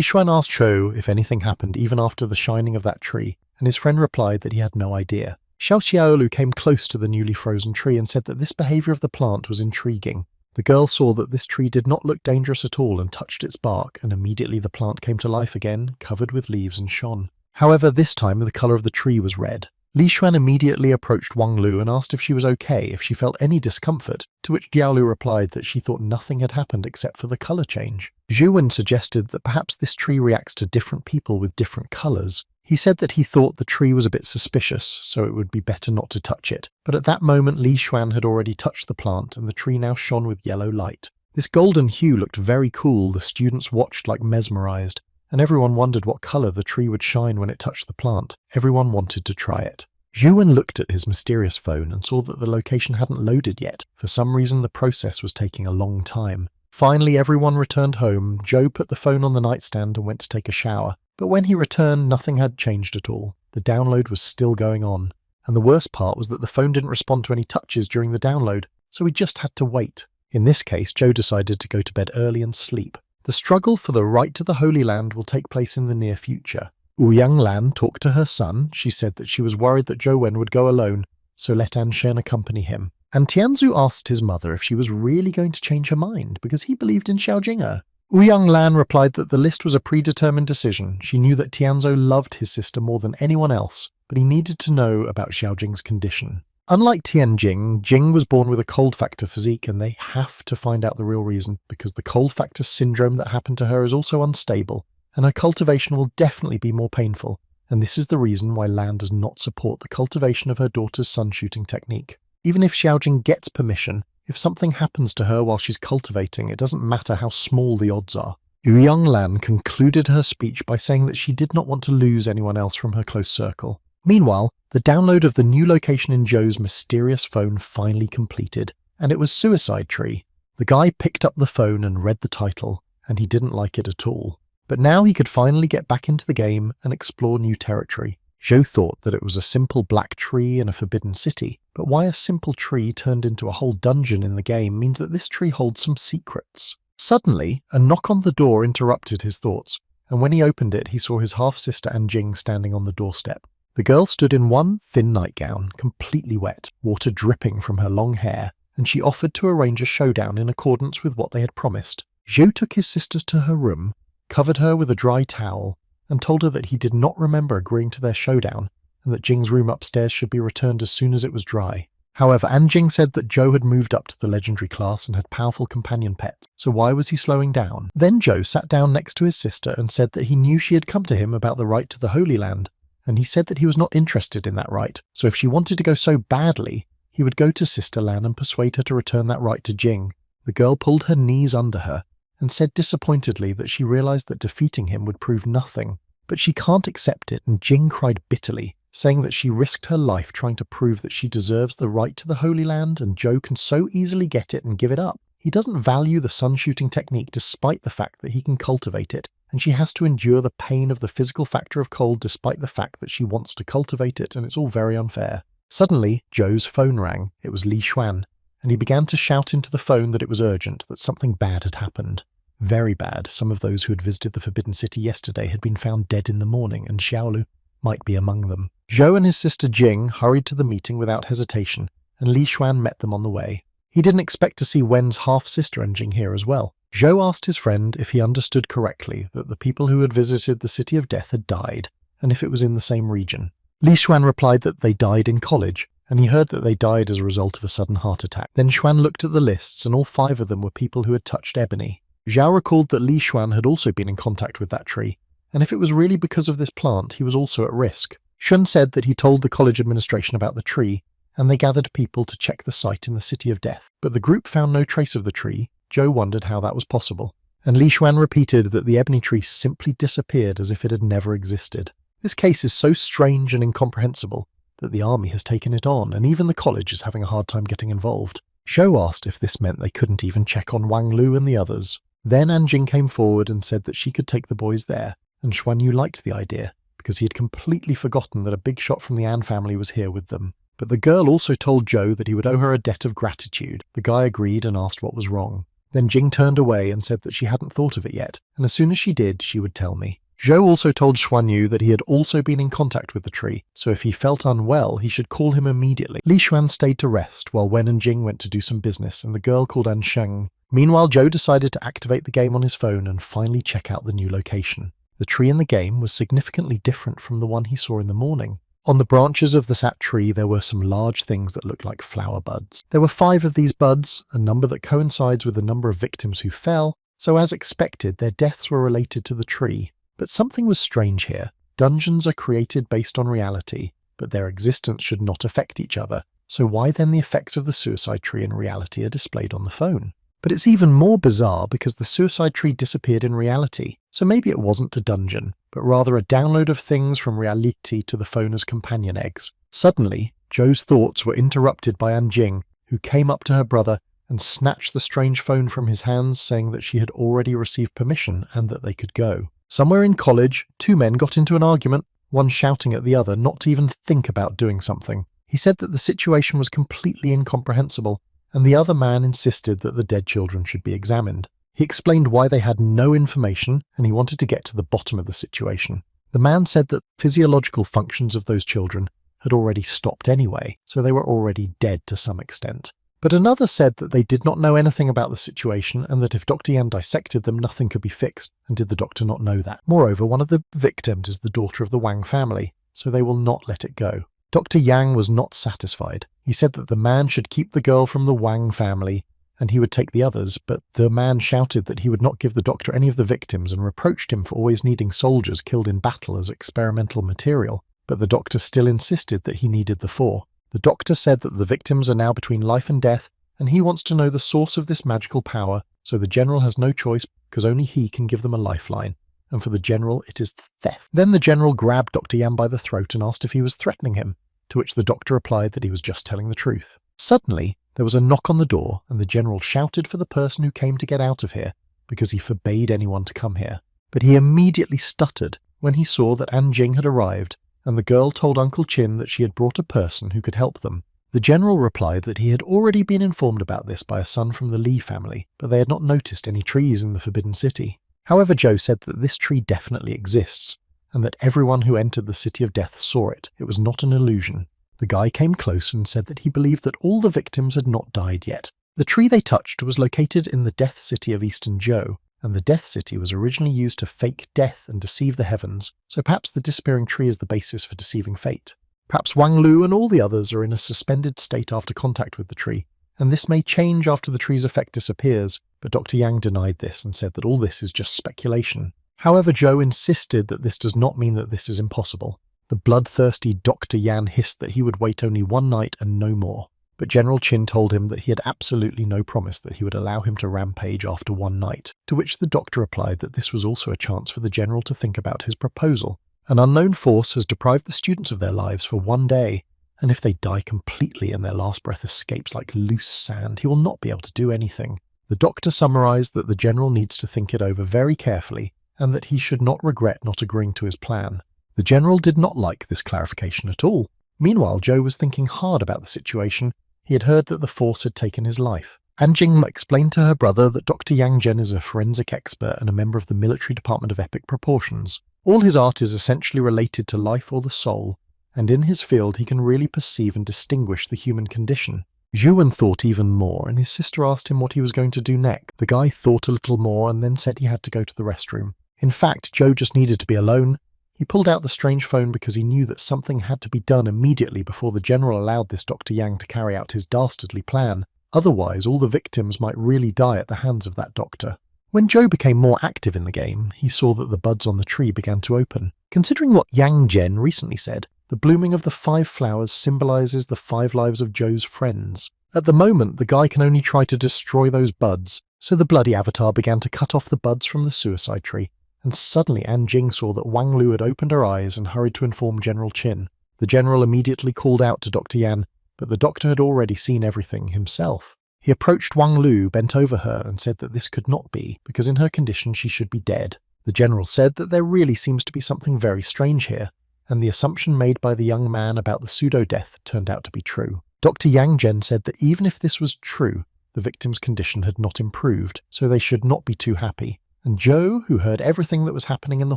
Xuan asked Zhou if anything happened even after the shining of that tree, and his friend replied that he had no idea. Xiao Xiaolu came close to the newly frozen tree and said that this behavior of the plant was intriguing. The girl saw that this tree did not look dangerous at all and touched its bark, and immediately the plant came to life again, covered with leaves and shone. However, this time the colour of the tree was red. Li Xuan immediately approached Wang Lu and asked if she was okay, if she felt any discomfort, to which Jiaolu replied that she thought nothing had happened except for the colour change. Zhuwen suggested that perhaps this tree reacts to different people with different colours. He said that he thought the tree was a bit suspicious, so it would be better not to touch it. But at that moment Li Xuan had already touched the plant, and the tree now shone with yellow light. This golden hue looked very cool. The students watched like mesmerised, and everyone wondered what colour the tree would shine when it touched the plant. Everyone wanted to try it. Zhuwen looked at his mysterious phone and saw that the location hadn't loaded yet. For some reason the process was taking a long time. Finally everyone returned home. Zhou put the phone on the nightstand and went to take a shower. But when he returned, nothing had changed at all. The download was still going on. And the worst part was that the phone didn't respond to any touches during the download, so he just had to wait. In this case, Zhou decided to go to bed early and sleep. The struggle for the right to the Holy Land will take place in the near future. Ouyang Lan talked to her son. She said that she was worried that Zhou Wen would go alone, so let Anshen accompany him. And Tianzu asked his mother if she was really going to change her mind, because he believed in Xiaojing'er. Ouyang Lan replied that the list was a predetermined decision. She knew that Tianzhou loved his sister more than anyone else, but he needed to know about Xiaojing's condition. Unlike Tianjing, Jing was born with a cold factor physique, and they have to find out the real reason, because the cold factor syndrome that happened to her is also unstable, and her cultivation will definitely be more painful, and this is the reason why Lan does not support the cultivation of her daughter's sun-shooting technique. Even if Xiaojing gets permission, if something happens to her while she's cultivating, it doesn't matter how small the odds are. Ouyang Lan concluded her speech by saying that she did not want to lose anyone else from her close circle. Meanwhile, the download of the new location in Zhou's mysterious phone finally completed, and it was Suicide Tree. The guy picked up the phone and read the title, and he didn't like it at all. But now he could finally get back into the game and explore new territory. Zhou thought that it was a simple black tree in a forbidden city, but why a simple tree turned into a whole dungeon in the game means that this tree holds some secrets. Suddenly, a knock on the door interrupted his thoughts, and when he opened it, he saw his half-sister Anjing standing on the doorstep. The girl stood in one thin nightgown, completely wet, water dripping from her long hair, and she offered to arrange a showdown in accordance with what they had promised. Zhou took his sister to her room, covered her with a dry towel, and told her that he did not remember agreeing to their showdown, and that Jing's room upstairs should be returned as soon as it was dry. However, Anjing said that Zhou had moved up to the legendary class and had powerful companion pets, so why was he slowing down? Then Zhou sat down next to his sister and said that he knew she had come to him about the right to the Holy Land, and he said that he was not interested in that right, so if she wanted to go so badly, he would go to Sister Lan and persuade her to return that right to Jing. The girl pulled her knees under her and said disappointedly that she realized that defeating him would prove nothing. But she can't accept it, and Jing cried bitterly, saying that she risked her life trying to prove that she deserves the right to the Holy Land and Zhou can so easily get it and give it up. He doesn't value the sun-shooting technique despite the fact that he can cultivate it, and she has to endure the pain of the physical factor of cold despite the fact that she wants to cultivate it, and it's all very unfair. Suddenly, Zhou's phone rang. It was Li Xuan, and he began to shout into the phone that it was urgent, that something bad had happened. Very bad. Some of those who had visited the Forbidden City yesterday had been found dead in the morning, and Xiaolu might be among them. Zhou and his sister Jing hurried to the meeting without hesitation, and Li Xuan met them on the way. He didn't expect to see Wen's half-sister Anjing here as well. Zhou asked his friend if he understood correctly that the people who had visited the City of Death had died, and if it was in the same region. Li Xuan replied that they died in college, and he heard that they died as a result of a sudden heart attack. Then Xuan looked at the lists, and all 5 of them were people who had touched ebony. Zhao recalled that Li Xuan had also been in contact with that tree, and if it was really because of this plant, he was also at risk. Shun said that he told the college administration about the tree, and they gathered people to check the site in the City of Death. But the group found no trace of the tree. Zhou wondered how that was possible, and Li Xuan repeated that the ebony tree simply disappeared as if it had never existed. This case is so strange and incomprehensible that the army has taken it on, and even the college is having a hard time getting involved. Zhou asked if this meant they couldn't even check on Wang Lu and the others. Then Anjing came forward and said that she could take the boys there, and Xuan Yu liked the idea, because he had completely forgotten that a big shot from the An family was here with them. But the girl also told Zhou that he would owe her a debt of gratitude. The guy agreed and asked what was wrong. Then Jing turned away and said that she hadn't thought of it yet, and as soon as she did, she would tell me. Zhou also told Xuan Yu that he had also been in contact with the tree, so if he felt unwell, he should call him immediately. Li Xuan stayed to rest while Wen and Jing went to do some business, and the girl called Ansheng. Meanwhile, Zhou decided to activate the game on his phone and finally check out the new location. The tree in the game was significantly different from the one he saw in the morning. On the branches of the sat tree there were some large things that looked like flower buds. There were 5 of these buds, a number that coincides with the number of victims who fell, so as expected their deaths were related to the tree. But something was strange here. Dungeons are created based on reality, but their existence should not affect each other, so why then the effects of the suicide tree in reality are displayed on the phone? But it's even more bizarre because the suicide tree disappeared in reality, so maybe it wasn't a dungeon, but rather a download of things from reality to the phone as companion eggs. Suddenly, Zhou's thoughts were interrupted by Anjing, who came up to her brother and snatched the strange phone from his hands, saying that she had already received permission and that they could go. Somewhere in college, 2 men got into an argument, one shouting at the other not to even think about doing something. He said that the situation was completely incomprehensible, and the other man insisted that the dead children should be examined. He explained why they had no information, and he wanted to get to the bottom of the situation. The man said that physiological functions of those children had already stopped anyway, so they were already dead to some extent. But another said that they did not know anything about the situation, and that if Dr. Yan dissected them, nothing could be fixed, and did the doctor not know that? Moreover, one of the victims is the daughter of the Wang family, so they will not let it go. Dr. Yang was not satisfied. He said that the man should keep the girl from the Wang family, and he would take the others, but the man shouted that he would not give the doctor any of the victims and reproached him for always needing soldiers killed in battle as experimental material, but the doctor still insisted that he needed the 4. The doctor said that the victims are now between life and death, and he wants to know the source of this magical power, so the general has no choice because only he can give them a lifeline. And for the general, it is theft. Then the general grabbed Dr. Yan by the throat and asked if he was threatening him, to which the doctor replied that he was just telling the truth. Suddenly, there was a knock on the door, and the general shouted for the person who came to get out of here, because he forbade anyone to come here. But he immediately stuttered when he saw that Anjing had arrived, and the girl told Uncle Chin that she had brought a person who could help them. The general replied that he had already been informed about this by a son from the Li family, but they had not noticed any trees in the Forbidden City. However, Zhou said that this tree definitely exists, and that everyone who entered the City of Death saw it. It was not an illusion. The guy came close and said that he believed that all the victims had not died yet. The tree they touched was located in the Death City of Eastern Zhou, and the Death City was originally used to fake death and deceive the heavens, so perhaps the disappearing tree is the basis for deceiving fate. Perhaps Wang Lu and all the others are in a suspended state after contact with the tree, and this may change after the tree's effect disappears, but Dr. Yang denied this and said that all this is just speculation. However, Zhou insisted that this does not mean that this is impossible. The bloodthirsty Dr. Yan hissed that he would wait only one night and no more, but General Qin told him that he had absolutely no promise that he would allow him to rampage after one night, to which the doctor replied that this was also a chance for the general to think about his proposal. An unknown force has deprived the students of their lives for one day, and if they die completely and their last breath escapes like loose sand, he will not be able to do anything. The doctor summarized that the general needs to think it over very carefully, and that he should not regret not agreeing to his plan. The general did not like this clarification at all. Meanwhile, Zhou was thinking hard about the situation. He had heard that the force had taken his life. Anjing explained to her brother that Dr. Yang Zhen is a forensic expert and a member of the military department of epic proportions. All his art is essentially related to life or the soul, and in his field he can really perceive and distinguish the human condition. Zhuan thought even more, and his sister asked him what he was going to do next. The guy thought a little more and then said he had to go to the restroom. In fact, Zhou just needed to be alone. He pulled out the strange phone because he knew that something had to be done immediately before the general allowed this Dr. Yang to carry out his dastardly plan. Otherwise, all the victims might really die at the hands of that doctor. When Zhou became more active in the game, he saw that the buds on the tree began to open. Considering what Yang Zhen recently said, the blooming of the 5 flowers symbolizes the 5 lives of Zhou's friends. At the moment, the guy can only try to destroy those buds, so the bloody avatar began to cut off the buds from the suicide tree, and suddenly Anjing saw that Wang Lu had opened her eyes and hurried to inform General Qin. The general immediately called out to Dr. Yan, but the doctor had already seen everything himself. He approached Wang Lu, bent over her, and said that this could not be, because in her condition she should be dead. The general said that there really seems to be something very strange here, and the assumption made by the young man about the pseudo-death turned out to be true. Dr. Yang Zhen said that even if this was true, the victim's condition had not improved, so they should not be too happy. And Zhou, who heard everything that was happening in the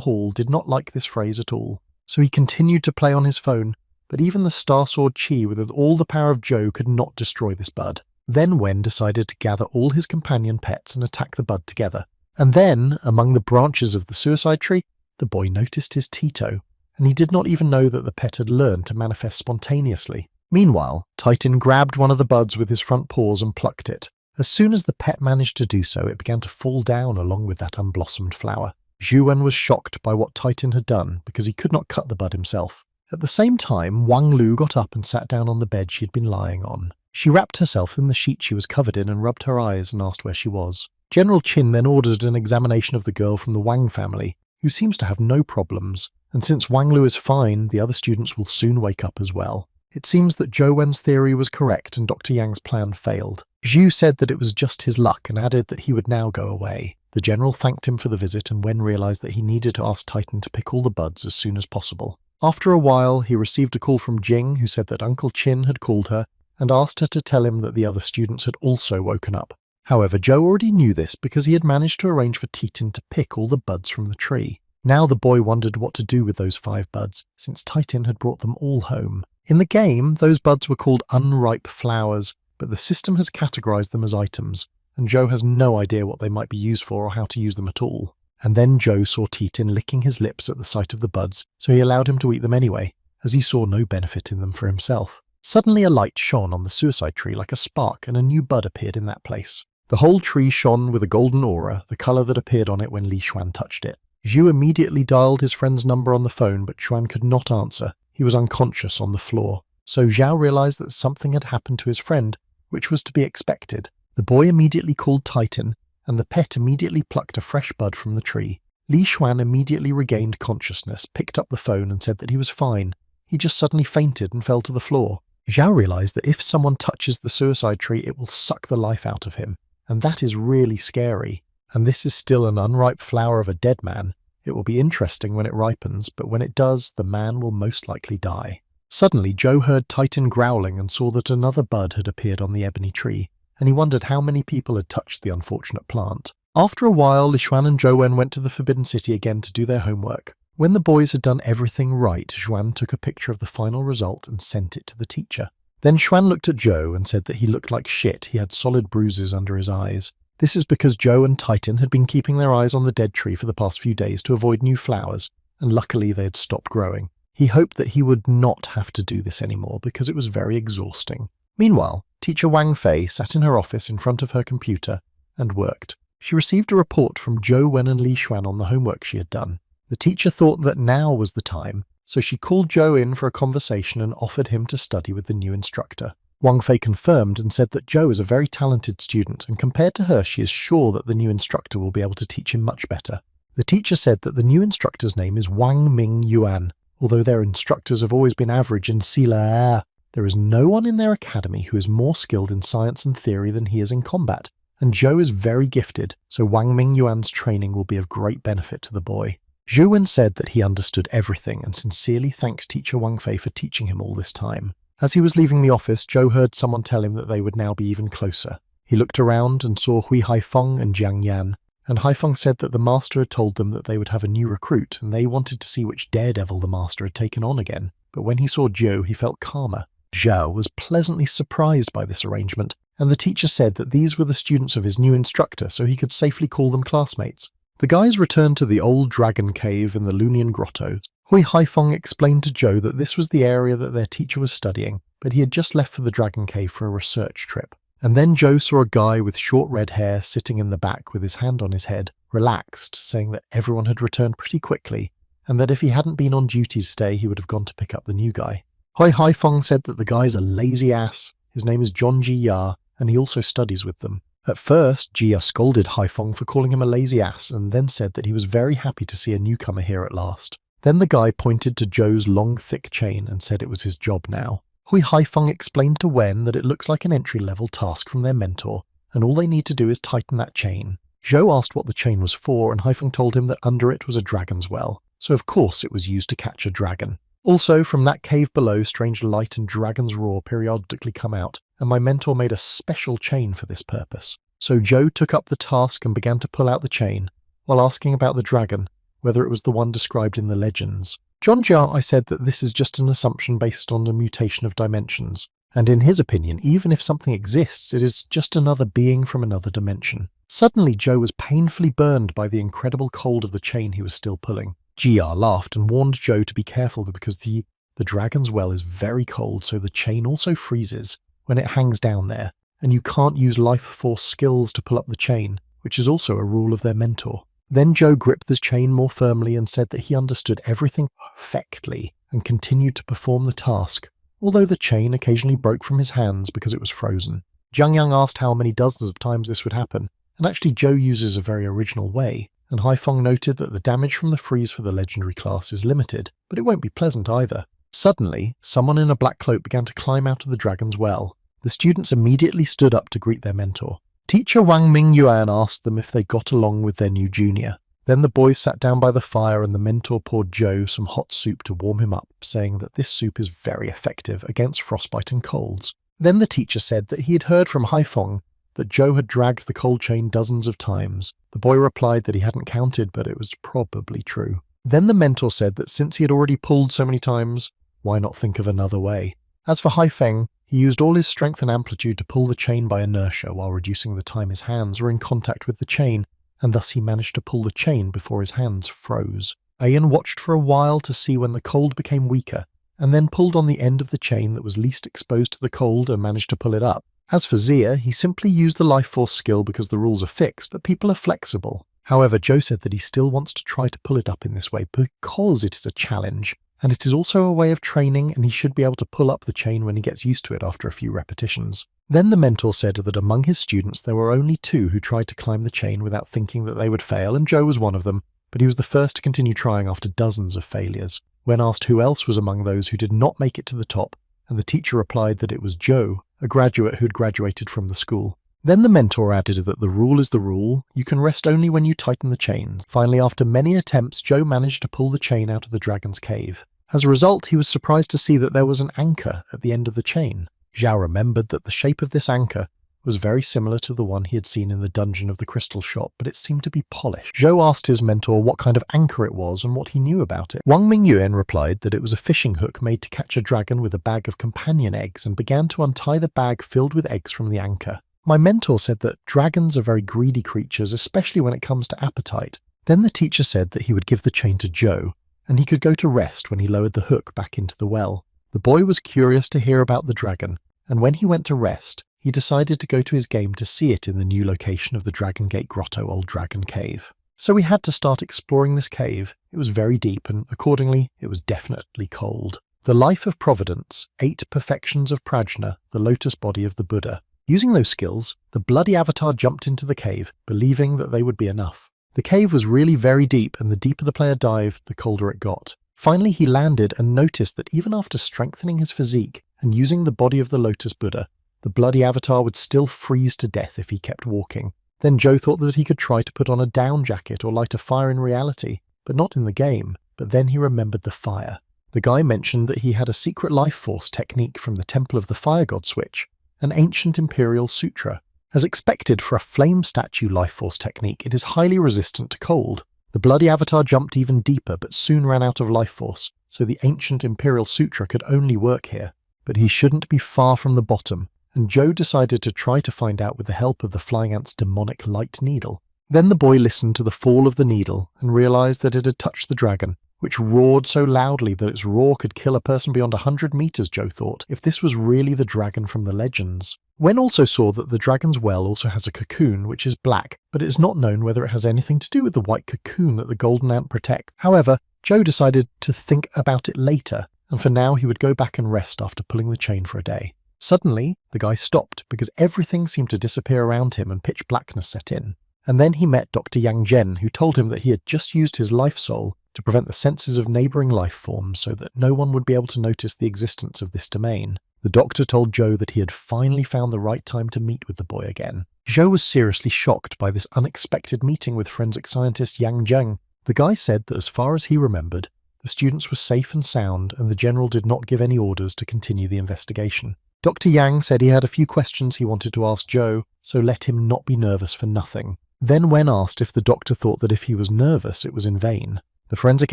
hall, did not like this phrase at all. So he continued to play on his phone, but even the Star Sword Qi with all the power of Zhou could not destroy this bud. Then Wen decided to gather all his companion pets and attack the bud together. And then, among the branches of the suicide tree, the boy noticed his Tito, and he did not even know that the pet had learned to manifest spontaneously. Meanwhile, Titan grabbed one of the buds with his front paws and plucked it. As soon as the pet managed to do so, it began to fall down along with that unblossomed flower. Zhuan was shocked by what Titan had done because he could not cut the bud himself. At the same time, Wang Lu got up and sat down on the bed she had been lying on. She wrapped herself in the sheet she was covered in and rubbed her eyes and asked where she was. General Qin then ordered an examination of the girl from the Wang family, who seems to have no problems, and since Wang Lu is fine, the other students will soon wake up as well. It seems that Zhou Wen's theory was correct and Dr. Yang's plan failed. Zhu said that it was just his luck and added that he would now go away. The general thanked him for the visit, and Wen realized that he needed to ask Titan to pick all the buds as soon as possible. After a while, he received a call from Jing, who said that Uncle Qin had called her and asked her to tell him that the other students had also woken up. However, Zhou already knew this because he had managed to arrange for Titan to pick all the buds from the tree. Now the boy wondered what to do with those 5 buds, since Titan had brought them all home. In the game, those buds were called unripe flowers, but the system has categorized them as items, and Zhou has no idea what they might be used for or how to use them at all. And then Zhou saw Titan licking his lips at the sight of the buds, so he allowed him to eat them anyway, as he saw no benefit in them for himself. Suddenly a light shone on the suicide tree like a spark, and a new bud appeared in that place. The whole tree shone with a golden aura, the color that appeared on it when Li Xuan touched it. Zhu immediately dialed his friend's number on the phone, but Xuan could not answer. He was unconscious on the floor. So Zhao realized that something had happened to his friend, which was to be expected. The boy immediately called Titan, and the pet immediately plucked a fresh bud from the tree. Li Xuan immediately regained consciousness, picked up the phone and said that he was fine. He just suddenly fainted and fell to the floor. Zhao realized that if someone touches the suicide tree, it will suck the life out of him, and that is really scary. And this is still an unripe flower of a dead man. It will be interesting when it ripens, but when it does, the man will most likely die. Suddenly, Zhou heard Titan growling and saw that another bud had appeared on the ebony tree, and he wondered how many people had touched the unfortunate plant. After a while, Lishuan and Zhou Wen went to the Forbidden City again to do their homework. When the boys had done everything right, Xuan took a picture of the final result and sent it to the teacher. Then Xuan looked at Zhou and said that he looked like shit. He had solid bruises under his eyes. This is because Zhou and Titan had been keeping their eyes on the dead tree for the past few days to avoid new flowers, and luckily they had stopped growing. He hoped that he would not have to do this anymore because it was very exhausting. Meanwhile, teacher Wang Fei sat in her office in front of her computer and worked. She received a report from Zhou Wen and Li Xuan on the homework she had done. The teacher thought that now was the time, so she called Zhou in for a conversation and offered him to study with the new instructor. Wang Fei confirmed and said that Zhou is a very talented student, and compared to her she is sure that the new instructor will be able to teach him much better. The teacher said that the new instructor's name is Wang Ming Yuan. Although their instructors have always been average in Sila, there is no one in their academy who is more skilled in science and theory than he is in combat, and Zhou is very gifted, so Wang Ming Yuan's training will be of great benefit to the boy. Zhou Wen said that he understood everything and sincerely thanked teacher Wang Fei for teaching him all this time. As he was leaving the office, Zhou heard someone tell him that they would now be even closer. He looked around and saw Hui Haifeng and Jiang Yan, and Haifeng said that the master had told them that they would have a new recruit, and they wanted to see which daredevil the master had taken on again. But when he saw Zhou, he felt calmer. Zhao was pleasantly surprised by this arrangement, and the teacher said that these were the students of his new instructor, so he could safely call them classmates. The guys returned to the old dragon cave in the Lunian grottos. Hui Haifeng explained to Zhou that this was the area that their teacher was studying, but he had just left for the dragon cave for a research trip. And then Zhou saw a guy with short red hair sitting in the back with his hand on his head, relaxed, saying that everyone had returned pretty quickly, and that if he hadn't been on duty today he would have gone to pick up the new guy. Hui Haifeng said that the guy's a lazy ass. His name is John Ji Ya, and he also studies with them. At first, Jia scolded Haifeng for calling him a lazy ass and then said that he was very happy to see a newcomer here at last. Then the guy pointed to Zhou's long, thick chain and said it was his job now. Hui Haifeng explained to Wen that it looks like an entry-level task from their mentor, and all they need to do is tighten that chain. Zhou asked what the chain was for, and Haifeng told him that under it was a dragon's well, so of course it was used to catch a dragon. Also, from that cave below, strange light and dragon's roar periodically come out, and my mentor made a special chain for this purpose. So Zhou took up the task and began to pull out the chain, while asking about the dragon, whether it was the one described in the legends. John Jia, I said that this is just an assumption based on the mutation of dimensions, and in his opinion, even if something exists, it is just another being from another dimension. Suddenly Zhou was painfully burned by the incredible cold of the chain he was still pulling. Jia laughed and warned Zhou to be careful because the dragon's well is very cold, so the chain also freezes when it hangs down there, and you can't use life force skills to pull up the chain, which is also a rule of their mentor. Then Zhou gripped the chain more firmly and said that he understood everything perfectly and continued to perform the task, although the chain occasionally broke from his hands because it was frozen. Jiang Yang asked how many dozens of times this would happen, and actually Zhou uses a very original way, and Haifeng noted that the damage from the freeze for the legendary class is limited, but it won't be pleasant either. Suddenly, someone in a black cloak began to climb out of the dragon's well. The students immediately stood up to greet their mentor. Teacher Wang Ming Yuan asked them if they got along with their new junior. Then the boys sat down by the fire and the mentor poured Zhou some hot soup to warm him up, saying that this soup is very effective against frostbite and colds. Then the teacher said that he had heard from Haifeng that Zhou had dragged the cold chain dozens of times. The boy replied that he hadn't counted, but it was probably true. Then the mentor said that since he had already pulled so many times, why not think of another way? As for Haifeng, he used all his strength and amplitude to pull the chain by inertia while reducing the time his hands were in contact with the chain, and thus he managed to pull the chain before his hands froze. Ayan watched for a while to see when the cold became weaker, and then pulled on the end of the chain that was least exposed to the cold and managed to pull it up. As for Zia, he simply used the life force skill because the rules are fixed, but people are flexible. However, Zhou said that he still wants to try to pull it up in this way because it is a challenge, and it is also a way of training, and he should be able to pull up the chain when he gets used to it after a few repetitions. Then the mentor said that among his students there were only 2 who tried to climb the chain without thinking that they would fail, and Zhou was one of them, but he was the first to continue trying after dozens of failures. When asked who else was among those who did not make it to the top, and the teacher replied that it was Zhou, a graduate who had graduated from the school. Then the mentor added that the rule is the rule, you can rest only when you tighten the chains. Finally, after many attempts, Zhou managed to pull the chain out of the dragon's cave. As a result, he was surprised to see that there was an anchor at the end of the chain. Zhao remembered that the shape of this anchor was very similar to the one he had seen in the dungeon of the crystal shop, but it seemed to be polished. Zhou asked his mentor what kind of anchor it was and what he knew about it. Wang Mingyuan replied that it was a fishing hook made to catch a dragon with a bag of companion eggs, and began to untie the bag filled with eggs from the anchor. My mentor said that dragons are very greedy creatures, especially when it comes to appetite. Then the teacher said that he would give the chain to Zhou, and he could go to rest when he lowered the hook back into the well. The boy was curious to hear about the dragon, and when he went to rest, he decided to go to his game to see it in the new location of the Dragon Gate Grotto Old Dragon Cave. So we had to start exploring this cave. It was very deep, and accordingly, it was definitely cold. The Life of Providence, 8 Perfections of Prajna, the lotus body of the Buddha. Using those skills, the bloody avatar jumped into the cave, believing that they would be enough. The cave was really very deep, and the deeper the player dived, the colder it got. Finally, he landed and noticed that even after strengthening his physique and using the body of the Lotus Buddha, the bloody avatar would still freeze to death if he kept walking. Then Zhou thought that he could try to put on a down jacket or light a fire in reality, but not in the game. But then he remembered the fire. The guy mentioned that he had a secret life force technique from the Temple of the Fire God Switch, an ancient imperial sutra. As expected for a flame statue life force technique, it is highly resistant to cold. The bloody avatar jumped even deeper but soon ran out of life force, so the ancient imperial sutra could only work here. But he shouldn't be far from the bottom, and Zhou decided to try to find out with the help of the flying ant's demonic light needle. Then the boy listened to the fall of the needle and realized that it had touched the dragon, which roared so loudly that its roar could kill a person beyond 100 meters, Zhou thought, if this was really the dragon from the legends. Wen also saw that the dragon's well also has a cocoon, which is black, but it is not known whether it has anything to do with the white cocoon that the golden ant protects. However, Zhou decided to think about it later, and for now he would go back and rest after pulling the chain for a day. Suddenly, the guy stopped because everything seemed to disappear around him and pitch blackness set in. And then he met Dr. Yang Zhen, who told him that he had just used his life soul to prevent the senses of neighbouring life forms so that no one would be able to notice the existence of this domain. The doctor told Zhou that he had finally found the right time to meet with the boy again. Zhou was seriously shocked by this unexpected meeting with forensic scientist Yang Zheng. The guy said that as far as he remembered, the students were safe and sound, and the general did not give any orders to continue the investigation. Dr. Yang said he had a few questions he wanted to ask Zhou, so let him not be nervous for nothing. Then Wen asked if the doctor thought that if he was nervous it was in vain. The forensic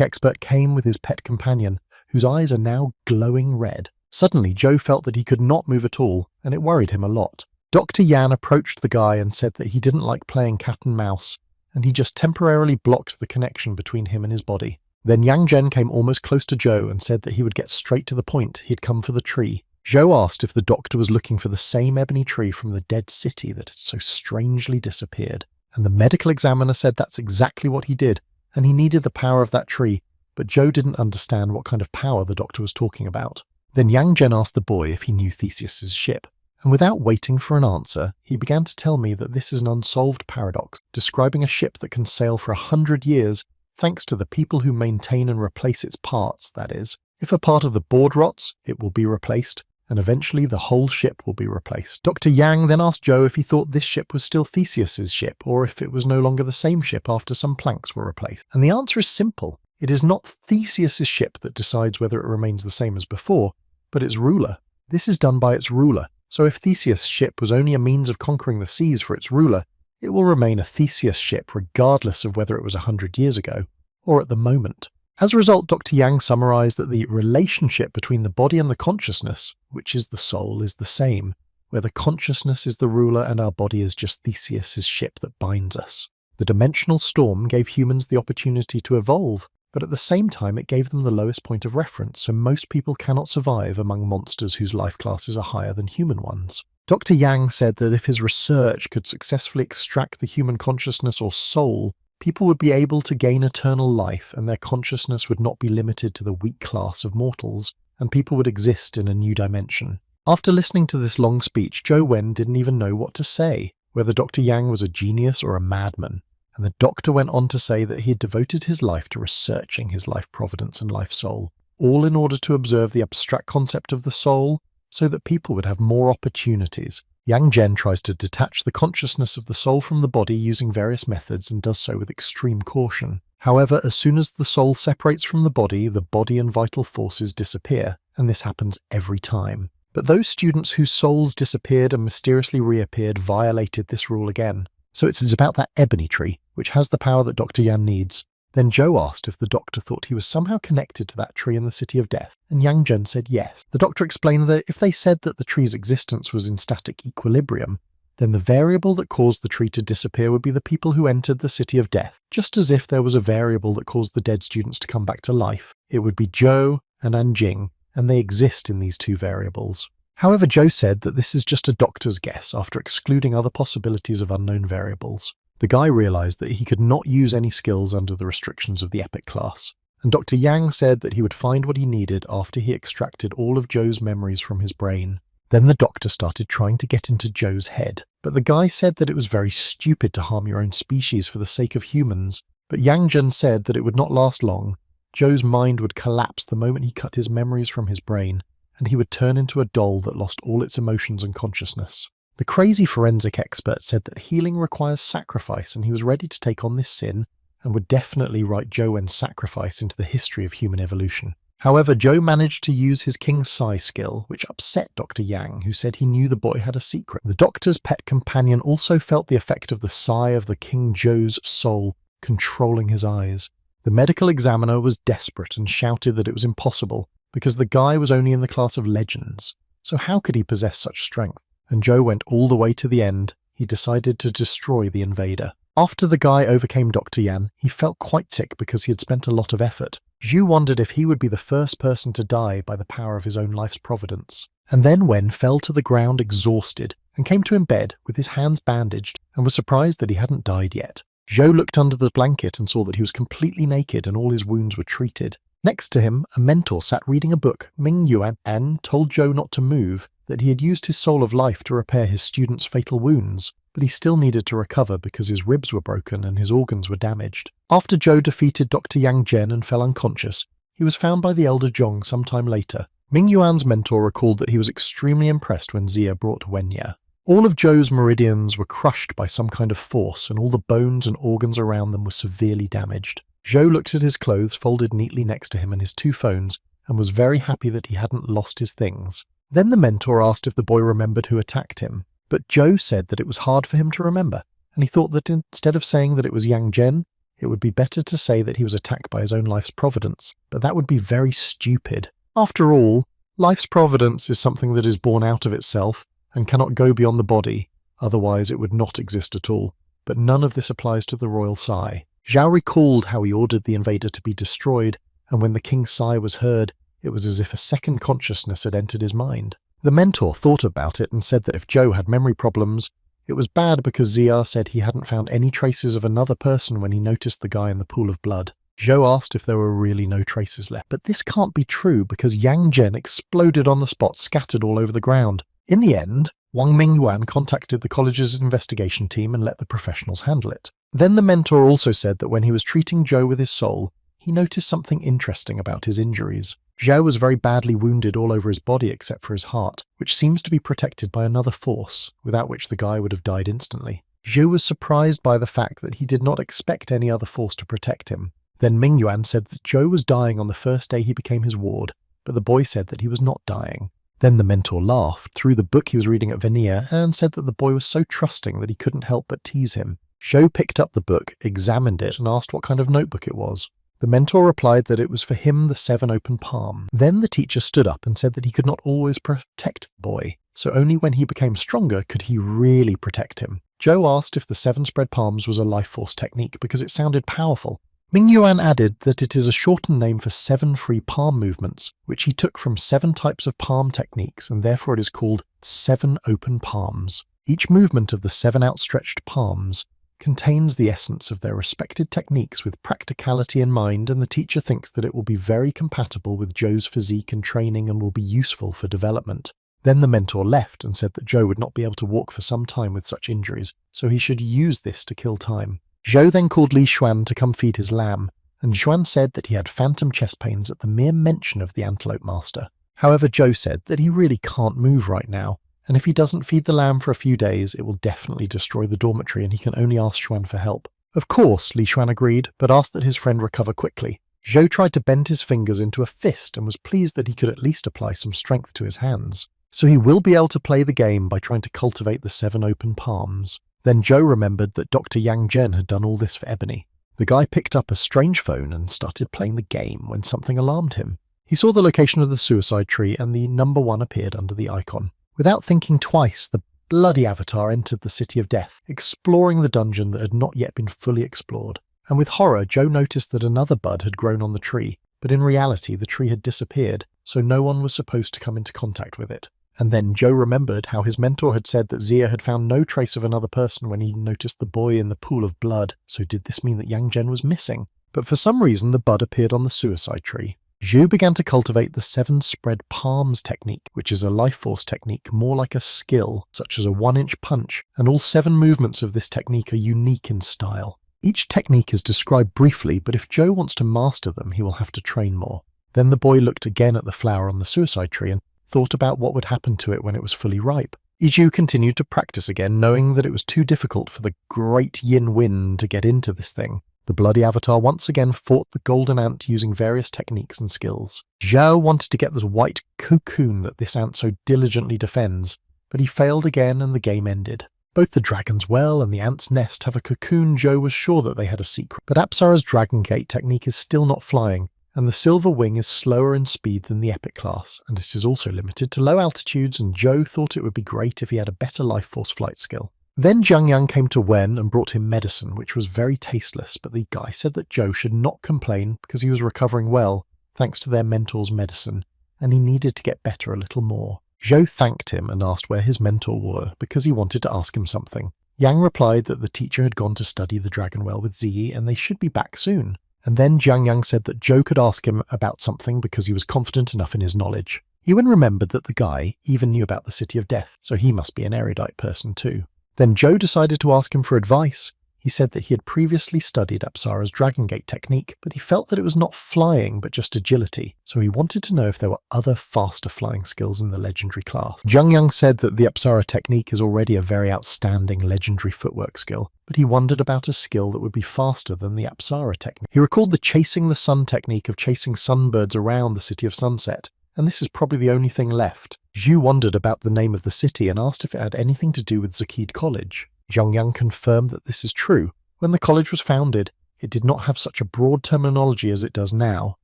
expert came with his pet companion, whose eyes are now glowing red. Suddenly Zhou felt that he could not move at all, and it worried him a lot. Dr. Yan approached the guy and said that he didn't like playing cat and mouse, and he just temporarily blocked the connection between him and his body. Then Yang Zhen came almost close to Zhou and said that he would get straight to the point. He'd come for the tree. Zhou asked if the doctor was looking for the same ebony tree from the dead city that had so strangely disappeared. And the medical examiner said that's exactly what he did, and he needed the power of that tree, but Zhou didn't understand what kind of power the doctor was talking about. Then Yang Zhen asked the boy if he knew Theseus's ship, and without waiting for an answer, he began to tell me that this is an unsolved paradox, describing a ship that can sail for 100 years thanks to the people who maintain and replace its parts, that is. If a part of the board rots, it will be replaced, and eventually the whole ship will be replaced. Dr. Yang then asked Zhou if he thought this ship was still Theseus's ship, or if it was no longer the same ship after some planks were replaced. And the answer is simple. It is not Theseus's ship that decides whether it remains the same as before, but its ruler. This is done by its ruler. So if Theseus' ship was only a means of conquering the seas for its ruler, it will remain a Theseus ship regardless of whether it was 100 years ago, or at the moment. As a result, Dr. Yang summarized that the relationship between the body and the consciousness, which is the soul, is the same, where the consciousness is the ruler and our body is just Theseus' ship that binds us. The dimensional storm gave humans the opportunity to evolve, but at the same time it gave them the lowest point of reference, so most people cannot survive among monsters whose life classes are higher than human ones. Dr. Yang said that if his research could successfully extract the human consciousness or soul, people would be able to gain eternal life, and their consciousness would not be limited to the weak class of mortals, and people would exist in a new dimension. After listening to this long speech, Zhou Wen didn't even know what to say, whether Dr. Yang was a genius or a madman, and the doctor went on to say that he had devoted his life to researching his life providence and life soul, all in order to observe the abstract concept of the soul, so that people would have more opportunities. Yang Zhen tries to detach the consciousness of the soul from the body using various methods and does so with extreme caution. However, as soon as the soul separates from the body and vital forces disappear, and this happens every time. But those students whose souls disappeared and mysteriously reappeared violated this rule again. So it's about that ebony tree, which has the power that Dr. Yan needs. Then Joe asked if the doctor thought he was somehow connected to that tree in the City of Death, and Yang Zhen said yes. The doctor explained that if they said that the tree's existence was in static equilibrium, then the variable that caused the tree to disappear would be the people who entered the City of Death. Just as if there was a variable that caused the dead students to come back to life, it would be Joe and Anjing, and they exist in these two variables. However, Joe said that this is just a doctor's guess after excluding other possibilities of unknown variables. The guy realized that he could not use any skills under the restrictions of the Epic class, and Dr. Yang said that he would find what he needed after he extracted all of Joe's memories from his brain. Then the doctor started trying to get into Joe's head, but the guy said that it was very stupid to harm your own species for the sake of humans. But Yang Zhen said that it would not last long. Joe's mind would collapse the moment he cut his memories from his brain, and he would turn into a doll that lost all its emotions and consciousness. The crazy forensic expert said that healing requires sacrifice, and he was ready to take on this sin and would definitely write Joe Wen's sacrifice into the history of human evolution. However, Joe managed to use his King Sai skill, which upset Dr. Yang, who said he knew the boy had a secret. The doctor's pet companion also felt the effect of the Sai of the King Joe's soul controlling his eyes. The medical examiner was desperate and shouted that it was impossible, because the guy was only in the class of legends. So how could he possess such strength? And Joe went all the way to the end. He decided to destroy the invader. After the guy overcame Dr. Yan, he felt quite sick because he had spent a lot of effort. Zhu wondered if he would be the first person to die by the power of his own life's providence. And then Wen fell to the ground exhausted and came to in bed with his hands bandaged and was surprised that he hadn't died yet. Zhou looked under the blanket and saw that he was completely naked and all his wounds were treated. Next to him, a mentor sat reading a book. Ming Yuan told Zhou not to move, that he had used his soul of life to repair his student's fatal wounds, but he still needed to recover because his ribs were broken and his organs were damaged. After Zhou defeated Dr. Yang Zhen and fell unconscious, he was found by the elder Zhong sometime later. Ming Yuan's mentor recalled that he was extremely impressed when Xia brought Wenya. All of Zhou's meridians were crushed by some kind of force, and all the bones and organs around them were severely damaged. Zhou looked at his clothes folded neatly next to him and his two phones, and was very happy that he hadn't lost his things. Then the mentor asked if the boy remembered who attacked him, but Zhou said that it was hard for him to remember, and he thought that instead of saying that it was Yang Zhen, it would be better to say that he was attacked by his own life's providence, but that would be very stupid. After all, life's providence is something that is born out of itself and cannot go beyond the body, otherwise it would not exist at all. But none of this applies to the royal Sai. Zhao recalled how he ordered the invader to be destroyed, and when the King's Sai was heard, it was as if a second consciousness had entered his mind. The mentor thought about it and said that if Zhou had memory problems, it was bad because Xia said he hadn't found any traces of another person when he noticed the guy in the pool of blood. Zhou asked if there were really no traces left, but this can't be true because Yang Zhen exploded on the spot, scattered all over the ground. In the end, Wang Mingyuan contacted the college's investigation team and let the professionals handle it. Then the mentor also said that when he was treating Zhou with his soul, he noticed something interesting about his injuries. Zhou was very badly wounded all over his body except for his heart, which seems to be protected by another force, without which the guy would have died instantly. Zhou was surprised by the fact that he did not expect any other force to protect him. Then Mingyuan said that Zhou was dying on the first day he became his ward, but the boy said that he was not dying. Then the mentor laughed, threw the book he was reading at Venia, and said that the boy was so trusting that he couldn't help but tease him. Zhou picked up the book, examined it, and asked what kind of notebook it was. The mentor replied that it was for him the 7 open palms. Then the teacher stood up and said that he could not always protect the boy, so only when he became stronger could he really protect him. Zhou asked if the 7 spread palms was a life force technique because it sounded powerful. Mingyuan added that it is a shortened name for 7 free palm movements, which he took from 7 types of palm techniques, and therefore it is called 7 open palms. Each movement of the 7 outstretched palms contains the essence of their respected techniques with practicality in mind, and the teacher thinks that it will be very compatible with Zhou's physique and training and will be useful for development. Then the mentor left and said that Zhou would not be able to walk for some time with such injuries, so he should use this to kill time. Zhou then called Li Xuan to come feed his lamb, and Xuan said that he had phantom chest pains at the mere mention of the Antelope Master. However, Zhou said that he really can't move right now, and if he doesn't feed the lamb for a few days, it will definitely destroy the dormitory and he can only ask Xuan for help. Of course, Li Xuan agreed, but asked that his friend recover quickly. Zhou tried to bend his fingers into a fist and was pleased that he could at least apply some strength to his hands. so he will be able to play the game by trying to cultivate the 7 open palms. Then Joe remembered that Dr. Yang Zhen had done all this for Ebony. The guy picked up a strange phone and started playing the game when something alarmed him. He saw the location of the suicide tree and the number 1 appeared under the icon. Without thinking twice, the bloody avatar entered the City of Death, exploring the dungeon that had not yet been fully explored. And with horror, Joe noticed that another bud had grown on the tree, but in reality the tree had disappeared, so no one was supposed to come into contact with it. And then Joe remembered how his mentor had said that Zia had found no trace of another person when he noticed the boy in the pool of blood, so did this mean that Yang Zhen was missing? But for some reason the bud appeared on the suicide tree. Zhu began to cultivate the 7 spread palms technique, which is a life force technique more like a skill, such as a 1-inch punch, and all 7 movements of this technique are unique in style. Each technique is described briefly, but if Joe wants to master them, he will have to train more. Then the boy looked again at the flower on the suicide tree and thought about what would happen to it when it was fully ripe. Zhu continued to practice again, knowing that it was too difficult for the great yin wind to get into this thing. The bloody avatar once again fought the golden ant using various techniques and skills. Zhao wanted to get this white cocoon that this ant so diligently defends, but he failed again and the game ended. Both the dragon's well and the ant's nest have a cocoon. Joe was sure that they had a secret, but Apsara's Dragon Gate technique is still not flying, and the silver wing is slower in speed than the epic class, and it is also limited to low altitudes, and Joe thought it would be great if he had a better life force flight skill. Then Jiang Yang came to Wen and brought him medicine, which was very tasteless, but the guy said that Joe should not complain because he was recovering well, thanks to their mentor's medicine, and he needed to get better a little more. Zhou thanked him and asked where his mentor were because he wanted to ask him something. Yang replied that the teacher had gone to study the Dragon Well with Ziyi and they should be back soon. And then Jiang Yang said that Zhou could ask him about something because he was confident enough in his knowledge. Ewan remembered that the guy even knew about the City of Death, so he must be an erudite person too. Then Zhou decided to ask him for advice. He said that he had previously studied Apsara's Dragon Gate technique, but he felt that it was not flying but just agility, so he wanted to know if there were other faster flying skills in the legendary class. Jiang Yang said that the Apsara technique is already a very outstanding legendary footwork skill, but he wondered about a skill that would be faster than the Apsara technique. He recalled the chasing the sun technique of chasing sunbirds around the City of Sunset, and this is probably the only thing left. Zhu wondered about the name of the city and asked if it had anything to do with Zakid College. Jiang Yang confirmed that this is true. When the college was founded, it did not have such a broad terminology as it does now,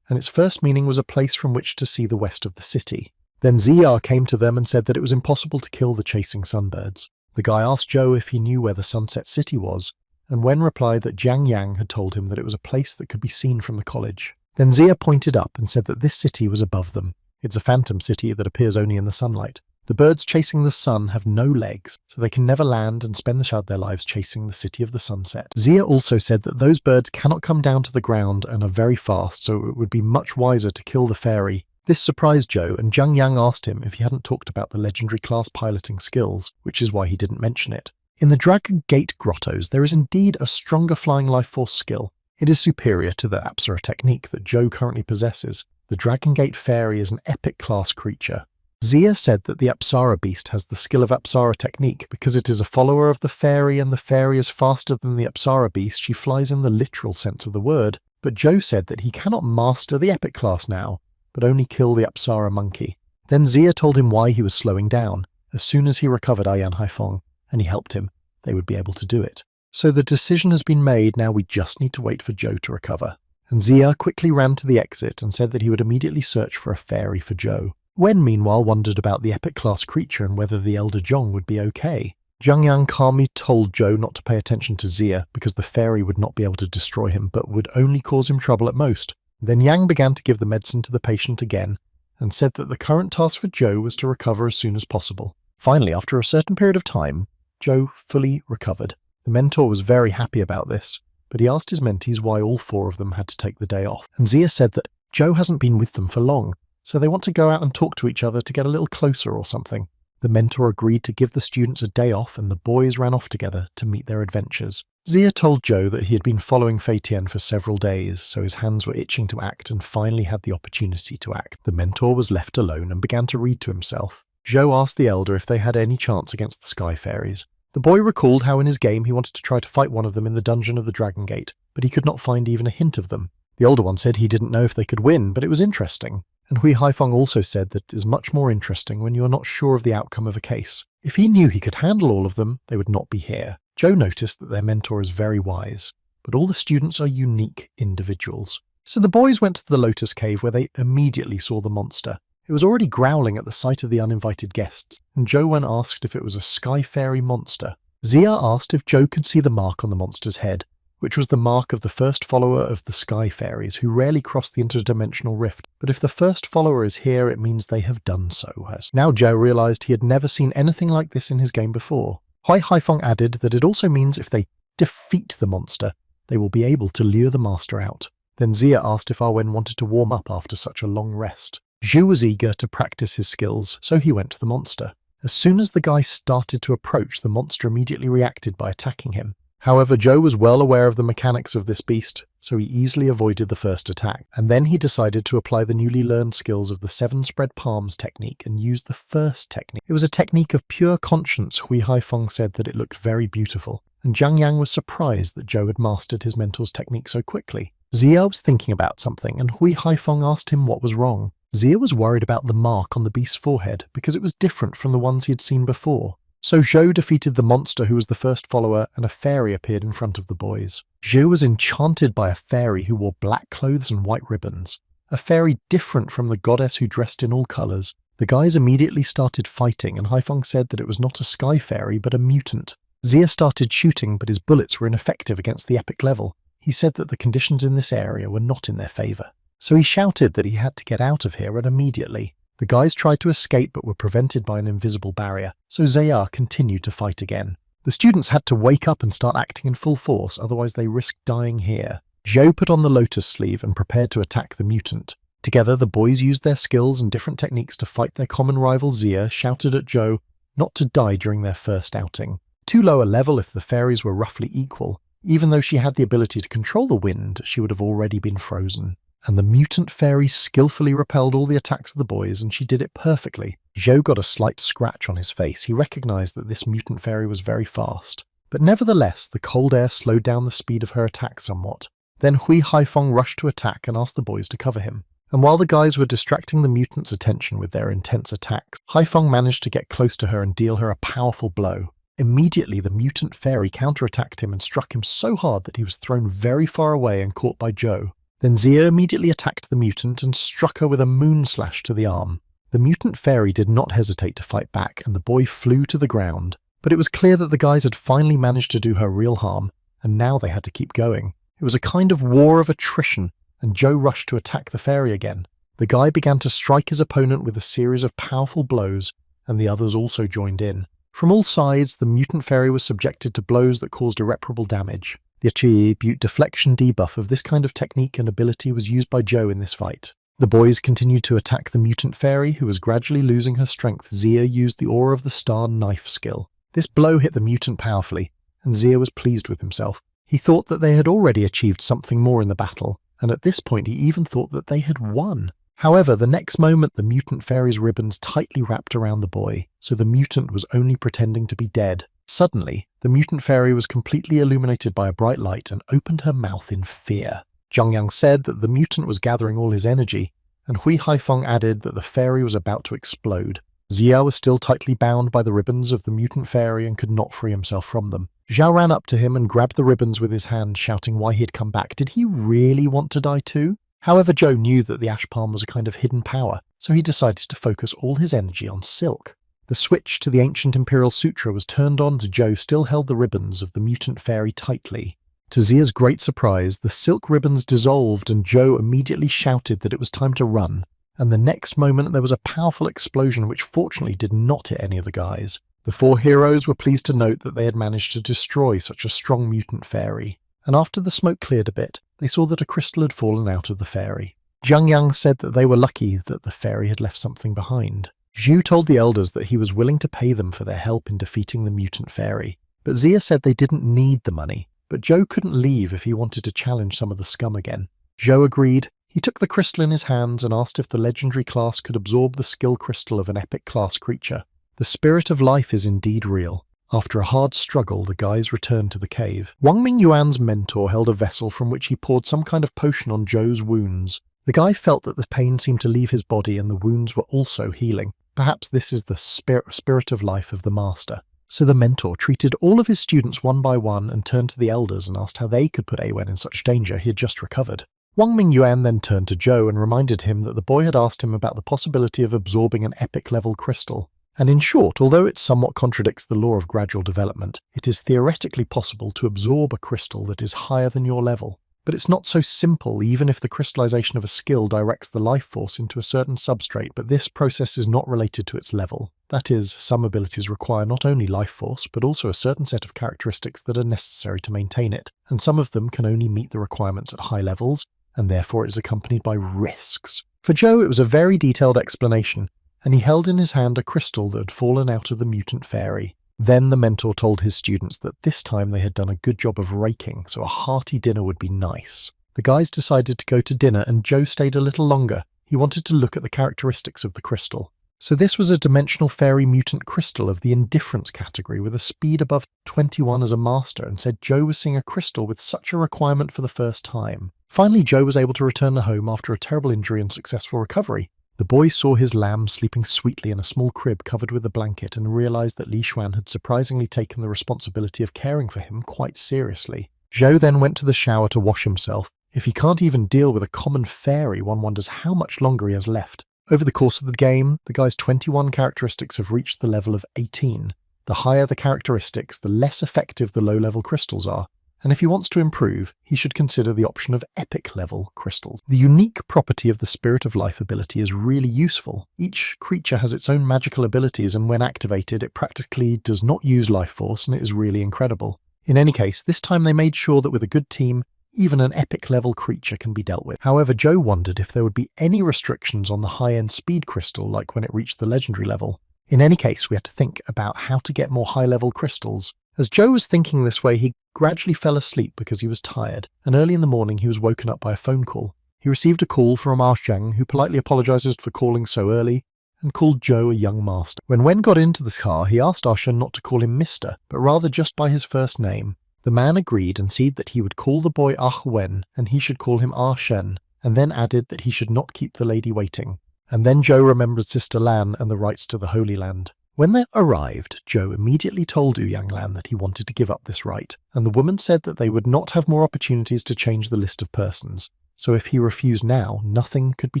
and its first meaning was a place from which to see the west of the city. Then Ziyar came to them and said that it was impossible to kill the chasing sunbirds. The guy asked Zhou if he knew where the Sunset City was, and Wen replied that Jiang Yang had told him that it was a place that could be seen from the college. Then Zia pointed up and said that this city was above them. It's a phantom city that appears only in the sunlight. The birds chasing the sun have no legs, so they can never land and spend their lives chasing the City of the Sunset. Zia also said that those birds cannot come down to the ground and are very fast, so it would be much wiser to kill the fairy. This surprised Zhou, and Jiang Yang asked him if he hadn't talked about the legendary class piloting skills, which is why he didn't mention it. In the Dragon Gate grottos, there is indeed a stronger flying life force skill. It is superior to the Apsara technique that Zhou currently possesses. The Dragon Gate fairy is an epic class creature. Zia said that the Apsara beast has the skill of Apsara technique because it is a follower of the fairy and the fairy is faster than the Apsara beast. She flies in the literal sense of the word. But Zhou said that he cannot master the epic class now, but only kill the Apsara monkey. Then Zia told him why he was slowing down. As soon as he recovered Ayan Haifeng, and he helped him, they would be able to do it. So the decision has been made, now we just need to wait for Zhou to recover. And Zia quickly ran to the exit and said that he would immediately search for a fairy for Zhou. Wen, meanwhile, wondered about the epic class creature and whether the Elder Zhong would be okay. Jiang Yang calmly told Zhou not to pay attention to Zia because the fairy would not be able to destroy him but would only cause him trouble at most. Then Yang began to give the medicine to the patient again and said that the current task for Zhou was to recover as soon as possible. Finally, after a certain period of time, Zhou fully recovered. The mentor was very happy about this, but he asked his mentees why all 4 of them had to take the day off. And Zia said that Zhou hasn't been with them for long, so they want to go out and talk to each other to get a little closer or something. The mentor agreed to give the students a day off and the boys ran off together to meet their adventures. Zia told Zhou that he had been following Fei Tian for several days, so his hands were itching to act and finally had the opportunity to act. The mentor was left alone and began to read to himself. Zhou asked the elder if they had any chance against the Sky Fairies. The boy recalled how in his game he wanted to try to fight one of them in the dungeon of the Dragon Gate, but he could not find even a hint of them. The older one said he didn't know if they could win, but it was interesting. and Hui Haifeng also said that it is much more interesting when you are not sure of the outcome of a case. If he knew he could handle all of them, they would not be here. Joe noticed that their mentor is very wise, but all the students are unique individuals. So the boys went to the Lotus Cave where they immediately saw the monster. It was already growling at the sight of the uninvited guests, and Joe Wen asked if it was a sky fairy monster. Zia asked if Joe could see the mark on the monster's head, which was the mark of the first follower of the sky fairies who rarely cross the interdimensional rift, but if the first follower is here it means they have done so. Now Joe realised he had never seen anything like this in his game before. Hui Haifeng added that it also means if they defeat the monster, they will be able to lure the master out. Then Zia asked if Arwen wanted to warm up after such a long rest. Zhu was eager to practice his skills, so he went to the monster. As soon as the guy started to approach, the monster immediately reacted by attacking him. However, Joe was well aware of the mechanics of this beast, so he easily avoided the first attack, and then he decided to apply the newly learned skills of the 7 spread palms technique and use the first technique. It was a technique of pure conscience. Hui Haifeng said that it looked very beautiful, and Zhang Yang was surprised that Joe had mastered his mentor's technique so quickly. Zia was thinking about something, and Hui Haifeng asked him what was wrong. Zia was worried about the mark on the beast's forehead because it was different from the ones he had seen before. So Zhou defeated the monster who was the first follower, and a fairy appeared in front of the boys. Zhou was enchanted by a fairy who wore black clothes and white ribbons. A fairy different from the goddess who dressed in all colours. The guys immediately started fighting, and Haifeng said that it was not a sky fairy but a mutant. Zia started shooting, but his bullets were ineffective against the epic level. He said that the conditions in this area were not in their favour. So he shouted that he had to get out of here and immediately. The guys tried to escape but were prevented by an invisible barrier, so Zaya continued to fight again. The students had to wake up and start acting in full force, otherwise they risked dying here. Zhou put on the lotus sleeve and prepared to attack the mutant. Together the boys used their skills and different techniques to fight their common rival. Zia shouted at Zhou not to die during their first outing. Too low a level if the fairies were roughly equal. Even though she had the ability to control the wind, she would have already been frozen. And the mutant fairy skillfully repelled all the attacks of the boys, and she did it perfectly. Zhou got a slight scratch on his face. He recognized that this mutant fairy was very fast. But nevertheless, the cold air slowed down the speed of her attack somewhat. Then Hui Haifeng rushed to attack and asked the boys to cover him. And while the guys were distracting the mutant's attention with their intense attacks, Haifeng managed to get close to her and deal her a powerful blow. Immediately, the mutant fairy counterattacked him and struck him so hard that he was thrown very far away and caught by Zhou. Then Zia immediately attacked the mutant and struck her with a moon slash to the arm. The mutant fairy did not hesitate to fight back, and the boy flew to the ground. But it was clear that the guys had finally managed to do her real harm, and now they had to keep going. It was a kind of war of attrition, and Zhou rushed to attack the fairy again. The guy began to strike his opponent with a series of powerful blows, and the others also joined in. From all sides, the mutant fairy was subjected to blows that caused irreparable damage. The attribute deflection debuff of this kind of technique and ability was used by Zhou in this fight. The boys continued to attack the mutant fairy, who was gradually losing her strength. Zia used the Aura of the Star knife skill. This blow hit the mutant powerfully, and Zia was pleased with himself. He thought that they had already achieved something more in the battle, and at this point he even thought that they had won. However, the next moment the mutant fairy's ribbons tightly wrapped around the boy, so the mutant was only pretending to be dead. Suddenly, the mutant fairy was completely illuminated by a bright light and opened her mouth in fear. Zhang Yang said that the mutant was gathering all his energy, and Hui Haifeng added that the fairy was about to explode. Zia was still tightly bound by the ribbons of the mutant fairy and could not free himself from them. Zhao ran up to him and grabbed the ribbons with his hand, shouting why he had come back. Did he really want to die too? However, Zhou knew that the ash palm was a kind of hidden power, so he decided to focus all his energy on silk. The switch to the ancient Imperial Sutra was turned on, and Zhou still held the ribbons of the mutant fairy tightly. To Zia's great surprise, the silk ribbons dissolved and Zhou immediately shouted that it was time to run, and the next moment there was a powerful explosion which fortunately did not hit any of the guys. The 4 heroes were pleased to note that they had managed to destroy such a strong mutant fairy, and after the smoke cleared a bit, they saw that a crystal had fallen out of the fairy. Zhang Yang said that they were lucky that the fairy had left something behind. Zhu told the elders that he was willing to pay them for their help in defeating the mutant fairy, but Zia said they didn't need the money, but Zhou couldn't leave if he wanted to challenge some of the scum again. Zhou agreed. He took the crystal in his hands and asked if the legendary class could absorb the skill crystal of an epic class creature. The spirit of life is indeed real. After a hard struggle, the guys returned to the cave. Wang Mingyuan's mentor held a vessel from which he poured some kind of potion on Zhou's wounds. The guy felt that the pain seemed to leave his body and the wounds were also healing. Perhaps this is the spirit of life of the master. So the mentor treated all of his students one by one and turned to the elders and asked how they could put Awen in such danger he had just recovered. Wang Mingyuan then turned to Zhou and reminded him that the boy had asked him about the possibility of absorbing an epic-level crystal. And in short, although it somewhat contradicts the law of gradual development, it is theoretically possible to absorb a crystal that is higher than your level. But it's not so simple even if the crystallization of a skill directs the life force into a certain substrate, but this process is not related to its level. That is, some abilities require not only life force, but also a certain set of characteristics that are necessary to maintain it, and some of them can only meet the requirements at high levels, and therefore it is accompanied by risks. For Zhou, it was a very detailed explanation, and he held in his hand a crystal that had fallen out of the mutant fairy. Then the mentor told his students that this time they had done a good job of raking, so a hearty dinner would be nice. The guys decided to go to dinner and Zhou stayed a little longer. He wanted to look at the characteristics of the crystal. So this was a dimensional fairy mutant crystal of the indifference category with a speed above 21 as a master, and said Zhou was seeing a crystal with such a requirement for the first time. Finally, Zhou was able to return home after a terrible injury and successful recovery. The boy saw his lamb sleeping sweetly in a small crib covered with a blanket and realized that Li Xuan had surprisingly taken the responsibility of caring for him quite seriously. Zhou then went to the shower to wash himself. If he can't even deal with a common fairy, one wonders how much longer he has left. Over the course of the game, the guy's 21 characteristics have reached the level of 18. The higher the characteristics, the less effective the low-level crystals are. And if he wants to improve, he should consider the option of epic-level crystals. The unique property of the Spirit of Life ability is really useful. Each creature has its own magical abilities, and when activated, it practically does not use life force, and it is really incredible. In any case, this time they made sure that with a good team, even an epic-level creature can be dealt with. However, Zhou wondered if there would be any restrictions on the high-end speed crystal like when it reached the legendary level. In any case, we had to think about how to get more high-level crystals. As Zhou was thinking this way, he gradually fell asleep because he was tired, and early in the morning he was woken up by a phone call. He received a call from Anjing, who politely apologizes for calling so early, and called Zhou a young master. When Wen got into the car, he asked Anjing not to call him Mr., but rather just by his first name. The man agreed and said that he would call the boy Wen, and he should call him Shen, and then added that he should not keep the lady waiting. And then Zhou remembered Sister Lan and the rights to the Holy Land. When they arrived, Zhou immediately told Ouyang Lan that he wanted to give up this right, and the woman said that they would not have more opportunities to change the list of persons, so if he refused now, nothing could be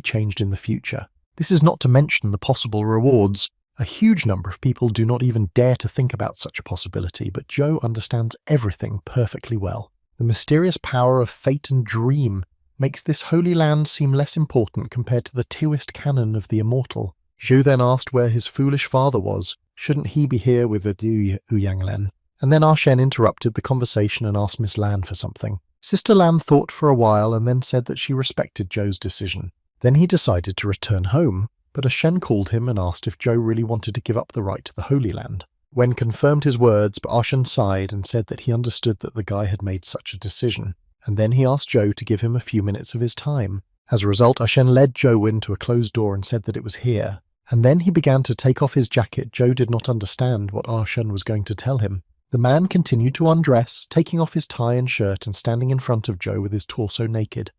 changed in the future. This is not to mention the possible rewards. A huge number of people do not even dare to think about such a possibility, but Zhou understands everything perfectly well. The mysterious power of fate and dream makes this Holy Land seem less important compared to the Taoist canon of the immortal. Zhou then asked where his foolish father was. Shouldn't he be here with the Ouyang Lan? And then Shen interrupted the conversation and asked Miss Lan for something. Sister Lan thought for a while and then said that she respected Zhou's decision. Then he decided to return home, but Shen called him and asked if Zhou really wanted to give up the right to the Holy Land. Wen confirmed his words, but Shen sighed and said that he understood that the guy had made such a decision. And then he asked Zhou to give him a few minutes of his time. As a result, Shen led Zhou into a closed door and said that it was here. And then he began to take off his jacket. Zhou did not understand what Shen was going to tell him. The man continued to undress, taking off his tie and shirt and standing in front of Zhou with his torso naked.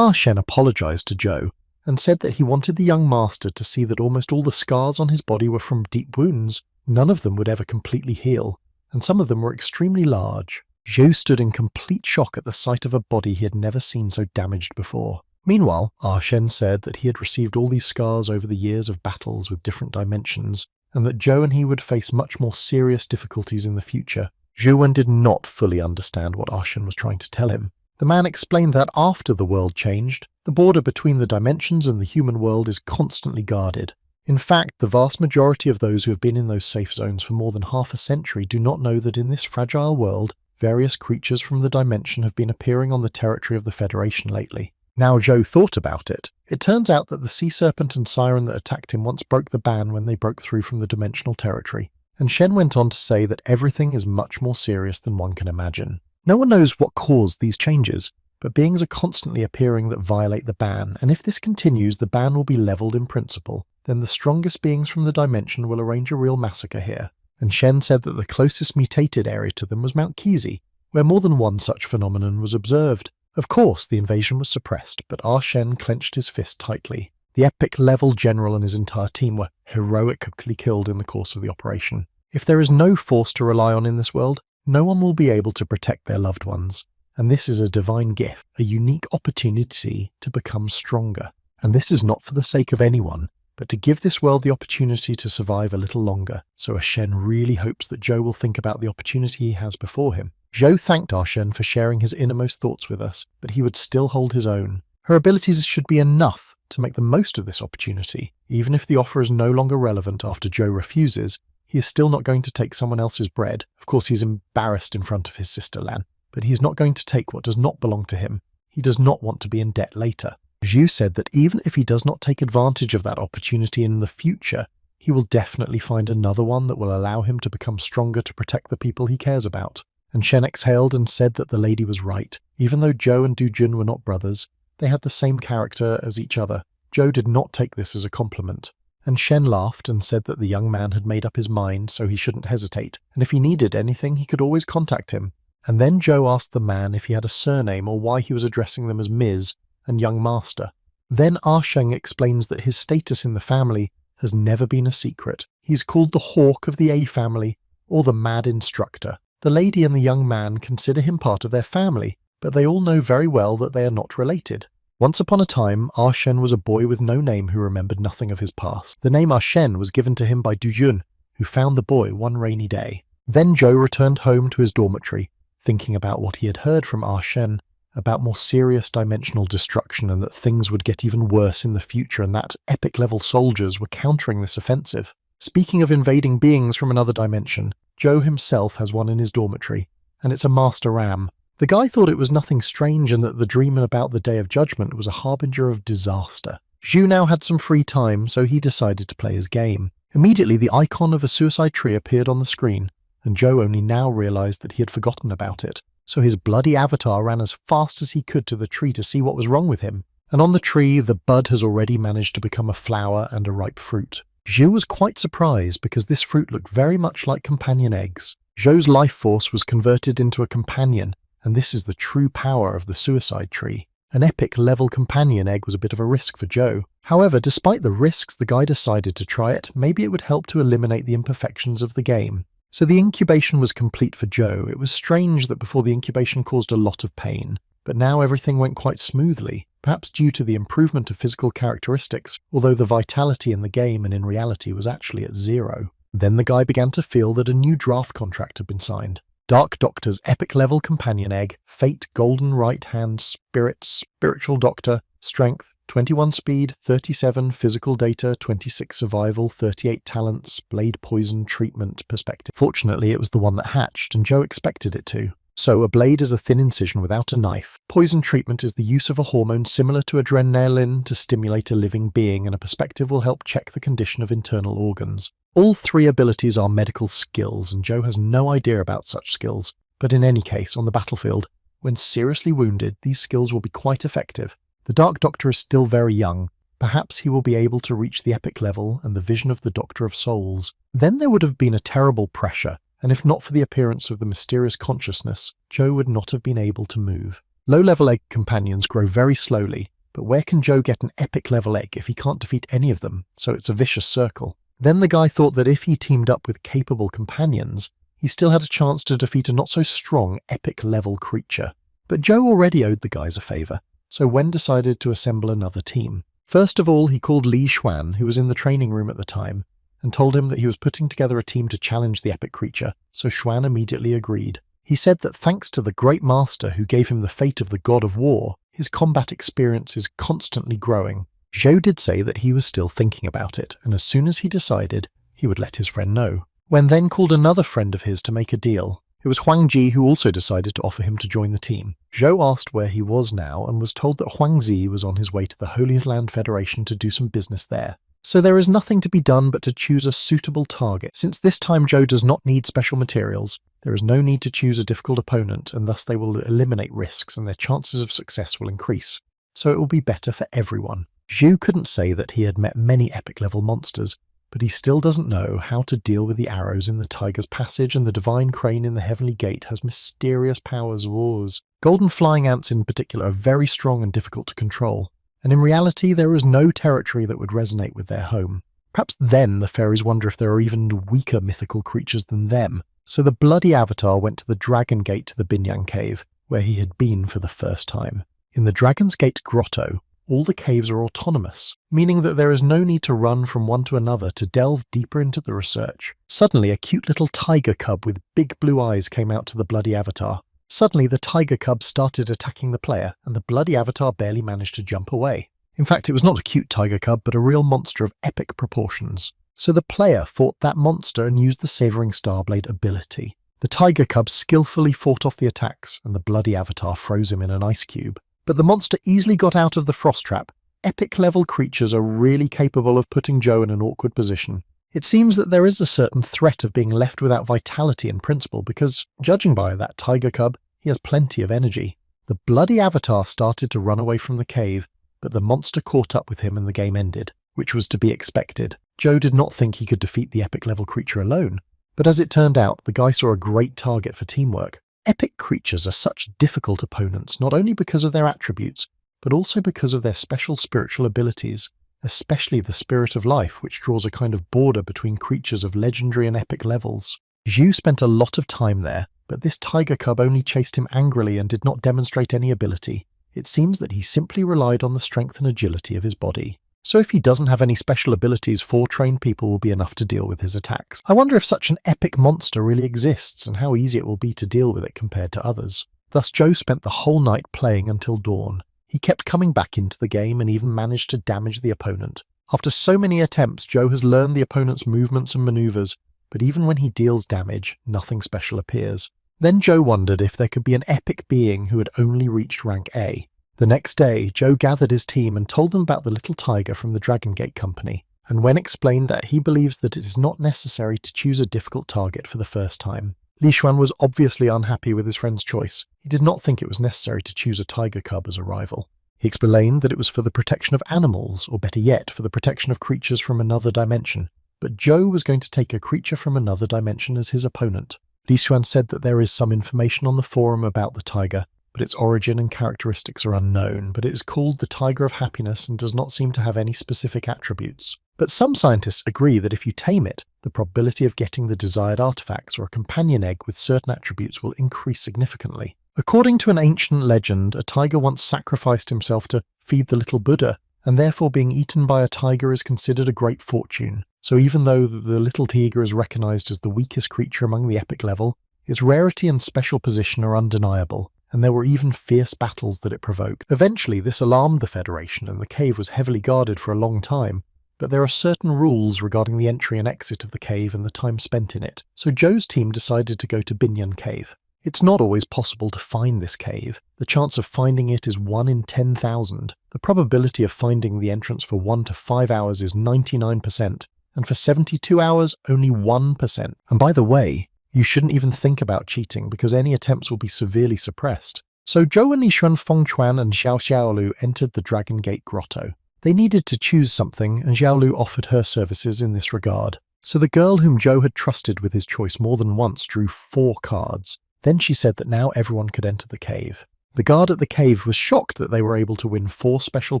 Shen apologized to Zhou and said that he wanted the young master to see that almost all the scars on his body were from deep wounds. None of them would ever completely heal, and some of them were extremely large. Zhou stood in complete shock at the sight of a body he had never seen so damaged before. Meanwhile, Shen said that he had received all these scars over the years of battles with different dimensions, and that Zhou and he would face much more serious difficulties in the future. Zhou Wen did not fully understand what Shen was trying to tell him. The man explained that after the world changed, the border between the dimensions and the human world is constantly guarded. In fact, the vast majority of those who have been in those safe zones for more than half a century do not know that in this fragile world, various creatures from the dimension have been appearing on the territory of the Federation lately. Now Zhou thought about it. It turns out that the sea serpent and siren that attacked him once broke the ban when they broke through from the dimensional territory. And Shen went on to say that everything is much more serious than one can imagine. No one knows what caused these changes, but beings are constantly appearing that violate the ban, and if this continues, the ban will be leveled in principle. Then the strongest beings from the dimension will arrange a real massacre here. And Shen said that the closest mutated area to them was Mount Kizi, where more than one such phenomenon was observed. Of course, the invasion was suppressed, but Ah Shen clenched his fist tightly. The epic level general and his entire team were heroically killed in the course of the operation. If there is no force to rely on in this world, no one will be able to protect their loved ones. And this is a divine gift, a unique opportunity to become stronger. And this is not for the sake of anyone, but to give this world the opportunity to survive a little longer. So Ah Shen really hopes that Zhou will think about the opportunity he has before him. Zhou thanked Ah Shen for sharing his innermost thoughts with us, but he would still hold his own. Her abilities should be enough to make the most of this opportunity. Even if the offer is no longer relevant after Zhou refuses, he is still not going to take someone else's bread. Of course, he's embarrassed in front of his sister Lan, but he's not going to take what does not belong to him. He does not want to be in debt later. Zhu said that even if he does not take advantage of that opportunity in the future, he will definitely find another one that will allow him to become stronger to protect the people he cares about. And Shen exhaled and said that the lady was right. Even though Zhou and Dujun were not brothers, they had the same character as each other. Zhou did not take this as a compliment. And Shen laughed and said that the young man had made up his mind, so he shouldn't hesitate, and if he needed anything he could always contact him. And then Zhou asked the man if he had a surname or why he was addressing them as Ms. and Young Master. Then Ah Shen explains that his status in the family has never been a secret. He's called the Hawk of the A family, or the Mad Instructor. The lady and the young man consider him part of their family, but they all know very well that they are not related. Once upon a time, Ah Shen was a boy with no name who remembered nothing of his past. The name Ah Shen was given to him by Dujun, who found the boy one rainy day. Then Zhou returned home to his dormitory, thinking about what he had heard from Ah Shen, about more serious dimensional destruction and that things would get even worse in the future and that epic-level soldiers were countering this offensive. Speaking of invading beings from another dimension, Zhou himself has one in his dormitory, and it's a Master Ram. The guy thought it was nothing strange and that the dream about the Day of Judgment was a harbinger of disaster. Zhu now had some free time, so he decided to play his game. Immediately, the icon of a suicide tree appeared on the screen, and Zhou only now realized that he had forgotten about it. So his bloody avatar ran as fast as he could to the tree to see what was wrong with him. And on the tree, the bud has already managed to become a flower and a ripe fruit. Zhou was quite surprised because this fruit looked very much like companion eggs. Zhou's life force was converted into a companion, and this is the true power of the suicide tree. An epic level companion egg was a bit of a risk for Zhou. However, despite the risks, the guy decided to try it. Maybe it would help to eliminate the imperfections of the game. So the incubation was complete for Zhou. It was strange that before the incubation caused a lot of pain, but now everything went quite smoothly, perhaps due to the improvement of physical characteristics, although the vitality in the game and in reality was actually at 0. Then the guy began to feel that a new draft contract had been signed. Dark Doctor's epic level companion egg, Fate, Golden Right Hand, Spirit, Spiritual Doctor, Strength, 21 Speed, 37 Physical Data, 26 Survival, 38 Talents, Blade Poison, Treatment, Perspective. Fortunately, it was the one that hatched, and Zhou expected it to. So, a blade is a thin incision without a knife. Poison treatment is the use of a hormone similar to adrenaline to stimulate a living being, and a perspective will help check the condition of internal organs. All 3 abilities are medical skills, and Zhou has no idea about such skills. But in any case, on the battlefield, when seriously wounded, these skills will be quite effective. The Dark Doctor is still very young. Perhaps he will be able to reach the epic level and the vision of the Doctor of Souls. Then there would have been a terrible pressure, and if not for the appearance of the mysterious consciousness, Zhou would not have been able to move. Low-level egg companions grow very slowly, but where can Zhou get an epic-level egg if he can't defeat any of them? So it's a vicious circle. Then the guy thought that if he teamed up with capable companions, he still had a chance to defeat a not-so-strong epic-level creature. But Zhou already owed the guys a favour, so Wen decided to assemble another team. First of all, he called Li Xuan, who was in the training room at the time, and told him that he was putting together a team to challenge the epic creature, so Xuan immediately agreed. He said that thanks to the Great Master who gave him the fate of the God of War, his combat experience is constantly growing. Zhou did say that he was still thinking about it, and as soon as he decided, he would let his friend know. Wen then called another friend of his to make a deal. It was Huang Ji who also decided to offer him to join the team. Zhou asked where he was now and was told that Huang Zi was on his way to the Holy Land Federation to do some business there. So there is nothing to be done but to choose a suitable target. Since this time Zhou does not need special materials, there is no need to choose a difficult opponent, and thus they will eliminate risks and their chances of success will increase. So it will be better for everyone. Zhu couldn't say that he had met many epic-level monsters, but he still doesn't know how to deal with the arrows in the Tiger's Passage, and the Divine Crane in the Heavenly Gate has mysterious powers. Wars. Golden flying ants in particular are very strong and difficult to control, and in reality there is no territory that would resonate with their home. Perhaps then the fairies wonder if there are even weaker mythical creatures than them, so the bloody avatar went to the Dragon Gate to the Binyan Cave, where he had been for the first time. In the Dragon's Gate Grotto, all the caves are autonomous, meaning that there is no need to run from one to another to delve deeper into the research. Suddenly, a cute little tiger cub with big blue eyes came out to the bloody avatar. Suddenly, the tiger cub started attacking the player, and the bloody avatar barely managed to jump away. In fact, it was not a cute tiger cub, but a real monster of epic proportions. So the player fought that monster and used the Savouring Starblade ability. The tiger cub skillfully fought off the attacks, and the bloody avatar froze him in an ice cube. But the monster easily got out of the frost trap. Epic-level creatures are really capable of putting Joe in an awkward position. It seems that there is a certain threat of being left without vitality in principle because, judging by that tiger cub, he has plenty of energy. The bloody avatar started to run away from the cave, but the monster caught up with him and the game ended, which was to be expected. Joe did not think he could defeat the epic-level creature alone, but as it turned out, the guy saw a great target for teamwork. Epic creatures are such difficult opponents, not only because of their attributes, but also because of their special spiritual abilities, especially the Spirit of Life, which draws a kind of border between creatures of legendary and epic levels. Zhu spent a lot of time there, but this tiger cub only chased him angrily and did not demonstrate any ability. It seems that he simply relied on the strength and agility of his body. So if he doesn't have any special abilities, 4 trained people will be enough to deal with his attacks. I wonder if such an epic monster really exists and how easy it will be to deal with it compared to others. Thus Joe spent the whole night playing until dawn. He kept coming back into the game and even managed to damage the opponent. After so many attempts, Joe has learned the opponent's movements and maneuvers, but even when he deals damage, nothing special appears. Then Joe wondered if there could be an epic being who had only reached rank A. The next day, Joe gathered his team and told them about the little tiger from the Dragon Gate Company, and Wen explained that he believes that it is not necessary to choose a difficult target for the first time. Li Xuan was obviously unhappy with his friend's choice. He did not think it was necessary to choose a tiger cub as a rival. He explained that it was for the protection of animals, or better yet, for the protection of creatures from another dimension. But Joe was going to take a creature from another dimension as his opponent. Li Xuan said that there is some information on the forum about the tiger, but its origin and characteristics are unknown, but it is called the Tiger of Happiness and does not seem to have any specific attributes. But some scientists agree that if you tame it, the probability of getting the desired artifacts or a companion egg with certain attributes will increase significantly. According to an ancient legend, a tiger once sacrificed himself to feed the little Buddha, and therefore being eaten by a tiger is considered a great fortune. So even though the little tiger is recognized as the weakest creature among the epic level, its rarity and special position are undeniable, and there were even fierce battles that it provoked. Eventually, this alarmed the Federation, and the cave was heavily guarded for a long time, but there are certain rules regarding the entry and exit of the cave and the time spent in it, so Joe's team decided to go to Binyan Cave. It's not always possible to find this cave. The chance of finding it is 1 in 10,000. The probability of finding the entrance for 1 to 5 hours is 99%, and for 72 hours, only 1%. And by the way, you shouldn't even think about cheating because any attempts will be severely suppressed. So Zhou and Li Xuan, Feng Chuan and Xiao Xiaolu entered the Dragon Gate Grotto. They needed to choose something, and Xiaolu offered her services in this regard. So the girl whom Zhou had trusted with his choice more than once drew 4 cards. Then she said that now everyone could enter the cave. The guard at the cave was shocked that they were able to win 4 special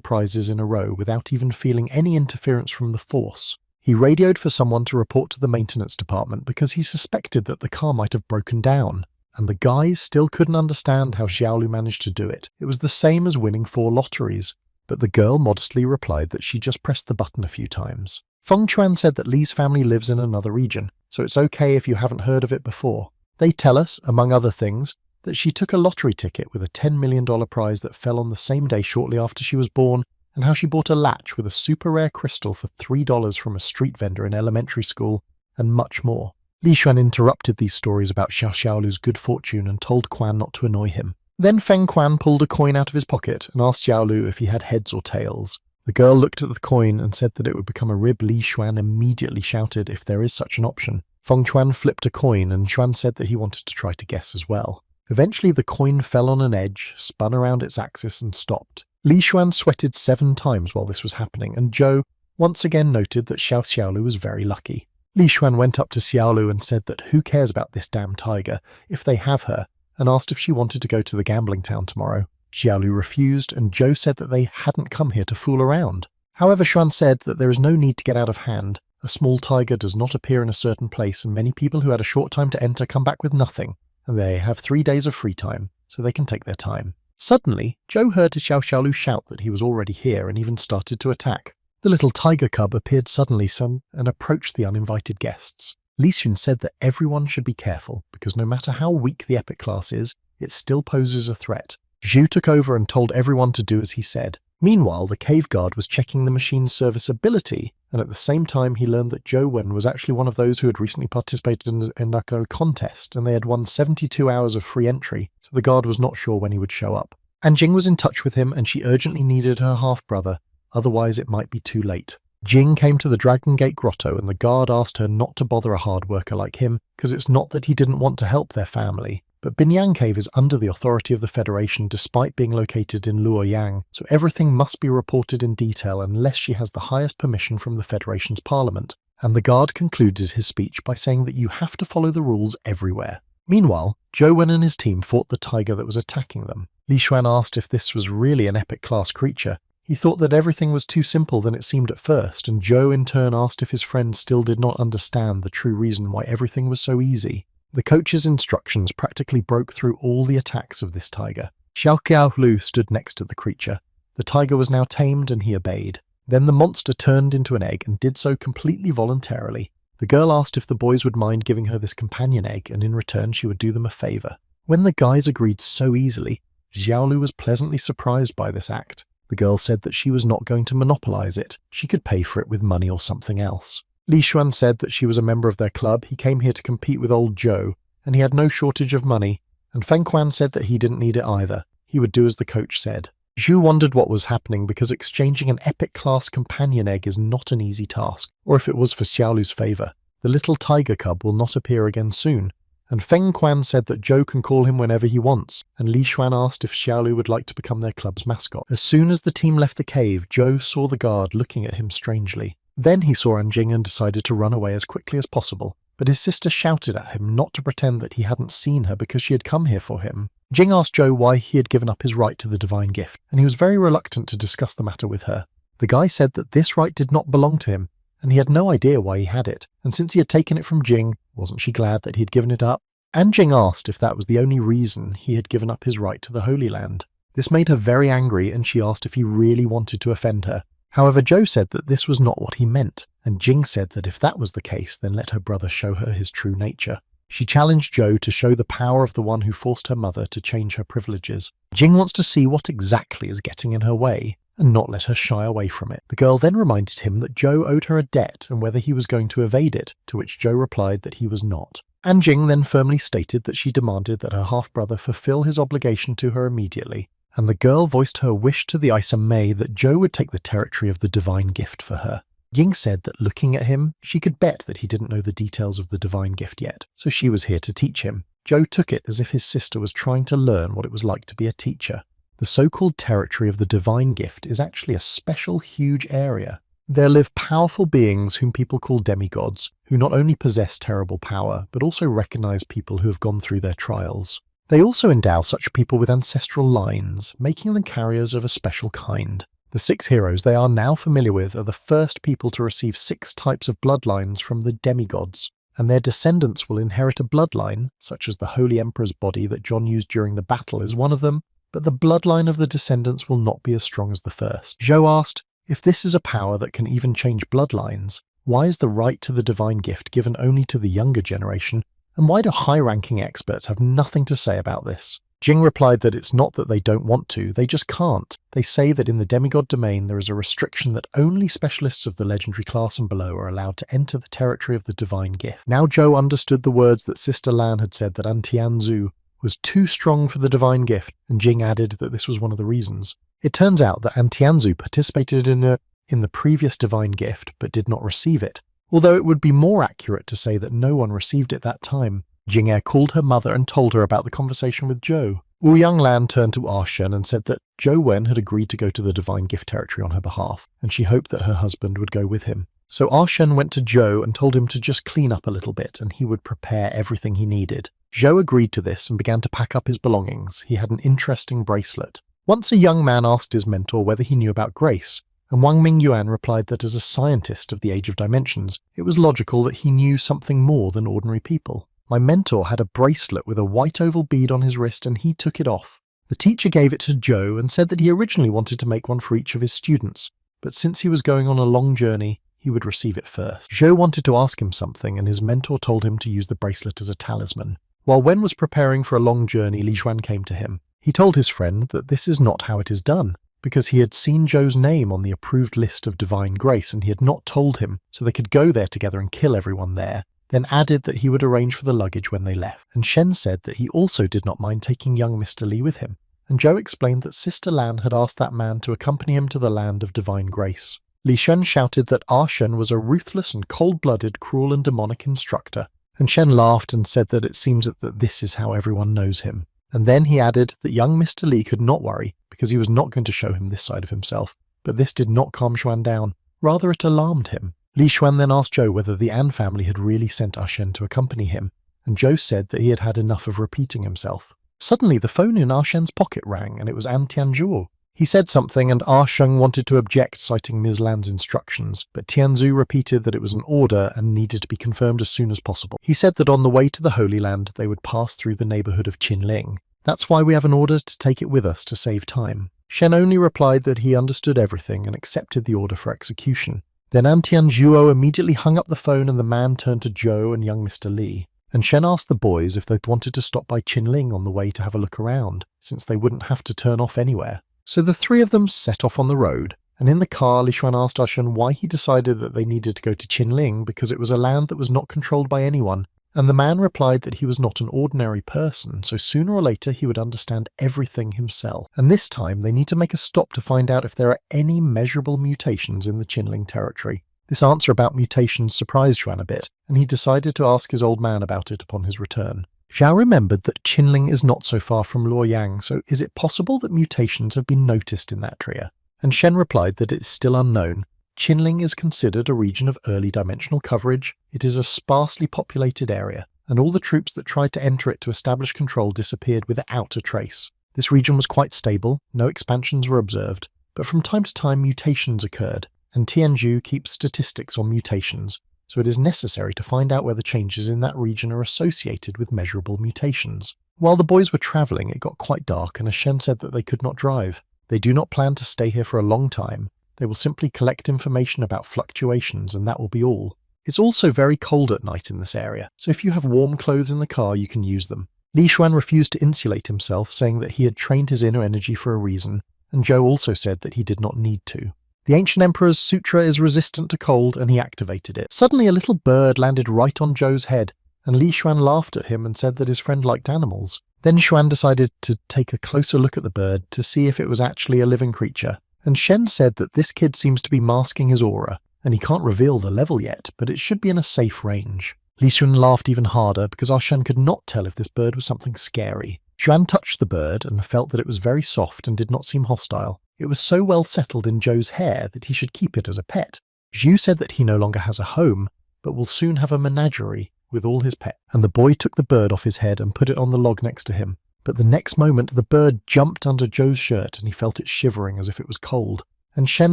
prizes in a row without even feeling any interference from the Force. He radioed for someone to report to the maintenance department because he suspected that the car might have broken down. And the guys still couldn't understand how Xiaolu managed to do it. It was the same as winning 4 lotteries. But the girl modestly replied that she just pressed the button a few times. Feng Chuan said that Li's family lives in another region, so it's okay if you haven't heard of it before. They tell us, among other things, that she took a lottery ticket with a $10 million prize that fell on the same day shortly after she was born, and how she bought a latch with a super rare crystal for $3 from a street vendor in elementary school, and much more. Li Xuan interrupted these stories about Xiao Xiaolu's good fortune and told Quan not to annoy him. Then Feng Quan pulled a coin out of his pocket and asked Xiaolu if he had heads or tails. The girl looked at the coin and said that it would become a rib. Li Xuan immediately shouted if there is such an option. Feng Chuan flipped a coin and Xuan said that he wanted to try to guess as well. Eventually the coin fell on an edge, spun around its axis and stopped. Li Xuan sweated 7 times while this was happening, and Zhou once again noted that Xiao Xiaolu was very lucky. Li Xuan went up to Xiaolu and said that who cares about this damn tiger? If they have her, and asked if she wanted to go to the gambling town tomorrow. Xiaolu refused, and Zhou said that they hadn't come here to fool around. However, Xuan said that there is no need to get out of hand. A small tiger does not appear in a certain place, and many people who had a short time to enter come back with nothing, and they have 3 days of free time, so they can take their time. Suddenly, Zhou heard Xiaolu shout that he was already here and even started to attack. The little tiger cub appeared suddenly and approached the uninvited guests. Li Xun said that everyone should be careful, because no matter how weak the epic class is, it still poses a threat. Zhu took over and told everyone to do as he said. Meanwhile, the cave guard was checking the machine's serviceability, and at the same time he learned that Zhou Wen was actually one of those who had recently participated in the Enako contest, and they had won 72 hours of free entry, so the guard was not sure when he would show up. Anjing was in touch with him, and she urgently needed her half-brother, otherwise it might be too late. Jing came to the Dragon Gate Grotto, and the guard asked her not to bother a hard worker like him, because it's not that he didn't want to help their family. But Binyang Cave is under the authority of the Federation despite being located in Luoyang, so everything must be reported in detail unless she has the highest permission from the Federation's parliament. And the guard concluded his speech by saying that you have to follow the rules everywhere. Meanwhile, Zhou Wen and his team fought the tiger that was attacking them. Li Xuan asked if this was really an epic class creature. He thought that everything was too simple than it seemed at first, and Zhou in turn asked if his friend still did not understand the true reason why everything was so easy. The coach's instructions practically broke through all the attacks of this tiger. Xiao Qiaolu stood next to the creature. The tiger was now tamed and he obeyed. Then the monster turned into an egg and did so completely voluntarily. The girl asked if the boys would mind giving her this companion egg, and in return she would do them a favor. When the guys agreed so easily, Xiaolu was pleasantly surprised by this act. The girl said that she was not going to monopolize it. She could pay for it with money or something else. Li Xuan said that she was a member of their club. He came here to compete with old Zhou, and he had no shortage of money. And Feng Quan said that he didn't need it either. He would do as the coach said. Zhu wondered what was happening because exchanging an epic-class companion egg is not an easy task, or if it was for Xiaolu's favor. The little tiger cub will not appear again soon. And Feng Quan said that Zhou can call him whenever he wants, and Li Xuan asked if Xiaolu would like to become their club's mascot. As soon as the team left the cave, Zhou saw the guard looking at him strangely. Then he saw Anjing and decided to run away as quickly as possible, but his sister shouted at him not to pretend that he hadn't seen her because she had come here for him. Jing asked Zhou why he had given up his right to the divine gift, and he was very reluctant to discuss the matter with her. The guy said that this right did not belong to him, and he had no idea why he had it, and since he had taken it from Jing, wasn't she glad that he had given it up? Anjing asked if that was the only reason he had given up his right to the Holy Land. This made her very angry, and she asked if he really wanted to offend her. However, Zhou said that this was not what he meant, and Jing said that if that was the case, then let her brother show her his true nature. She challenged Zhou to show the power of the one who forced her mother to change her privileges. Jing wants to see what exactly is getting in her way, and not let her shy away from it. The girl then reminded him that Zhou owed her a debt and whether he was going to evade it, to which Zhou replied that he was not. Anjing then firmly stated that she demanded that her half-brother fulfill his obligation to her immediately, and the girl voiced her wish to the Isa Mei that Zhou would take the territory of the divine gift for her. Ying said that looking at him, she could bet that he didn't know the details of the divine gift yet, so she was here to teach him. Zhou took it as if his sister was trying to learn what it was like to be a teacher. The so-called territory of the divine gift is actually a special huge area. There live powerful beings whom people call demigods, who not only possess terrible power, but also recognize people who have gone through their trials. They also endow such people with ancestral lines, making them carriers of a special kind. The 6 heroes they are now familiar with are the first people to receive 6 types of bloodlines from the demigods, and their descendants will inherit a bloodline, such as the Holy Emperor's body that John used during the battle is one of them, but the bloodline of the descendants will not be as strong as the first. Zhou asked, if this is a power that can even change bloodlines, why is the right to the divine gift given only to the younger generation, and why do high-ranking experts have nothing to say about this? Jing replied that it's not that they don't want to, they just can't. They say that in the demigod domain there is a restriction that only specialists of the legendary class and below are allowed to enter the territory of the divine gift. Now Zhou understood the words that Sister Lan had said that Antianzu was too strong for the divine gift, and Jing added that this was one of the reasons. It turns out that Antianzu participated in the previous divine gift but did not receive it, although it would be more accurate to say that no one received it that time. Jing'e called her mother and told her about the conversation with Zhou. Wu Yanglan turned to Arshen and said that Zhou Wen had agreed to go to the divine gift territory on her behalf, and she hoped that her husband would go with him. So Arshen went to Zhou and told him to just clean up a little bit and he would prepare everything he needed. Zhou agreed to this and began to pack up his belongings. He had an interesting bracelet. Once a young man asked his mentor whether he knew about grace, and Wang Mingyuan replied that as a scientist of the Age of Dimensions, it was logical that he knew something more than ordinary people. My mentor had a bracelet with a white oval bead on his wrist and he took it off. The teacher gave it to Zhou and said that he originally wanted to make one for each of his students, but since he was going on a long journey, he would receive it first. Zhou wanted to ask him something and his mentor told him to use the bracelet as a talisman. While Wen was preparing for a long journey, Li Xuan came to him. He told his friend that this is not how it is done, because he had seen Zhou's name on the approved list of divine grace and he had not told him, so they could go there together and kill everyone there, then added that he would arrange for the luggage when they left. And Shen said that he also did not mind taking young Mr. Li with him, and Zhou explained that Sister Lan had asked that man to accompany him to the land of divine grace. Li Shen shouted that Shen was a ruthless and cold-blooded, cruel and demonic instructor, and Shen laughed and said that it seems that this is how everyone knows him. And then he added that young Mr. Li could not worry, because he was not going to show him this side of himself. But this did not calm Xuan down. Rather, it alarmed him. Li Xuan then asked Zhou whether the An family had really sent Shen to accompany him, and Zhou said that he had had enough of repeating himself. Suddenly, the phone in Shen's pocket rang, and it was An Tianzhu. He said something, and Sheng wanted to object, citing Ms. Lan's instructions, but Tianzhu repeated that it was an order and needed to be confirmed as soon as possible. He said that on the way to the Holy Land, they would pass through the neighborhood of Qinling. That's why we have an order to take it with us to save time. Shen only replied that he understood everything and accepted the order for execution. Then An Tianzhu immediately hung up the phone and the man turned to Zhou and young Mr. Li. And Shen asked the boys if they'd wanted to stop by Qinling on the way to have a look around, since they wouldn't have to turn off anywhere. So the three of them set off on the road, and in the car Li Xuan asked Shen why he decided that they needed to go to Qinling because it was a land that was not controlled by anyone, and the man replied that he was not an ordinary person, so sooner or later he would understand everything himself. And this time they need to make a stop to find out if there are any measurable mutations in the Qinling territory. This answer about mutations surprised Xuan a bit, and he decided to ask his old man about it upon his return. Zhao remembered that Qinling is not so far from Luoyang, so is it possible that mutations have been noticed in that area? And Shen replied that it is still unknown. Qinling is considered a region of early dimensional coverage. It is a sparsely populated area, and all the troops that tried to enter it to establish control disappeared without a trace. This region was quite stable, no expansions were observed, but from time to time mutations occurred, and Tianzhu keeps statistics on mutations, so it is necessary to find out whether changes in that region are associated with measurable mutations. While the boys were travelling, it got quite dark, and Shen said that they could not drive. They do not plan to stay here for a long time. They will simply collect information about fluctuations, and that will be all. It's also very cold at night in this area, so if you have warm clothes in the car, you can use them. Li Xuan refused to insulate himself, saying that he had trained his inner energy for a reason, and Zhou also said that he did not need to. The ancient emperor's Sutra is resistant to cold, and he activated it. Suddenly a little bird landed right on Zhou's head, and Li Xuan laughed at him and said that his friend liked animals. Then Xuan decided to take a closer look at the bird to see if it was actually a living creature, and Shen said that this kid seems to be masking his aura, and he can't reveal the level yet, but it should be in a safe range. Li Xuan laughed even harder because Shen could not tell if this bird was something scary. Xuan touched the bird and felt that it was very soft and did not seem hostile. It was so well settled in Zhou's hair that he should keep it as a pet. Zhu said that he no longer has a home, but will soon have a menagerie with all his pets. And the boy took the bird off his head and put it on the log next to him. But the next moment the bird jumped under Zhou's shirt and he felt it shivering as if it was cold. And Shen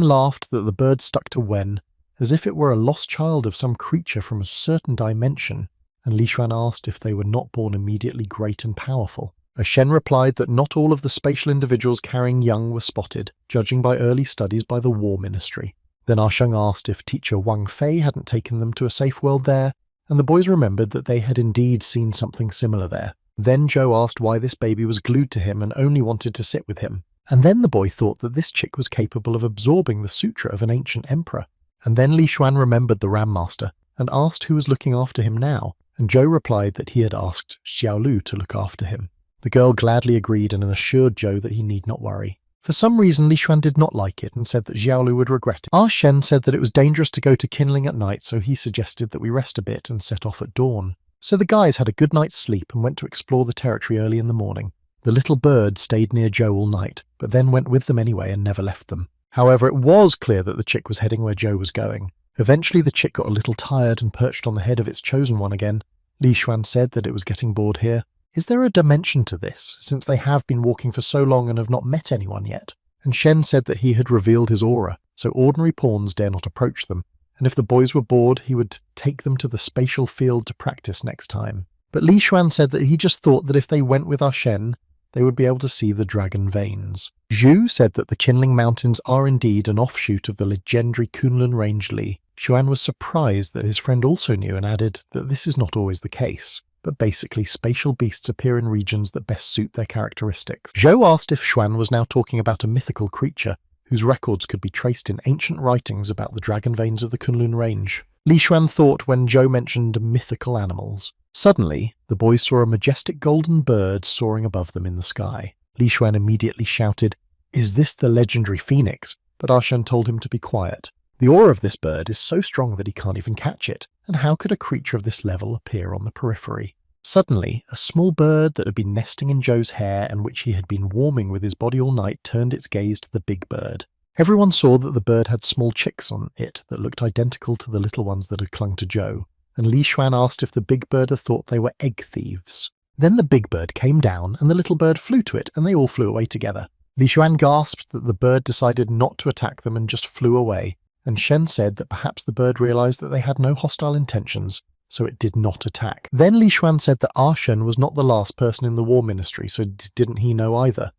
laughed that the bird stuck to Wen, as if it were a lost child of some creature from a certain dimension, and Li Xuan asked if they were not born immediately great and powerful. Shen replied that not all of the spatial individuals carrying young were spotted, judging by early studies by the War Ministry. Then Sheng asked if teacher Wang Fei hadn't taken them to a safe world there, and the boys remembered that they had indeed seen something similar there. Then Zhou asked why this baby was glued to him and only wanted to sit with him. And then the boy thought that this chick was capable of absorbing the Sutra of an ancient emperor. And then Li Xuan remembered the Ram Master and asked who was looking after him now, and Zhou replied that he had asked Xiaolu to look after him. The girl gladly agreed and assured Zhou that he need not worry. For some reason, Li Xuan did not like it and said that Xiaolu would regret it. Shen said that it was dangerous to go to Qinling at night, so he suggested that we rest a bit and set off at dawn. So the guys had a good night's sleep and went to explore the territory early in the morning. The little bird stayed near Zhou all night, but then went with them anyway and never left them. However, it was clear that the chick was heading where Zhou was going. Eventually the chick got a little tired and perched on the head of its chosen one again. Li Xuan said that it was getting bored here. Is there a dimension to this, since they have been walking for so long and have not met anyone yet? And Shen said that he had revealed his aura, so ordinary pawns dare not approach them, and if the boys were bored, he would take them to the spatial field to practice next time. But Li Xuan said that he just thought that if they went with Shen, they would be able to see the dragon veins. Zhu said that the Qinling Mountains are indeed an offshoot of the legendary Kunlun Range Li. Xuan was surprised that his friend also knew and added that this is not always the case, but basically spatial beasts appear in regions that best suit their characteristics. Zhou asked if Xuan was now talking about a mythical creature, whose records could be traced in ancient writings about the dragon veins of the Kunlun Range. Li Xuan thought when Zhou mentioned mythical animals. Suddenly, the boys saw a majestic golden bird soaring above them in the sky. Li Xuan immediately shouted, "Is this the legendary phoenix?" But Shen told him to be quiet. The aura of this bird is so strong that he can't even catch it, and how could a creature of this level appear on the periphery? Suddenly, a small bird that had been nesting in Zhou's hair and which he had been warming with his body all night turned its gaze to the big bird. Everyone saw that the bird had small chicks on it that looked identical to the little ones that had clung to Zhou, and Li Xuan asked if the big bird had thought they were egg thieves. Then the big bird came down and the little bird flew to it and they all flew away together. Li Xuan gasped that the bird decided not to attack them and just flew away, and Shen said that perhaps the bird realized that they had no hostile intentions, so it did not attack. Then Li Xuan said that Shen was not the last person in the war ministry, so didn't he know either?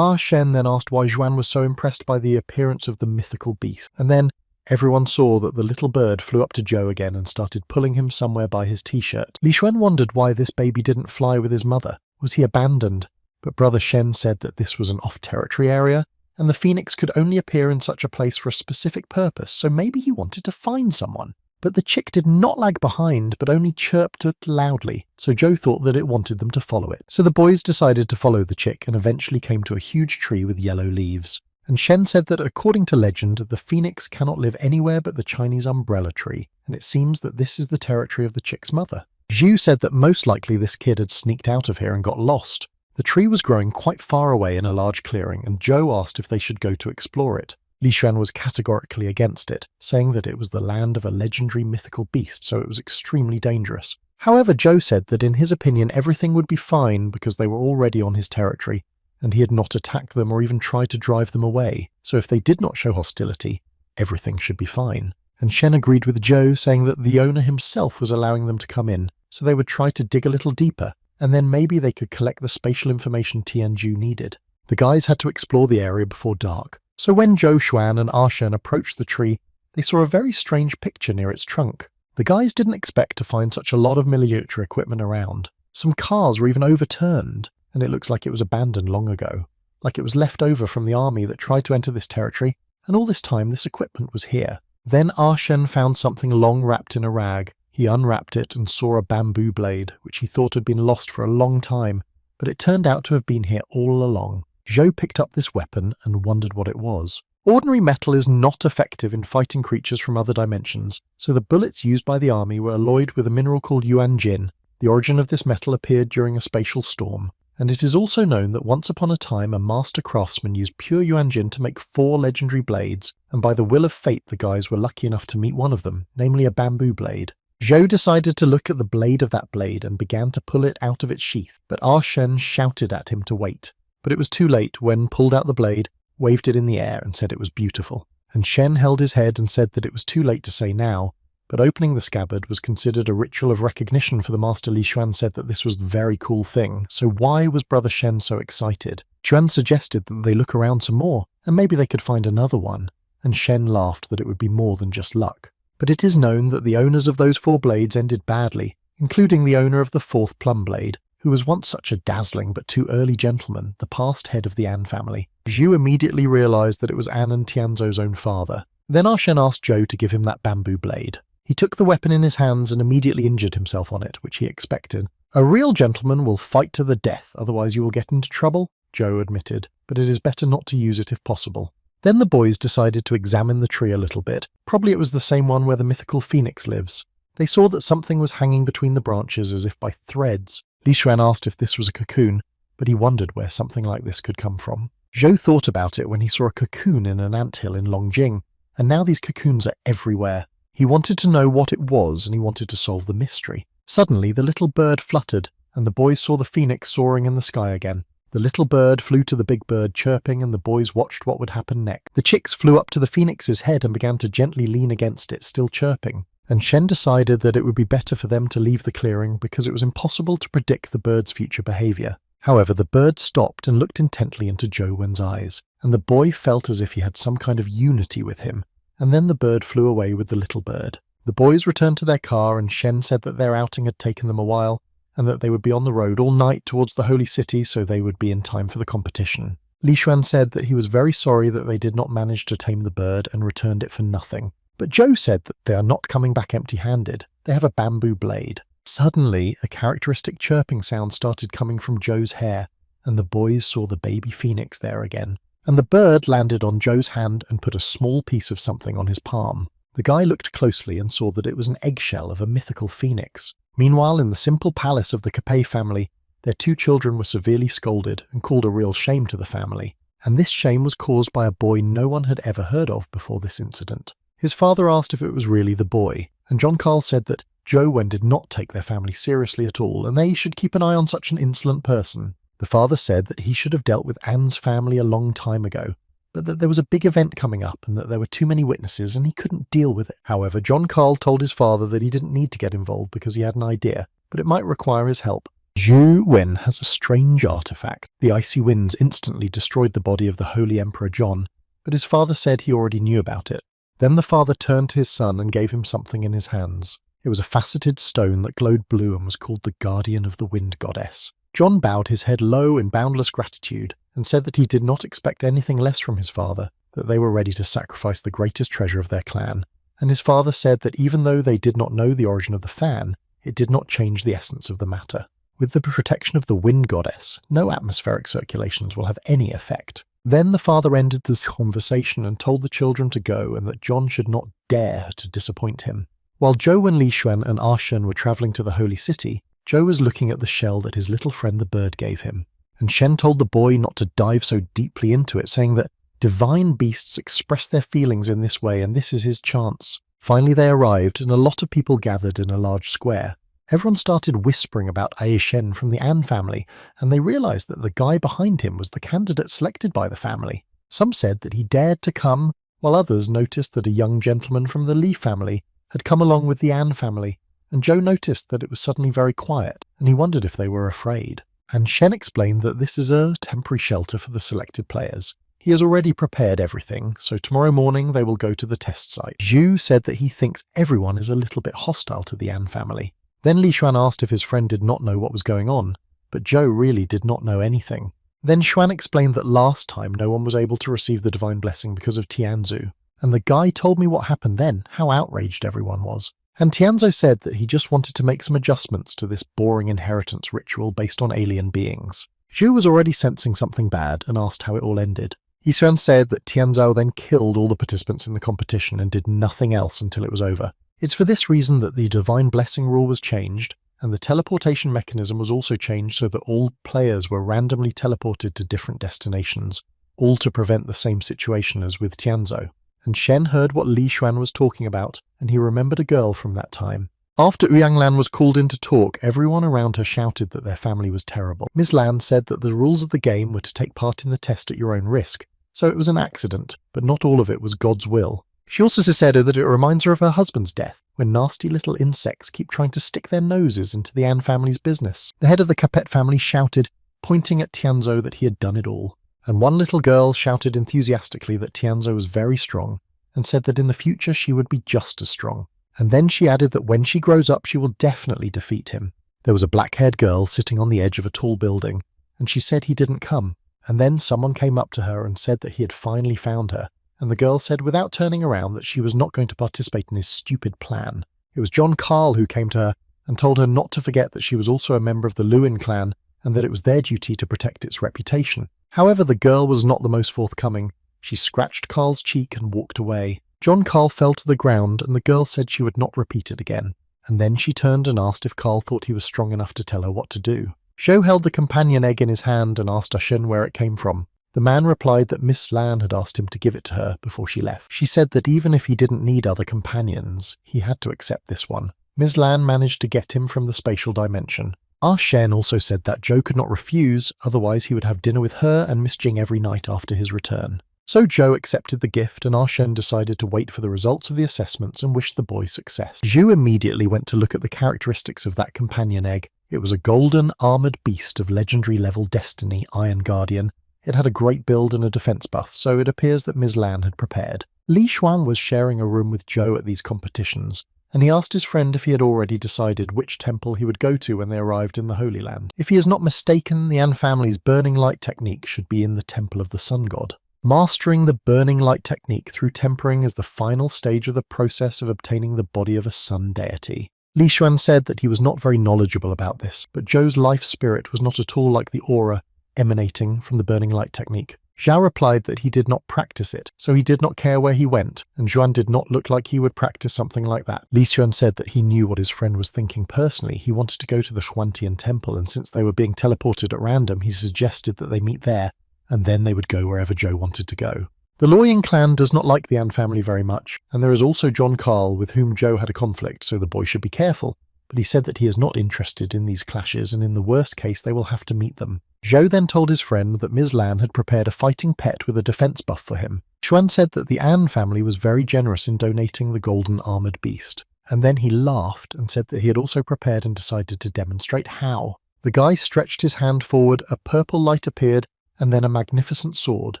Shen then asked why Xuan was so impressed by the appearance of the mythical beast, and then everyone saw that the little bird flew up to Zhou again and started pulling him somewhere by his t-shirt. Li Xuan wondered why this baby didn't fly with his mother. Was he abandoned? But Brother Shen said that this was an off-territory area, and the phoenix could only appear in such a place for a specific purpose, so maybe he wanted to find someone. But the chick did not lag behind, but only chirped it loudly, so Zhou thought that it wanted them to follow it. So the boys decided to follow the chick and eventually came to a huge tree with yellow leaves. And Shen said that according to legend, the phoenix cannot live anywhere but the Chinese umbrella tree, and it seems that this is the territory of the chick's mother. Zhu said that most likely this kid had sneaked out of here and got lost. The tree was growing quite far away in a large clearing, and Zhou asked if they should go to explore it. Li Xuan was categorically against it, saying that it was the land of a legendary mythical beast, so it was extremely dangerous. However, Zhou said that in his opinion everything would be fine because they were already on his territory, and he had not attacked them or even tried to drive them away, so if they did not show hostility, everything should be fine. And Shen agreed with Zhou, saying that the owner himself was allowing them to come in, so they would try to dig a little deeper, and then maybe they could collect the spatial information Tianzhu needed. The guys had to explore the area before dark, so when Zhou Xuan and Shen approached the tree, they saw a very strange picture near its trunk. The guys didn't expect to find such a lot of military equipment around. Some cars were even overturned, and it looks like it was abandoned long ago, like it was left over from the army that tried to enter this territory, and all this time this equipment was here. Then Shen found something long wrapped in a rag. He unwrapped it and saw a bamboo blade, which he thought had been lost for a long time, but it turned out to have been here all along. Zhou picked up this weapon and wondered what it was. Ordinary metal is not effective in fighting creatures from other dimensions, so the bullets used by the army were alloyed with a mineral called Yuanjin. The origin of this metal appeared during a spatial storm, and it is also known that once upon a time a master craftsman used pure Yuanjin to make 4 legendary blades, and by the will of fate the guys were lucky enough to meet one of them, namely a bamboo blade. Zhou decided to look at the blade of that blade and began to pull it out of its sheath, but Shen shouted at him to wait. But it was too late when pulled out the blade, waved it in the air and said it was beautiful. And Shen held his head and said that it was too late to say now, but opening the scabbard was considered a ritual of recognition for the master. Li Xuan said that this was a very cool thing, so why was Brother Shen so excited? Xuan suggested that they look around some more, and maybe they could find another one, and Shen laughed that it would be more than just luck. But it is known that the owners of those 4 blades ended badly, including the owner of the 4th plum blade, who was once such a dazzling but too early gentleman, the past head of the An family. Zhu immediately realized that it was An and Tianzou's own father. Then Shen asked Zhou to give him that bamboo blade. He took the weapon in his hands and immediately injured himself on it, which he expected. A real gentleman will fight to the death, otherwise you will get into trouble, Zhou admitted, but it is better not to use it if possible. Then the boys decided to examine the tree a little bit. Probably it was the same one where the mythical phoenix lives. They saw that something was hanging between the branches as if by threads. Li Xuan asked if this was a cocoon, but he wondered where something like this could come from. Zhou thought about it when he saw a cocoon in an anthill in Longjing, and now these cocoons are everywhere. He wanted to know what it was and he wanted to solve the mystery. Suddenly the little bird fluttered, and the boys saw the phoenix soaring in the sky again. The little bird flew to the big bird chirping, and the boys watched what would happen next. The chicks flew up to the phoenix's head and began to gently lean against it, still chirping. And Shen decided that it would be better for them to leave the clearing because it was impossible to predict the bird's future behaviour. However, the bird stopped and looked intently into Zhou Wen's eyes, and the boy felt as if he had some kind of unity with him, and then the bird flew away with the little bird. The boys returned to their car, and Shen said that their outing had taken them a while, and that they would be on the road all night towards the holy city so they would be in time for the competition. Li Xuan said that he was very sorry that they did not manage to tame the bird and returned it for nothing. But Zhou said that they are not coming back empty-handed. They have a bamboo blade. Suddenly, a characteristic chirping sound started coming from Zhou's hair, and the boys saw the baby phoenix there again. And the bird landed on Zhou's hand and put a small piece of something on his palm. The guy looked closely and saw that it was an eggshell of a mythical phoenix. Meanwhile, in the simple palace of the Capet family, their 2 children were severely scolded and called a real shame to the family. And this shame was caused by a boy no one had ever heard of before this incident. His father asked if it was really the boy, and John Carl said that Zhou Wen did not take their family seriously at all, and they should keep an eye on such an insolent person. The father said that he should have dealt with Anne's family a long time ago, but that there was a big event coming up and that there were too many witnesses and he couldn't deal with it. However, John Carl told his father that he didn't need to get involved because he had an idea, but it might require his help. Zhou Wen has a strange artifact. The icy winds instantly destroyed the body of the Holy Emperor John, but his father said he already knew about it. Then the father turned to his son and gave him something in his hands. It was a faceted stone that glowed blue and was called the Guardian of the Wind Goddess. John bowed his head low in boundless gratitude and said that he did not expect anything less from his father, that they were ready to sacrifice the greatest treasure of their clan. And his father said that even though they did not know the origin of the fan, it did not change the essence of the matter. With the protection of the Wind Goddess, no atmospheric circulations will have any effect. Then the father ended this conversation and told the children to go and that John should not dare to disappoint him. While Zhou and Li Xuan and Ah Shen were travelling to the holy city, Zhou was looking at the shell that his little friend the bird gave him. And Shen told the boy not to dive so deeply into it, saying that divine beasts express their feelings in this way and this is his chance. Finally they arrived and a lot of people gathered in a large square. Everyone started whispering about Ah Shen from the An family, and they realised that the guy behind him was the candidate selected by the family. Some said that he dared to come, while others noticed that a young gentleman from the Li family had come along with the An family, and Zhou noticed that it was suddenly very quiet, and he wondered if they were afraid. And Shen explained that this is a temporary shelter for the selected players. He has already prepared everything, so tomorrow morning they will go to the test site. Zhu said that he thinks everyone is a little bit hostile to the An family. Then Li Xuan asked if his friend did not know what was going on, but Zhou really did not know anything. Then Xuan explained that last time no one was able to receive the divine blessing because of Tianzu, and the guy told me what happened then, how outraged everyone was. And Tianzu said that he just wanted to make some adjustments to this boring inheritance ritual based on alien beings. Zhu was already sensing something bad and asked how it all ended. Yisuan said that Tianzhou then killed all the participants in the competition and did nothing else until it was over. It's for this reason that the divine blessing rule was changed, and the teleportation mechanism was also changed so that all players were randomly teleported to different destinations, all to prevent the same situation as with Tianzhou. And Shen heard what Li Xuan was talking about, and he remembered a girl from that time. After Ouyang Lan was called in to talk, everyone around her shouted that their family was terrible. Ms. Lan said that the rules of the game were to take part in the test at your own risk, so it was an accident, but not all of it was God's will. She also said that it reminds her of her husband's death, when nasty little insects keep trying to stick their noses into the An family's business. The head of the Capet family shouted, pointing at Tianzhou that he had done it all. And one little girl shouted enthusiastically that Tianzhou was very strong, and said that in the future she would be just as strong. And then she added that when she grows up she will definitely defeat him. There was a black-haired girl sitting on the edge of a tall building, and she said he didn't come. And then someone came up to her and said that he had finally found her, and the girl said without turning around that she was not going to participate in his stupid plan. It was John Carl who came to her and told her not to forget that she was also a member of the Lewin clan and that it was their duty to protect its reputation. However, the girl was not the most forthcoming. She scratched Carl's cheek and walked away. John Carl fell to the ground and the girl said she would not repeat it again. And then she turned and asked if Carl thought he was strong enough to tell her what to do. Zhou held the companion egg in his hand and asked Ashen where it came from. The man replied that Miss Lan had asked him to give it to her before she left. She said that even if he didn't need other companions, he had to accept this one. Ms. Lan managed to get him from the spatial dimension. Shen also said that Zhou could not refuse, otherwise he would have dinner with her and Miss Jing every night after his return. So Zhou accepted the gift, and Shen decided to wait for the results of the assessments and wished the boy success. Zhu immediately went to look at the characteristics of that companion egg. It was a golden, armoured beast of legendary level destiny, Iron Guardian. It had a great build and a defense buff, so it appears that Ms. Lan had prepared. Li Xuan was sharing a room with Zhou at these competitions, and he asked his friend if he had already decided which temple he would go to when they arrived in the Holy Land. If he is not mistaken, the An family's Burning Light technique should be in the Temple of the Sun God. Mastering the Burning Light technique through tempering is the final stage of the process of obtaining the body of a sun deity. Li Xuan said that he was not very knowledgeable about this, but Zhou's life spirit was not at all like the aura emanating from the Burning Light technique. Zhao replied that he did not practice it, so he did not care where he went, and Zhuan did not look like he would practice something like that. Li Xuan said that he knew what his friend was thinking personally. He wanted to go to the Xuantian temple, and since they were being teleported at random, he suggested that they meet there, and then they would go wherever Zhou wanted to go. The Luoying clan does not like the An family very much, and there is also John Carl with whom Zhou had a conflict, so the boy should be careful. But he said that he is not interested in these clashes, and in the worst case they will have to meet them. Zhou then told his friend that Ms. Lan had prepared a fighting pet with a defense buff for him. Xuan said that the An family was very generous in donating the golden armored beast, and then he laughed and said that he had also prepared and decided to demonstrate how. The guy stretched his hand forward, a purple light appeared, and then a magnificent sword.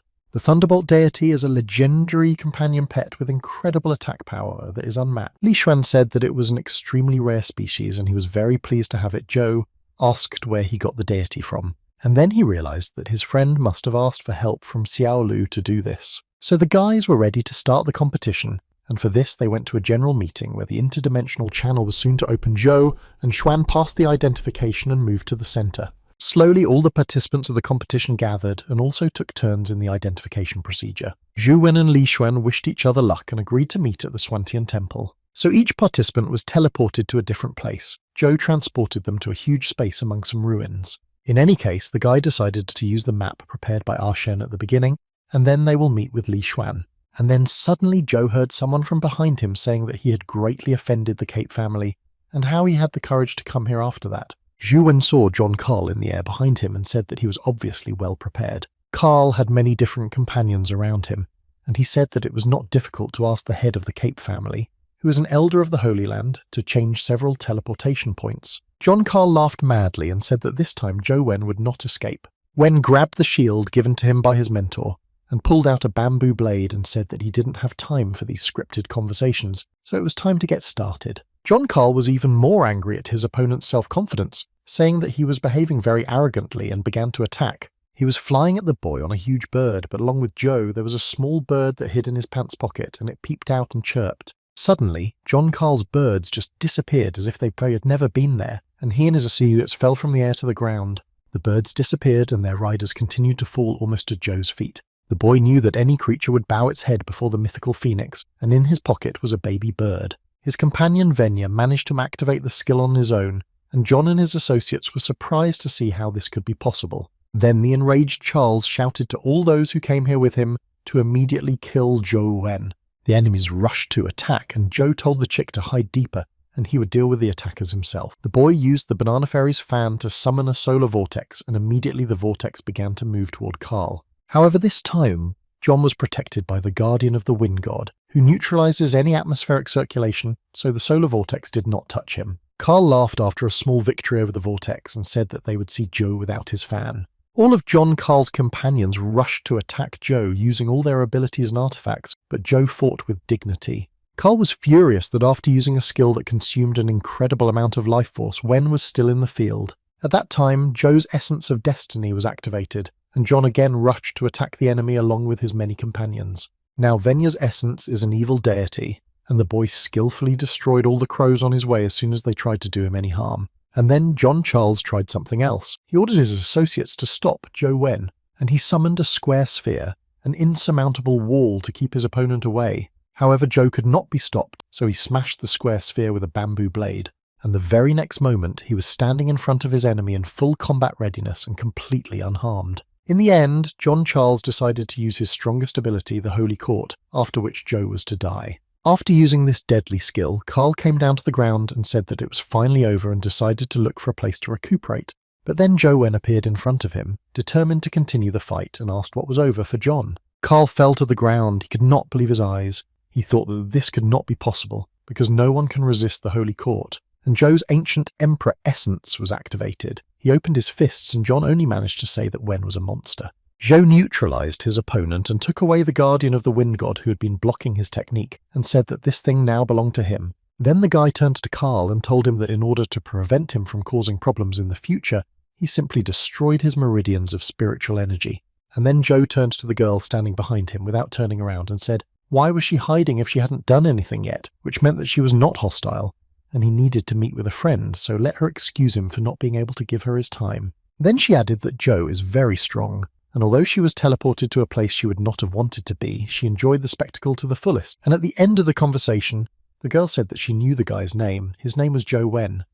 The Thunderbolt deity is a legendary companion pet with incredible attack power that is unmatched. Li Xuan said that it was an extremely rare species and he was very pleased to have it. Zhou asked where he got the deity from, and then he realized that his friend must have asked for help from Xiao Lu to do this. So the guys were ready to start the competition, and for this they went to a general meeting where the interdimensional channel was soon to open. Zhou and Xuan passed the identification and moved to the center. Slowly, all the participants of the competition gathered and also took turns in the identification procedure. Zhu Wen and Li Xuan wished each other luck and agreed to meet at the Xuantian temple. So each participant was teleported to a different place. Zhou transported them to a huge space among some ruins. In any case, the guy decided to use the map prepared by Shen at the beginning, and then they will meet with Li Xuan. And then suddenly Zhou heard someone from behind him saying that he had greatly offended the Cape family, and how he had the courage to come here after that. Zhu Wen saw John Carl in the air behind him and said that he was obviously well prepared. Carl had many different companions around him, and he said that it was not difficult to ask the head of the Cape family, who is an elder of the Holy Land, to change several teleportation points. John Carl laughed madly and said that this time Zhou Wen would not escape. Wen grabbed the shield given to him by his mentor and pulled out a bamboo blade and said that he didn't have time for these scripted conversations, so it was time to get started. John Carl was even more angry at his opponent's self-confidence, saying that he was behaving very arrogantly and began to attack. He was flying at the boy on a huge bird, but along with Zhou there was a small bird that hid in his pants pocket, and it peeped out and chirped. Suddenly, John Carl's birds just disappeared as if they had never been there, and he and his associates fell from the air to the ground. The birds disappeared and their riders continued to fall almost to Zhou's feet. The boy knew that any creature would bow its head before the mythical phoenix, and in his pocket was a baby bird. His companion Venya managed to activate the skill on his own, and John and his associates were surprised to see how this could be possible. Then the enraged Charles shouted to all those who came here with him to immediately kill Zhou Wen. The enemies rushed to attack, and Zhou told the chick to hide deeper, and he would deal with the attackers himself. The boy used the Banana Fairy's fan to summon a solar vortex, and immediately the vortex began to move toward Carl. However, this time, John was protected by the Guardian of the Wind God, who neutralizes any atmospheric circulation, so the solar vortex did not touch him. Carl laughed after a small victory over the vortex and said that they would see Zhou without his fan. All of John Carl's companions rushed to attack Zhou using all their abilities and artifacts, but Zhou fought with dignity. Carl was furious that after using a skill that consumed an incredible amount of life force, Wen was still in the field. At that time, Zhou's Essence of Destiny was activated, and John again rushed to attack the enemy along with his many companions. Now Venya's essence is an evil deity, and the boy skillfully destroyed all the crows on his way as soon as they tried to do him any harm. And then John Charles tried something else. He ordered his associates to stop Zhou Wen, and he summoned a square sphere, an insurmountable wall to keep his opponent away. However, Zhou could not be stopped, so he smashed the square sphere with a bamboo blade. And the very next moment, he was standing in front of his enemy in full combat readiness and completely unharmed. In the end, John Charles decided to use his strongest ability, the Holy Court, after which Zhou was to die. After using this deadly skill, Carl came down to the ground and said that it was finally over and decided to look for a place to recuperate. But then Joe Wen appeared in front of him, determined to continue the fight, and asked what was over for John. Carl fell to the ground. He could not believe his eyes. He thought that this could not be possible, because no one can resist the Holy Court. And Joe's ancient Emperor essence was activated. He opened his fists, and John only managed to say that Wen was a monster. Zhou neutralized his opponent and took away the guardian of the wind god who had been blocking his technique, and said that this thing now belonged to him. Then the guy turned to Carl and told him that in order to prevent him from causing problems in the future, he simply destroyed his meridians of spiritual energy. And then Joe turned to the girl standing behind him without turning around and said, why was she hiding if she hadn't done anything yet, which meant that she was not hostile, and he needed to meet with a friend, so let her excuse him for not being able to give her his time. Then she added that Joe is very strong, and although she was teleported to a place she would not have wanted to be, she enjoyed the spectacle to the fullest. And at the end of the conversation, the girl said that she knew the guy's name. His name was Joe Wen.